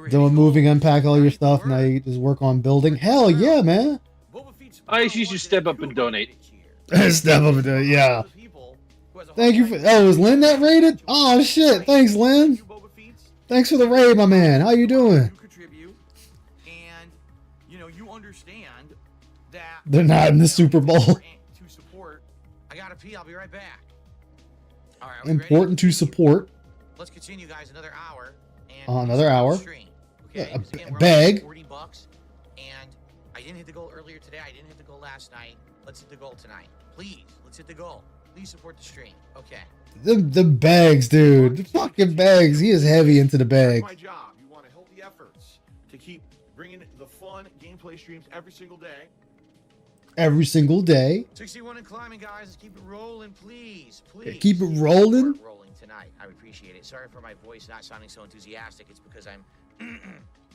Done moving, unpack all your stuff. Now you just work on building. Hell yeah, man. I should step up and donate. Step up and do it, yeah. Thank you for. Oh, was Lynn that raided? Oh shit! Thanks, Lynn. Thanks for the raid, my man. How you doing? And you understand that They're not in the Super Bowl. to support. I gotta pee. I'll be right back. All right. Important to support. Let's continue, guys. Another hour. Another hour. Okay. Yeah, Again, we're bag. up to $40, and I didn't hit the goal earlier today. I didn't hit the goal last night. Let's hit the goal tonight, please. Let's hit the goal. Please support the stream. Okay. The bags, dude. The fucking bags. He is heavy into the bag. That's my job. You want to help the efforts to keep bringing the fun gameplay streams every single day. Every single day. 61 and climbing, guys. Let's keep it rolling, please. Please. Keep it rolling. Rolling tonight. I appreciate it. Sorry for my voice not sounding so enthusiastic. It's because I'm.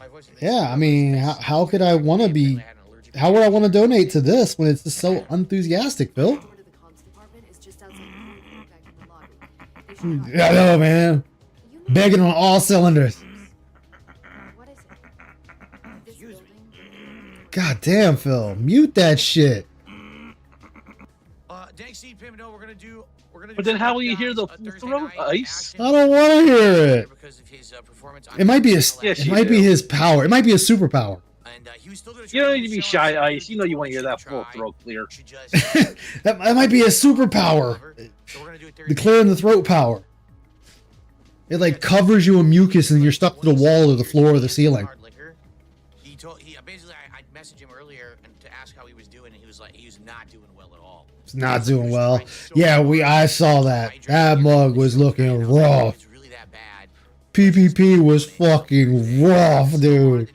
My voice. Yeah, I mean, how could I want to be? How would I want to donate to this when it's just so enthusiastic, Phil? I know, man. Begging on all cylinders. God damn, Phil. Mute that shit. But then how will you hear the throat ice? I don't want to hear it. It might be it might be his power. It might be a superpower. You don't need to be shy, Ice. You know you want to hear that full throat clear. That might be a superpower. The clearing the throat power. It like covers you in mucus and you're stuck to the wall or the floor or the ceiling. Basically, I messaged him earlier and to ask how he was doing, and he was like, he's not doing well at all. It's not doing well. Yeah, I saw that. That mug was looking rough. PPP was fucking rough, dude.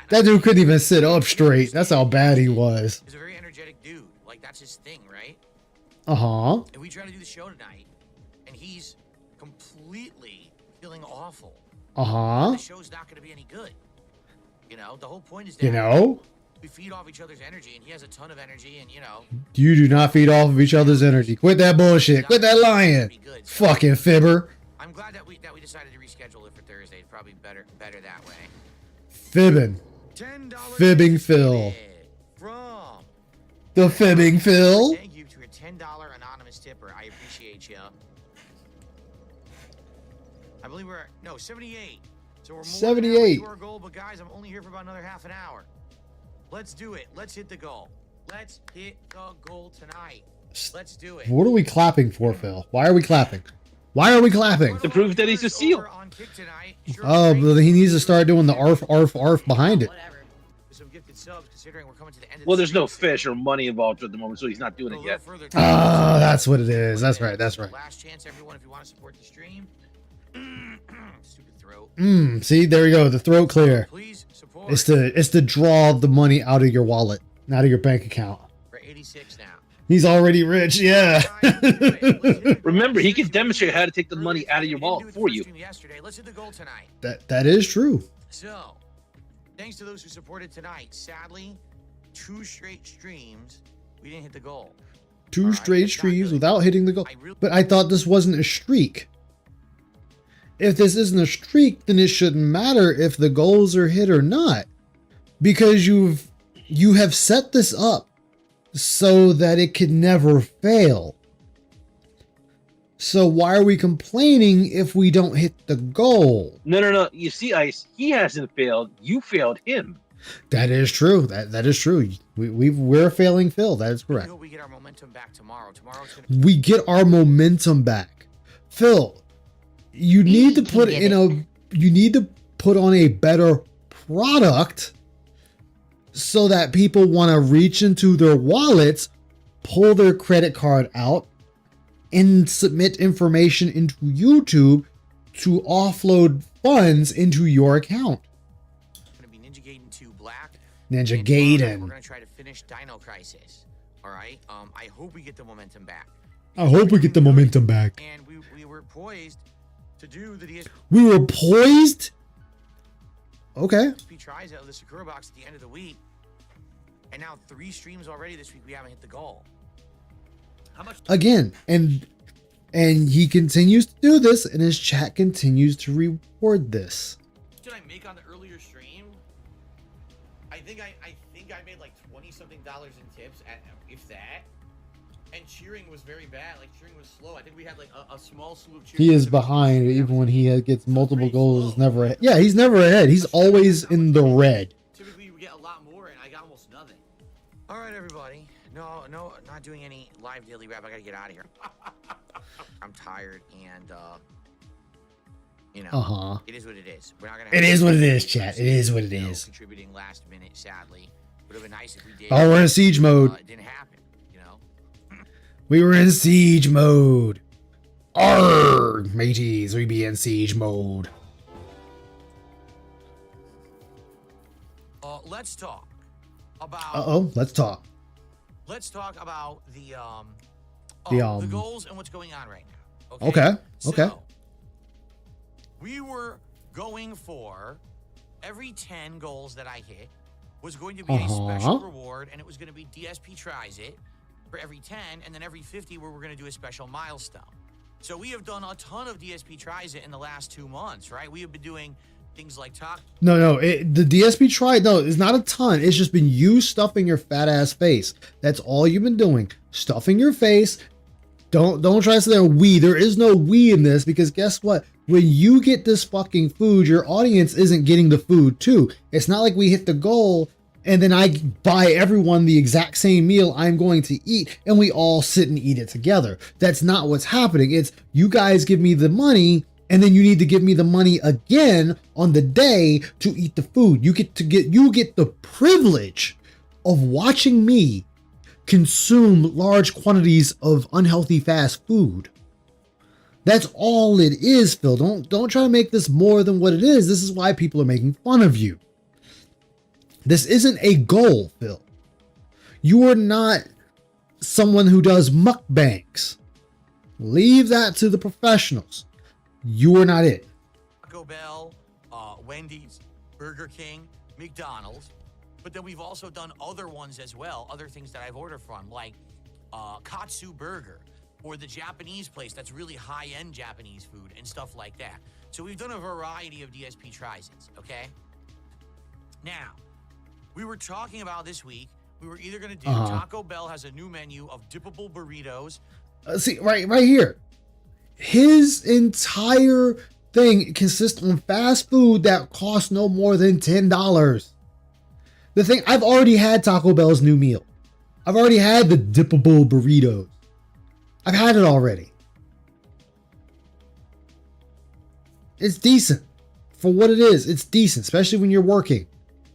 That dude couldn't even sit up straight. That's how bad he was. He's a very energetic dude. Like, that's his thing, right? Uh-huh. And we try to do the show tonight, and he's completely feeling awful. Uh-huh. The show's not going to be any good. The whole point is that we feed off each other's energy, and he has a ton of energy, and You do not feed off of each other's energy. Quit that bullshit. Quit that lying. Fucking fibber. I'm glad that we decided to reschedule it for Thursday. It's probably better that way. Fibbing. Fibbing Phil. From the Fibbing Phil. Thank you to your $10 anonymous tipper. I appreciate you. I believe we're 78. So we're more 78. to our goal, but guys, I'm only here for about another half an hour. Let's do it. Let's hit the goal. Let's hit the goal tonight. Let's do it. What are we clapping for, Phil? Why are we clapping? Why are we clapping? To prove that he's a seal. Oh, but he needs to start doing the arf, arf, arf behind it. Well, there's no fish or money involved at the moment, so he's not doing it yet. Oh, that's what it is. That's right. That's right. Last chance, everyone, if you want to support the stream. Stupid throat. See, there you go. The throat clear. It's to draw the money out of your wallet, out of your bank account. For 86 now. He's already rich. Yeah. Remember, he can demonstrate how to take the money out of your wallet for you. Let's hit the goal tonight. That is true. So, thanks to those who supported tonight. Sadly, 2 straight streams, we didn't hit the goal. 2 straight streams without hitting the goal. But I thought this wasn't a streak. If this isn't a streak, then it shouldn't matter if the goals are hit or not, because you have set this up so that it can never fail. So why are we complaining if we don't hit the goal? No. You see, Ice, he hasn't failed. You failed him. That is true. That is true. We're failing Phil. That is correct. We get our momentum back tomorrow. We get our momentum back. Phil, you need to put you need to put on a better product so that people want to reach into their wallets, pull their credit card out, and submit information into YouTube to offload funds into your account. Going to be Ninja Gaiden 2 Black. Ninja And Gaiden. We're going to try to finish Dino Crisis. All right. I hope we get the momentum back. I hope we get the momentum back. And we were poised to do the DSP. We were poised? Okay. Tries out of the Sakura box at the end of the week. And now 3 streams already this week. We haven't hit the goal. How much? Again, and he continues to do this, and his chat continues to reward this. Did I make on the earlier stream? I think I made like $20-something in tips, if that. And cheering was very bad. Like cheering was slow. I think we had like a small slew of cheering. He is behind, even when he gets multiple goals. Is never ahead. Yeah, he's never ahead. He's always in the red. Typically, we get a lot more, and I got almost nothing. All right, everybody. No, not doing any live daily rap. I gotta get out of here. I'm tired, and it is what it is. We're not gonna. It is what it is, chat. It is what it is. Contributing last minute, sadly. Would have been nice if we did. Oh, we're in siege mode. It didn't happen, you know. We were in siege mode. Arr, mateys, we be in siege mode. Let's talk about. Let's talk. Let's talk about the the goals and what's going on right now. Okay. So, we were going for every 10 goals that I hit was going to be a special reward, and it was going to be DSP tries it for every 10, and then every 50 where we're going to do a special milestone. So we have done a ton of DSP tries it in the last 2 months, right? We have been doing things like talk. No, the DSP try, no, it's not a ton. It's just been you stuffing your fat ass face. That's all you've been doing. Stuffing your face. Don't try to say there is no we in this, because guess what? When you get this fucking food, your audience isn't getting the food too. It's not like we hit the goal and then I buy everyone the exact same meal I'm going to eat and we all sit and eat it together. That's not what's happening. It's you guys give me the money and then you need to give me the money again on the day to eat the food. You get the privilege of watching me consume large quantities of unhealthy fast food. That's all it is, Phil. Don't try to make this more than what it is. This is why people are making fun of you. This isn't a goal, Phil. You are not someone who does mukbangs. Leave that to the professionals. You are not it. Taco Bell, Wendy's, Burger King, McDonald's. But then we've also done other ones as well, other things that I've ordered from, like Katsu Burger, or the Japanese place that's really high-end Japanese food and stuff like that. So we've done a variety of DSP tries-ins, okay? Now, we were talking about this week, we were either going to do Taco Bell has a new menu of dippable burritos. See, right here. His entire thing consists on fast food that costs no more than $10. The thing, I've already had Taco Bell's new meal. I've already had the dippable burritos. I've had it already. It's decent. For what it is, it's decent, especially when you're working.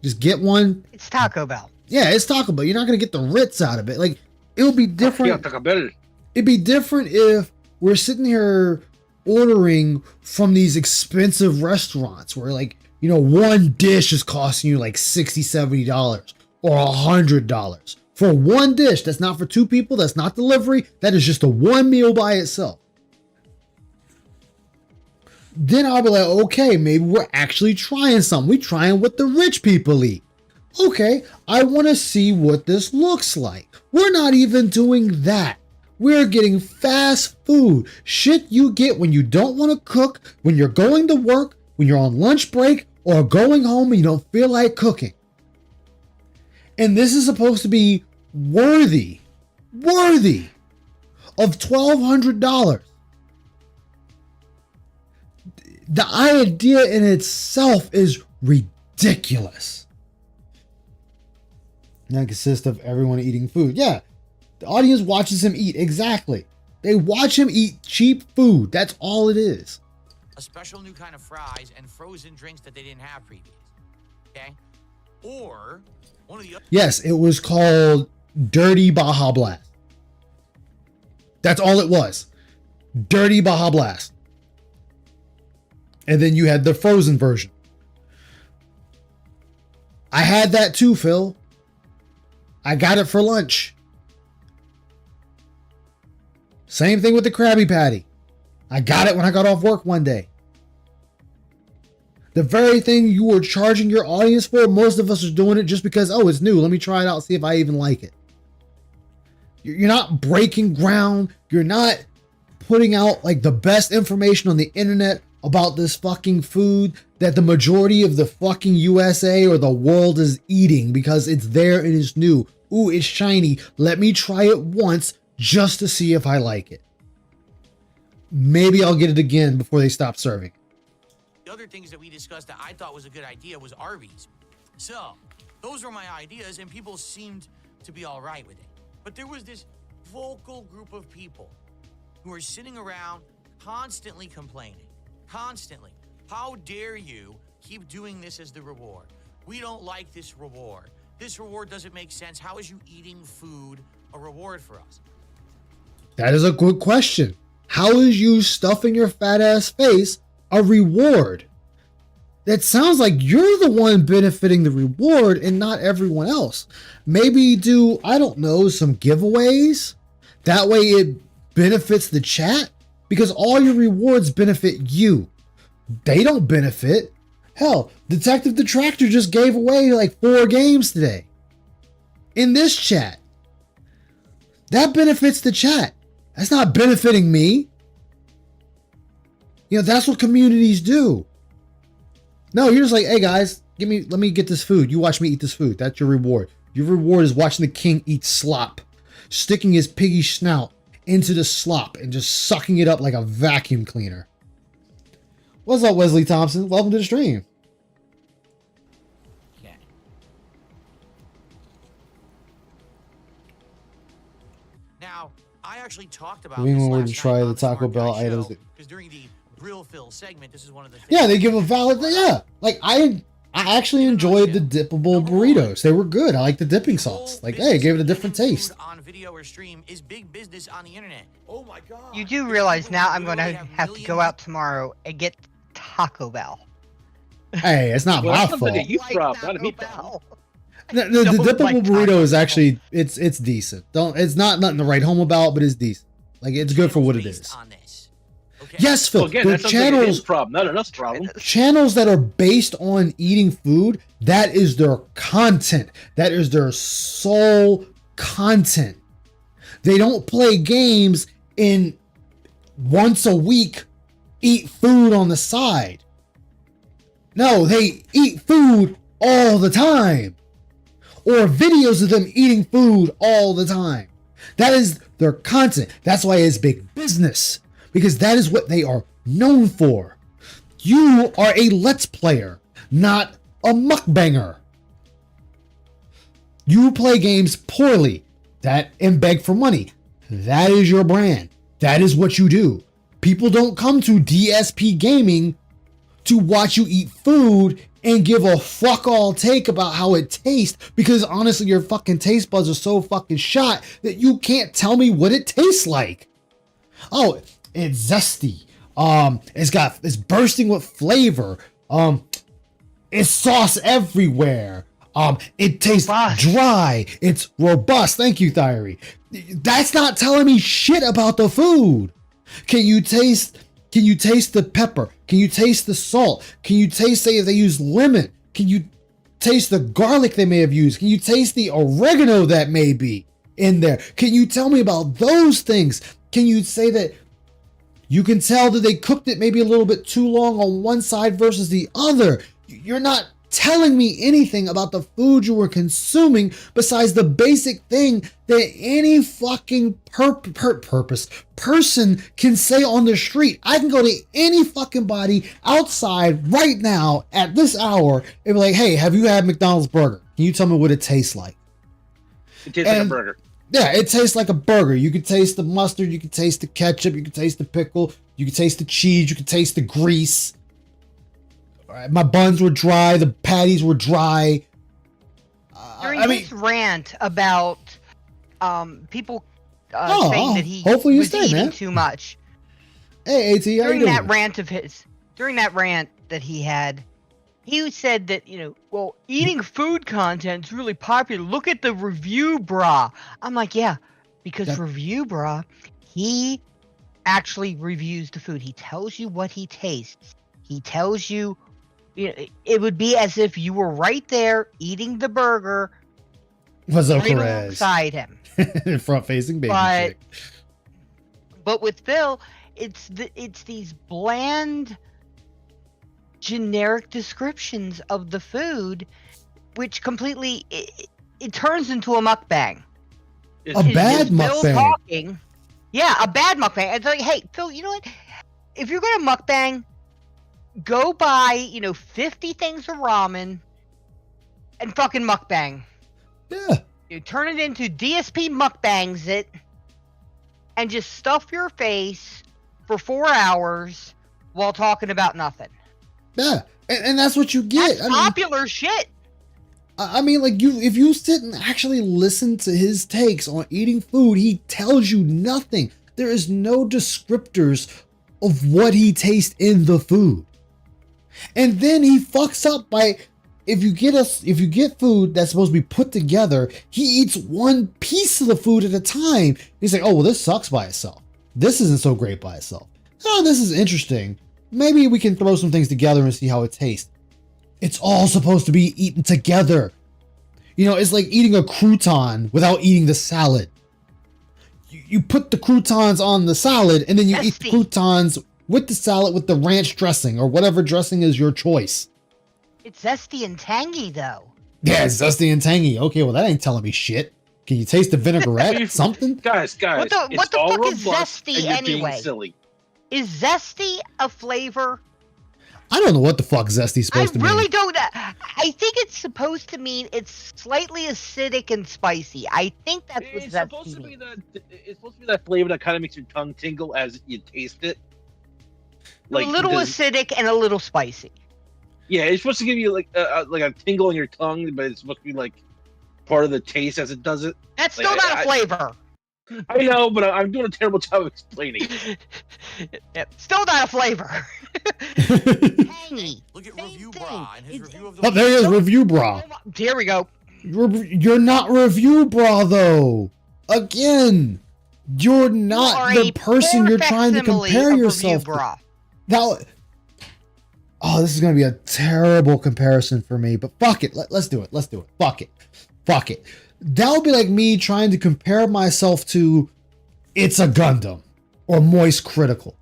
Just get one. It's Taco Bell. Yeah, it's Taco Bell. You're not going to get the Ritz out of it. Like, it'll be different. Yeah, Taco Bell. It'd be different if we're sitting here ordering from these expensive restaurants where, like, you know, one dish is costing you like $60, $70 or $100 for one dish. That's not for two people. That's not delivery. That is just a one meal by itself. Then I'll be like, okay, maybe we're actually trying something. We're trying what the rich people eat. Okay, I want to see what this looks like. We're not even doing that. We're getting fast food. Shit you get when you don't want to cook, when you're going to work, when you're on lunch break, or going home and you don't feel like cooking. And this is supposed to be worthy of $1,200. The idea in itself is ridiculous. That consists of everyone eating food. Yeah, the audience watches him eat. Exactly. They watch him eat cheap food. That's all it is. A special new kind of fries and frozen drinks that they didn't have previous. Okay? Or one of the other. Yes, it was called Dirty Baja Blast. That's all it was. Dirty Baja Blast. And then you had the frozen version. I had that too, Phil. I got it for lunch. Same thing with the Krabby Patty. I got it when I got off work one day. The very thing you were charging your audience for, most of us are doing it just because, oh, it's new. Let me try it out, see if I even like it. You're not breaking ground. You're not putting out like the best information on the internet about this fucking food that the majority of the fucking USA or the world is eating because it's there and it's new. Ooh, it's shiny. Let me try it once just to see if I like it. Maybe I'll get it again before they stop serving. The other things that we discussed that I thought was a good idea was Arby's. So, those were my ideas, and people seemed to be all right with it. But there was this vocal group of people who are sitting around constantly complaining. Constantly. How dare you keep doing this as the reward? We don't like this reward. This reward doesn't make sense. How is you eating food a reward for us? That is a good question. How is you stuffing your fat ass face a reward? That sounds like you're the one benefiting the reward and not everyone else. Maybe do, I don't know, some giveaways? That way it benefits the chat? Because all your rewards benefit you. They don't benefit. Hell, Detective Detractor just gave away like 4 games today. In this chat. That benefits the chat. That's not benefiting me. You know, that's what communities do. No, you're just like, hey guys, let me get this food. You watch me eat this food. That's your reward. Your reward is watching the king eat slop, sticking his piggy snout into the slop and just sucking it up like a vacuum cleaner. What's up, Wesley Thompson? Welcome to the stream. Yeah. Now, I actually talked about We this wanted last to try night the on Taco Smart Bell Guy items. because during the Grill Fill segment, this is one of the things. Yeah, they give a valid. Yeah, like I actually enjoyed the dippable burritos. They were good. I like the dipping sauce. Like, hey, it gave it a different taste. On video or stream is big business on the internet. Oh my god. You do realize now I'm going to have to go out tomorrow and get Taco Bell. Hey, it's not Well, my that sounds fault. like a you Like problem, not a Taco me Bell. problem. The No, dippable like burrito Taco is Bell. actually it's decent. It's not nothing to write home about, but it's decent. Like it's good for what it is. On this. Okay? Yes, Phil. Well, again, the that sounds like a his channels problem, not a us problem. channels that are based on eating food, that is their content. That is their sole content. They don't play games in once a week eat food on the side. No, they eat food all the time. Or videos of them eating food all the time. That is their content. That's why it's big business. Because that is what they are known for. You are a Let's Player, not a mukbanger. You play games poorly and beg for money. That is your brand. That is what you do. People don't come to DSP Gaming to watch you eat food and give a fuck all take about how it tastes, because honestly your fucking taste buds are so fucking shot that you can't tell me what it tastes like. Oh, it's zesty. It's bursting with flavor. It's sauce everywhere. It tastes dry. It's robust. Thank you, Thyri. That's not telling me shit about the food. Can you taste the pepper? Can you taste the salt? Can you taste, say, if they use lemon? Can you taste the garlic they may have used? Can you taste the oregano that may be in there? Can you tell me about those things? Can you say that you can tell that they cooked it maybe a little bit too long on one side versus the other? You're not telling me anything about the food you were consuming besides the basic thing that any fucking person can say on the street. I can go to any fucking body outside right now at this hour and be like, hey, have you had McDonald's burger? Can you tell me what it tastes like? It tastes like a burger. Yeah, it tastes like a burger. You can taste the mustard, you can taste the ketchup, you can taste the pickle, you can taste the cheese, you can taste the grease. All right, my buns were dry, the patties were dry. During his rant about people saying that he hopefully you was stay, eating man. too much. Hey, AT, how you During doing? that rant that he had, he said that, well, eating food content's really popular. Look at the review bra. I'm like, yeah, because review bra, he actually reviews the food. He tells you what he tastes. He tells you, it would be as if you were right there eating the burger. What's up, right Perez? alongside him. Front-facing baby chick. But with Phil, it's these bland, generic descriptions of the food, which completely it turns into a mukbang. A bad mukbang. Phil talking, yeah, a bad mukbang. It's like, hey, Phil, you know what? If you're gonna mukbang, go buy 50 things of ramen and fucking mukbang. Yeah. You turn it into DSP mukbangs it, and just stuff your face for 4 hours while talking about nothing. Yeah, and that's what you get. That's popular shit. I mean, like, if you sit and actually listen to his takes on eating food, he tells you nothing. There is no descriptors of what he tastes in the food. And then he fucks up by, if you get food that's supposed to be put together, he eats one piece of the food at a time. He's like, oh, well, this sucks by itself. This isn't so great by itself. Oh, this is interesting. Maybe we can throw some things together and see how it tastes. It's all supposed to be eaten together. It's like eating a crouton without eating the salad. You put the croutons on the salad and then you eat the croutons with the salad with the ranch dressing or whatever dressing is your choice. It's zesty and tangy, though. Yeah, it's zesty and tangy. Okay, well, that ain't telling me shit. Can you taste the vinaigrette? Something? Guys, What the it's all fuck is robust zesty and you're anyway? being silly. Is zesty a flavor? I don't know what the fuck zesty's supposed to mean. I really don't. I think it's supposed to mean it's slightly acidic and spicy. I think that's what It's zesty supposed to be means. it's supposed to be that flavor that kind of makes your tongue tingle as you taste it. A little acidic and a little spicy. Yeah, it's supposed to give you like a tingle in your tongue, but it's supposed to be like part of the taste as it does it. That's still not a flavor. I know, but I'm doing a terrible job of explaining. Still not a flavor. Tangy. Look at Review Bra and his review of the Oh, there he is, Review Bra. Here we go. You're not Review Bra, though. Again, you're not the person you're trying to compare yourself to. Now, this is going to be a terrible comparison for me, but fuck it. Let's do it. Let's do it. Fuck it. That would be like me trying to compare myself to It's a Gundam or Moist Critical.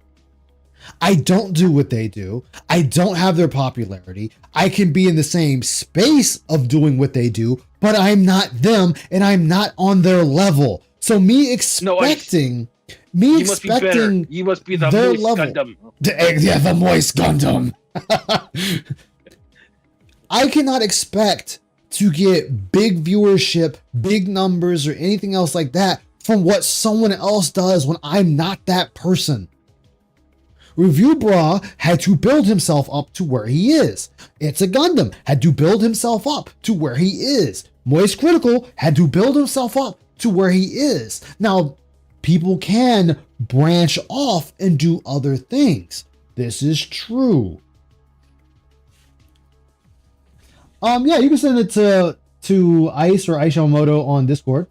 I don't do what they do. I don't have their popularity. I can be in the same space of doing what they do, but I'm not them and I'm not on their level. So me expecting... You must be better. You must be the their Moist level. Gundam. Yeah, the Moist Gundam. I cannot expect to get big viewership, big numbers, or anything else like that from what someone else does when I'm not that person. Review Bra had to build himself up to where he is. It's a Gundam had to build himself up to where he is. Moist Critical had to build himself up to where he is. Now, people can branch off and do other things. This is true. Yeah, you can send it to Ice or Aishamoto on Discord.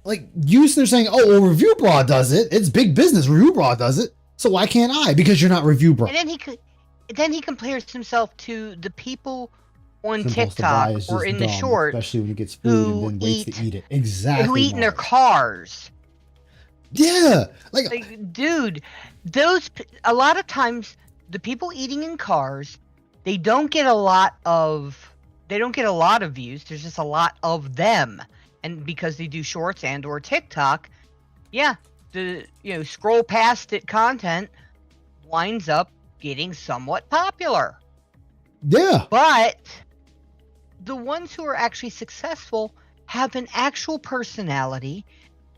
Like, they're saying, oh, well, Review Bra does it. It's big business. Review Bra does it. So why can't I? Because you're not Review Bra. And then he compares himself to the people on Impulse to buy TikTok is or just in the dumb, short especially when he gets food and then waits to eat it. Exactly. who eat in their cars. Yeah, like dude, a lot of times the people eating in cars, they don't get a lot of views. There's just a lot of them, and because they do shorts and or TikTok, yeah, the scroll past it content winds up getting somewhat popular. Yeah. But the ones who are actually successful have an actual personality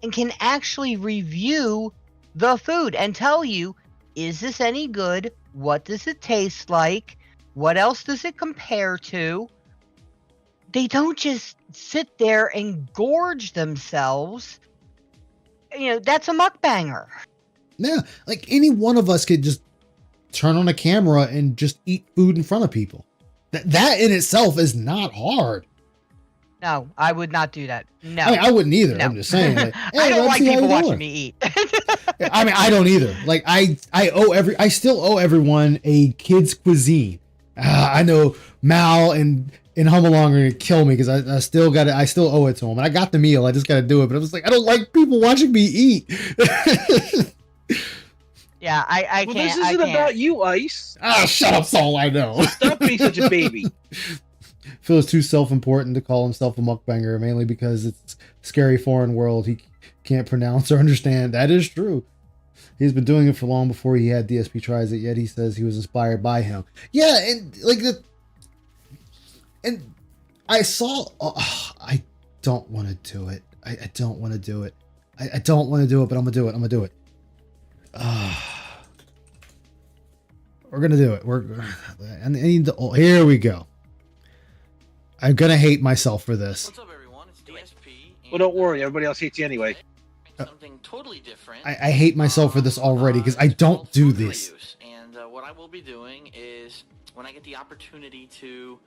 and can actually review the food and tell you, is this any good? What does it taste like? What else does it compare to? They don't just sit there and gorge themselves. That's a mukbanger. Yeah, like any one of us could just turn on a camera and just eat food in front of people. That in itself is not hard. No, I would not do that. No. I mean, I wouldn't either. No. I'm just saying. Like, hey, I don't let's like see how people you're watching doing. me eat. I mean, I don't either. Like I still owe everyone a kid's cuisine. I know Mal and Home Along are gonna kill me because I still owe it to them. And I got the meal. I just got to do it. But I was like, I don't like people watching me eat. Yeah, I Well, can't. this isn't about you, Ice. Ah, shut up, Saul. I know. Stop being such a baby. Phil's too self-important to call himself a mukbanger, mainly because it's a scary foreign world he can't pronounce or understand. That is true. He's been doing it for long before he had DSP tries it, yet he says he was inspired by him. Yeah, and and I saw. I don't want to do it. I don't want to do it. I don't want to do it, but I'm gonna do it. I'm gonna do it. We're gonna do it. I need the. Here we go. I'm gonna hate myself for this. What's up, everyone? It's DSP. Well, don't worry. Everybody else hates you anyway. Something totally different. I hate myself for this already because I don't do this. And what I will be doing is when I get the opportunity to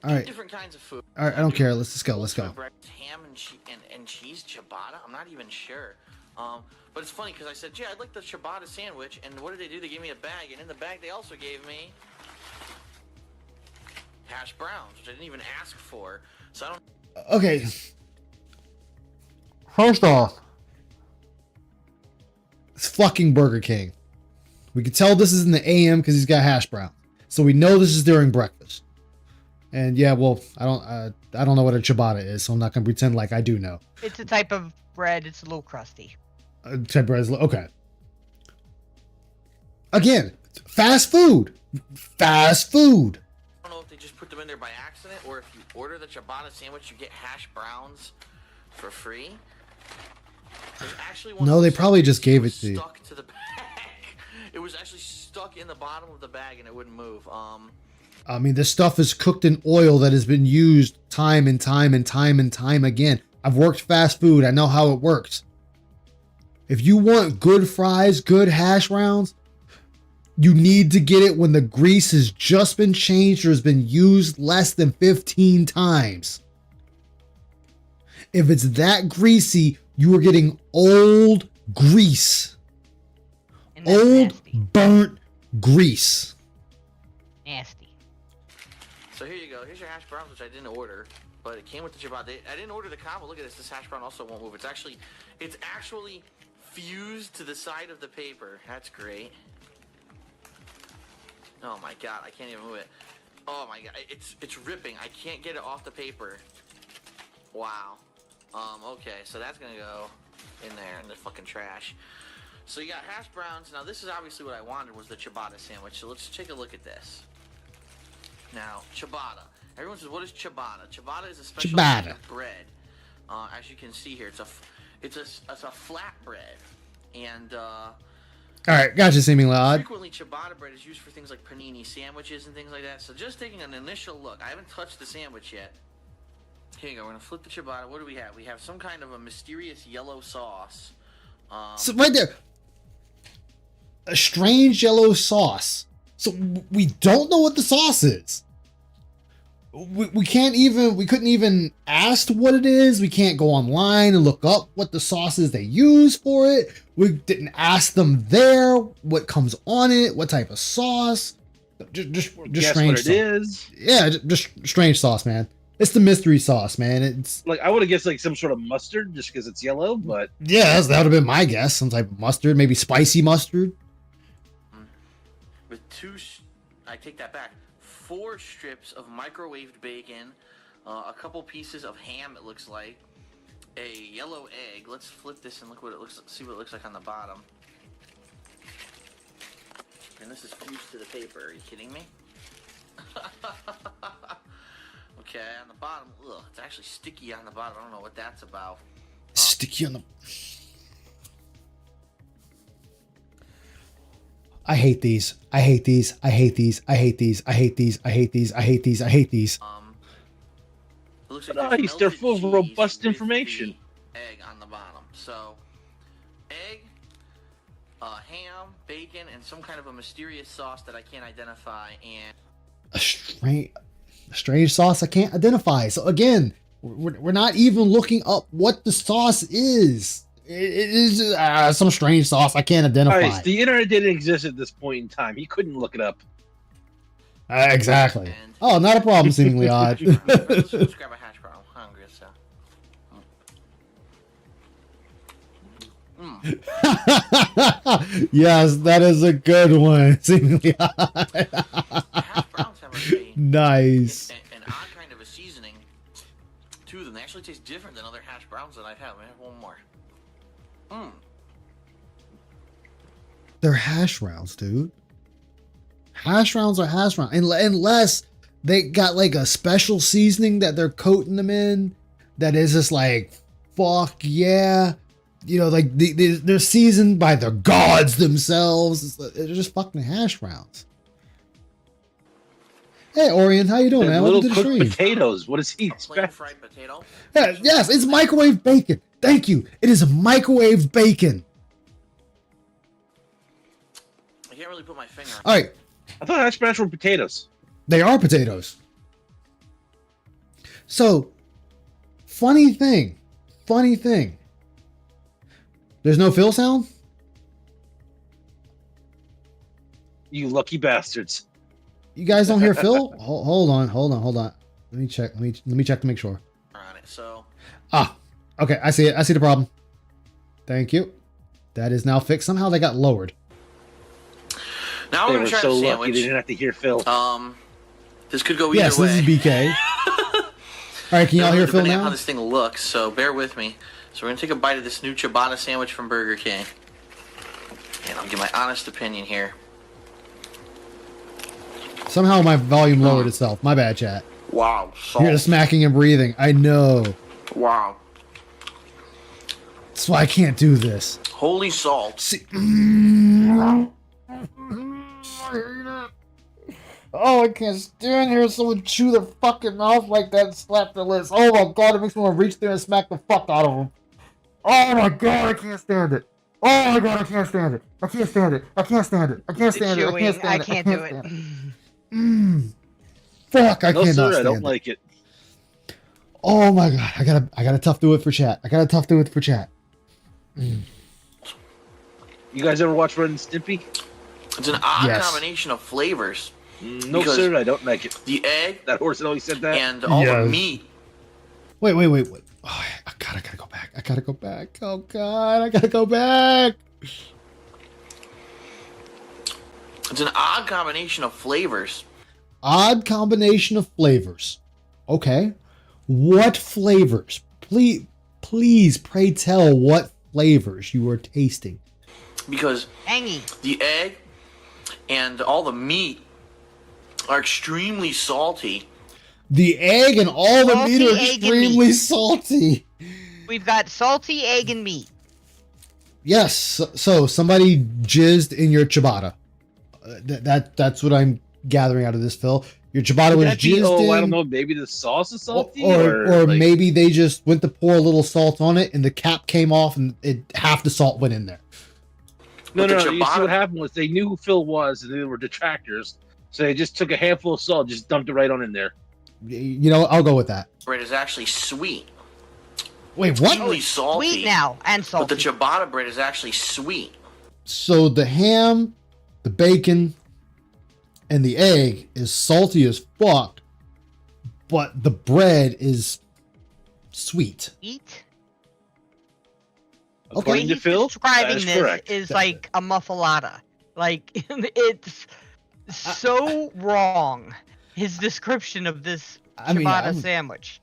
All right. different kinds of food. All right. I don't care. Let's just go. Let's go. Ham and cheese ciabatta. I'm not even sure. But it's funny because I said, yeah, I'd like the ciabatta sandwich. And what did they do? They gave me a bag. And in the bag, they also gave me hash browns, which I didn't even ask for. So I don't. Okay. First off, it's fucking Burger King. We can tell this is in the AM because he's got hash brown, so we know this is during breakfast. And yeah, well, I don't know what a ciabatta is, so I'm not gonna pretend like I do know. It's a type of bread. It's a little crusty. Type bread is okay. Again, fast food. Fast food. I don't know if they just put them in there by accident or if you order the ciabatta sandwich, you get hash browns for free. There's actually one. No, they probably just gave it to you. Stuck to the bag. It was actually stuck in the bottom of the bag and it wouldn't move. I mean, this stuff is cooked in oil that has been used time and time and time and time again. I've worked fast food. I know how it works. If you want good fries, good hash browns, you need to get it when the grease has just been changed or has been used less than 15 times. If it's that greasy, you are getting old grease. Old, burnt grease. Nasty. So here you go. Here's your hash browns, which I didn't order, but it came with the ciabatta. I didn't order the combo. Look at this. This hash brown also won't move. It's actually fused to the side of the paper. That's great. Oh my god, I can't even move it. Oh my god, it's ripping. I can't get it off the paper. Wow. Okay, so that's gonna go in there in the fucking trash. So you got hash browns. Now this is obviously what I wanted was the ciabatta sandwich. So let's take a look at this. Now, ciabatta. Everyone says, what is ciabatta? Ciabatta is a special kind of bread. As you can see here, it's a flat bread. And all right, gotcha, Seeming Loud. Frequently, ciabatta bread is used for things like panini sandwiches and things like that. So just taking an initial look, I haven't touched the sandwich yet. Here you go. We're gonna flip the ciabatta. What do we have? We have some kind of a mysterious yellow sauce. So right there, a strange yellow sauce. So we don't know what the sauce is. We couldn't even ask what it is. We can't go online and look up what the sauces they use for it. We didn't ask them there what comes on it, what type of sauce. Just strange what it is. Yeah, just strange sauce, man. It's the mystery sauce, man. It's like I would have guessed like some sort of mustard just because it's yellow, but yeah, that would have been my guess. Some type of mustard, maybe spicy mustard. with I take that back, 4 strips of microwaved bacon, a couple pieces of ham, it looks like, a yellow egg. Let's flip this and see what it looks like on the bottom. And this is fused to the paper. Are you kidding me? Okay, on the bottom, it's actually sticky on the bottom. I don't know what that's about. Sticky on the... I hate these. I hate these. I hate these. I hate these. I hate these. I hate these. I hate these. I hate these. It looks like Nice, they're full of robust information. Egg on the bottom. So, egg, ham, bacon, and some kind of a mysterious sauce that I can't identify. And a strange sauce I can't identify. So again, we're not even looking up what the sauce is. It is some strange sauce I can't identify. Right, the internet didn't exist at this point in time. He couldn't look it up. Exactly. Oh, not a problem, seemingly odd. Let's grab a hash brown. I'm hungry, so. Yes, that is a good one. Seemingly odd. Hash browns have nice. An odd kind of a seasoning to them. They actually taste different than other hash browns that I've had. I have one more. They're hash browns, dude. Hash browns are hash browns. Unless they got like a special seasoning that they're coating them in that is just like, fuck yeah. You know, like they're seasoned by the gods themselves. They're just fucking hash browns. Hey, Orion, how you doing, man? Little Welcome to the cooked stream. potatoes. What does he expect? Fried potato. Yeah, yes, it's microwave bacon. Thank you. It is microwave bacon. I can't really put my finger on. All right. I thought hash browns were potatoes. They are potatoes. So, funny thing. There's no fill sound? You lucky bastards. You guys don't hear Phil? Hold on. Let me check. Let me check to make sure. On it, so. Okay, I see it. I see the problem. Thank you. That is now fixed. Somehow they got lowered. Now we're gonna try so the lucky sandwich. they didn't have to hear Phil. This could go either Yes, way. this is BK. All right, can y'all hear Phil Depending on now? how this thing looks, so bear with me. So we're gonna take a bite of this new ciabatta sandwich from Burger King, and I'll give my honest opinion here. Somehow my volume lowered itself. My bad, chat. Wow, You hear the smacking and breathing. I know. Wow. That's why I can't do this. Holy salt. See. Oh, I can't stand here. Someone chew their fucking mouth like that and slap their lips. Oh my god, it makes me want to reach there and smack the fuck out of them. Oh my god, I can't stand it. Oh my god, I can't stand it. I can't stand it. I can't stand it. I can't stand it. I can't stand it. I can't do it. Fuck, I No, cannot sir, stand I don't it. like it. Oh my god, I gotta tough do it for chat. You guys ever watch Ren and Stimpy? It's an odd Yes. combination of flavors. No, Because sir, I don't like it. The egg That horse always said that. and all the Yes. meat. Wait. Oh, I gotta go back. Oh god, I gotta go back. It's an odd combination of flavors. Odd combination of flavors. Okay. What flavors? Please, pray tell what flavors you are tasting. Because Tangy. the egg and all the meat are extremely salty. The egg and all the Salty meat are egg and extremely meat. salty. We've got salty egg and meat. Yes. So somebody jizzed in your ciabatta. That's what I'm gathering out of this, Phil. Your ciabatta was That'd be- jizzed in. I don't know. Maybe the sauce is salty, Or like- maybe they just went to pour a little salt on it and the cap came off and half the salt went in there. No, But no, the no. You see ciabatta- what happened was they knew who Phil was, and they were detractors. So they just took a handful of salt, just dumped it right on in there. You know, I'll go with that. Bread is actually sweet. Wait, what? Extremely salty. Sweet now and But salty. the ciabatta bread is actually sweet. So the ham, the bacon, and the egg is salty as fuck, but the bread is sweet. Eat. Okay. According to He's Phil, describing that is this correct. is like a muffalata. Like it's so wrong. His description of this ciabatta sandwich.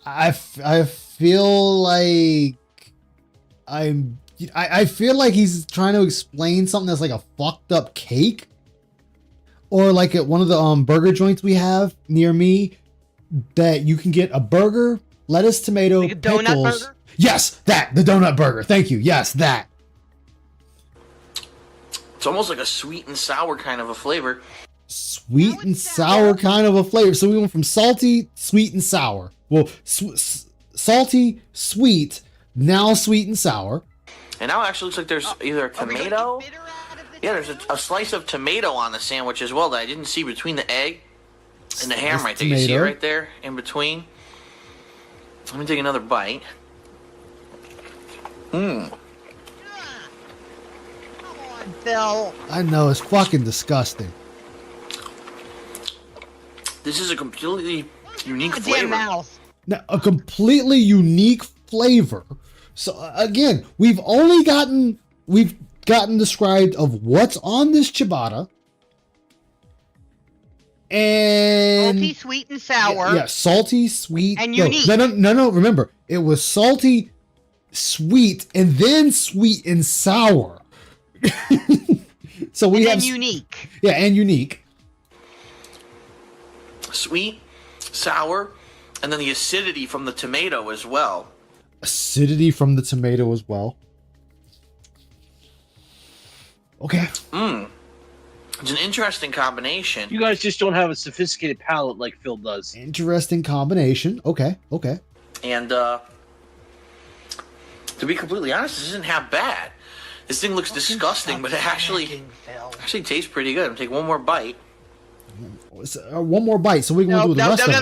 I feel like I feel like he's trying to explain something that's like a fucked up cake, or like at one of the burger joints we have near me, that you can get a burger, lettuce, tomato, like a donut pickles. burger? Yes, the donut burger. Thank you. Yes, that. It's almost like a sweet and sour kind of a flavor. Sweet and sour kind of a flavor. So we went from salty, sweet, and sour. Well, salty, sweet, now sweet and sour. And now it actually looks like there's either a tomato. Yeah, there's a slice of tomato on the sandwich as well that I didn't see between the egg and the ham right there. You see it right there in between? Let me take another bite. Come on, Phil. I know, it's fucking disgusting. This is a completely unique flavor. Mouth. Now, a completely unique flavor. So again, we've gotten described of what's on this ciabatta. And salty, sweet, and sour. Yeah, salty, sweet, and unique. No. Remember, it was salty, sweet, and then sweet and sour. So we have unique. Yeah, and unique. Sweet, sour, and then the acidity from the tomato as well. Acidity from the tomato as well. Okay. It's an interesting combination. You guys just don't have a sophisticated palate like Phil does. Interesting combination. Okay. And to be completely honest, this isn't half bad. This thing looks disgusting, but it actually tastes pretty good. I'm gonna take one more bite. One more bite, so we're going to do the rest of it.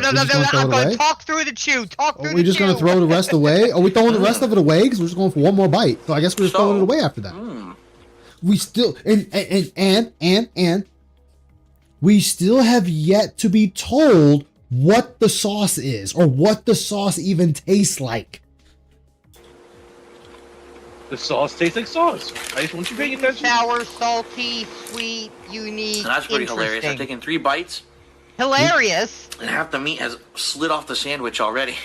I'm going to talk through the chew. Are we just going to throw the rest away? Are we throwing the rest of it away? Because we're just going for one more bite. So I guess we're just throwing it away after that. We still and we still have yet to be told what the sauce is, or what the sauce even tastes like. The sauce tastes like sauce. I just want you paying attention. Sour, salty, sweet, unique. And that's pretty hilarious. I've taken 3 bites. Hilarious. And half the meat has slid off the sandwich already.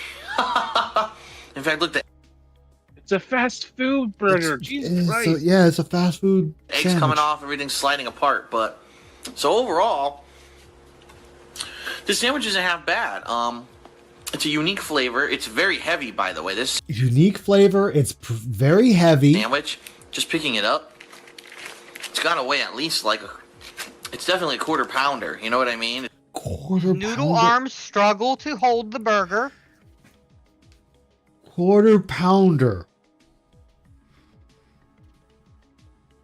In fact, look, it's a fast food burger. Jesus Christ. It's a fast food eggs sandwich. coming off, everything's sliding apart. But so overall, this sandwich isn't half bad. It's a unique flavor. It's very heavy, by the way. This unique flavor. It's very heavy. Sandwich. Just picking it up, it's got to weigh at least it's definitely a quarter pounder. You know what I mean? Noodle arms struggle to hold the burger. Quarter pounder.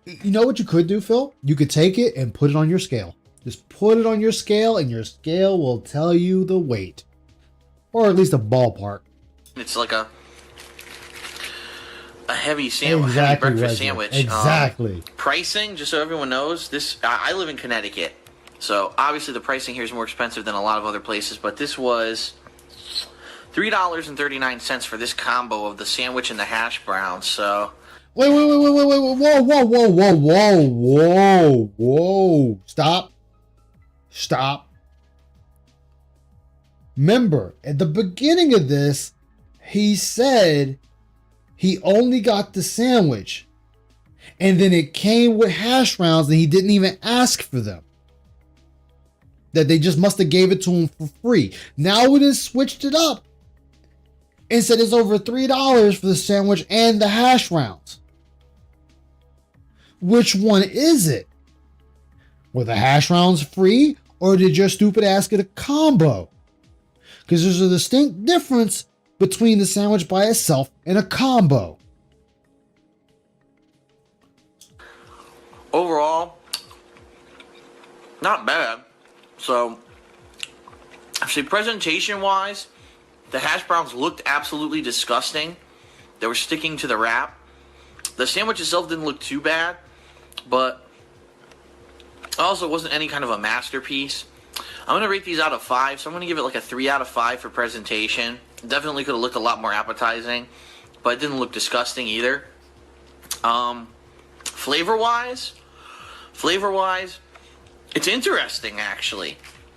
You know what you could do, Phil? You could take it and put it on your scale. Just put it on your scale, and your scale will tell you the weight. Or at least a ballpark. It's like a heavy sandwich, heavy breakfast sandwich. Exactly. Pricing, just so everyone knows, I live in Connecticut, so obviously the pricing here is more expensive than a lot of other places. But this was $3.39 for this combo of the sandwich and the hash brown. So wait, whoa, stop. Remember, at the beginning of this, he said he only got the sandwich, and then it came with hash browns, and he didn't even ask for them. That they just must have gave it to him for free. Now it has switched it up and said it's over $3 for the sandwich and the hash browns. Which one is it? Were the hash browns free, or did your stupid ass get a combo? Because there's a distinct difference between the sandwich by itself and a combo. Overall, not bad. So, actually, presentation-wise, the hash browns looked absolutely disgusting. They were sticking to the wrap. The sandwich itself didn't look too bad, but also wasn't any kind of a masterpiece. I'm going to rate these out of 5, so I'm going to give it like a 3 out of 5 for presentation. Definitely could have looked a lot more appetizing, but it didn't look disgusting either. Flavor-wise, Flavor-wise, it's interesting, actually.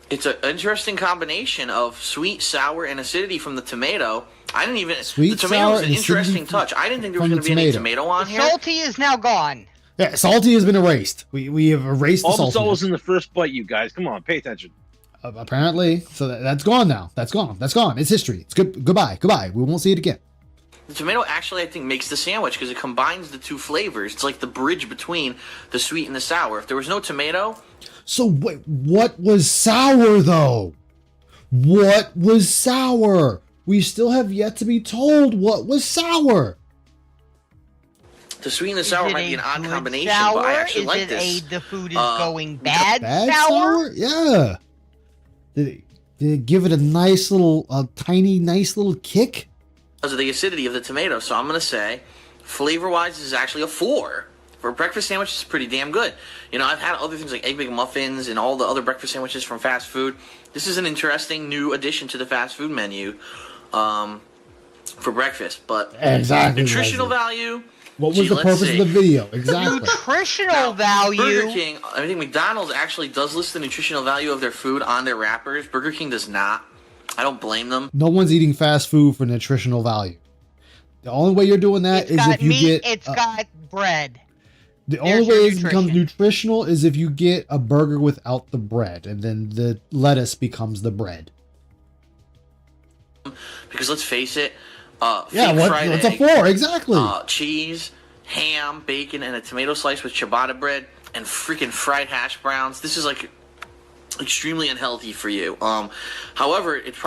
It's an interesting combination of sweet, sour, and acidity from the tomato. I didn't even... Sweet, the tomato sour, was an and interesting acidity touch. I didn't think there was from going to the be any tomato. tomato on The here. salty is now gone. Yeah, salty has been erased. We have erased the All the salt saltiness. was in the first bite, you guys. Come on, pay attention. Apparently, so that's gone now. That's gone. That's gone. It's history. It's good. Goodbye. Goodbye. We won't see it again. The tomato actually, I think, makes the sandwich because it combines the two flavors. It's like the bridge between the sweet and the sour. If there was no tomato... So wait, what was sour though? What was sour? We still have yet to be told what was sour. The sweet and the Is sour it might be a an odd good combination, sour? but I actually Is like it this. the food is going bad, Bad sour? Yeah. Did it give it a nice little, nice little kick? Because of the acidity of the tomato, so I'm going to say, flavor-wise, this is actually a 4. For a breakfast sandwich, it's pretty damn good. You know, I've had other things like Egg McMuffins and all the other breakfast sandwiches from fast food. This is an interesting new addition to the fast food menu for breakfast. But Exactly, nutritional Leslie. value... What was Gee, the let's purpose see. of the video? Exactly. Nutritional value. Burger King, I think McDonald's actually does list the nutritional value of their food on their wrappers. Burger King does not. I don't blame them. No one's eating fast food for nutritional value. The only way you're doing that is Got if you meat, get. it's got bread. The There's only way your it becomes nutrition. nutritional is if you get a burger without the bread, and then the lettuce becomes the bread. Because let's face it, Yeah, fake fried what's a egg, 4? Exactly. cheese, ham, bacon, and a tomato slice with ciabatta bread and freaking fried hash browns. This is like extremely unhealthy for you. However, it's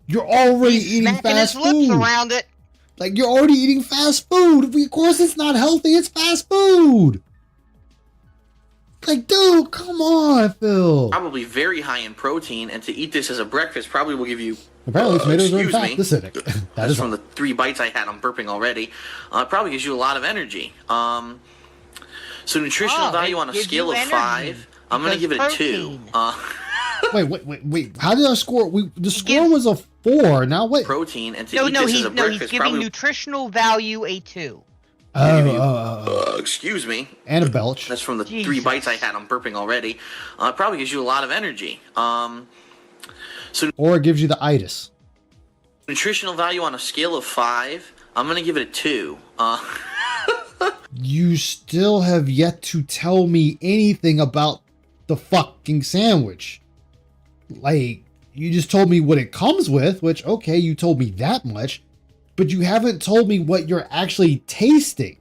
You're already eating Smacking fast his lips food. around it. Like, you're already eating fast food. Of course it's not healthy. It's fast food. Like, dude, come on, Phil. probably very high in protein, and to eat this as a breakfast probably will give you. Apparently tomatoes are in excuse fact me. acidic. That That's is from all. the 3 bites I had. I'm burping already. It probably gives you a lot of energy. So nutritional Oh, value it on a gives scale you of energy 5, I'm gonna because give it a 2. protein. Wait. How did our score? The score was a 4. Now wait. Protein, and to No, eat no, this as he's a no, he's breakfast giving probably. nutritional value a 2. Excuse me. And a belch. That's from the 3 Jesus. bites I had. I'm burping already. It probably gives you a lot of energy. Or it gives you the itis. Nutritional value on a scale of 5, I'm gonna give it a 2. You still have yet to tell me anything about the fucking sandwich. Like, you just told me what it comes with, which, okay, you told me that much, but you haven't told me what you're actually tasting.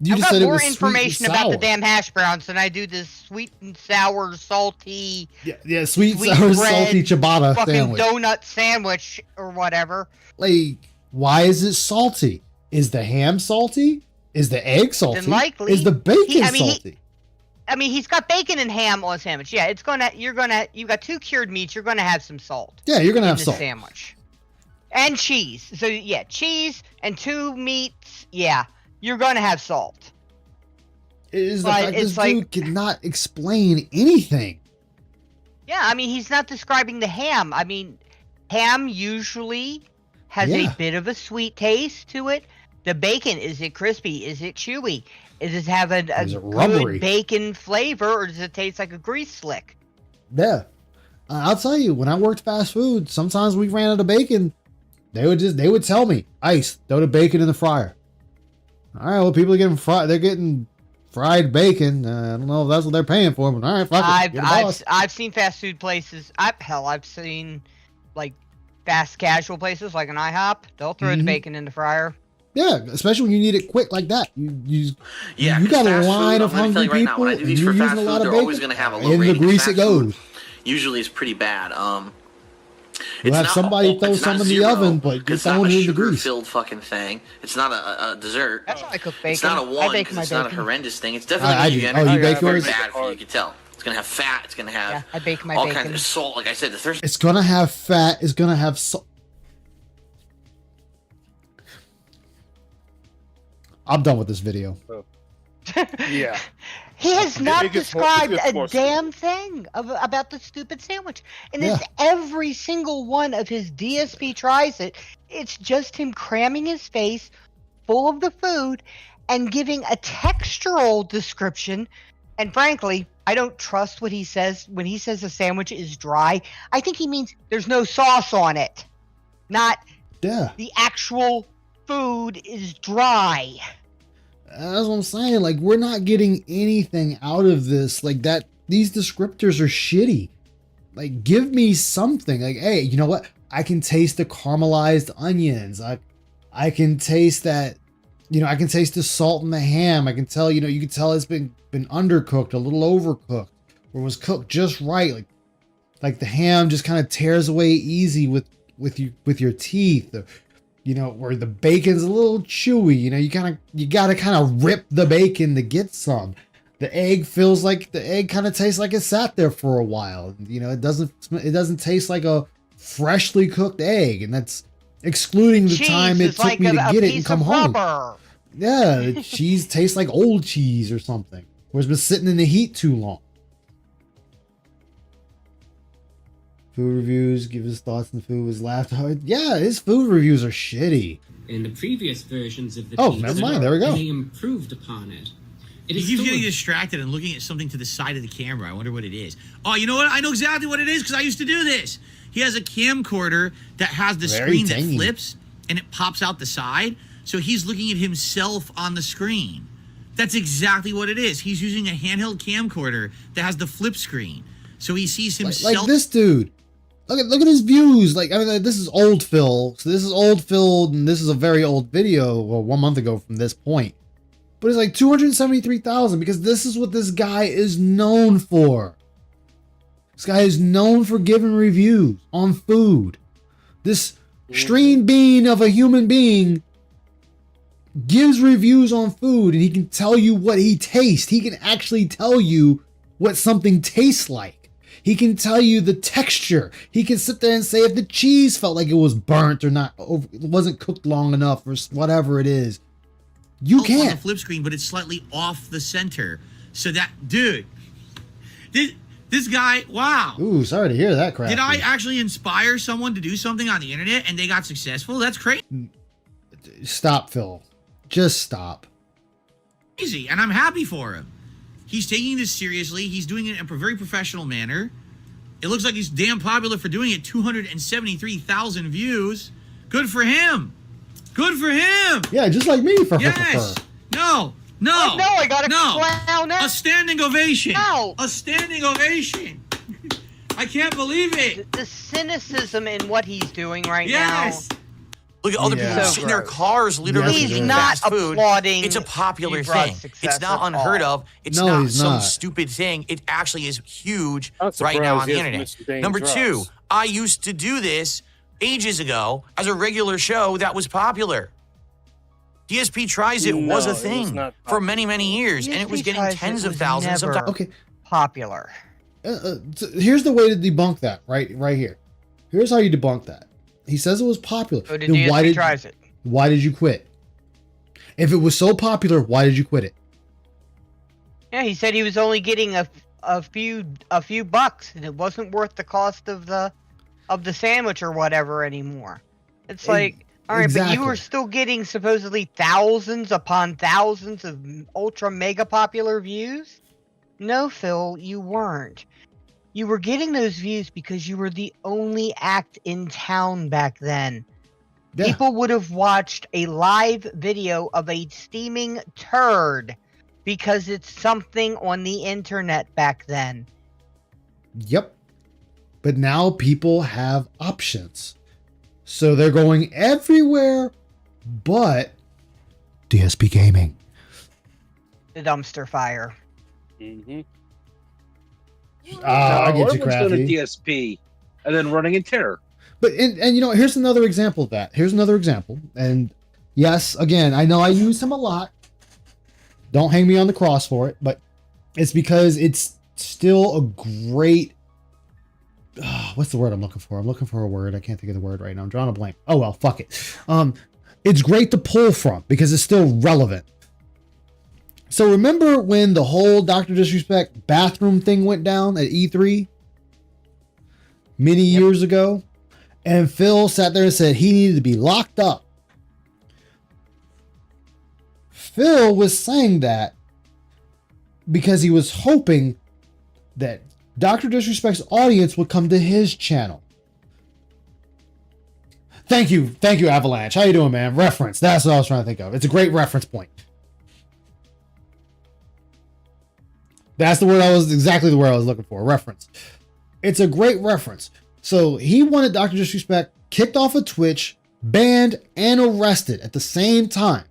You I've just got said it more was sweet and information about the sour. damn hash browns than I do this sweet and sour, salty, Yeah, sweet, sweet sour, bread, salty ciabatta fucking sandwich. donut sandwich or whatever. Like, why is it salty? Is the ham salty? Is the egg salty? Then likely Is the bacon I mean, salty? He's got bacon and ham on a sandwich. Yeah, you got 2 cured meats. You're gonna have some salt. Yeah, you're gonna in have the salt. sandwich. And cheese. So yeah, cheese and 2 meats. Yeah, you're gonna have salt. It is the But fact this it's like- dude cannot explain anything. Yeah, he's not describing the ham. Ham usually has Yeah. a bit of a sweet taste to it. The bacon, is it crispy? Is it chewy? Does it have a Is it rubbery? good bacon flavor, or does it taste like a grease slick? Yeah. I'll tell you, when I worked fast food, sometimes we ran out of bacon. They would tell me, ice, throw the bacon in the fryer. All right, well, people are getting they're getting fried bacon. I don't know if that's what they're paying for, but all right, fuck it. You're the boss. I've seen fast food places. I've seen like fast casual places like an IHOP. They'll throw the Mhm. bacon in the fryer. Yeah, especially when you need it quick like that. You Yeah, you 'cause got a fast line food, of I'm gonna tell hungry you right now, people, when I do and these you're for using fast a food, lot of they're bacon. always gonna have a low In the rating. grease Fast it goes. food usually is pretty bad. You'll have somebody throw it's not some in the zero, oven, but you're it's not throwing a it in the grease. sugar-filled fucking thing. It's not a dessert. That's how I cook bacon. It's not a I 1 bake because my it's not a bacon. horrendous thing. It's definitely I gonna give do. you Oh, energy. you bake It's very yours? bad for you. You can tell. It's gonna have fat. It's gonna have I bake my all bacon. kinds of salt. Like I said, the thirst. It's gonna have fat. It's gonna have salt. I'm done with this video. Yeah. He has not It gets more- described it gets a more damn thing about the stupid sandwich. And it's every single one of his DSP tries it. It's just him cramming his face full of the food and giving a textural description And frankly, I don't trust what he says when he says a sandwich is dry. I think he means there's no sauce on it, not the actual food is dry. That's what I'm saying. Like, we're not getting anything out of this. Like, that, these descriptors are shitty. Like, give me something. Like, hey, you know what? I can taste the caramelized onions. I can taste that, I can taste the salt in the ham. I can tell, you can tell it's been undercooked, a little overcooked, or was cooked just right. Like the ham just kind of tears away easy with your teeth. Where the bacon's a little chewy, you gotta kind of rip the bacon to get some. The egg feels like the egg kind of tastes like it sat there for a while. It doesn't taste like a freshly cooked egg, and that's excluding the time it took me to get it and come home. Yeah, the cheese tastes like old cheese or something, or it's been sitting in the heat too long. Food reviews, give his thoughts on the food, was laughed hard. Yeah, his food reviews are shitty. In the previous versions of the never mind, there we go. They improved upon it. He keeps getting distracted and looking at something to the side of the camera. I wonder what it is. Oh, you know what? I know exactly what it is because I used to do this. He has a camcorder that has the screen that flips and it pops out the side. So he's looking at himself on the screen. That's exactly what it is. He's using a handheld camcorder that has the flip screen. So he sees himself. Like this dude. Look at his views. This is old Phil. So this is old Phil, and this is a very old video, 1 month ago from this point. But it's like 273,000 because this is what this guy is known for. This guy is known for giving reviews on food. This stream being of a human being gives reviews on food, and he can tell you what he tastes. He can actually tell you what something tastes like. He can tell you the texture. He can sit there and say if the cheese felt like it was burnt or not, or it wasn't cooked long enough, or whatever it is. You can't. On the flip screen, but it's slightly off the center. So that, dude, this guy, wow. Ooh, sorry to hear that crap. Did I actually inspire someone to do something on the internet and they got successful? That's crazy. Stop, Phil. Just stop. Easy, and I'm happy for him. He's taking this seriously. He's doing it in a very professional manner. It looks like he's damn popular for doing it. 273,000 views. Good for him. Good for him. Yeah, just like me for yes. No. Oh, no, I got a clown now. A standing ovation. No. A standing ovation. I can't believe it. The cynicism in what he's doing right now. Yes. Look at other people sitting in their cars literally eating fast food. Applauding. It's a popular thing. It's not unheard of. It's not some stupid thing. It actually is huge right now on the internet. Number two, I used to do this ages ago as a regular show that was popular. DSP Tries It was a thing for many, many years, and it was getting tens of thousands of dollars. Okay, popular. So here's the way to debunk that. Right here. Here's how you debunk that. He says it was popular. So did DSP Tries It. Why did you quit? If it was so popular, why did you quit it? Yeah, he said he was only getting a few bucks, and it wasn't worth the cost of the sandwich or whatever anymore. It's like, all right, but you were still getting supposedly thousands upon thousands of ultra mega popular views? No, Phil, you weren't. You were getting those views because you were the only act in town back then. Yeah. People would have watched a live video of a steaming turd because it's something on the internet back then. Yep. But now people have options. So they're going everywhere but DSP Gaming. The dumpster fire. Mm-hmm. I get you, Crafty. DSP and then running in terror. But and here's another example of that. Here's another example. And yes, again, I know I use him a lot. Don't hang me on the cross for it, but it's because it's still a great what's the word I'm looking for? I'm looking for a word. I can't think of the word right now. I'm drawing a blank. Oh well, fuck it. It's great to pull from because it's still relevant. So remember when the whole Dr. Disrespect bathroom thing went down at E3 many years ago? And Phil sat there and said he needed to be locked up. Phil was saying that because he was hoping that Dr. Disrespect's audience would come to his channel. Thank you, Avalanche. How you doing, man? Reference. That's what I was trying to think of. It's a great reference point. That's the word exactly the word I was looking for. Reference. It's a great reference. So he wanted Dr. Disrespect kicked off of Twitch, banned, and arrested at the same time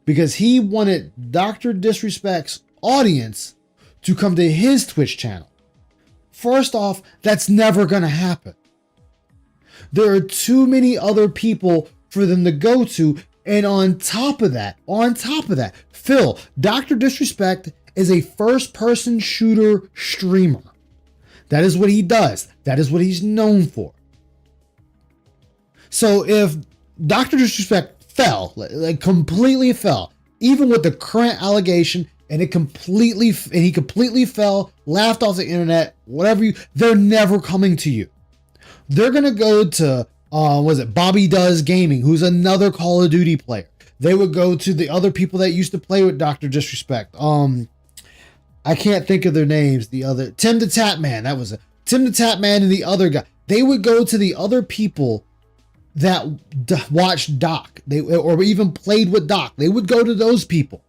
because he wanted Dr. Disrespect's audience to come to his Twitch channel. First off, that's never going to happen. There are too many other people for them to go to. And on top of that, Phil, Dr. Disrespect is a first-person shooter streamer. That is what he does. That is what he's known for. So if Dr. Disrespect fell, like completely fell, even with the current allegation, and he completely fell, laughed off the internet, whatever, they're never coming to you. They're gonna go to Bobby Does Gaming, who's another Call of Duty player. They would go to the other people that used to play with Dr. Disrespect. I can't think of their names. The other Tim the Tap Man, that was it. Tim the Tap Man and the other guy. They would go to the other people that watched Doc, or even played with Doc. They would go to those people,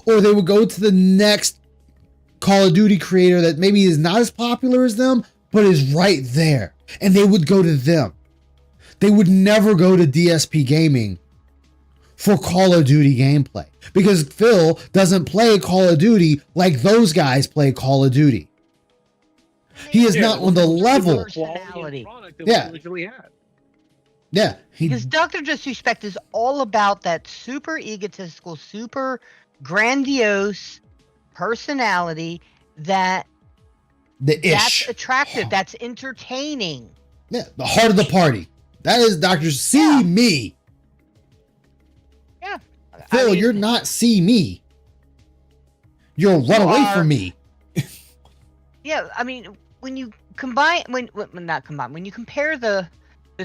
or they would go to the next Call of Duty creator that maybe is not as popular as them, but is right there, and they would go to them. They would never go to DSP Gaming for Call of Duty gameplay because Phil doesn't play Call of Duty like those guys play Call of Duty. He is not on the level. Yeah. Yeah. Because Dr. Disrespect is all about that super egotistical, super grandiose personality that's attractive, that's entertaining. Yeah, the heart of the party. That is Dr. See Me. Yeah. Phil, you're not See Me. You'll run away from me. Yeah, I mean, when you compare the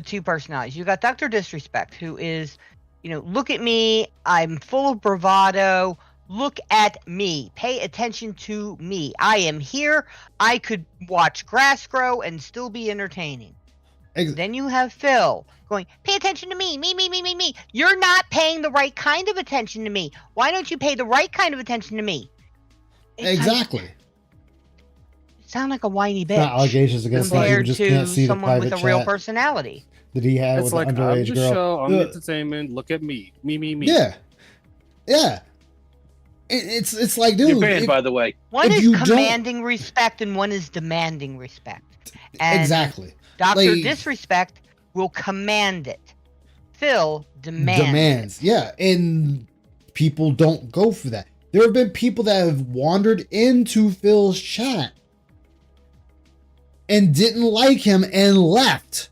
two personalities, you got Dr. Disrespect, who is, look at me, I'm full of bravado, look at me, pay attention to me. I am here, I could watch grass grow and still be entertaining. Then you have Phil going, pay attention to me, me. You're not paying the right kind of attention to me. Why don't you pay the right kind of attention to me? Exactly. Sound like a whiny bitch. Not allegations against him. You just can't see the private with a real personality that he had with like, an underage I'm the girl. Show, I'm entertainment. Look at me. Me. Yeah. It's like, dude. You're banned, by the way. One is commanding respect and one is demanding respect. And exactly. Dr. Disrespect will command it. Phil demands. Yeah, and people don't go for that. There have been people that have wandered into Phil's chat and didn't like him and left.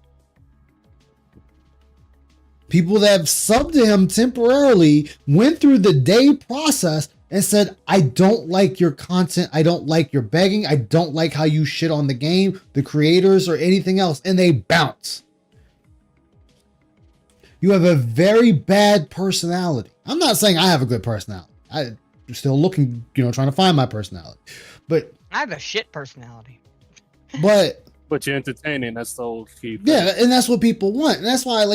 People that have subbed to him temporarily went through the day process and said, I don't like your content. I don't like your begging. I don't like how you shit on the game, the creators, or anything else. And they bounce. You have a very bad personality. I'm not saying I have a good personality. I'm still looking, trying to find my personality. But I have a shit personality. But you're entertaining. That's the whole key thing. Yeah, and that's what people want. And that's why,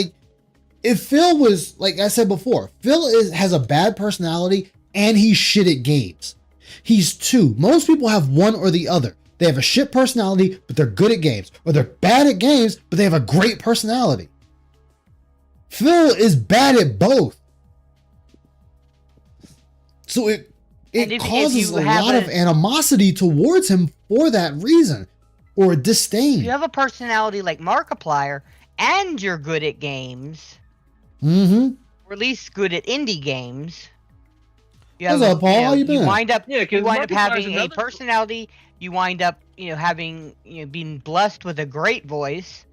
if Phil was, like I said before, Phil has a bad personality and he's shit at games. He's two. Most people have one or the other. They have a shit personality, but they're good at games. Or they're bad at games, but they have a great personality. Phil is bad at both. So it causes a lot of animosity towards him for that reason. Or disdain. If you have a personality like Markiplier and you're good at games, or at least good at indie games, What's up, Paul? How you been? You wind up having a personality. You wind up, having, being blessed with a great voice.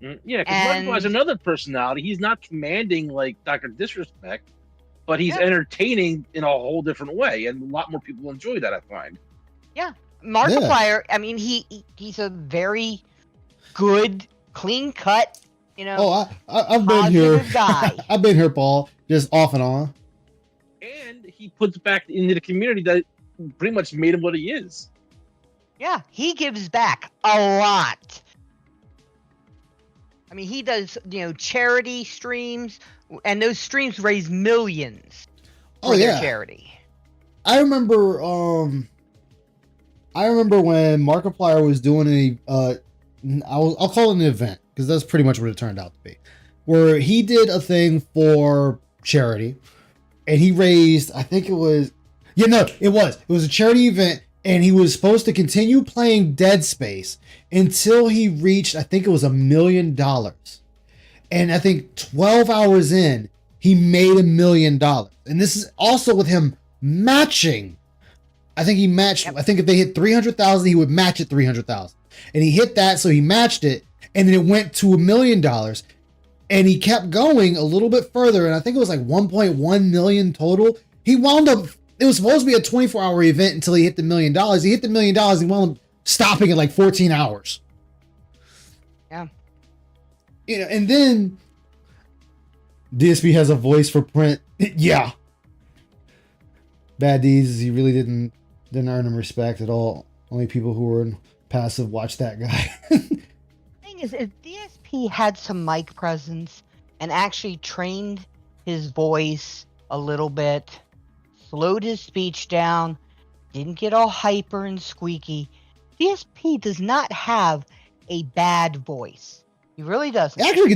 Yeah, because Markiplier's another personality. He's not commanding like Dr. Disrespect, but he's entertaining in a whole different way, and a lot more people enjoy that, I find. Yeah. Markiplier, I mean, he's a very good, clean cut, I've been here. Guy. I've been here, Paul, just off and on. And he puts back into the community that pretty much made him what he is. Yeah, he gives back a lot. I mean, he does, charity streams, and those streams raise millions for their charity. I remember when Markiplier was doing I'll call it an event, because that's pretty much what it turned out to be, where he did a thing for charity, and he raised, I think it was a charity event, and he was supposed to continue playing Dead Space until he reached, I think it was $1 million. And I think 12 hours in, he made $1 million. And this is also with him matching. I think he matched, I think if they hit 300,000, he would match it 300,000. And he hit that, so he matched it, and then it went to $1 million. And he kept going a little bit further, and I think it was like 1.1 million total. He wound up, it was supposed to be a 24-hour event until he hit the $1 million. He hit the $1 million, he wound up stopping at like 14 hours. Yeah. And then DSP has a voice for print. Yeah. Bad deeds is he really didn't earn him respect at all. Only people who were in passive watch that guy. Thing is, if DSP had some mic presence and actually trained his voice a little bit, slowed his speech down, didn't get all hyper and squeaky, DSP does not have a bad voice. He really doesn't. He actually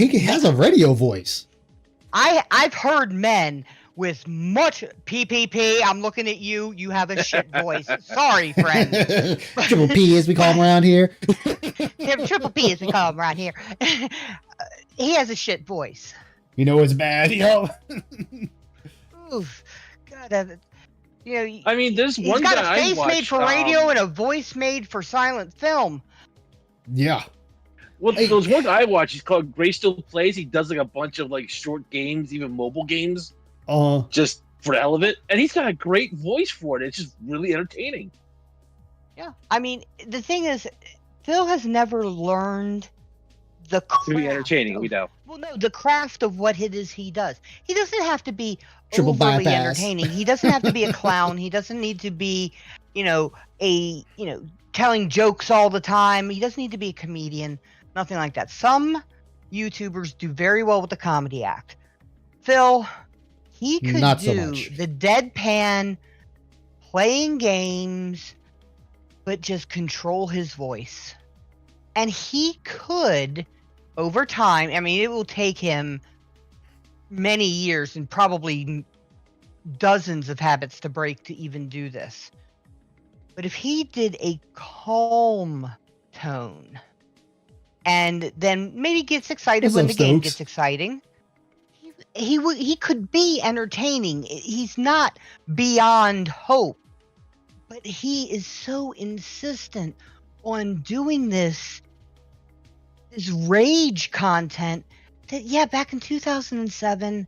he has a radio voice. I've heard men with much PPP. I'm looking at you. You have a shit voice. Sorry, friend. Triple P, as we call him around here. Triple P, as we call him around here. He has a shit voice. You know it's bad, yo. Oof. God, I mean, there's one guy. He's got guy a face made for radio and a voice made for silent film. Yeah. Well, there's one guy I watch. He's called Gray Still Plays. He does like a bunch of like short games, even mobile games, just for the hell of it. And he's got a great voice for it. It's just really entertaining. Yeah, I mean, the thing is, Phil has never learned the craft. To be entertaining, we know. Well, no, the craft of what it is he does. He doesn't have to be Triple overly bypass. entertaining. He doesn't have to be a clown. He doesn't need to be, telling jokes all the time. He doesn't need to be a comedian. Nothing like that. Some YouTubers do very well with the comedy act. Phil, he could Not so do much. the deadpan, playing games, but just control his voice. And he could, over time, I mean, it will take him many years and probably dozens of habits to break to even do this. But if he did a calm tone, and then maybe gets excited when the game gets exciting, he could be entertaining. He's not beyond hope, but he is so insistent on doing this rage content that back in 2007,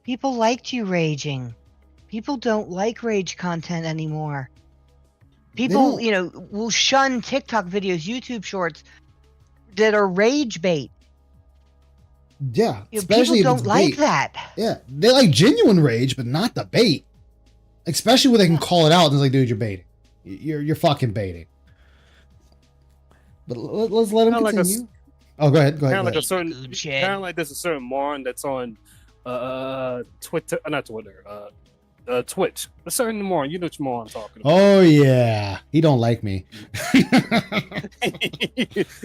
people liked you raging. People don't like rage content anymore. People, will shun TikTok videos, YouTube shorts that are rage bait. Yeah, especially people if it's don't like bait. that. Yeah, they like genuine rage, but not the bait. Especially when they can call it out and it's like, dude, you're baiting. You're fucking baiting. But let's let him continue. Go ahead. Kind of like there's a certain moron that's on Twitter, not Twitter, Twitch. A certain moron, you know which moron I'm talking about. Oh yeah, he don't like me.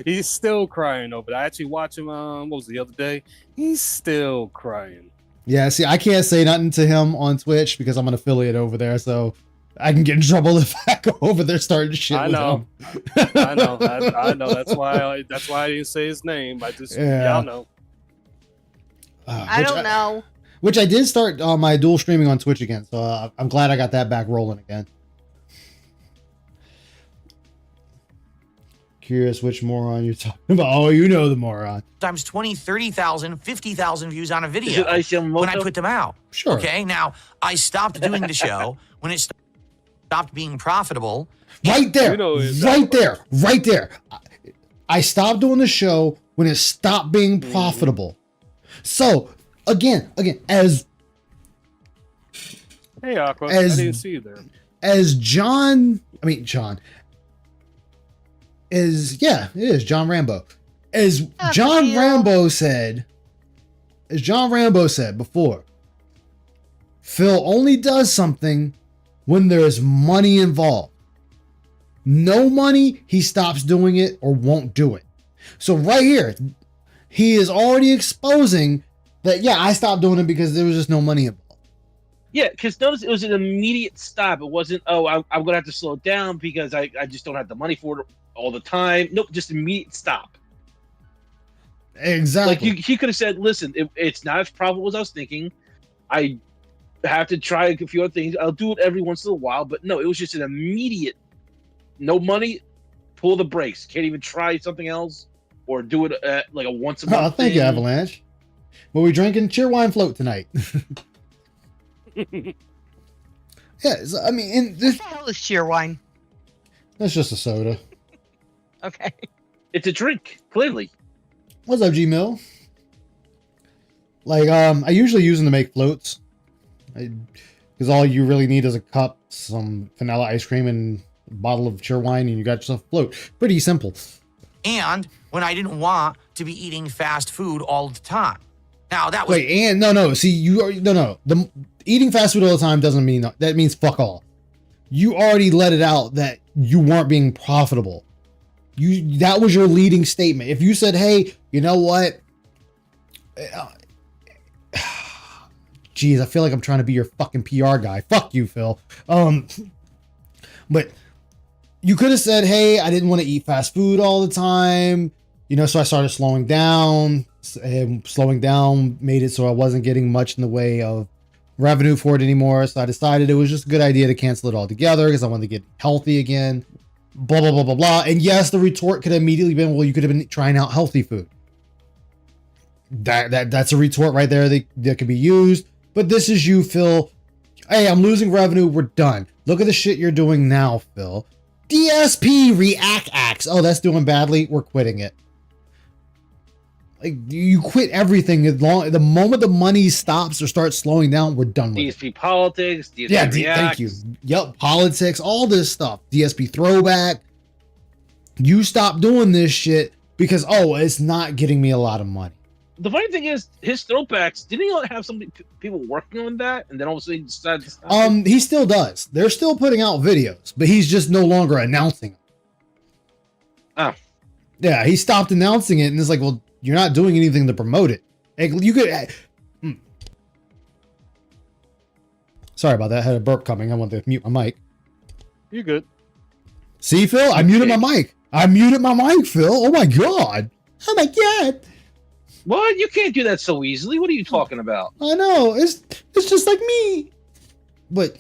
He's still crying over it. I actually watched him. What was it, the other day? He's still crying. Yeah, see, I can't say nothing to him on Twitch because I'm an affiliate over there, so I can get in trouble if I go over there starting shit with him. I know. That's why I didn't say his name. Y'all know. I don't know. Which I did start my dual streaming on Twitch again, so I'm glad I got that back rolling again. Curious which moron you're talking about. Oh, you know the moron. Times 20, 30,000, 50,000 views on a video when I put them out. Sure. Okay, now I stopped doing the show when it stopped being profitable. Right there. Right there. I stopped doing the show when it stopped being profitable. So, again, as hey, Aqua, I didn't see you there. as John Rambo. As John Rambo said before, Phil only does something when there's money involved. No money, he stops doing it or won't do it. So right here, he is already exposing that, I stopped doing it because there was just no money involved. Yeah, because notice it was an immediate stop. It wasn't, I'm going to have to slow it down because I just don't have the money for it all the time. Nope, just immediate stop. Exactly. Like he could have said, listen, it's not as profitable as I was thinking. I have to try a few other things. I'll do it every once in a while. But no, it was just an immediate, no money, pull the brakes. Can't even try something else or do it at like a once a month. Oh, thank you, Avalanche. Well, we drinking Cheerwine Float tonight. Yes, I mean, what the hell is Cheerwine? That's just a soda. Okay. It's a drink, clearly. What's up, G-Mill? Like, I usually use them to make floats. Because all you really need is a cup, some vanilla ice cream, and a bottle of Cheerwine, and you got yourself a float. Pretty simple. And when I didn't want to be eating fast food all the time. Now, that was... Wait, and no. See, the eating fast food all the time doesn't mean... That means fuck all. You already let it out that you weren't being profitable. That was your leading statement. If you said, hey, you know what? Geez, I feel like I'm trying to be your fucking PR guy. Fuck you, Phil. But you could have said, hey, I didn't want to eat fast food all the time. So I started slowing down. And slowing down made it so I wasn't getting much in the way of revenue for it anymore. So I decided it was just a good idea to cancel it altogether because I wanted to get healthy again. Blah, blah, blah, blah, blah. And yes, the retort could have immediately been, well, you could have been trying out healthy food. That's a retort right there that could be used. But this is you, Phil. Hey, I'm losing revenue. We're done. Look at the shit you're doing now, Phil. DSP React Acts. Oh, that's doing badly. We're quitting it. Like, you quit everything the moment the money stops or starts slowing down. We're done with DSP politics. DSP Reacts. Thank you. Yep, politics, all this stuff. DSP throwback. You stop doing this shit because it's not getting me a lot of money. The funny thing is, his throwbacks, didn't he have some people working on that, and then all of a sudden he decided to stop? He still does. They're still putting out videos, but he's just no longer announcing them. Oh. Yeah, he stopped announcing it, and it's like, well, you're not doing anything to promote it. You could. Sorry about that. I had a burp coming. I wanted to mute my mic. You're good. See, Phil? I muted my mic. Phil. Oh my god. Oh my god. What? You can't do that so easily. What are you talking about? I know. It's just like me. But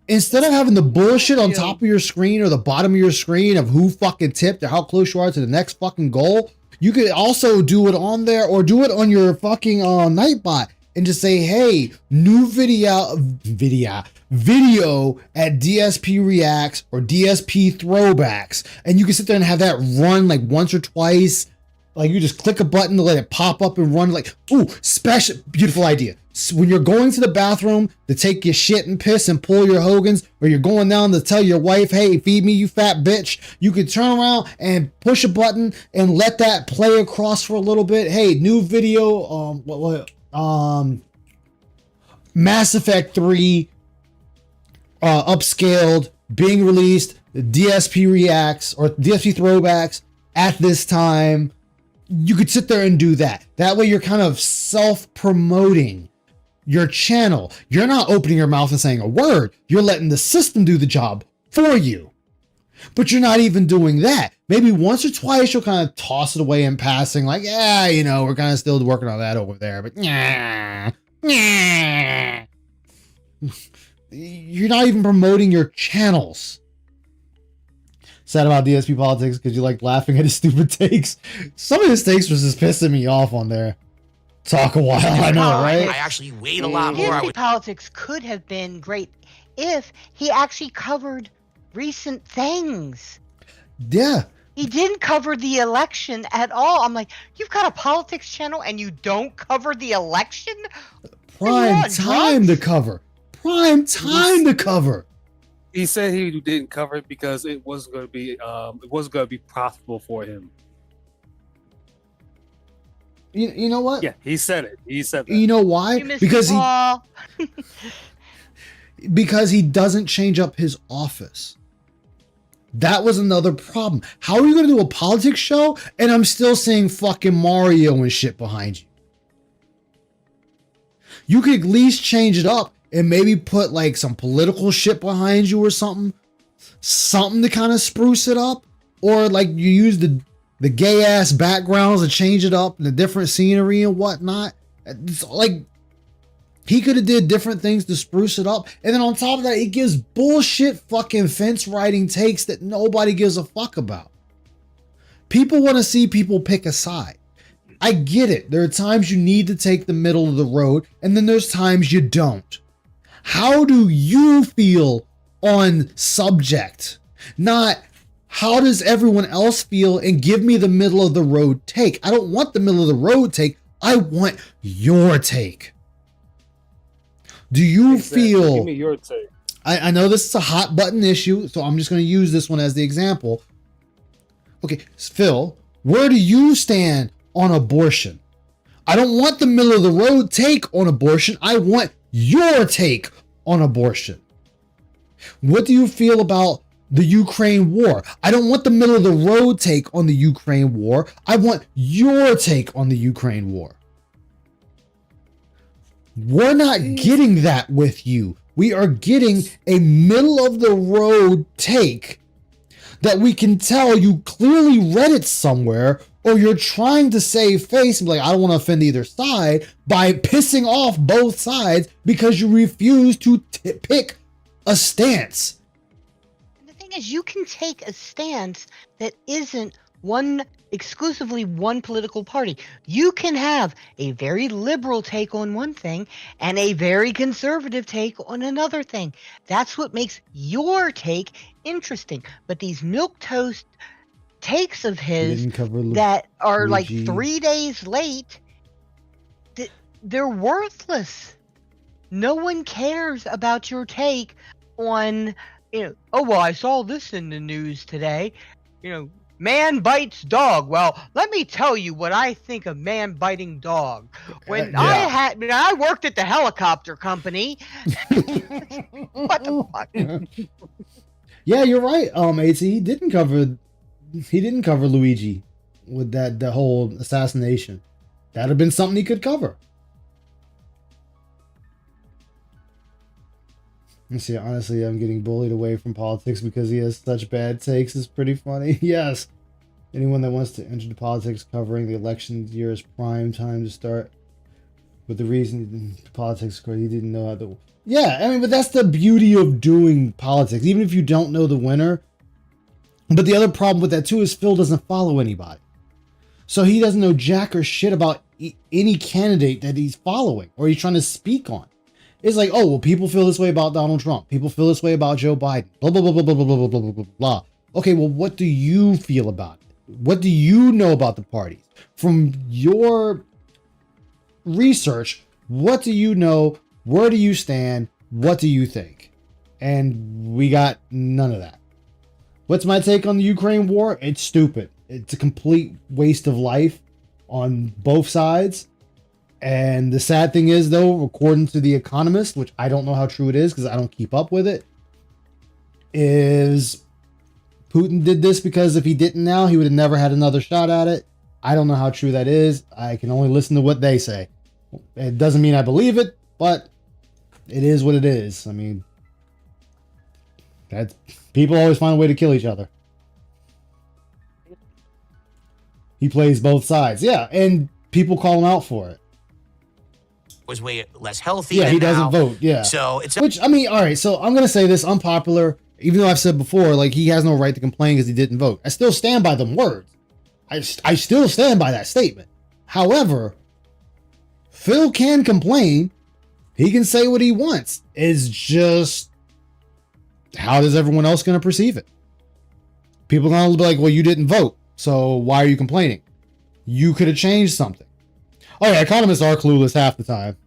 instead of having the bullshit on top of your screen or the bottom of your screen of who fucking tipped or how close you are to the next fucking goal, you could also do it on there or do it on your fucking Nightbot and just say, hey, new video at DSP Reacts or DSP Throwbacks. And you can sit there and have that run like once or twice. Like you just click a button to let it pop up and run like, ooh, special, beautiful idea. So when you're going to the bathroom to take your shit and piss and pull your Hogans, or you're going down to tell your wife, hey, feed me, you fat bitch, you could turn around and push a button and let that play across for a little bit. Hey, new video, Mass Effect 3, upscaled, being released, DSP Reacts or DSP Throwbacks at this time. You could sit there and do that. That way you're kind of self-promoting your channel. You're not opening your mouth and saying a word. You're letting the system do the job for you. But you're not even doing that. Maybe once or twice you'll kind of toss it away in passing, like, yeah, we're kind of still working on that over there, but you're not even promoting your channels. Sad about DSP politics because you like laughing at his stupid takes. Some of his takes was just pissing me off on there. Talk a while, I know, right? I actually wait a lot more. DSP politics could have been great if he actually covered recent things. Yeah. He didn't cover the election at all. I'm like, you've got a politics channel and you don't cover the election? Prime time to cover. prime time to cover. He said he didn't cover it because it wasn't going to be profitable for him. You know what? Yeah, he said it. He said that. You know why? Because because he doesn't change up his office. That was another problem. How are you going to do a politics show and I'm still seeing fucking Mario and shit behind you? You could at least change it up and maybe put like some political shit behind you or something to kind of spruce it up, or like you use the gay ass backgrounds to change it up and the different scenery and whatnot. It's like he could have did different things to spruce it up, and then on top of that, it gives bullshit fucking fence riding takes that nobody gives a fuck about. People want to see people pick a side. I get it. There are times you need to take the middle of the road, and then there's times you don't. How do you feel on subject? Not how does everyone else feel, and give me the middle of the road take. I don't want the middle of the road take. I want your take. Do you feel... Give me your take. I know this is a hot button issue, so I'm just going to use this one as the example. Okay, Phil, where do you stand on abortion? I don't want the middle of the road take on abortion. I want your take on abortion. What do you feel about the Ukraine war? I don't want the middle of the road take on the Ukraine war. I want your take on the Ukraine war. We're not getting that with you. We are getting a middle of the road take that we can tell you clearly read it somewhere, or you're trying to save face and be like, I don't want to offend either side, by pissing off both sides because you refuse to pick a stance. The thing is, you can take a stance that isn't exclusively one political party. You can have a very liberal take on one thing and a very conservative take on another thing. That's what makes your take interesting. But these milquetoast takes of his that are like 3 days late, they're worthless. No one cares about your take on, oh, well, I saw this in the news today, man bites dog. Well, let me tell you what I think of man biting dog. When I worked at the helicopter company. What the fuck? Yeah, you're right. AT, he didn't cover Luigi with the whole assassination. That'd have been something he could cover. You see, honestly, I'm getting bullied away from politics because he has such bad takes. Is pretty funny. Yes. Anyone that wants to enter the politics covering the election year is prime time to start. But the reason politics, he didn't know how to... Yeah, I mean, but that's the beauty of doing politics. Even if you don't know the winner. But the other problem with that, too, is Phil doesn't follow anybody. So he doesn't know jack or shit about any candidate that he's following or he's trying to speak on. It's like, oh, well, people feel this way about Donald Trump. People feel this way about Joe Biden. Blah, blah, blah, blah, blah, blah, blah, blah, blah, blah, blah. Okay, well, what do you feel about it? What do you know about the parties? From your research, what do you know? Where do you stand? What do you think? And we got none of that. What's my take on the Ukraine war? It's stupid. It's a complete waste of life on both sides. And the sad thing is, though, according to The Economist, which I don't know how true it is because I don't keep up with it, is Putin did this because if he didn't now, he would have never had another shot at it. I don't know how true that is. I can only listen to what they say. It doesn't mean I believe it, but it is what it is. I mean, people always find a way to kill each other. He plays both sides. Yeah, and people call him out for it. Was way less healthy. Yeah, he doesn't vote. Yeah. So it's which, I mean, all right. So I'm gonna say this unpopular, even though I've said before, like he has no right to complain because he didn't vote. I still stand by them words. I still stand by that statement. However, Phil can complain. He can say what he wants. It's just how is everyone else gonna perceive it? People are gonna be like, well, you didn't vote, so why are you complaining? You could have changed something. Oh yeah, economists are clueless half the time.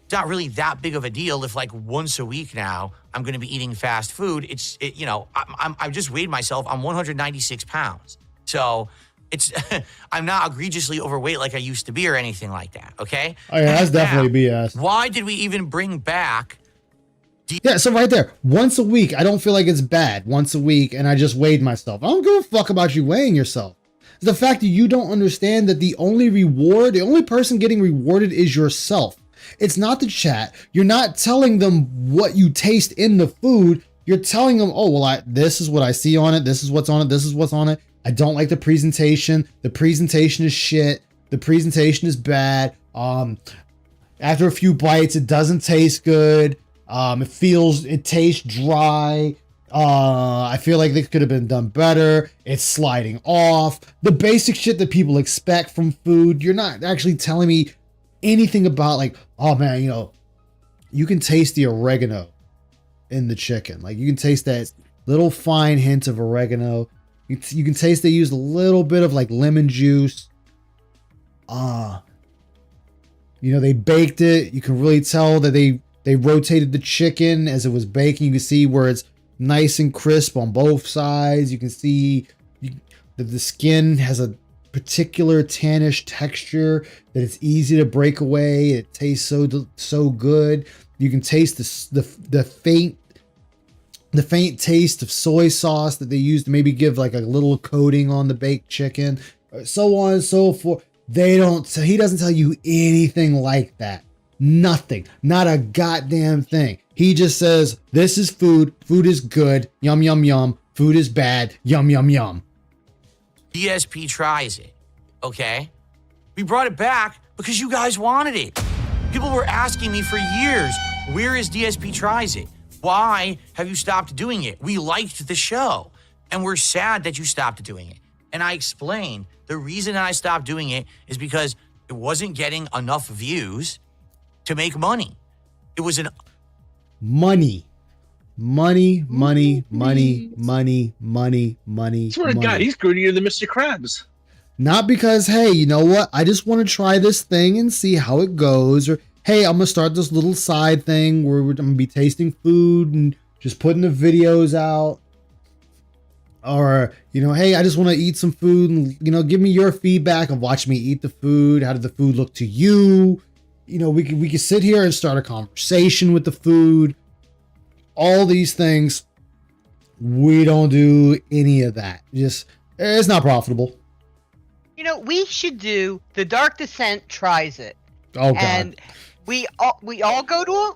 it's not really that big of a deal if like once a week now I'm going to be eating fast food. I've just weighed myself. I'm 196 pounds. So it's, I'm not egregiously overweight like I used to be or anything like that. Okay. Oh yeah, that's definitely BS. Why did we even bring back? Yeah, so right there, once a week, I don't feel like it's bad. Once a week, and I just weighed myself. I don't give a fuck about you weighing yourself. It's the fact that you don't understand that the only person getting rewarded is yourself. It's not the chat. You're not telling them what you taste in the food. You're telling them, oh, well, this is what I see on it. This is what's on it. This is what's on it. I don't like the presentation. The presentation is shit. The presentation is bad. After a few bites, it doesn't taste good. It tastes dry. I feel like this could have been done better. It's sliding off. The basic shit that people expect from food. You're not actually telling me anything about like, oh man, you can taste the oregano in the chicken. Like you can taste that little fine hint of oregano. You can taste they used a little bit of like lemon juice. They baked it. You can really tell that they rotated the chicken as it was baking. You can see where it's nice and crisp on both sides. You can see that the skin has a particular tannish texture that it's easy to break away. It tastes so good. You can taste the faint taste of soy sauce that they use to maybe give like a little coating on the baked chicken, so on and so forth. He doesn't tell you anything like that. Nothing. Not a goddamn thing. He just says, this is food. Food is good. Yum, yum, yum. Food is bad. Yum, yum, yum. DSP tries it. Okay? We brought it back because you guys wanted it. People were asking me for years, where is DSP tries it? Why have you stopped doing it? We liked the show and we're sad that you stopped doing it. And I explained the reason I stopped doing it is because it wasn't getting enough views to make money. It was money. Swear to God, he's greedier than Mr. Krabs. Not because, hey, you know what? I just want to try this thing and see how it goes. Or, hey, I'm going to start this little side thing where I'm going to be tasting food and just putting the videos out. Or, hey, I just want to eat some food and, give me your feedback of watching me eat the food. How did the food look to you? We could sit here and start a conversation with the food. All these things. We don't do any of that. It's not profitable. We should do the Dark Descent tries it. Oh God. And we all go to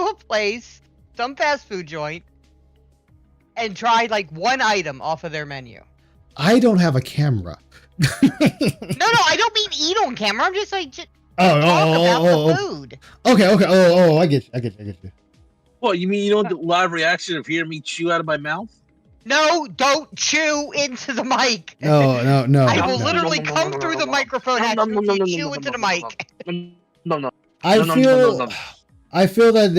a place, some fast food joint, and try like one item off of their menu. I don't have a camera. No, I don't mean eat on camera. I'm just like talk about the food. Okay. I get you. What, you mean you don't want the live reaction of hearing me chew out of my mouth? No, don't chew into the mic. No. I will literally come through the microphone and chew into the mic. No. I feel that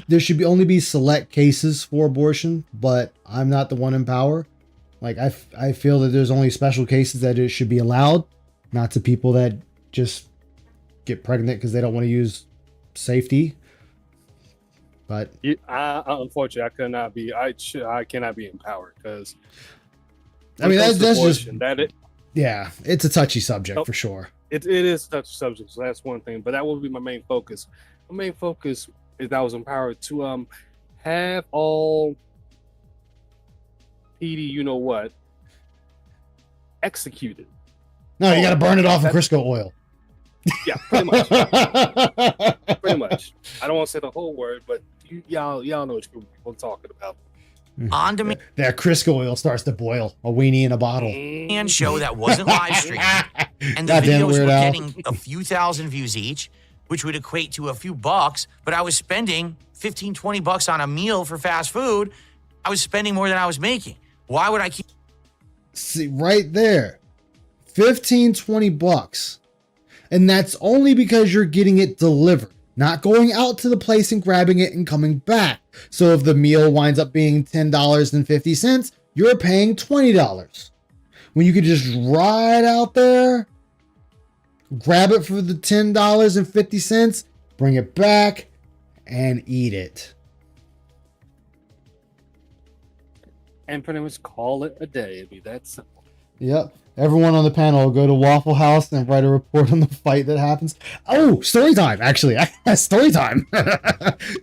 there should only be select cases for abortion, but I'm not the one in power. Like I feel that there's only special cases that it should be allowed, not to people that just get pregnant because they don't want to use safety. But unfortunately, I cannot be. I cannot be empowered because. I mean, that's abortion, just yeah. It's a touchy subject for sure. It is a touchy subject, so that's one thing. But that will be my main focus. My main focus is that I was empowered to have all PD, executed. No, you got to burn it off in Crisco oil. Yeah, pretty much. Pretty much. I don't want to say the whole word, but y'all know what we're talking about. On demand. That Crisco oil starts to boil. A weenie in a bottle. And show that wasn't live streamed, and the videos were getting a few thousand views each, which would equate to a few bucks. But I was spending $15-20 on a meal for fast food. I was spending more than I was making. Why would I keep? See right there, $15-20. And that's only because you're getting it delivered, not going out to the place and grabbing it and coming back. So if the meal winds up being $10.50, you're paying $20. When you could just ride out there, grab it for the $10.50, bring it back, and eat it. And pretty much call it a day. It'd be that simple. Yep. Everyone on the panel will go to Waffle House and write a report on the fight that happens. Oh, story time, actually. Story time.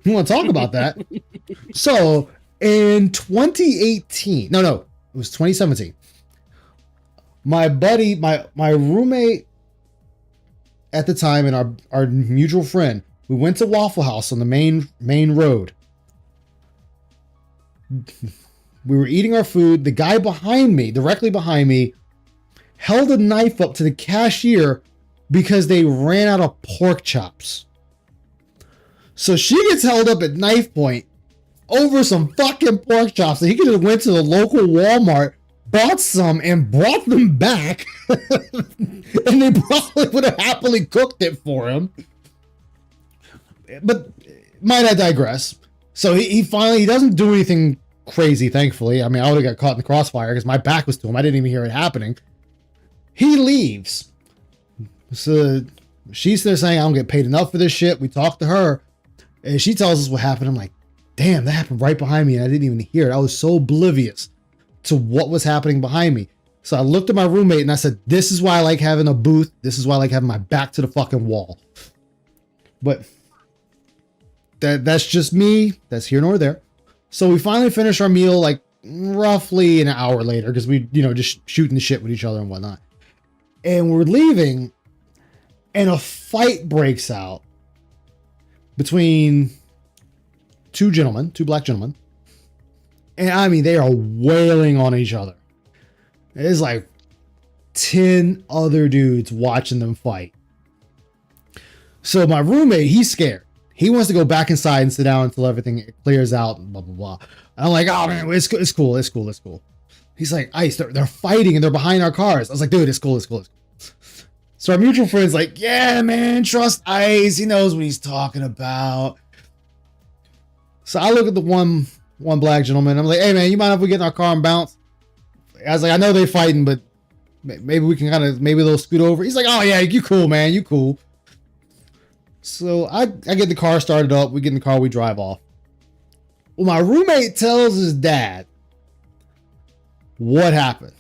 You want to talk about that? So, in 2018, no, it was 2017. My buddy, my roommate at the time and our mutual friend, we went to Waffle House on the main road. We were eating our food. The guy behind me, directly behind me, held a knife up to the cashier because they ran out of pork chops. So she gets held up at knife point over some fucking pork chops. So he could have went to the local Walmart, bought some, and brought them back. And they probably would have happily cooked it for him. But might I digress? So he finally, he doesn't do anything crazy, thankfully. I mean, I would have got caught in the crossfire because my back was to him. I didn't even hear it happening. He leaves. So she's there saying, I don't get paid enough for this shit. We talked to her and she tells us what happened. I'm like, damn, that happened right behind me and I didn't even hear it. I was so oblivious to what was happening behind me. So I looked at my roommate and I said, this is why I like having a booth. This is why I like having my back to the fucking wall. But that's just me. That's here nor there. So we finally finished our meal like roughly an hour later because we, just shooting the shit with each other and whatnot. And we're leaving and a fight breaks out between two black gentlemen. And I mean, they are wailing on each other. There's like 10 other dudes watching them fight. So my roommate, he's scared. He wants to go back inside and sit down until everything clears out and blah, blah, blah. And I'm like, oh man, it's cool. He's like, Ice, they're fighting and they're behind our cars. I was like, dude, it's cool. So our mutual friend's like, yeah, man, trust Ice. He knows what he's talking about. So I look at the one black gentleman. I'm like, hey man, you mind if we get in our car and bounce? I was like, I know they're fighting, but maybe we can maybe they'll scoot over. He's like, oh yeah, you cool, man, you cool. So I get the car started up. We get in the car, we drive off. Well, my roommate tells his dad what happened.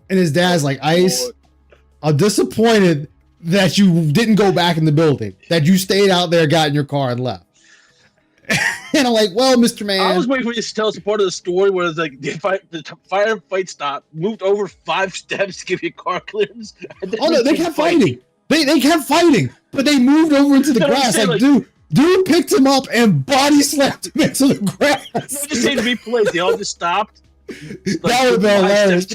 And his dad's like, Ice, I'm disappointed that you didn't go back in the building, that you stayed out there, got in your car and left. And I'm like, well, Mr. Man. I was waiting for you to tell us a part of the story where it's like the firefight stopped, moved over 5 steps to give you car clearance. Oh no, they kept fighting. They kept fighting, but they moved over into the grass. Like, dude picked him up and body slammed him into the grass. It just seemed to be placed. They all just stopped. That would have been hilarious.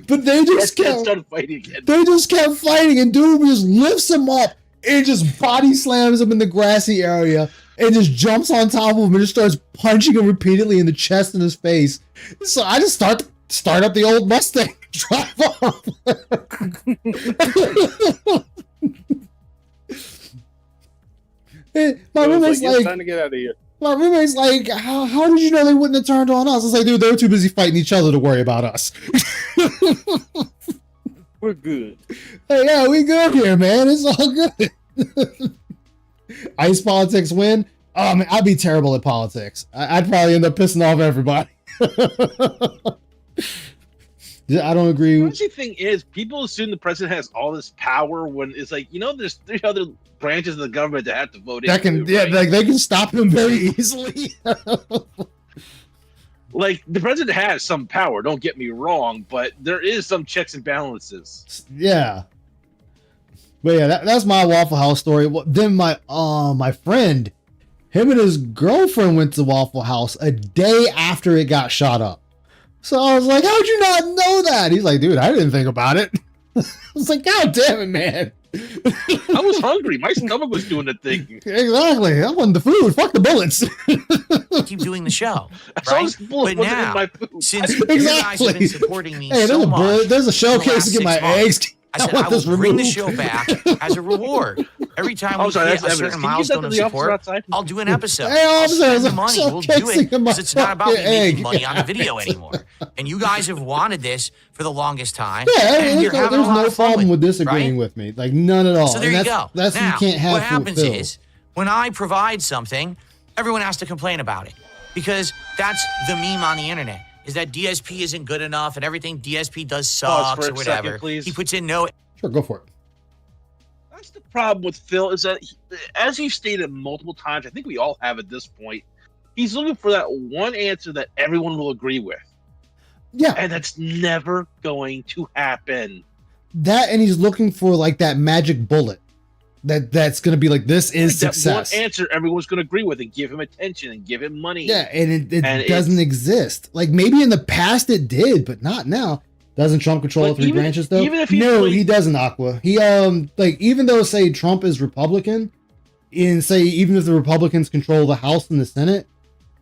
But they just kept started fighting again. They just kept fighting, and dude just lifts him up and just body slams him in the grassy area and just jumps on top of him and just starts punching him repeatedly in the chest and his face. So I just start up the old Mustang, drive off. My roommate's like, time to get out of here. My roommate's like, how did you know they wouldn't have turned on us? I was like, dude, they were too busy fighting each other to worry about us. We're good. Hey, yeah, we good here, man. It's all good. Ice politics win? Oh, man, I'd be terrible at politics. I'd probably end up pissing off everybody. I don't agree. The crazy thing is, people assume the president has all this power when it's like, there's 3 other branches of the government that have to vote. That can, right? Like they can stop him very easily. Like the president has some power. Don't get me wrong, but there is some checks and balances. Yeah. But yeah, that's my Waffle House story. Then my friend, him and his girlfriend went to Waffle House a day after it got shot up. So I was like, how'd you not know that? He's like, dude, I didn't think about it. I was like, God damn it, man. I was hungry. My stomach was doing the thing. Exactly. I wanted the food. Fuck the bullets. Keep doing the show, right? But now, since you guys have been supporting me so much, there's a showcase to get my eggs. I said I will bring the show back as a reward. Every time we hit a certain milestone of support, I'll do an episode. Hey, I'll officer, spend the money. We'll do it in my because it's not about me fucking making egg. money on the video anymore. And you guys have wanted this for the longest time. Yeah, and you're having a there's lot no of fun problem with it, disagreeing right? with me. Like, none at all. So there And you that's, go. That's now, what you can't have what with happens Phil. is when I provide something, everyone has to complain about it because that's the meme on the internet. Is that DSP isn't good enough and everything DSP does Pause sucks for or a whatever. second, please. He puts in no. Sure, go for it. That's the problem with Phil is that, as you've stated multiple times, I think we all have at this point, he's looking for that one answer that everyone will agree with. Yeah. And that's never going to happen. That, and he's looking for like that magic bullet. That's going to be like, this is That success. one answer everyone's going to agree with and give him attention and give him money. Yeah, and it And doesn't exist. Like, maybe in the past it did, but not now. Doesn't Trump control But the three even- branches though? even if he no, played- he doesn't, Aqua. He like, even though say Trump is Republican, and say even if the Republicans control the House and the Senate,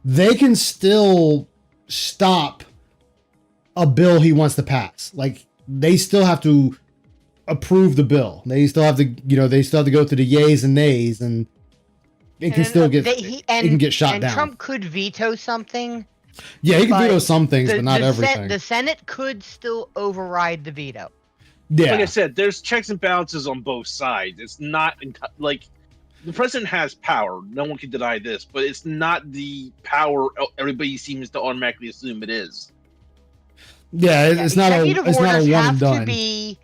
they can still stop a bill he wants to pass. Like, they still have to approve the bill. They still have to, they still have to go through the yays and nays, and it can still get it can get shot and down. Trump could veto something. Yeah, he can but veto some things, but not everything. The Senate could still override the veto. Yeah. Like I said, there's checks and balances on both sides. It's not like the president has power. No one can deny this, but it's not the power everybody seems to automatically assume it is. Yeah, it's not a Executive it's not a orders one have and done. the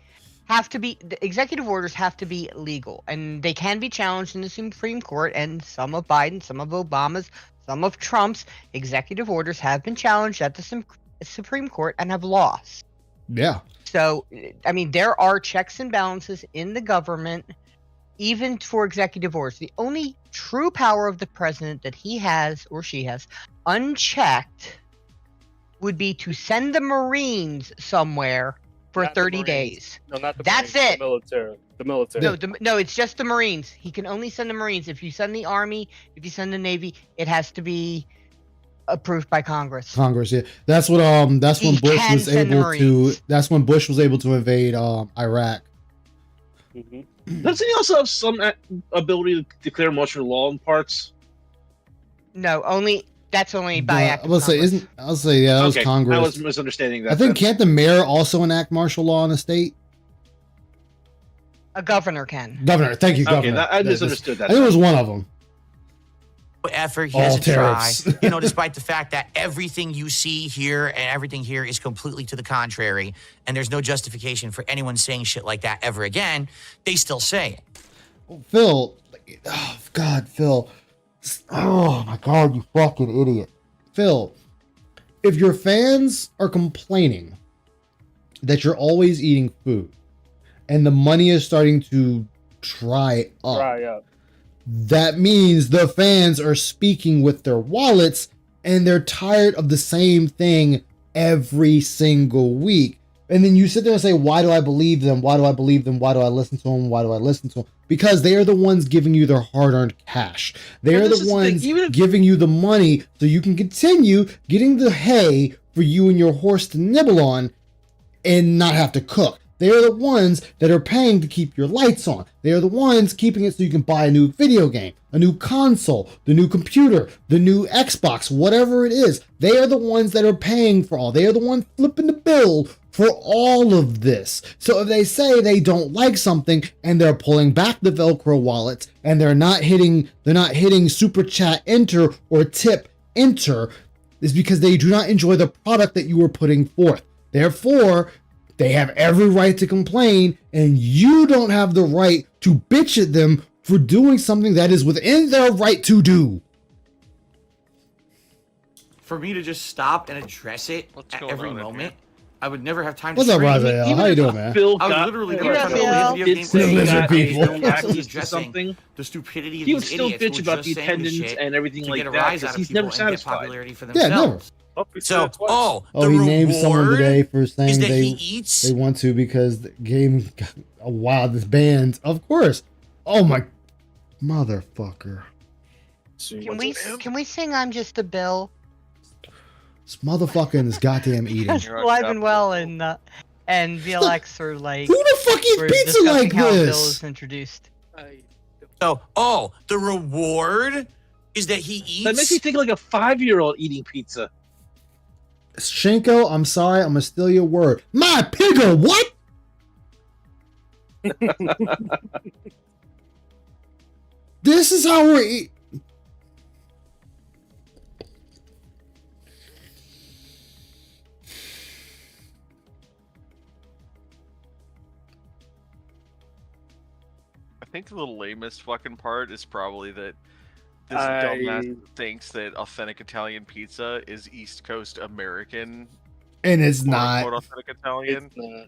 executive orders have to be legal, and they can be challenged in the Supreme Court. And some of Biden, some of Obama's, some of Trump's executive orders have been challenged at the Supreme Court and have lost. Yeah. So, I mean, there are checks and balances in the government, even for executive orders. The only true power of the president that he has or she has unchecked would be to send the Marines somewhere for Not the 30 Marines. days. No, not the That's Marines, it. The military. The military. No, no, it's just the Marines. He can only send the Marines. If you send the Army, if you send the Navy, it has to be approved by Congress. Congress, yeah. That's what that's when He Bush can was send the able to Marines. that's when Bush was able to invade Iraq. Doesn't he also have some ability to declare martial law in parts? No, that's only by act I of will say Congress. I'll say yeah, that was Okay, Congress. I was misunderstanding that. I think then. can't the mayor also enact martial law in a state? A governor can. Governor, thank you, Okay, Governor. I misunderstood that. I think it was one of them. Effort he All doesn't try, tariffs. despite the fact that everything you see here and everything here is completely to the contrary, and there's no justification for anyone saying shit like that ever again, they still say it. Phil, oh God, Phil. Oh my God, you fucking idiot. Phil, if your fans are complaining that you're always eating food and the money is starting to dry up, Dry up. that means the fans are speaking with their wallets and they're tired of the same thing every single week. And then you sit there and say, why do I believe them? Why do I believe them? Why do I listen to them? Why do I listen to them? Because they are the ones giving you their hard-earned cash. They But are this the is the thing, ones even if- giving you the money so you can continue getting the hay for you and your horse to nibble on and not have to cook. They are the ones that are paying to keep your lights on. They are the ones keeping it so you can buy a new video game, a new console, the new computer, the new Xbox, whatever it is. They are the ones that are paying for all. They are the ones flipping the bill for all of this. So if they say they don't like something and they're pulling back the Velcro wallets and they're not hitting super chat enter or tip enter, is because they do not enjoy the product that you are putting forth. Therefore, they have every right to complain, and you don't have the right to bitch at them for doing something that is within their right to do. For me to just stop and address it at every moment, I would never have time What's to up, stream. Raziel? Even How you if doing, man? Phil I would got- literally Hey, never have time to Raziel. play video Did games. say Lizard got people. a Actually access to addressing something. the stupidity of He would these still idiots who bitch are about just the saying attendance shit and everything to like get a that, rise 'cause out of he's people never and get satisfied. popularity for Yeah, never. themselves. So, the He named someone reward today for is saying that they he eats. they want to because the game. Oh wow, this band, of course. Oh my motherfucker, Can we sing "I'm Just a Bill"? this motherfucking is goddamn eating. That's alive and well in and VLX are like, who the fuck eats we're pizza discussing like how Bill this? is introduced. Oh, the reward is that he eats. That makes me think like a 5-year-old eating pizza. Shinko, I'm sorry, I'm gonna steal your word. My pigger, what? This is how we're eating. I think the lamest fucking part is probably that this dumbass thinks that authentic Italian pizza is East Coast American. And it's quote-unquote not. authentic Italian.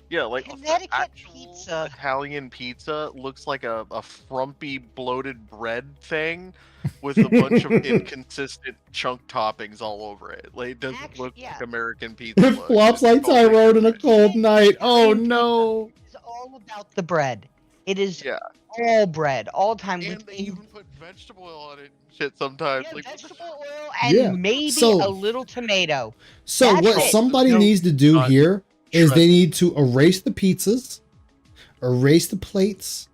Yeah, like Connecticut actual pizza. Italian pizza looks like a frumpy bloated bread thing with a bunch of inconsistent chunk toppings all over it. Like it doesn't look like American pizza. It flops like Tyrone in a cold night. Oh no. It's all about the bread. It is all bread, all the time. And they even put vegetable oil on it and shit sometimes. Yeah, like, vegetable oil and maybe a little tomato. So That's what it. somebody needs to do here is they need to erase the pizzas, erase the plates,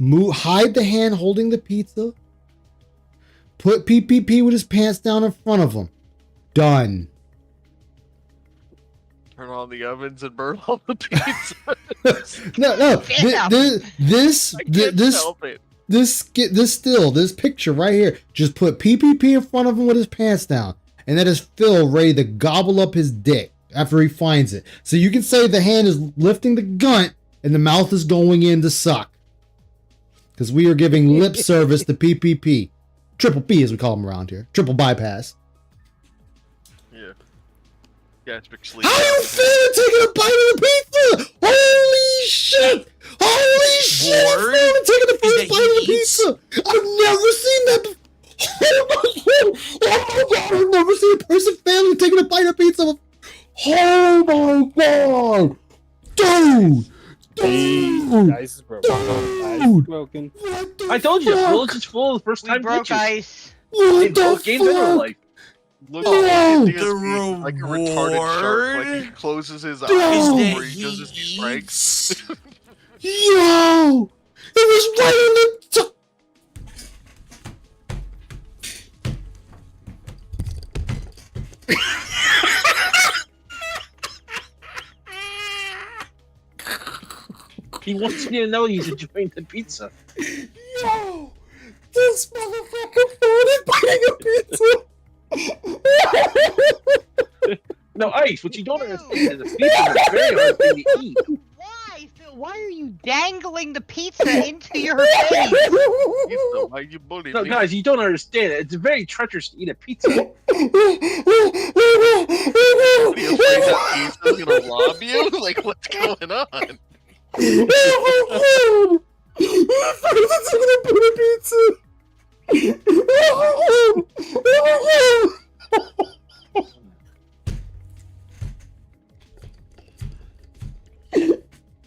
hide the hand holding the pizza, put PPP with his pants down in front of him. Done. turn on the ovens and burn all the pizza. No. This picture right here. Just put PPP in front of him with his pants down, and that is Phil ready to gobble up his dick after he finds it. So you can say the hand is lifting the gun and the mouth is going in to suck. Because we are giving lip service to PPP. Triple P as we call them around here. Triple bypass. Yeah. Gastric sleep. How you feeling taking a bite of the pizza? Holy shit! Holy shit! I'm taking the first bite of the pizza. I've never seen that before. Oh my god! I've never seen a person failing taking a bite of pizza. Oh my god! Dude! Ice is broken. Ice is broken. I told you, Village is full the first time. Broke ice. In both games in real life. Looks Oh, like the like a retarded shark. Like he closes his eyes No. before he does his strikes. Yo! It was right on the top. He wants me to know he's enjoying the pizza. Yo! This motherfucker food is biting a pizza! No, Ice, what you don't understand is the pizza is a very hard thing to eat. Why, Phil? Why are you dangling the pizza into your face? Why you bully No, me? guys, you don't understand it. It's very treacherous to eat a pizza. What, are you afraid that pizza's gonna rob you? Like, what's going on?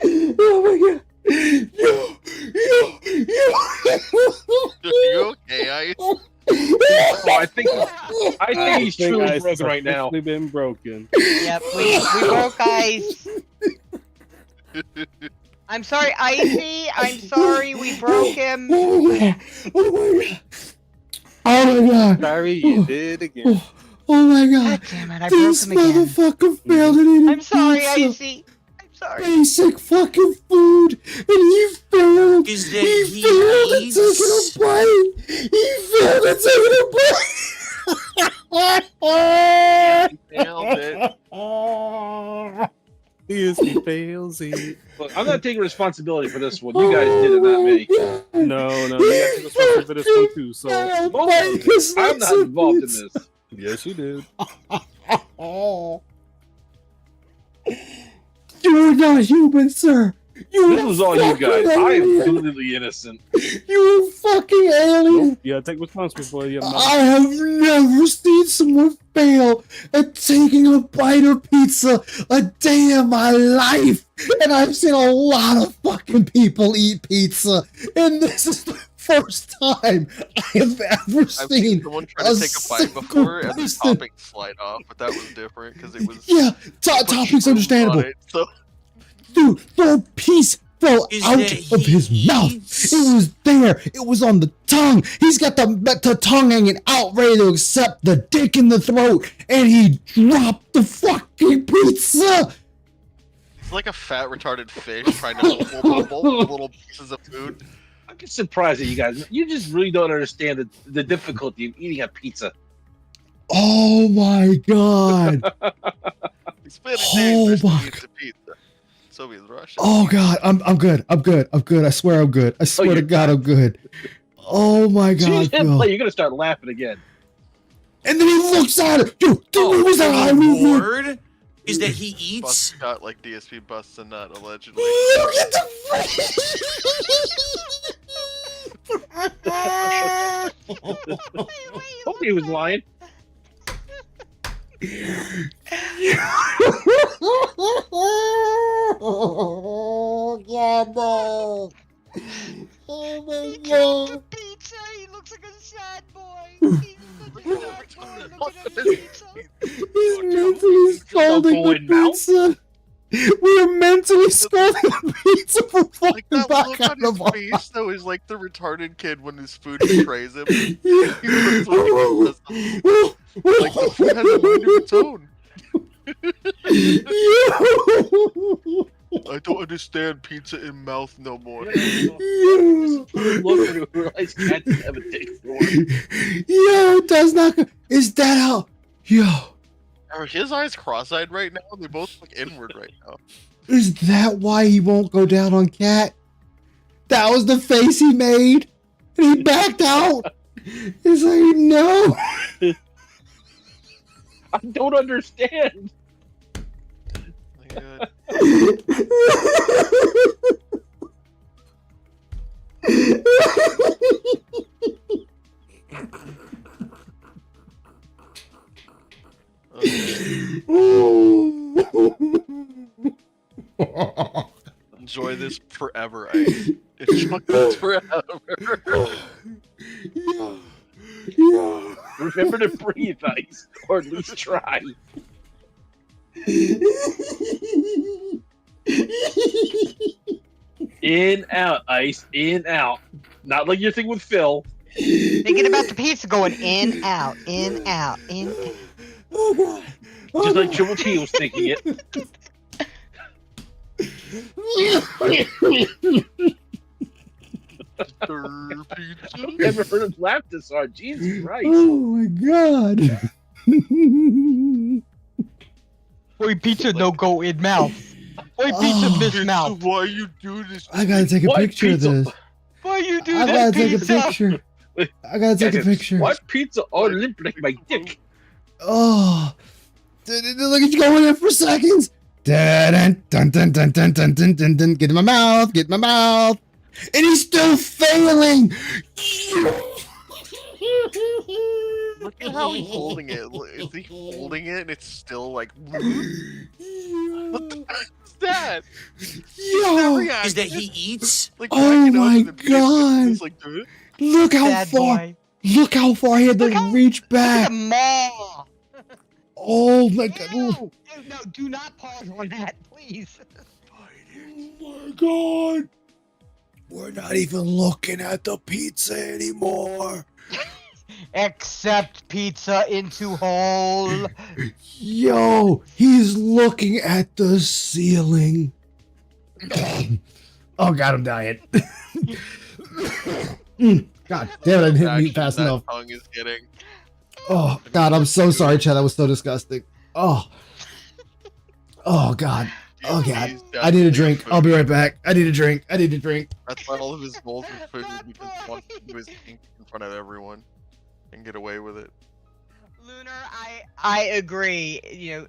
Oh my god! Yo! Are you okay, Ice? Oh, I think he's truly Ice broken has right now. officially been broken. Yep, we broke ice. I'm sorry, Icy. I'm sorry we broke him. Oh my god! Oh my god! Sorry, you did again. Oh my god! God damn it, I broke This him again. motherfucker failed at eating I'm sorry, pizza. Icy. I'm sorry. Basic fucking food, and he failed. Is that He he failed at eats? taking a bite. He failed at taking a Nailed it. bite. He fails. Look, I'm not taking responsibility for this one. You guys did it, not me. No, you got to take responsibility for this one too. So I'm not involved in this. yes, you did. You're not human, sir. You This was all you guys. I am completely innocent. You fucking alien. You gotta take responsibility for your mouth. I have never seen someone fail at taking a bite of pizza a day in my life. And I've seen a lot of fucking people eat pizza. And this is the first time I have ever I've seen seen someone try to take a bite single before and the person- toppings slide off, but that was different because it was. Yeah, put toppings shrooms understandable. on it, so Dude, the piece fell Is out that of his mouth. It was there. It was on the tongue. He's got the tongue hanging out, ready to accept the dick in the throat, and he dropped the fucking pizza. it's like a fat retarded fish trying to pull both little pieces of food. I'm just surprised at you guys. You just really don't understand the difficulty of eating a pizza. Oh my god. It's been a Oh day since my we ate the pizza. Soviet Russia. Oh god, I'm good. I'm good. I'm good. I swear I'm good. I swear to God I'm good. Oh my god, Phil. You're gonna start laughing again. And then he looks at it. Dude, what was that eye the movement? word is that he eats. Bust got like DSP busts a nut allegedly. Look at the Hope he was lying. Oh god, no. Oh my god. Pizza. He looks like a sad boy. He's such a sad boy looking at the pizza. He's mentally scalding the pizza. We're mentally scalding the pizza for Like fucking that back look out on of his our face though is like the retarded kid when his food betrays him. Yeah. He looks like the food has a mind of its own. I don't understand pizza in mouth no more. Look at it, realize cats have a dick for him. Yo, that's not good. Is that how? Yo, Are his eyes cross-eyed right now? They both look inward right now. is that why he won't go down on Cat? That was the face he made, and he backed out. It's like no. I don't understand. My God. Enjoy this forever, Ice. Enjoy this forever. Remember to breathe, Ice, or at least try. In, out, Ice. In, out. Not like your thing with Phil. Thinking about the pizza going in, out, in, out, in, out. Oh god. Oh, Just like Triple T was thinking it. I've never heard him laugh this hard. Jesus Christ. Oh my god. Boy, pizza no go in mouth. Boy, pizza miss mouth. Why you do this? I gotta take a What picture pizza? of this. Why you do I that gotta take a pizza? picture. I gotta take a picture. What pizza on limp like my dick? Oh, look at you going in for seconds. Dun dun dun dun dun dun dun dun dun. Get in my mouth. Get in my mouth. And he's still failing. Look at how he's holding it. Is he holding it and it's still like. What the heck is that? Yo, Is that he eats? Like, oh backing up my and then putting his god! fingers like, "Duh." Look how Sad far. boy. Look how far he had to reach Look back. at the maw. Oh my god. Ew. No, do not pause on that, please. Oh my god. We're not even looking at the pizza anymore. Accept pizza into hole. Yo, he's looking at the ceiling. Oh god, I'm dying. God damn it, I didn't hit meat fast That enough. tongue is getting. Oh god, I'm so sorry, Chad. That was so disgusting. Oh. Oh god. Oh god. I need a drink. I'll be right back. I need a drink. I need a drink. That's why all of his goals with food because he wants to do his thing in front of everyone and get away with it. Lunar, I agree. You know,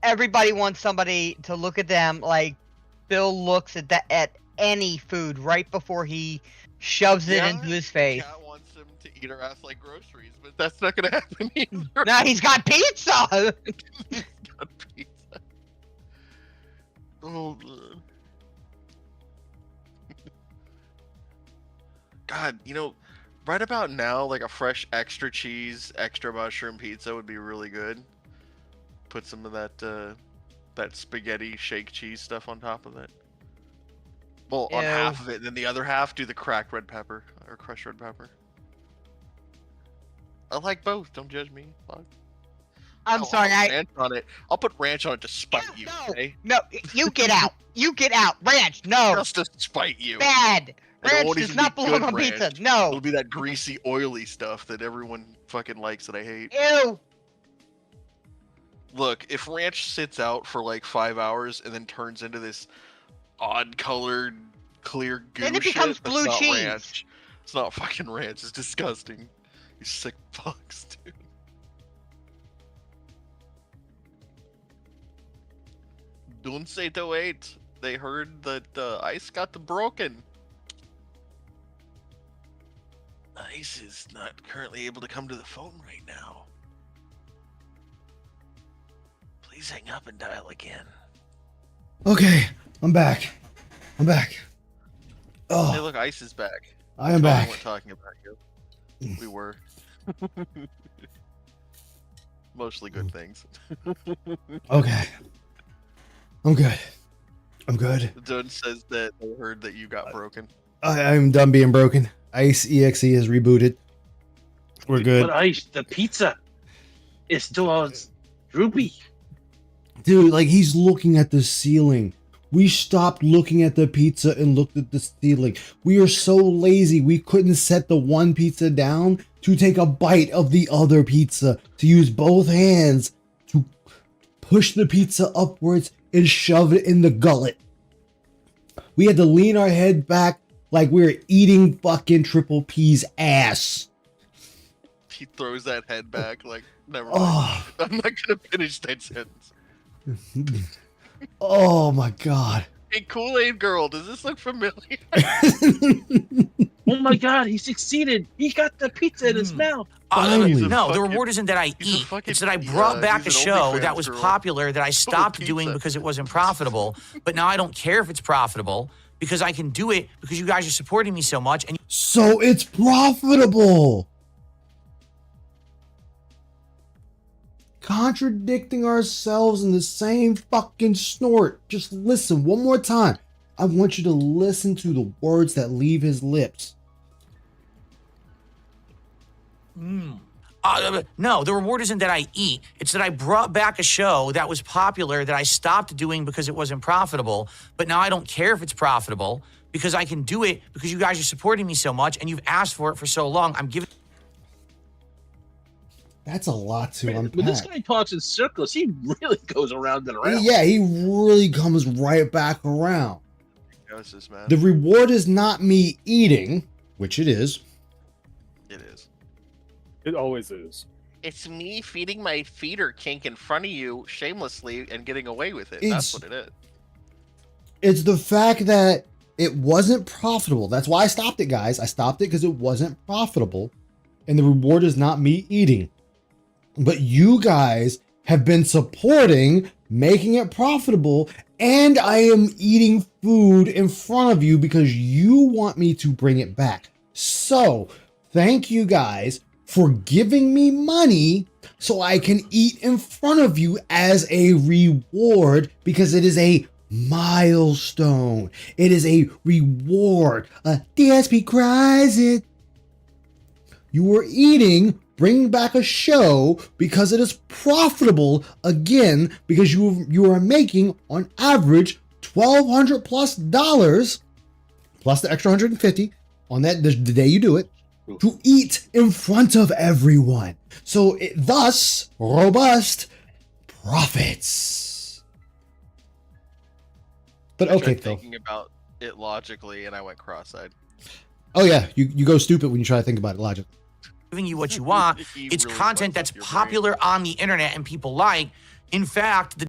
everybody wants somebody to look at them like Bill looks at any food right before he shoves it into his face. Cat wants him to eat her ass like groceries, but that's not gonna happen either. Now he's got pizza. He's got pizza. Oh, man. God, right about now, like a fresh extra cheese, extra mushroom pizza would be really good. Put some of that spaghetti shake cheese stuff on top of it. Well, on half of it, and then the other half, do the cracked red pepper or crushed red pepper. I like both. Don't judge me. Fuck. I'm sorry. Ranch on it. I'll put ranch on it to spite you. Okay? No, you get out. You get out. Ranch, no. Just to spite you. Bad. And it Ranch won't does even not be belong good on ranch. pizza. No. It'll be that greasy, oily stuff that everyone fucking likes that I hate. Ew. Look, if ranch sits out for like 5 hours and then turns into this odd-colored, clear goo Then it becomes shit, blue that's not cheese. ranch. It's not fucking ranch. It's disgusting. You sick fucks, dude. Don't say to wait. They heard that Ice got broken. Ice is not currently able to come to the phone right now. Please hang up and dial again. Okay, I'm back. Oh, Hey, look, Ice is back. I am We back. weren't talking about you. We were. Mostly good things. Okay. I'm good. Dun says that they heard that you got broken. I'm done being broken. Ice EXE is rebooted. We're good. But Ice, the pizza is still on droopy. Dude, like he's looking at the ceiling. We stopped looking at the pizza and looked at the ceiling. We are so lazy. We couldn't set the one pizza down to take a bite of the other pizza, to use both hands to push the pizza upwards and shove it in the gullet. We had to lean our head back like we were eating fucking Triple P's ass. He throws that head back like, never mind. Oh. I'm not gonna finish that sentence. Oh my god. Hey, Kool-Aid Girl, does this look familiar? Oh my god, he succeeded. He got the pizza in his mouth. No, the reward isn't that I eat. It's that I brought back a he's an show OnlyFans that was girl. popular that I stopped doing pizza. because it wasn't profitable. But now I don't care if it's profitable because I can do it because you guys are supporting me so much. And So it's profitable. Contradicting ourselves in the same fucking snort. Just listen one more time. I want you to listen to the words that leave his lips. No, the reward isn't that I eat. It's that I brought back a show that was popular that I stopped doing because it wasn't profitable. But now I don't care if it's profitable because I can do it because you guys are supporting me so much and you've asked for it for so long. I'm giving. That's a lot to unpack. When this guy talks in circles, he really goes around and around. Yeah, he really comes right back around. Gnosis, man. The reward is not me eating, which it is. It is. It always is. It's me feeding my feeder kink in front of you shamelessly and getting away with it. It's- That's what it is. It's the fact that it wasn't profitable. That's why I stopped it, guys. I stopped it because it wasn't profitable. And the reward is not me eating. But you guys have been supporting making it profitable, and I am eating food in front of you because you want me to bring it back. So, thank you guys for giving me money so I can eat in front of you as a reward because it is a milestone. It is a reward. A DSP cries it. You are eating, bringing back a show because it is profitable again because you are making on average $1,200 plus plus the extra $150 on that the day you do it to eat in front of everyone. So thus robust profits. But I okay, tried Phil. thinking about it logically, and I went cross-eyed. Oh yeah, you go stupid when you try to think about it logically. Giving you what you want. It's really content fucks that's up your popular on the internet and people like. In fact, the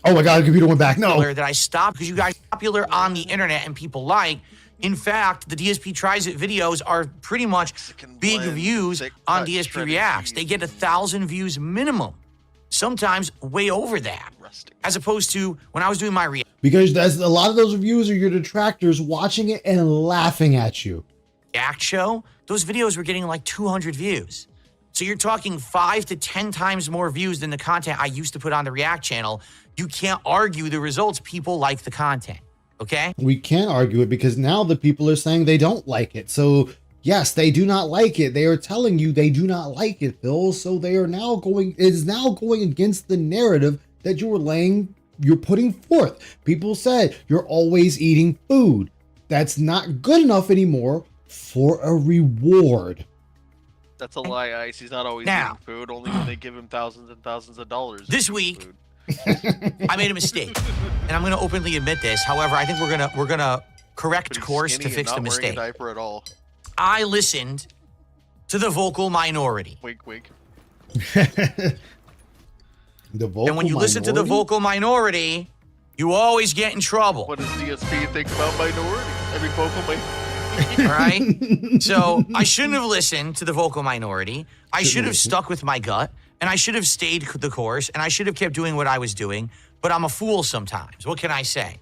Oh my god, the computer went back. No. that I stopped because you guys are popular on the internet and people like. In fact, the DSP Tries It videos are pretty much big blend, views thick on cut, DSP shredded Reacts. cheese. They get 1,000 views minimum. sometimes way over that. As opposed to when I was doing my Because that's a lot of those reviews are your detractors watching it and laughing at you. React show, those videos were getting like 200 views. So you're talking 5 to 10 times more views than the content I used to put on the React channel. You can't argue the results. People like the content, okay? We can't argue it because now the people are saying they don't like it. So yes, they do not like it. They are telling you they do not like it, Phil. So they are now going, it is now going against the narrative that you're putting forth. People said you're always eating food. That's not good enough anymore for a reward. That's a lie, Ice. He's not always Now- eating food, only when they give him thousands and thousands of dollars. This week, I made a mistake, and I'm going to openly admit this. However, I think we're gonna correct course to fix the Not wearing mistake. a diaper at all. I listened to the vocal minority. Wink, wink. The vocal And when you listen to the minority? vocal minority, you always get in trouble. What does DSP think about minority? I mean, vocal minority. All right. So I shouldn't have listened to the vocal minority. I should have stuck with my gut, and I should have stayed the course, and I should have kept doing what I was doing. But I'm a fool sometimes. What can I say?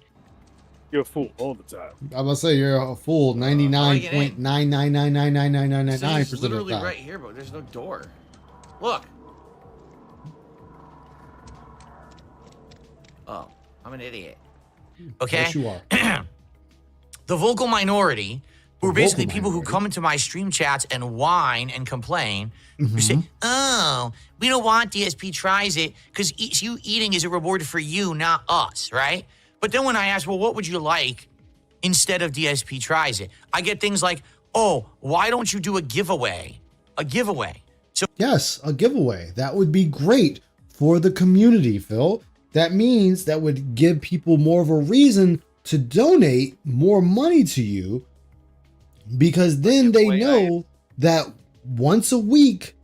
You're a fool all the time. I'm gonna say you're a fool 99.9999999% So he's of the literally time. right here, but there's no door. Look. Oh, I'm an idiot. Okay. Yes, you are. The vocal minority, who are The vocal basically people who come into my stream chats and whine and complain, who say, oh, we don't want DSP tries it because you eating is a reward for you, not us, right? But then when I ask, well, what would you like instead of DSP tries it? I get things like, oh, why don't you do a giveaway? A giveaway. So Yes, a giveaway. That would be great for the community, Phil. That means that would give people more of a reason to donate more money to you because then they know that once a week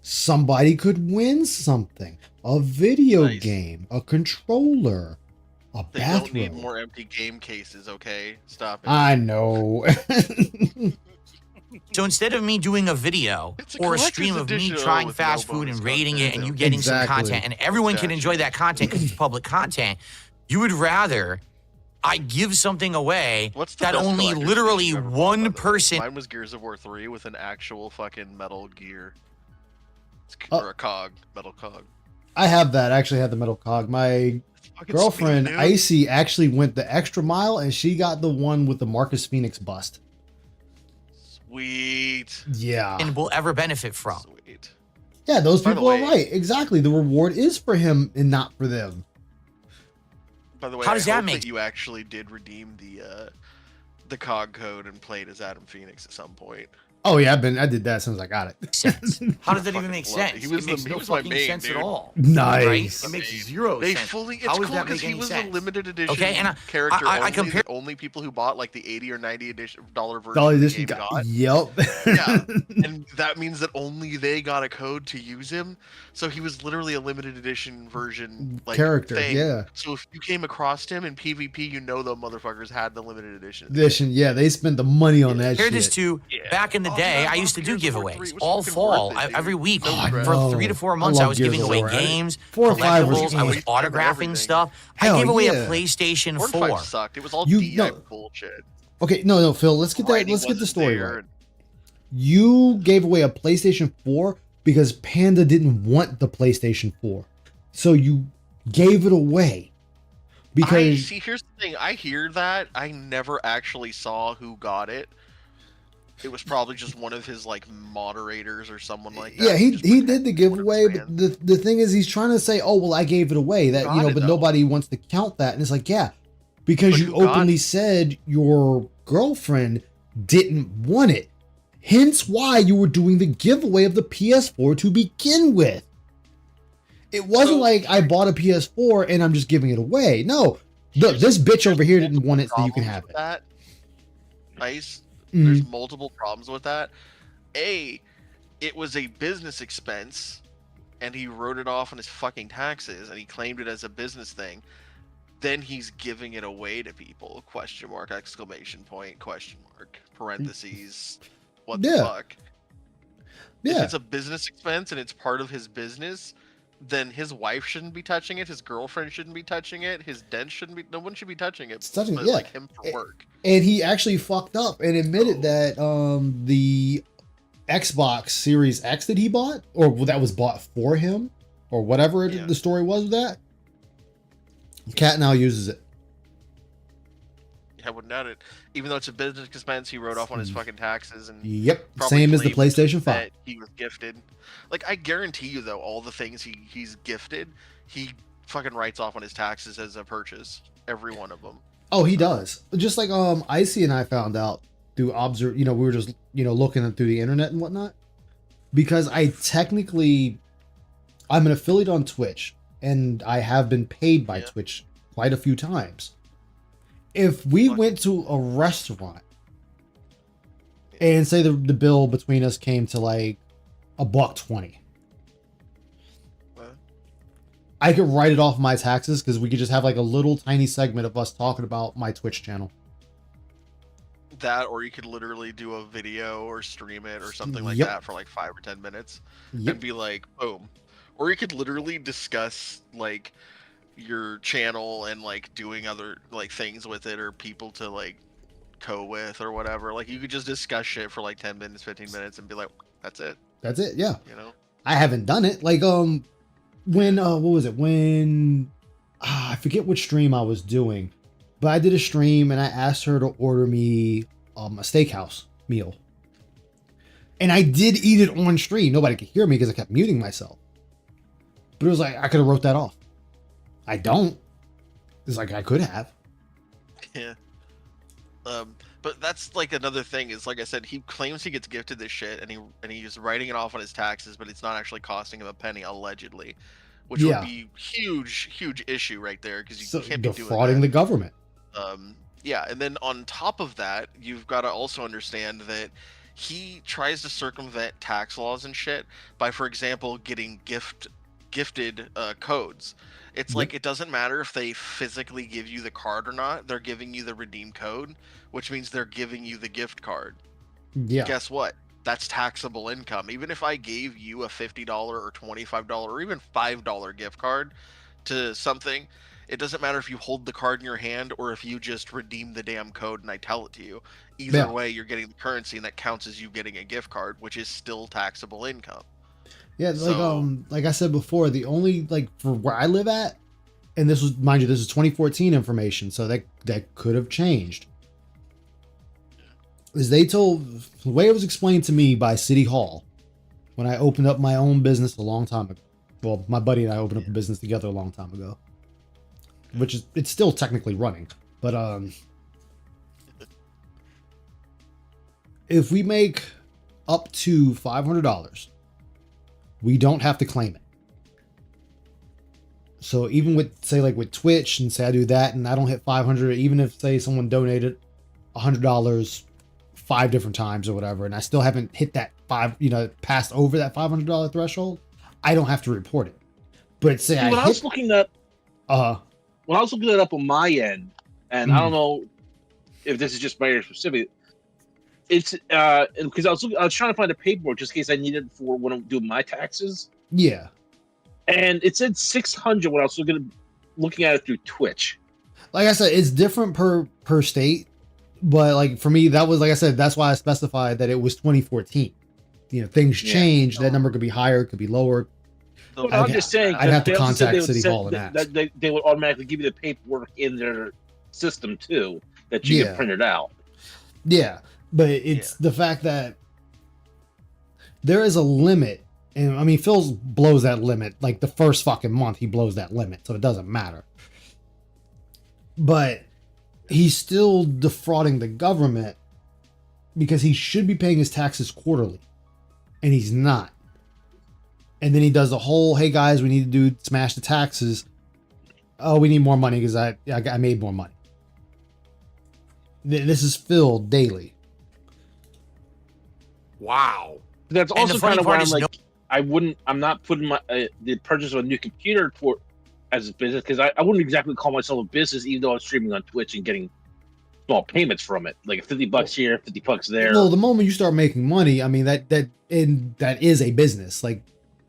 somebody could win something. A video game, a controller, a They don't need bathroom. more empty game cases, okay? Stop it. I know. So instead of me doing a video or a collector's stream of me edition, trying with fast no food bonus and rating content, it and you though. getting Exactly. some content and everyone can enjoy that content because it's public content, you would rather I give something away What's the that best only collector's literally edition you ever bought, by one the way? person. Mine was Gears of War 3 with an actual fucking metal gear. Oh. Or a cog, metal cog. I have that. I actually had the metal cog. My fucking girlfriend, sweet, dude. Icy, actually went the extra mile and she got the one with the Marcus Phoenix bust. Sweet. Yeah. And will ever benefit from. Sweet. Yeah, those By the people are way- right. Exactly. The reward is for him and not for them. By the way, How does I that hope make that you actually did redeem the cog code and played as Adam Phoenix at some point. Oh yeah, I did that since I got it. Sense. How does that even make Fucking love it. sense? He was It makes he no was my fucking main, sense dude. at all. Nice. Right? It makes zero They sense. fully. It's How cool does that because make he any was sense? a limited edition Okay, and character I only. compare. That only people who bought like the $80 or $90 dollar version Dollar of the edition game got. got. Yep. Yeah, and that means that only they got a code to use him. So he was literally a limited edition version like Character, thing. yeah. So if you came across him in PvP, you know the motherfuckers had the limited edition. Edition. Yeah, they spent the money on that Compare shit. this to back in the day, I used to do giveaways all fall, every week I for know. 3 to 4 I months. I love was Gears giving of away War. games, 4 or 5 was collectibles. I was great. autographing stuff. Hell I gave away yeah. a PlayStation 4 and 4. 5 sucked. It was all You- DI no. bullshit. Okay, no, Phil. Let's get that. Variety Let's get the wasn't story there. right. You gave away a PlayStation 4 because Panda didn't want the PlayStation 4, so you gave it away because See, here's the thing. I hear that. I never actually saw who got it. It was probably just one of his like moderators or someone like that. yeah, he did the giveaway, but the thing is, he's trying to say, oh well, I gave it away. That Got it, but though. nobody wants to count that, and it's like, yeah, because But you who got openly it? said your girlfriend didn't want it. Hence why you were doing the giveaway of the PS4 to begin with. It wasn't like I bought a PS4 and I'm just giving it away. No, look, this bitch over here didn't want it, so you can have it. That Ice, Mhm. there's multiple problems with that. A, it was a business expense, and he wrote it off on his fucking taxes, and he claimed it as a business thing. Then he's giving it away to people? Question mark! Exclamation point! Question mark! Parentheses. What the Yeah. fuck? If Yeah. it's a business expense and it's part of his business, then his wife shouldn't be touching it, his girlfriend shouldn't be touching it, his dent shouldn't be. No one should be touching it. It's touching but, it, yeah. like him for work. And he actually fucked up and admitted that the Xbox Series X that he bought, or that was bought for him, or whatever the story was with that, Cat now uses it. I wouldn't doubt it. Even though it's a business expense, he wrote off on his fucking taxes and Yep, probably same as the claimed PlayStation 5. that he was gifted. Like, I guarantee you though, all the things he's gifted, he fucking writes off on his taxes as a purchase. Every one of them. Oh, he does. Just like Icy and I found out through we were just looking through the internet and whatnot. Because I'm an affiliate on Twitch, and I have been paid by Twitch quite a few times. If we went to a restaurant and say the bill between us came to like $1.20, I could write it off my taxes because we could just have like a little tiny segment of us talking about my Twitch channel. That, or you could literally do a video or stream it or something like Yep. that for like 5 or 10 minutes Yep. and be like, boom. Or you could literally discuss like your channel and like doing other like things with it or people to like with or whatever. Like you could just discuss shit for like 10 minutes, 15 minutes and be like, that's it. That's it. Yeah. You know? I haven't done it. Like, when, what was it? When, I forget which stream I was doing, but I did a stream and I asked her to order me a steakhouse meal. And I did eat it on stream. Nobody could hear me because I kept muting myself. But it was like, I could have wrote that off. I don't. It's like, I could have. Yeah. But that's like another thing is, like I said, he claims he gets gifted this shit and he's writing it off on his taxes, but it's not actually costing him a penny, allegedly, which would be huge issue right there because you can't be defrauding the government. Yeah, and then on top of that, you've got to also understand that he tries to circumvent tax laws and shit by, for example, getting gifted codes. It's like it doesn't matter if they physically give you the card or not, they're giving you the redeem code, which means they're giving you the gift card. Yeah. Guess what? That's taxable income. Even if I gave you a $50 or $25 or even $5 gift card to something, it doesn't matter if you hold the card in your hand or if you just redeem the damn code and I tell it to you. Either way, you're getting the currency and that counts as you getting a gift card, which is still taxable income. Yeah, like I said before, the only for where I live at, and this was, mind you, this is 2014 information, so that could have changed. Is the way it was explained to me by City Hall when I opened up my own business a long time ago. Well, my buddy and I opened up a business together a long time ago, which is it's still technically running, but if we make up to $500. We don't have to claim it. So even with, say, like with Twitch, and say I do that and I don't hit 500, even if, say, someone donated $100 5 different times or whatever, and I still haven't hit that passed over that $500 threshold, I don't have to report it. But say when I was looking that up on my end, and I don't know if this is just my area specific, it's because I was trying to find a paperwork just in case I needed it for when I'm doing my taxes. Yeah. And it said 600 when I was looking at it through Twitch. Like I said, it's different per state, but like for me, that was, like I said, that's why I specified that it was 2014. Things change. That number could be higher, could be lower. But I'm just saying, I'd have to contact City Hall and ask. That they would automatically give you the paperwork in their system too that you get printed out. Yeah. But it's the fact that there is a limit. And I mean, Phil blows that limit. Like the first fucking month, he blows that limit. So it doesn't matter. But he's still defrauding the government because he should be paying his taxes quarterly. And he's not. And then he does the whole, hey guys, we need to smash the taxes. Oh, we need more money because I made more money. This is Phil daily. Wow. That's also kind of why I'm not putting my the purchase of a new computer as a business, because I wouldn't exactly call myself a business, even though I'm streaming on Twitch and getting small payments from it, like $50 here, $50 there. Well, the moment you start making money, I mean that is a business. Like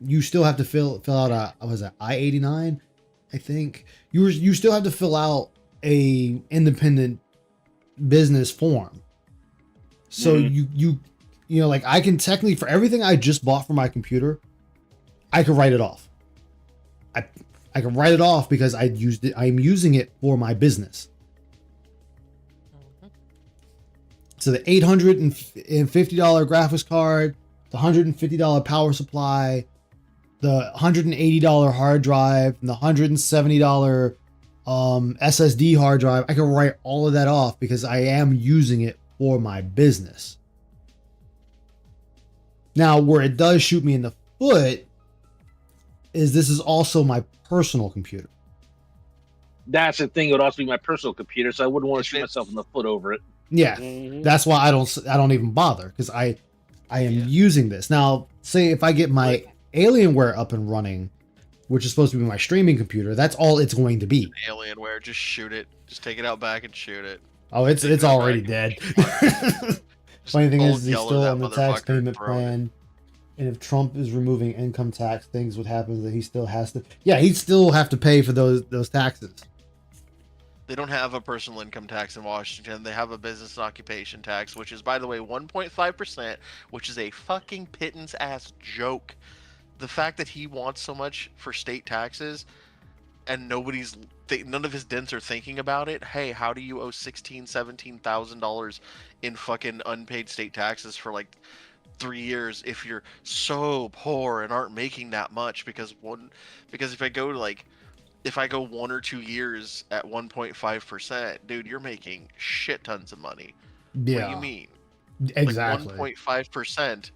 you still have to fill out a, was that I-89? I think you still have to fill out a independent business form. So you know, like I can technically, for everything I just bought for my computer, I could write it off. I can write it off because I used it. I'm using it for my business. So the $850 graphics card, the $150 power supply, the $180 hard drive, and the $170 SSD hard drive, I can write all of that off because I am using it for my business. Now, where it does shoot me in the foot is this is also my personal computer. That's the thing. It would also be my personal computer, so I wouldn't want to shoot myself in the foot over it. Yeah, that's why I don't even bother, because I am using this. Now, say if I get my Alienware up and running, which is supposed to be my streaming computer, that's all it's going to be. Alienware, just shoot it. Just take it out back and shoot it. Oh, it's already dead. Funny thing is, he's still on the tax payment plan. And if Trump is removing income tax, things would happen that he still has to. Yeah, he'd still have to pay for those taxes. They don't have a personal income tax in Washington. They have a business and occupation tax, which is, by the way, 1.5%, which is a fucking pittance ass joke. The fact that he wants so much for state taxes, and none of his dents are thinking about it. Hey, how do you owe $16,000-$17,000 in fucking unpaid state taxes for like 3 years if you're so poor and aren't making that much? Because if I go 1 or 2 years at 1.5%, dude, you're making shit tons of money. Yeah. What do you mean? Exactly. Like 1.5%,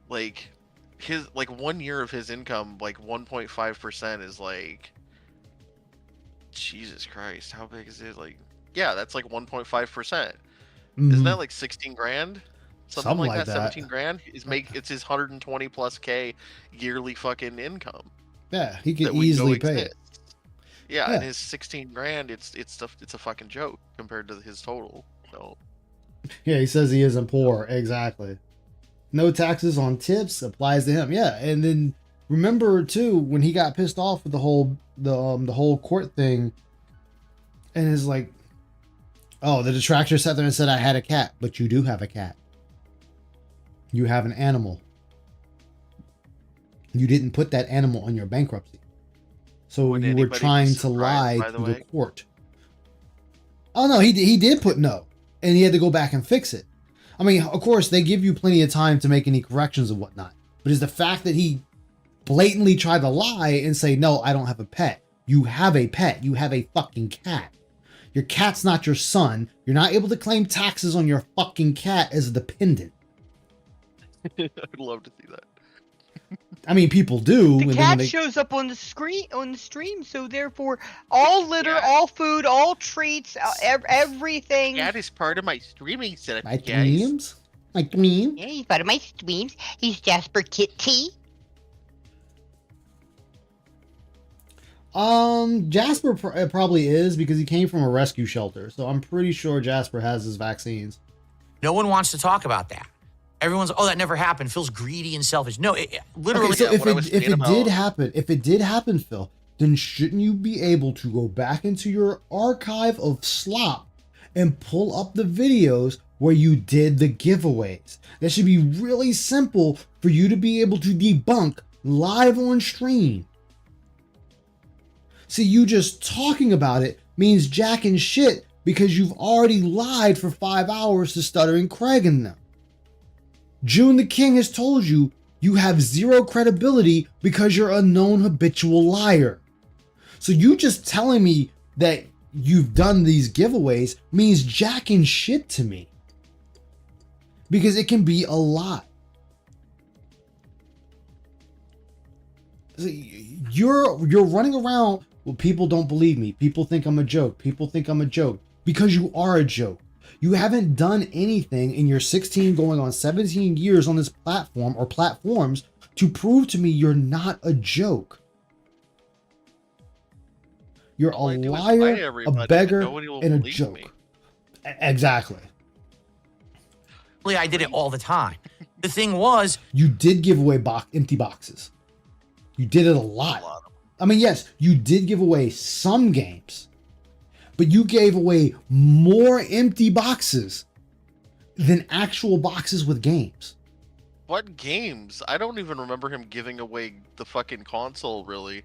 like his 1 year of his income, like 1.5% is like, Jesus Christ, how big is it? Like, yeah, that's like 1.5%. Isn't that like 16 grand? Something like that. 17 grand it's his 120 plus K yearly fucking income. Yeah, he could easily pay it. Yeah, and his 16 grand, it's a fucking joke compared to his total. So yeah, he says he isn't poor. Exactly. No taxes on tips applies to him. Yeah, and then remember too when he got pissed off with the whole court thing, and is like, oh, the detractor sat there and said I had a cat, but you do have a cat. You have an animal. You didn't put that animal on your bankruptcy. So you were trying to lie to the court. Oh no, he did put no, and he had to go back and fix it. I mean, of course, they give you plenty of time to make any corrections and whatnot. But it's the fact that he blatantly tried to lie and say, no, I don't have a pet. You have a pet. You have a fucking cat. Your cat's not your son. You're not able to claim taxes on your fucking cat as a dependent. I'd love to see that. I mean, people do. The cat shows up on the stream, so therefore, all litter, all food, all treats, everything. Cat is part of my streaming setup. My streams? My stream? Yeah, he's part of my streams. He's Jasper Kitty. Jasper probably is because he came from a rescue shelter, so I'm pretty sure Jasper has his vaccines. No one wants to talk about that. Everyone's, oh, that never happened. Phil's greedy and selfish. No, literally. Okay, so if it did happen, Phil, then shouldn't you be able to go back into your archive of slop and pull up the videos where you did the giveaways? That should be really simple for you to be able to debunk live on stream. See, you just talking about it means jacking shit because you've already lied for 5 hours to Stuttering Craig and them. June the King has told you you have zero credibility because you're a known habitual liar. So you just telling me that you've done these giveaways means jacking shit to me. Because it can be a lot. You're running around, well, people don't believe me. People think I'm a joke. People think I'm a joke. Because you are a joke. You haven't done anything in your 16 going on 17 years on this platform or platforms to prove to me you're not a joke. You're a liar, a beggar, and a joke. Exactly. I did it all the time. The thing was, you did give away empty boxes. You did it a lot. I mean, yes, you did give away some games, but you gave away more empty boxes than actual boxes with games. What games? I don't even remember him giving away the fucking console, really.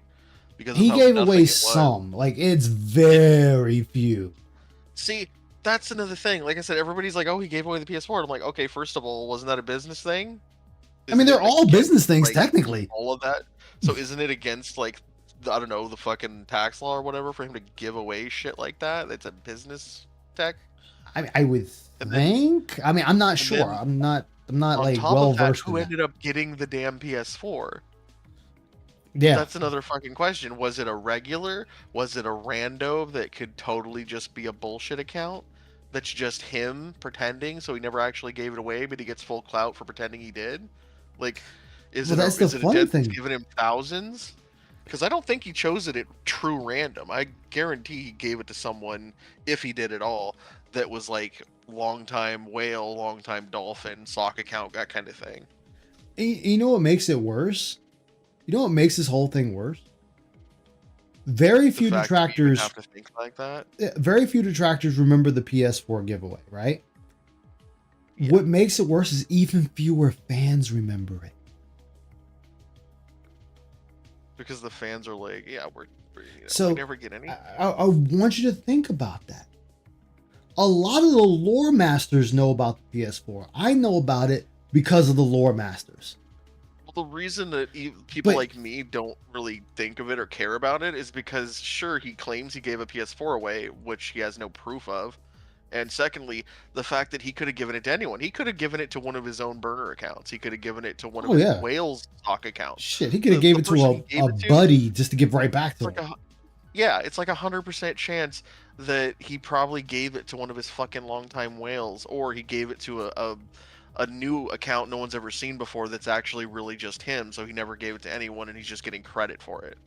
Because He gave away some. Like, it's very few. See, that's another thing. Like I said, everybody's like, oh, he gave away the PS4. I'm like, okay, first of all, wasn't that a business thing? I mean, they're all business things, technically. All of that. So isn't it against, like, I don't know, the fucking tax law or whatever for him to give away shit like that? It's a business tech? I mean, I would think. I mean, I'm not sure. I'm not like well versed. Who ended up getting the damn PS4? Yeah. That's another fucking question. Was it a regular? Was it a rando that could totally just be a bullshit account? That's just him pretending, so he never actually gave it away, but he gets full clout for pretending he did? Like, is it a dead that's giving him thousands? Because I don't think he chose it at true random. I guarantee he gave it to someone, if he did at all, that was like long-time whale, long-time dolphin, sock account, that kind of thing. You know what makes it worse? You know what makes this whole thing worse? Very few detractors have to think like that. Very few detractors remember the PS4 giveaway, right? Yeah. What makes it worse is even fewer fans remember it. Because the fans are like, yeah, we never get any. I want you to think about that. A lot of the lore masters know about the PS4. I know about it because of the lore masters. Well, the reason that people like me don't really think of it or care about it is because, sure, he claims he gave a PS4 away, which he has no proof of. And secondly, the fact that he could have given it to anyone. He could have given it to one of his own burner accounts. He could have given it to one of his Wales stock accounts. Shit, he could have gave it to a buddy just to give right back to him. Yeah, it's like 100% chance that he probably gave it to one of his fucking longtime whales, or he gave it to a new account no one's ever seen before that's actually really just him, so he never gave it to anyone and he's just getting credit for it.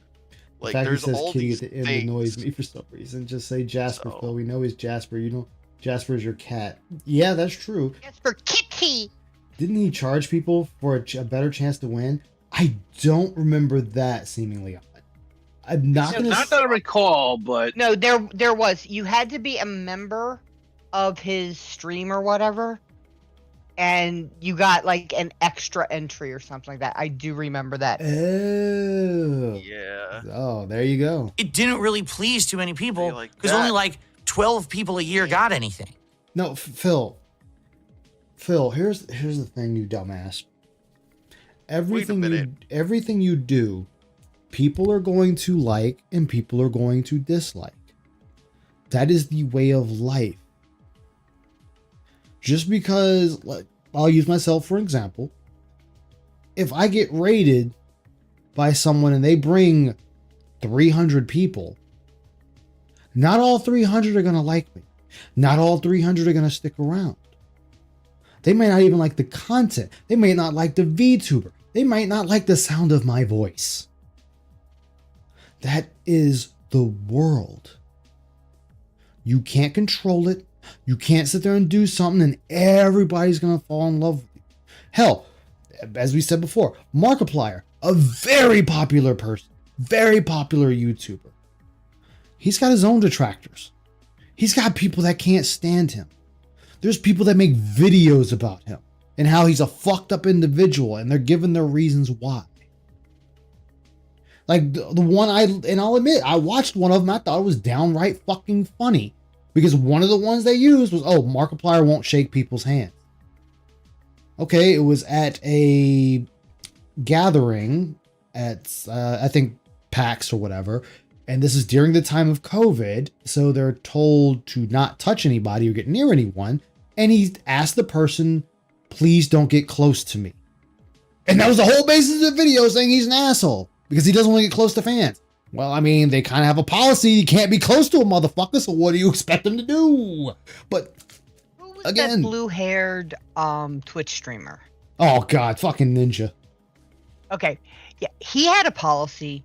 Like, the fact there's he says all kitty these at the end things. annoys me for some reason. Just say Jasper, Phil. We know he's Jasper. You know, Jasper is your cat. Yeah, that's true. Jasper Kitty. Didn't he charge people for a better chance to win? I don't remember that seemingly odd. I'm not gonna. Not that I recall, but no, there was. You had to be a member of his stream or whatever, and you got like an extra entry or something like that. I do remember that. Oh. Yeah. Oh, there you go. It didn't really please too many people because only like 12 people a year got anything. No, Phil, here's the thing, you dumbass. Everything you do, people are going to like and people are going to dislike. That is the way of life. Just because, like, I'll use myself for example. If I get raided by someone and they bring 300 people, not all 300 are going to like me. Not all 300 are going to stick around. They may not even like the content. They may not like the VTuber. They might not like the sound of my voice. That is the world. You can't control it. You can't sit there and do something and everybody's going to fall in love with you. Hell, as we said before, Markiplier, a very popular person, very popular YouTuber. He's got his own detractors. He's got people that can't stand him. There's people that make videos about him and how he's a fucked up individual, and they're giving their reasons why. Like the one I'll admit, I watched one of them. I thought it was downright fucking funny because one of the ones they used was, oh, Markiplier won't shake people's hands. Okay, it was at a gathering at, I think, PAX or whatever. And this is during the time of COVID, so they're told to not touch anybody or get near anyone. And he asked the person, please don't get close to me. And that was the whole basis of the video, saying he's an asshole because he doesn't want to get close to fans. Well, I mean, they kind of have a policy. You can't be close to a motherfucker, so what do you expect them to do? But again, that blue-haired Twitch streamer. Oh, God, fucking Ninja. Okay, yeah, he had a policy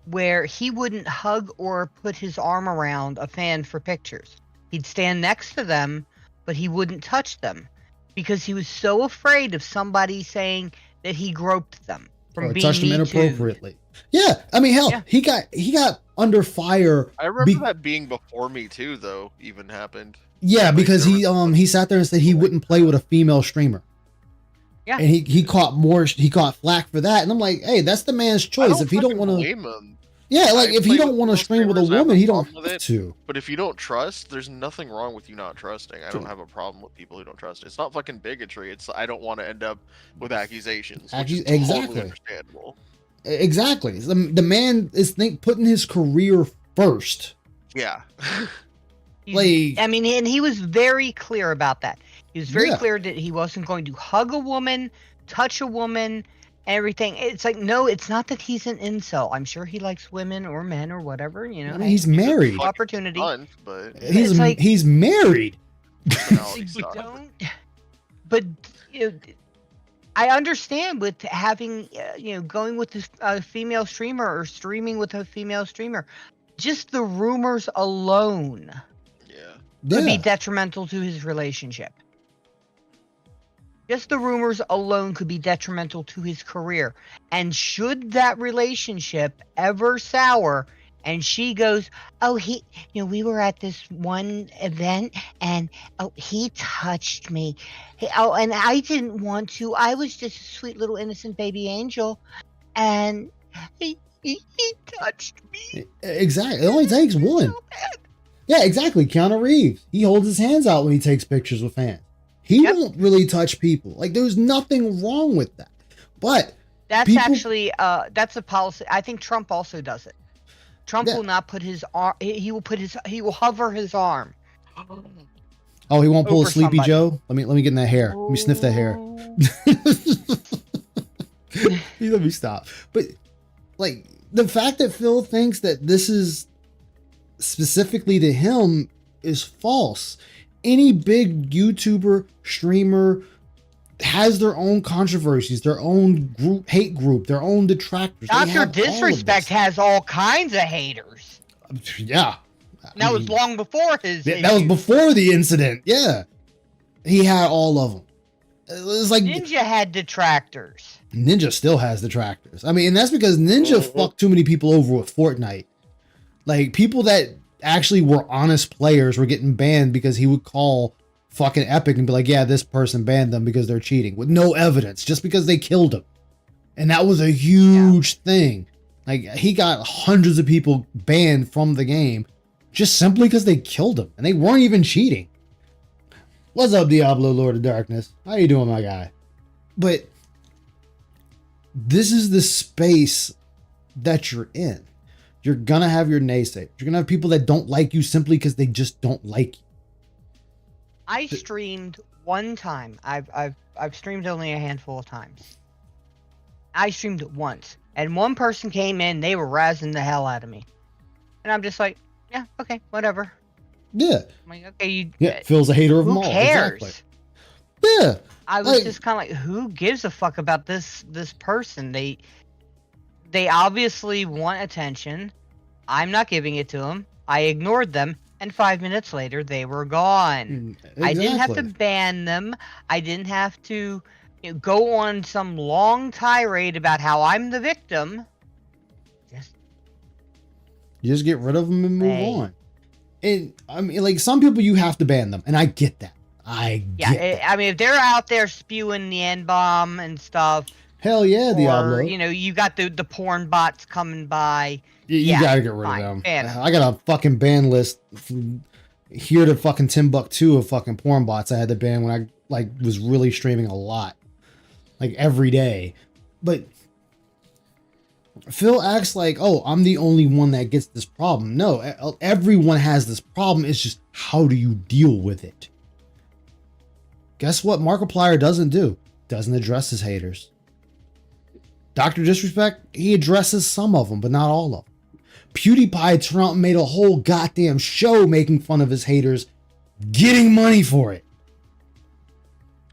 where he wouldn't hug or put his arm around a fan for pictures. He'd stand next to them, but he wouldn't touch them because he was so afraid of somebody saying that he groped them from being touched them Me inappropriately. Yeah, I mean, hell, he got under fire. I remember that being before me too, though. Even happened. Yeah, because he sat there and said he wouldn't play with a female streamer. Yeah, and he caught flack for that, and I'm like, hey, that's the man's choice. If he don't want to, yeah, like if he don't want to stream with a woman, he don't have to. But if you don't trust, there's nothing wrong with you not trusting. I don't have a problem with people who don't trust. It's not fucking bigotry. It's I don't want to end up with accusations. Which is Exactly. Totally understandable. Exactly. The man is putting his career first. Yeah. I mean, and he was very clear about that. He was very clear that he wasn't going to hug a woman, touch a woman, everything. It's like, no, it's not that he's an incel. I'm sure he likes women or men or whatever, you know. I mean, he's married. Opportunity. But he's married. But I understand with having, going with a female streamer or streaming with a female streamer. Just the rumors alone could be detrimental to his relationship. Just the rumors alone could be detrimental to his career. And should that relationship ever sour and she goes, oh, we were at this one event and he touched me. And I didn't want to. I was just a sweet little innocent baby angel. And he touched me. Exactly. It only takes one. Yeah, exactly. Keanu Reeves. He holds his hands out when he takes pictures with fans. He won't really touch people. Like, there's nothing wrong with that. But that's actually that's a policy. I think Trump also does it. Trump will not put his arm. He will hover his arm. Oh, he won't pull a Sleepy Joe. Let me get in that hair. Let me sniff that hair. Let me stop. But like the fact that Phil thinks that this is specifically to him is false. Any big YouTuber, streamer has their own controversies, their own hate group, their own detractors. Dr. Disrespect has all kinds of haters. Yeah. That was long before his. That was before the incident. Yeah. He had all of them. It was like Ninja had detractors. Ninja still has detractors. I mean, and that's because Ninja fucked too many people over with Fortnite. Like, people that actually were honest players were getting banned because he would call fucking Epic and be like, yeah, this person banned them because they're cheating with no evidence, just because they killed him. And that was a huge thing. Like, he got hundreds of people banned from the game just simply because they killed him and they weren't even cheating. What's up, Diablo Lord of Darkness? How you doing, my guy? But this is the space that you're in. You're gonna have your naysayers. You're gonna have people that don't like you simply because they just don't like you. I streamed one time. I've streamed only a handful of times. I streamed it once, and one person came in. They were razzing the hell out of me, and I'm just like, yeah, okay, whatever. Yeah. I'm like, okay, Phil's a hater of them all. Who cares? Exactly. Yeah. I was just kind of like, who gives a fuck about this person? They obviously want attention. I'm not giving it to them. I ignored them, and 5 minutes later, they were gone. Exactly. I didn't have to ban them. I didn't have to go on some long tirade about how I'm the victim. You just get rid of them and move on. And I mean, like, some people you have to ban them, and I get that. I mean, if they're out there spewing the N-bomb and stuff. Hell yeah, Diablo. Or, you got the porn bots coming by. You gotta get rid of them. I got a fucking ban list here to fucking Timbuktu of fucking porn bots I had to ban when I was really streaming a lot, like every day. But Phil acts like, oh, I'm the only one that gets this problem. No, everyone has this problem. It's just, how do you deal with it? Guess what Markiplier doesn't do? Doesn't address his haters. Dr. Disrespect, he addresses some of them, but not all of them. PewDiePie turned out and made a whole goddamn show making fun of his haters, getting money for it.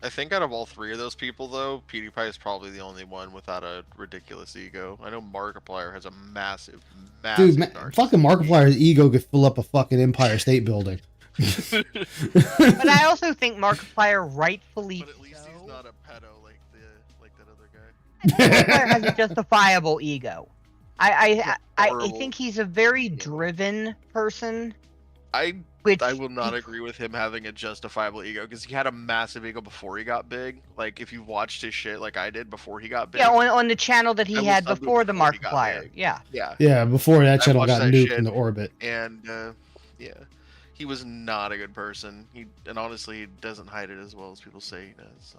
I think out of all three of those people, though, PewDiePie is probably the only one without a ridiculous ego. I know Markiplier has a massive fucking Markiplier's ego could fill up a fucking Empire State Building. But I also think Markiplier rightfully But at least he's not a pedo like that other guy. Markiplier has a justifiable ego. I think he's a very driven person. I will not agree with him having a justifiable ego because he had a massive ego before he got big. Like if you watched his shit like I did before he got big. Yeah, on the channel that he had before the Markiplier. Yeah. Yeah, before that channel got nuked into orbit. And yeah, he was not a good person. And honestly, he doesn't hide it as well as people say he does. So.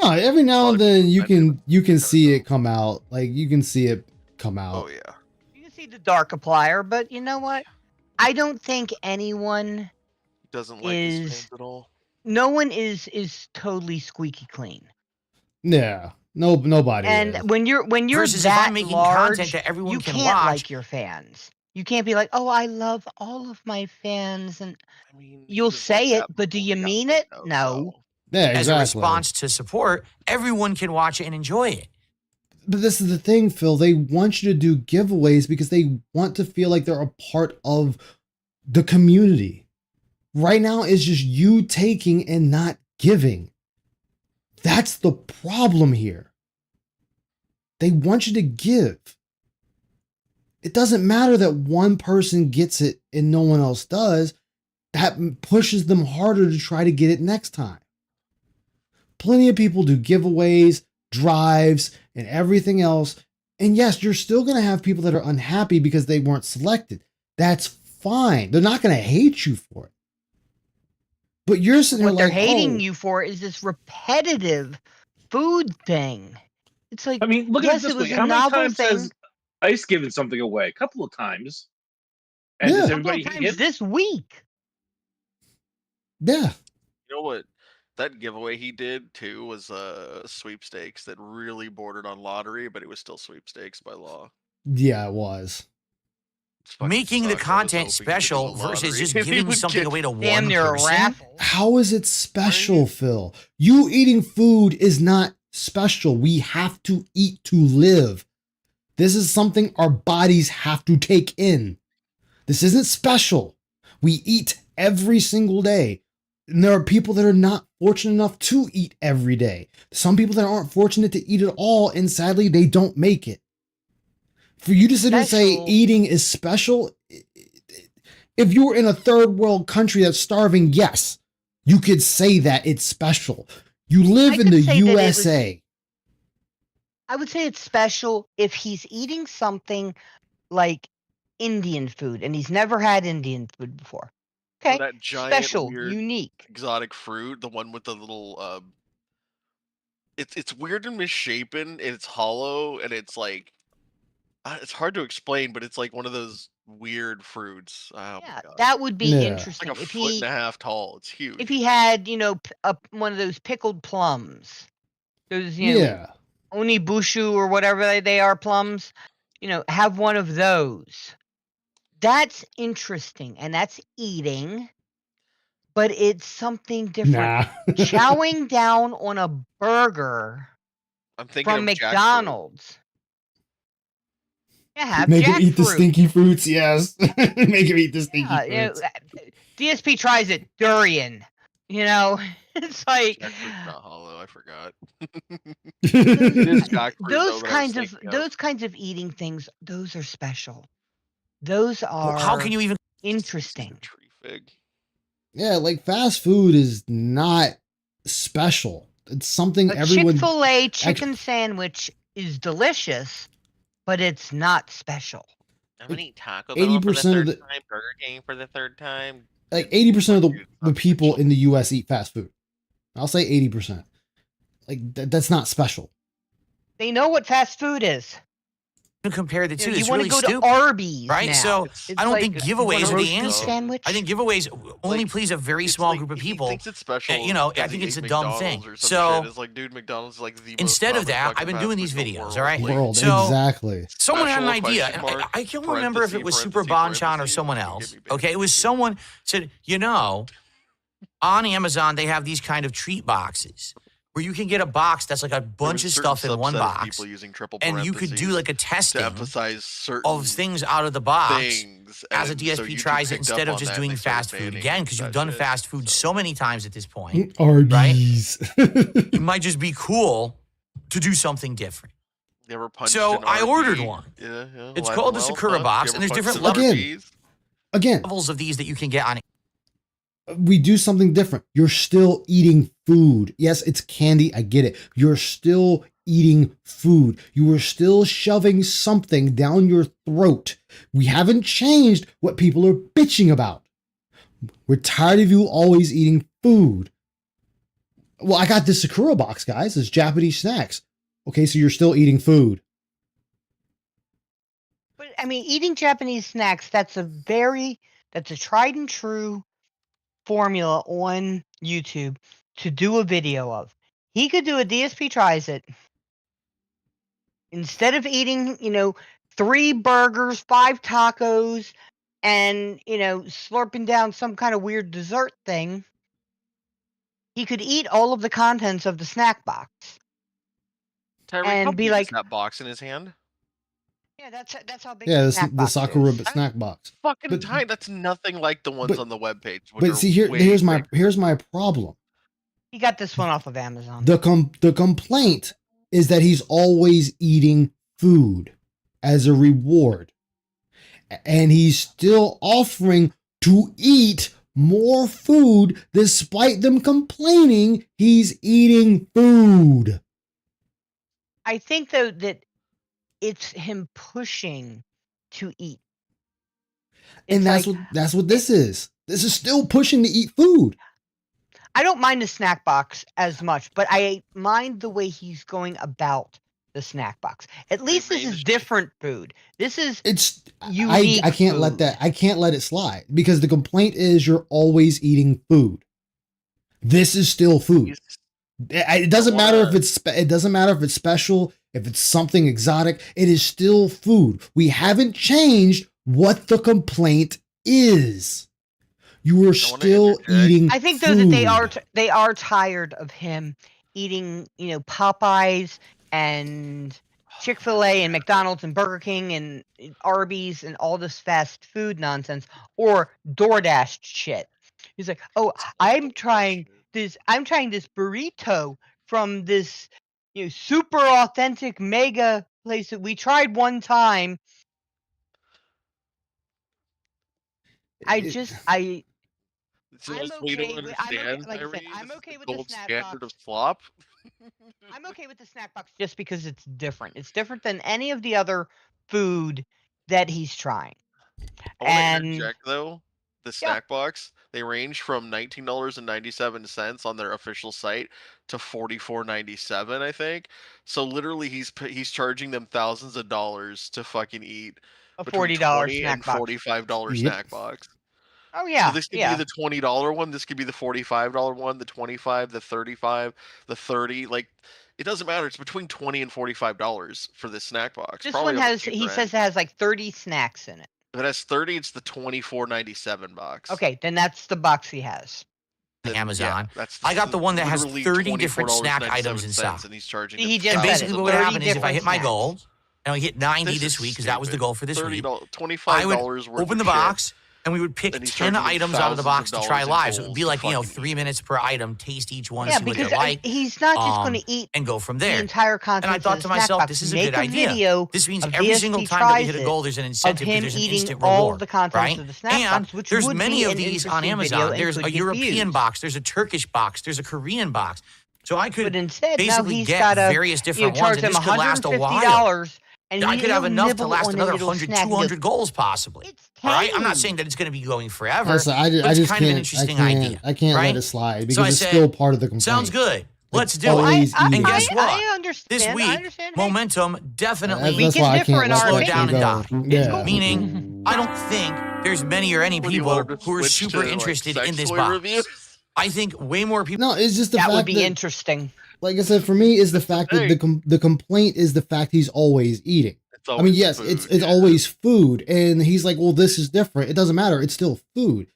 No, every now and then you can see it come out. Like you can see it come out. Oh yeah. You can see the Darkiplier, but you know what? I don't think anyone doesn't like his fans at all. No one is totally squeaky clean. Yeah, nobody. And is. when you're Versus that if I'm making large, content that everyone you can can't watch. like your fans. You can't be like, oh, I love all of my fans, and you'll say it, but do you mean it? No. Yeah, exactly. As a response to support, everyone can watch it and enjoy it. But this is the thing, Phil. They want you to do giveaways because they want to feel like they're a part of the community. Right now, it's just you taking and not giving. That's the problem here. They want you to give. It doesn't matter that one person gets it and no one else does. That pushes them harder to try to get it next time. Plenty of people do giveaways, drives, and everything else. And yes, you're still going to have people that are unhappy because they weren't selected. That's fine. They're not going to hate you for it. But you're sitting there what they're like, hating you for is this repetitive food thing. It's like, I mean, look yes, at it it this was way. a How many novel times thing. has Ice given something away? A couple of times. And Yeah. does A couple everybody of times hit? this week. Yeah. You know what? That giveaway he did too was sweepstakes that really bordered on lottery, but it was still sweepstakes by law. Yeah, it was. Making the content special versus just giving something away to one person. How is it special, Phil? You eating food is not special. We have to eat to live. This is something our bodies have to take in. This isn't special. We eat every single day. And there are people that are not fortunate enough to eat every day. Some people that aren't fortunate to eat at all, and sadly, they don't make it. For you to sit and say eating is special, if you were in a third world country that's starving, yes, you could say that it's special. You live in the USA. I would say it's special if he's eating something like Indian food and he's never had Indian food before. Okay, that giant, special, weird, unique, exotic fruit, the one with the little it's weird and misshapen, and it's hollow, and it's like it's hard to explain, but it's like one of those weird fruits. Oh Yeah, my God. that would be interesting. It's like a if foot he and a half tall. It's huge. if he had, one of those pickled plums, those onibushu or whatever they are plums, have one of those. That's interesting, and that's eating, but it's something different. Nah. Chowing down on a burger I'm thinking from of jackfruit. McDonald's. Yeah, have Make him eat the jackfruit. stinky fruits, yes. Make him eat the stinky fruits. DSP tries it, durian. It's like Jackfruit's not hollow. I forgot. those kinds of eating things. Those are special. Those are How can you even interesting? Yeah, like fast food is not special. It's something everyone. Chick-fil-A chicken sandwich is delicious, but it's not special. I'm gonna eat Taco Bell for the 80% third of time, Burger King for the third time. Like 80% of the people in the US eat fast food. I'll say 80%. Like that's not special. They know what fast food is. Compare the two. You It's want really to go stupid, to Arby's, right? now. So It's I don't like, think you want a giveaways are the roast beef answer. sandwich? I think giveaways only please a very small group of people. He thinks it's special. I think it's a dumb thing. So So it's like, dude, McDonald's is like the instead most of that, common I've been fucking doing fast these food in the videos. All right. World, So exactly. someone had an Special idea. question mark, I can't remember if it was Super parenthesis, Bonchan or someone else. Okay, it was someone said, on Amazon they have these kind of treat boxes where you can get a box that's like a bunch of stuff in one box, people using triple and you could do like a testing to emphasize certain of things out of the box things, as a and DSP so YouTube tries it picked instead up of on just that, doing and they started fast food banning again, because you've that done shit. fast food so many times at this point. Arby's. It might just be cool to do something different. You ever punched So an I RB? ordered one. Yeah. It's alive called the and well, Sakura huh? box, You and ever there's punched different some Again. RBs? Again, levels of these that you can get on it. we do something different. You're still eating food. Yes, it's candy. I get it. You're still eating food. You are still shoving something down your throat. We haven't changed what people are bitching about. We're tired of you always eating food. Well, I got this Sakura box, guys. It's Japanese snacks. Okay, so you're still eating food. But I mean, eating Japanese snacks, that's a tried and true formula on YouTube to do a video of. He could do a DSP tries it. Instead of eating, 3 burgers, 5 tacos, and, slurping down some kind of weird dessert thing, he could eat all of the contents of the snack box. Tyreek, and how be big like- is that box in his hand? Yeah, that's how big Yeah, the the, snack the box Sakura is. snack box. Fucking But- tiny. That's nothing like the ones but- on the webpage. But see, here's my problem. He got this one off of Amazon. The complaint is that he's always eating food as a reward. And he's still offering to eat more food despite them complaining he's eating food. I think though that it's him pushing to eat. And It's that's what this is. This is still pushing to eat food. I don't mind the snack box as much, but I mind the way he's going about the snack box. At least this is different food. This is unique I can't let food. that. I can't let it slide because the complaint is you're always eating food. This is still food. It doesn't matter if it's it doesn't matter if it's special, if it's something exotic. It is still food. We haven't changed what the complaint is. You are still eating. I think though food. that they are tired of him eating, Popeyes and Chick-fil-A and McDonald's and Burger King and Arby's and all this fast food nonsense or DoorDash shit. He's like, "Oh, I'm trying this burrito from this, super authentic mega place that we tried one time." So that's what you don't understand, I'm okay with gold the snack standard box. of slop. I'm okay with the snack box just because it's different. It's different than any of the other food that he's trying. I want to And interject though. The snack box, they range from $19.97 on their official site to $44.97, I think. So literally, he's charging them thousands of dollars to fucking eat A between $40 $20 snack and box. $45 Yep. snack box. Oh yeah, So this could yeah. be the $20 one. This could be the $45 one. The 25, the 35, the 30. Like, it doesn't matter. It's between $20 and $45 for this snack box. This Probably one on the has, cheaper he end. says it has like 30 snacks in it. If it has 30, it's the $24.97 box. Okay, then that's the box he has. Amazon. That's I got the one that has literally 30 different snack items $24.97, inside. and he's charging. He them just And said basically, it. what would 30 happen is if I hit my different goal and I hit 90 This this is week because that was the stupid. goal for this week, I would $25 worth open the of shit. box and we would pick And he's 10 charging me items out of the box to thousands of try dollars in live. So it would gold be to like, fucking 3 minutes per item, taste each one, Yeah, see what because you like. he's not just going to eat and go from the there. entire content. And I thought to myself, this is a good idea. This means every single time that we hit a goal, there's an incentive because there's an instant all reward, the contents right? of the snack And box, which there's would many be of an these on interesting video Amazon. and There's could a get European views. box, there's a Turkish box, there's a Korean box. So I could But instead, now basically he's get got various different charge ones, and him this could last a while. $150, and I could have enough to nibble last on another any little 100, snack and 200 goals possibly. All right, I'm not tiny. saying that it's going to be going forever. Listen, but I it's just kind of an can't. interesting I can't. idea. I can't right? let it slide So because I it's said, still part of the complaint. Sounds good. Let's do always it. And eating. guess what? I understand. This I week, understand. Hey, momentum definitely That's why I can't let slow that down thing and go. die. Yeah. Meaning, I don't think there's many or any What do you people want him to who are switch super to, like, interested sex in this toy box. reviews? I think way more people. No, it's just the that fact would be that, interesting. like I said, for me, is the fact that the complaint is the fact he's always eating. It's I mean, always yes, food, it's always food, and he's like, well, this is different. It doesn't matter. It's still food.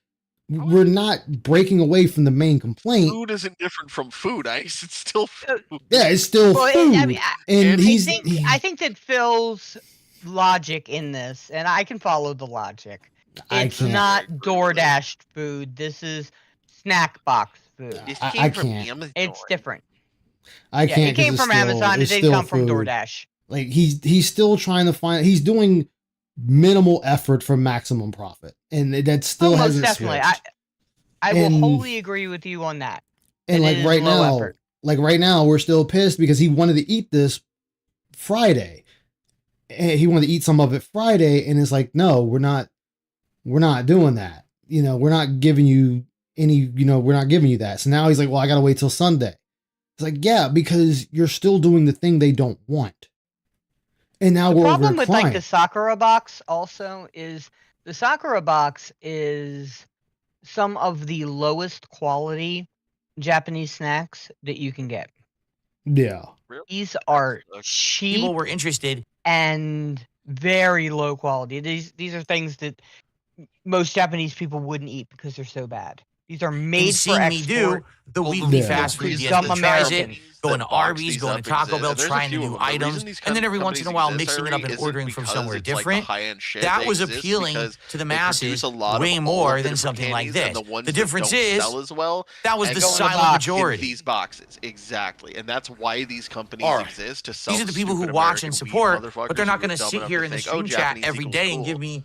We're not breaking away from the main complaint. Food isn't different from food, Ice. It's still food. Yeah, it's still Well, food. I mean, and I think that Phil's logic in this, and I can follow the logic. I It's can't. not DoorDash food. This is snack box food. This I came from can't. Amazon. It's different. I Yeah, can't. it came 'cause from it's still- Amazon. It it's didn't still come from food. DoorDash. Like he's still trying to find. He's doing minimal effort for maximum profit, and that still most hasn't definitely. switched. I will wholly agree with you on that. And It is like right now, we're still pissed because he wanted to eat this Friday. And he wanted to eat some of it Friday, and it's like, no, we're not doing that. You know, we're not giving you any. You know, we're not giving you that. So now he's like, well, I gotta wait till Sunday. It's like, yeah, because you're still doing the thing they don't want. And now The we're problem over with crying. like the Sakura box also is the Sakura box is some of the lowest quality Japanese snacks that you can get. Yeah. These are cheap. People were interested and very low quality. These are things that most Japanese people wouldn't eat because they're so bad. These are made and for seeing me export. do the weekly fast food These DSP dumb tries it, Americans. going to that box Arby's, these going to up Taco exist. Bell, There's a trying few new of them. The reason items, these and then every once in a companies while exist, mixing it up and isn't ordering from because somewhere it's like the different. high-end shit. That They was exist appealing because to the they masses produce a lot way of more all of the than something like candies, and this. the ones The that difference don't is sell as well, that was and the go in silent box in majority. these boxes, exactly, and that's why these companies All right. exist to sell. These are the people who stupid watch American and weed support, but motherfuckers they're not who are going to dumb sit enough here to in the think, stream chat Japanese every equals day cool. and give me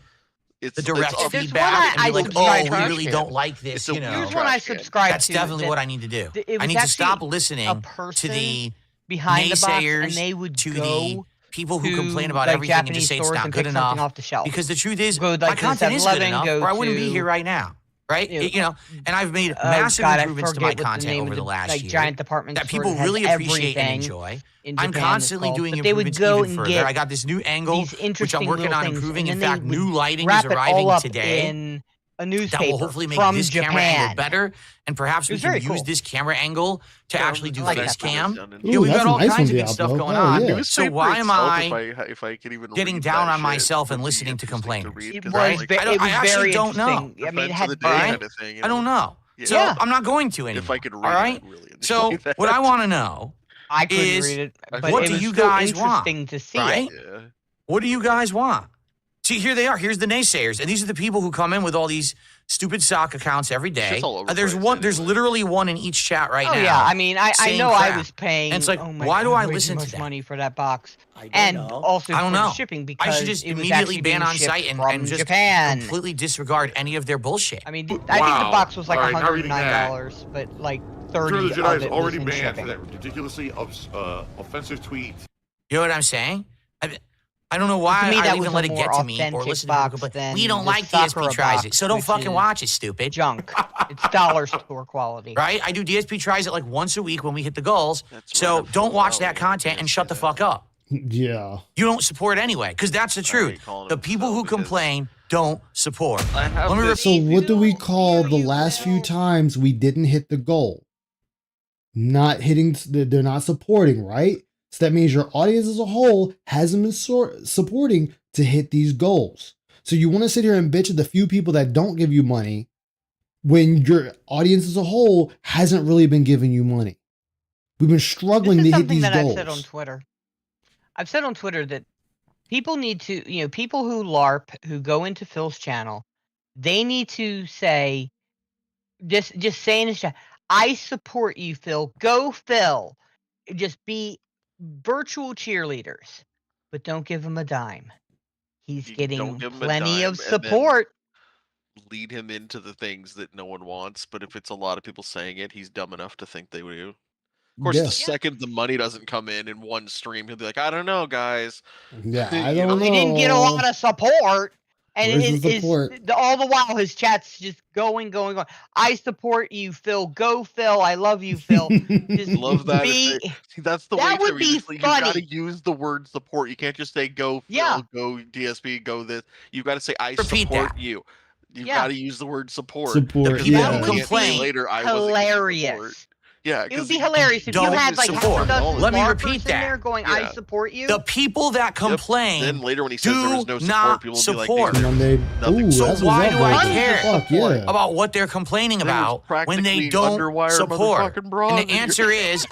the It's direct all- There's one feedback I and be like, subscribe oh, we to. really don't like this. It's a You know, Here's one I subscribe that's to. definitely that what I need to do. it I was need to actually stop a listening to person the behind the box, and naysayers, they would to go the people who to, complain about like, everything and Japanese just say it's stores not and good pick something enough. off the shelf. Because the truth is, Go, like, my to the content is good 7-Eleven, enough, go or I wouldn't be to- here right now. Right? you know, And I've made Oh, massive God, I improvements to my forget what the content name over of the the, last like, year giant department that store people that has really appreciate and everything enjoy. in I'm Japan, constantly it's called. doing But they would improvements go even and further. get I got this new angle, these which I'm interesting working little on things, improving. and In then fact, they would new lighting wrap is it all arriving up today. in a That newspaper will hopefully make from this Japan. camera angle better, and perhaps we It's can very use cool. this camera angle to actually do I like face that cam. Ooh, Yeah, we've that's got all a nice kinds one, of good stuff Diablo. going Oh, on. yeah. So Newspaper why am itself, I if I could even getting read down that on shit, myself and would be listening to interesting complainers? read, It 'cause was, like, I actually very don't know. interesting. I mean, it Defense of had the day All right? kind of thing, you I don't know? know. Yeah. So I'm not going to anymore. If I could read all right? it, I'd really enjoy So that. what I want to know I couldn't is read it, but what it do was you still guys want? interesting to see Right? it. Yeah. What do you guys want? See, here they are. Here's the naysayers, and these are the people who come in with all these stupid sock accounts every day. Shit's all over the There's place one. There's literally one in each chat right Oh now. yeah, I mean, I saying know I crap. was paying. And it's like, oh my why do God, I way too listen to much that? money for that box? I And know. also I don't for the know. shipping I because should just it was immediately actually ban being on shipped site and from just Japan. completely disregard any of their bullshit. I mean, I think the box was like $109, but like Return of the 30 Jedi of is it already was in banned for shipping. that ridiculously offensive tweet. You know what I'm saying? I don't know why To me, I that even was let a it more get to me or authentic listen to people box complain. than We don't the like DSP Sakura tries box, it, so don't which fucking is watch it, stupid. Junk. It's dollar store quality. Right? I do DSP tries it like once a week when we hit the goals. So don't watch that content and shut the fuck up. Yeah. You don't support anyway, because that's the truth. The people who complain don't support. Let me repeat. So what do we call the last few times we didn't hit the goal? Not hitting, they're not supporting, right? So that means your audience as a whole hasn't been supporting to hit these goals. So you want to sit here and bitch at the few people that don't give you money when your audience as a whole hasn't really been giving you money. We've been struggling This is to hit something these that goals. I've said on Twitter. I've said on Twitter that people need to, people who LARP, who go into Phil's channel, they need to say, just say in his chat, I support you, Phil. Go, Phil. Just be virtual cheerleaders, but don't give him a dime. He's getting Don't give him a plenty dime of and then support. lead him into the things that no one wants. But if it's a lot of people saying it, he's dumb enough to think they do. Of course, Yeah. the second the money doesn't come in one stream, he'll be like, I don't know, guys. Yeah, I You don't He didn't get a know. lot of support. And Where's the support? all the while his chat's just going. I support you, Phil. Go, Phil. I love you, Phil. Just Love that. be- See, that's the that way would to be You gotta funny. use the word support. You can't just say go Phil, Yeah. go DSP, go this. You gotta say I Repeat support that. you. You Yeah. gotta use the word support. Support, because yeah. then you That can't would say be later I wasn't giving support. hilarious. Yeah, It would 'cause be hilarious if you Don't had like half a support. dozen Let me LARPers repeat in that. there going, I Yeah. support you. The people that complain Then later when he says there was no do support, not people will be like, support. "Dude, Monday. Nothing. Ooh, So that's why what's do up, I baby. care Fuck yeah. about what they're complaining There was about when they practically don't underwire support? motherfucking bras And in the your- answer is,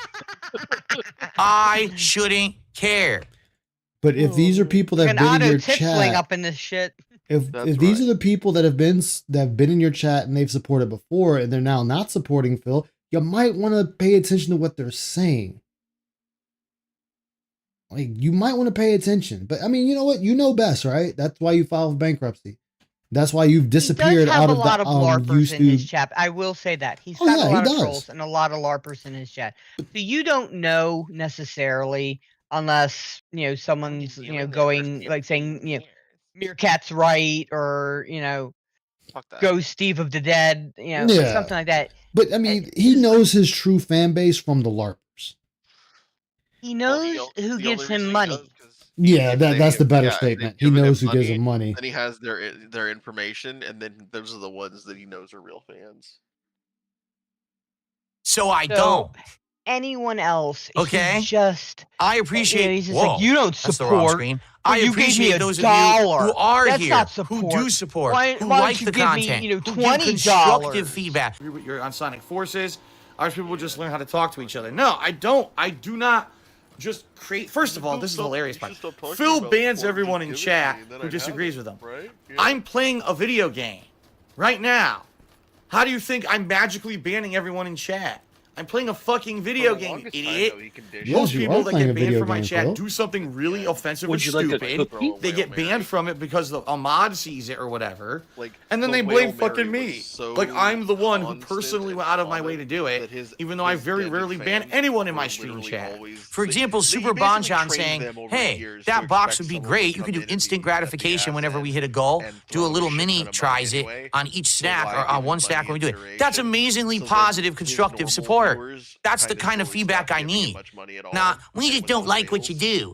I shouldn't care. But if these are people that An have been in auto your tip swing chat, up in this shit. if That's these right. are the people that have been in your chat and they've supported before and they're now not supporting Phil, you might want to pay attention to what they're saying. like you might want to pay attention. But I mean, you know what? You know best, right? That's why you filed bankruptcy. That's why you've disappeared out of the a lot of LARPers in his YouTube. chat. I will say that he's Oh, got yeah, a he lot of does. trolls and a lot of LARPers in his chat. So you don't know necessarily unless someone's going like saying Meerkat's right or Ghost Steve of the Dead, Yeah. something like that. But I mean, he knows his true fan base from the LARPers. He knows who gives him money. Yeah, that's the better Yeah, and they've statement. He given him knows who gives money, him money. And he has their information, and then those are the ones that he knows are real fans. So I So, don't. Anyone else? Okay. He's just. I appreciate. He's just Whoa, like you don't that's the wrong support. screen. but I you gave me appreciate a those dollar. of you who are That's here, not who support. do support, Why who don't like you the give me, content, who give $20? constructive feedback. You're on Sonic Forces. Irish people just learn how to talk to each other. No, I don't. I do not just create. First of all, this is the hilarious part. Phil bans everyone in chat who disagrees with him. I'm playing a video game right now. How do you think I'm magically banning everyone in chat? I'm playing a fucking video game, you idiot. Most people that get banned from my chat do something really offensive or Would you like a stupid. cookie? They get banned from it because a mod sees it or whatever. Like, And then the they blame Whale Mary fucking me. was so Like I'm the one who constant personally and went out of my way to do it, even though I very rarely ban anyone in my stream chat. For example, Super Bonchan saying, hey, that box would be great. You could do instant gratification whenever we hit a goal. Do a little mini tries it on each snack or on one snack when we do it. That's amazingly positive, constructive support. That's the kind of feedback I need. Nah, we just don't like what you do.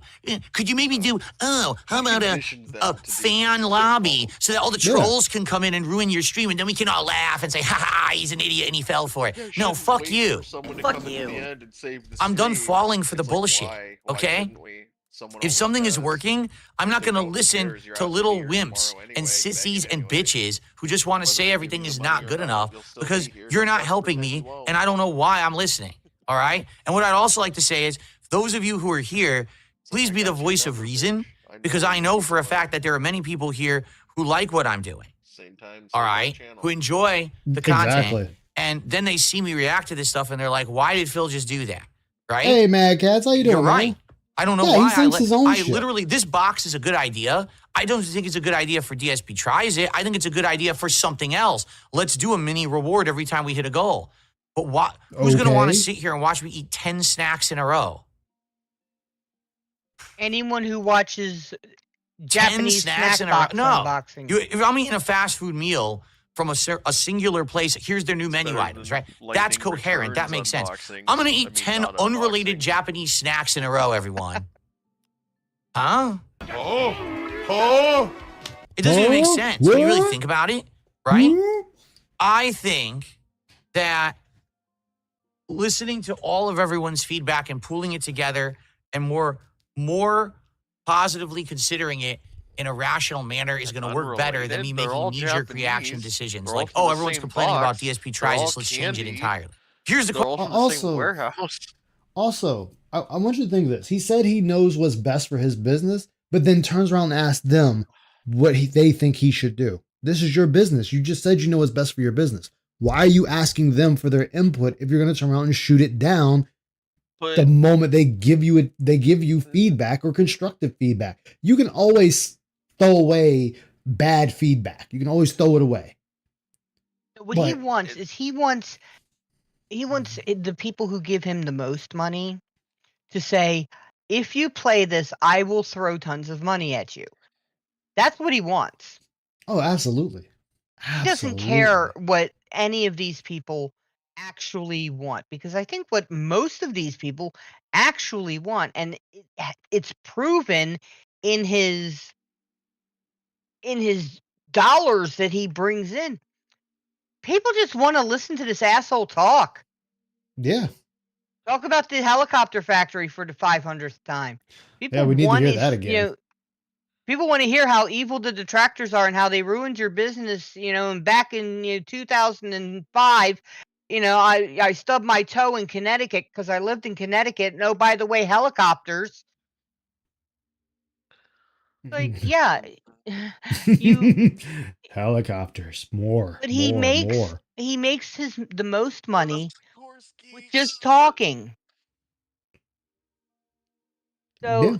Could you maybe do, how about a fan lobby so that all the trolls can come in and ruin your stream and then we can all laugh and say, ha ha, he's an idiot and he fell for it. No, fuck you. Fuck you. I'm done falling for the bullshit, okay? If something is working, I'm not going to listen to little wimps and sissies and bitches who just want to say everything is not good enough because you're not helping me and I don't know why I'm listening, all right? And what I'd also like to say is, those of you who are here, please be the voice of reason because I know for a fact that there are many people here who like what I'm doing, all right? Who enjoy the content. Exactly. And then they see me react to this stuff and they're like, why did Phil just do that, right? Hey, Mad Cats, how you doing? You're right. Man? I don't know Yeah, he why. thinks his own I shit. literally, this box is a good idea. I don't think it's a good idea for DSP Tries It. I think it's a good idea for something else. Let's do a mini reward every time we hit a goal. But what? Who's going to want to sit here and watch me eat 10 snacks in a row? Anyone who watches Japanese 10 snacks snack in a row? box No. unboxing. If I'm eating a fast food meal from a singular place, here's their new menu items, right? That's coherent. That makes sense. I'm going to eat 10 unrelated Japanese snacks in a row, everyone. Huh? It doesn't even make sense when you really think about it, right? I think that listening to all of everyone's feedback and pooling it together and more positively considering it in a rational manner is going to work better than me making knee-jerk reaction decisions. They're all Like, from oh, the everyone's same complaining box. about DSP They're Tries all This. Let's change it candy. entirely. Here's the They're all from the same warehouse. Also, I want you to think of this. He said he knows what's best for his business, but then turns around and asks them what they think he should do. This is your business. You just said you know what's best for your business. Why are you asking them for their input if you're going to turn around and shoot it down the moment they give you feedback or constructive feedback? You can always throw away bad feedback. You can always throw it away. What he wants is he wants the people who give him the most money to say, if you play this, I will throw tons of money at you. That's what he wants. Oh, absolutely. He doesn't care what any of these people actually want, because I think what most of these people actually want, and it's proven in his dollars that he brings in. People just want to listen to this asshole talk. Yeah. Talk about the helicopter factory for the 500th time. People Yeah, we need to want hear that again. People want to hear how evil the detractors are and how they ruined your business, and back in 2005, I stubbed my toe in Connecticut because I lived in Connecticut. And, oh, by the way, helicopters. Like, yeah. Helicopters, more. But he more, makes more. the most money with just talking. So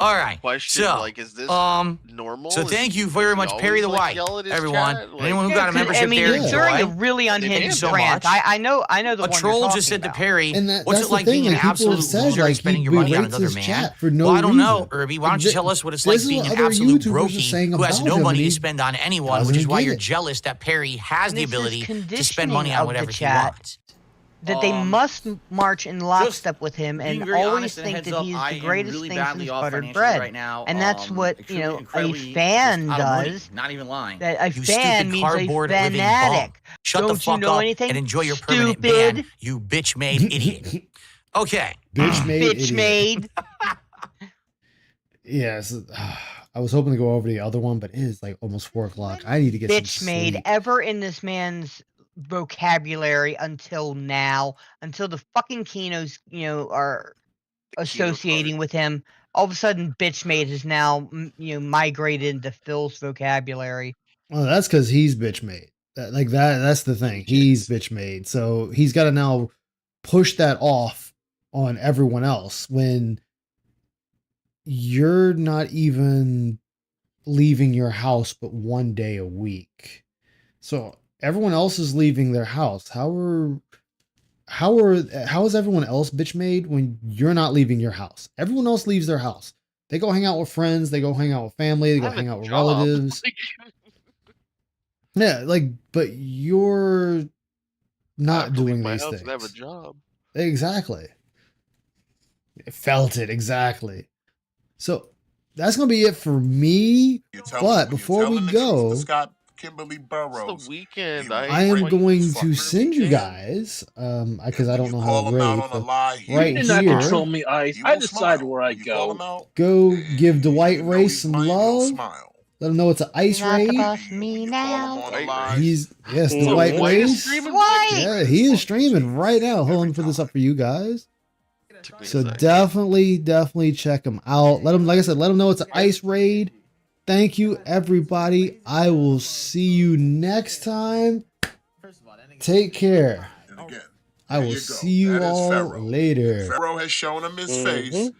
All right. Question, So, like, is this normal? So Is- thank you does very he much, always, Perry the like, White, yell at his everyone. chat? Like- Anyone who got a membership I mean, there, during a enjoy. really Thank you unhinged so rant, much. I know the A one troll you're just said to talking Perry, And "What's that's it like the thing, being an like, people have absolute said, loser like, and spending he your money on berates another his man?" chat for no Well, I don't know, reason. Irby. Why don't you Th- tell us what it's this like is being what an other absolute YouTubers are brokey saying who has about no him, money and to he spend on anyone, which doesn't is why get you're it. jealous that Perry has the This is ability to spend conditioning money on of the whatever he chat. wants. that they must march in lockstep with him being and very always honest and a think heads that up, he's I the am greatest really thing badly since off buttered financially bread. right now. And that's what, a incredibly fan just out of money, does. not even lying. That a You fan stupid means cardboard a living fanatic. bum. Shut the Don't you fuck know up anything? and enjoy your permanent Stupid. ban, you bitch made idiot. Okay. Bitch made Bitch idiot. made. Yes. I was hoping to go over the other one, but it is like almost 4 o'clock. I need to get Bitch some made sleep. ever in this man's vocabulary until now, until the fucking Kinos, are associating with him. All of a sudden, bitch made has now, migrated into Phil's vocabulary. Well, that's because he's bitch made. That's the thing. He's bitch made. So he's got to now push that off on everyone else when you're not even leaving your house but 1 day a week. So everyone else is leaving their house. How is everyone else bitch made when you're not leaving your house? Everyone else leaves their house. They go hang out with friends, they go hang out with family, they go hang out with relatives. Yeah, but you're not doing these things. I have a job. Exactly. Felt it, exactly. So that's gonna be it for me. But before we go, Kimberly Burrows. It's the weekend. I am going to send you guys, because I don't know how to rate. So right you did not here, control me, Ice. I decide where I go. Go give Dwight Ray some love. Let him know it's an ice raid. Me now. He's Dwight Race. Yeah, he is streaming right now. Hold on, put this up for you guys. So definitely check him out. Let him, like I said, let him know it's an ice raid. Thank you, everybody. I will see you next time. Take care. I will see you all later. Pharaoh has shown him his face.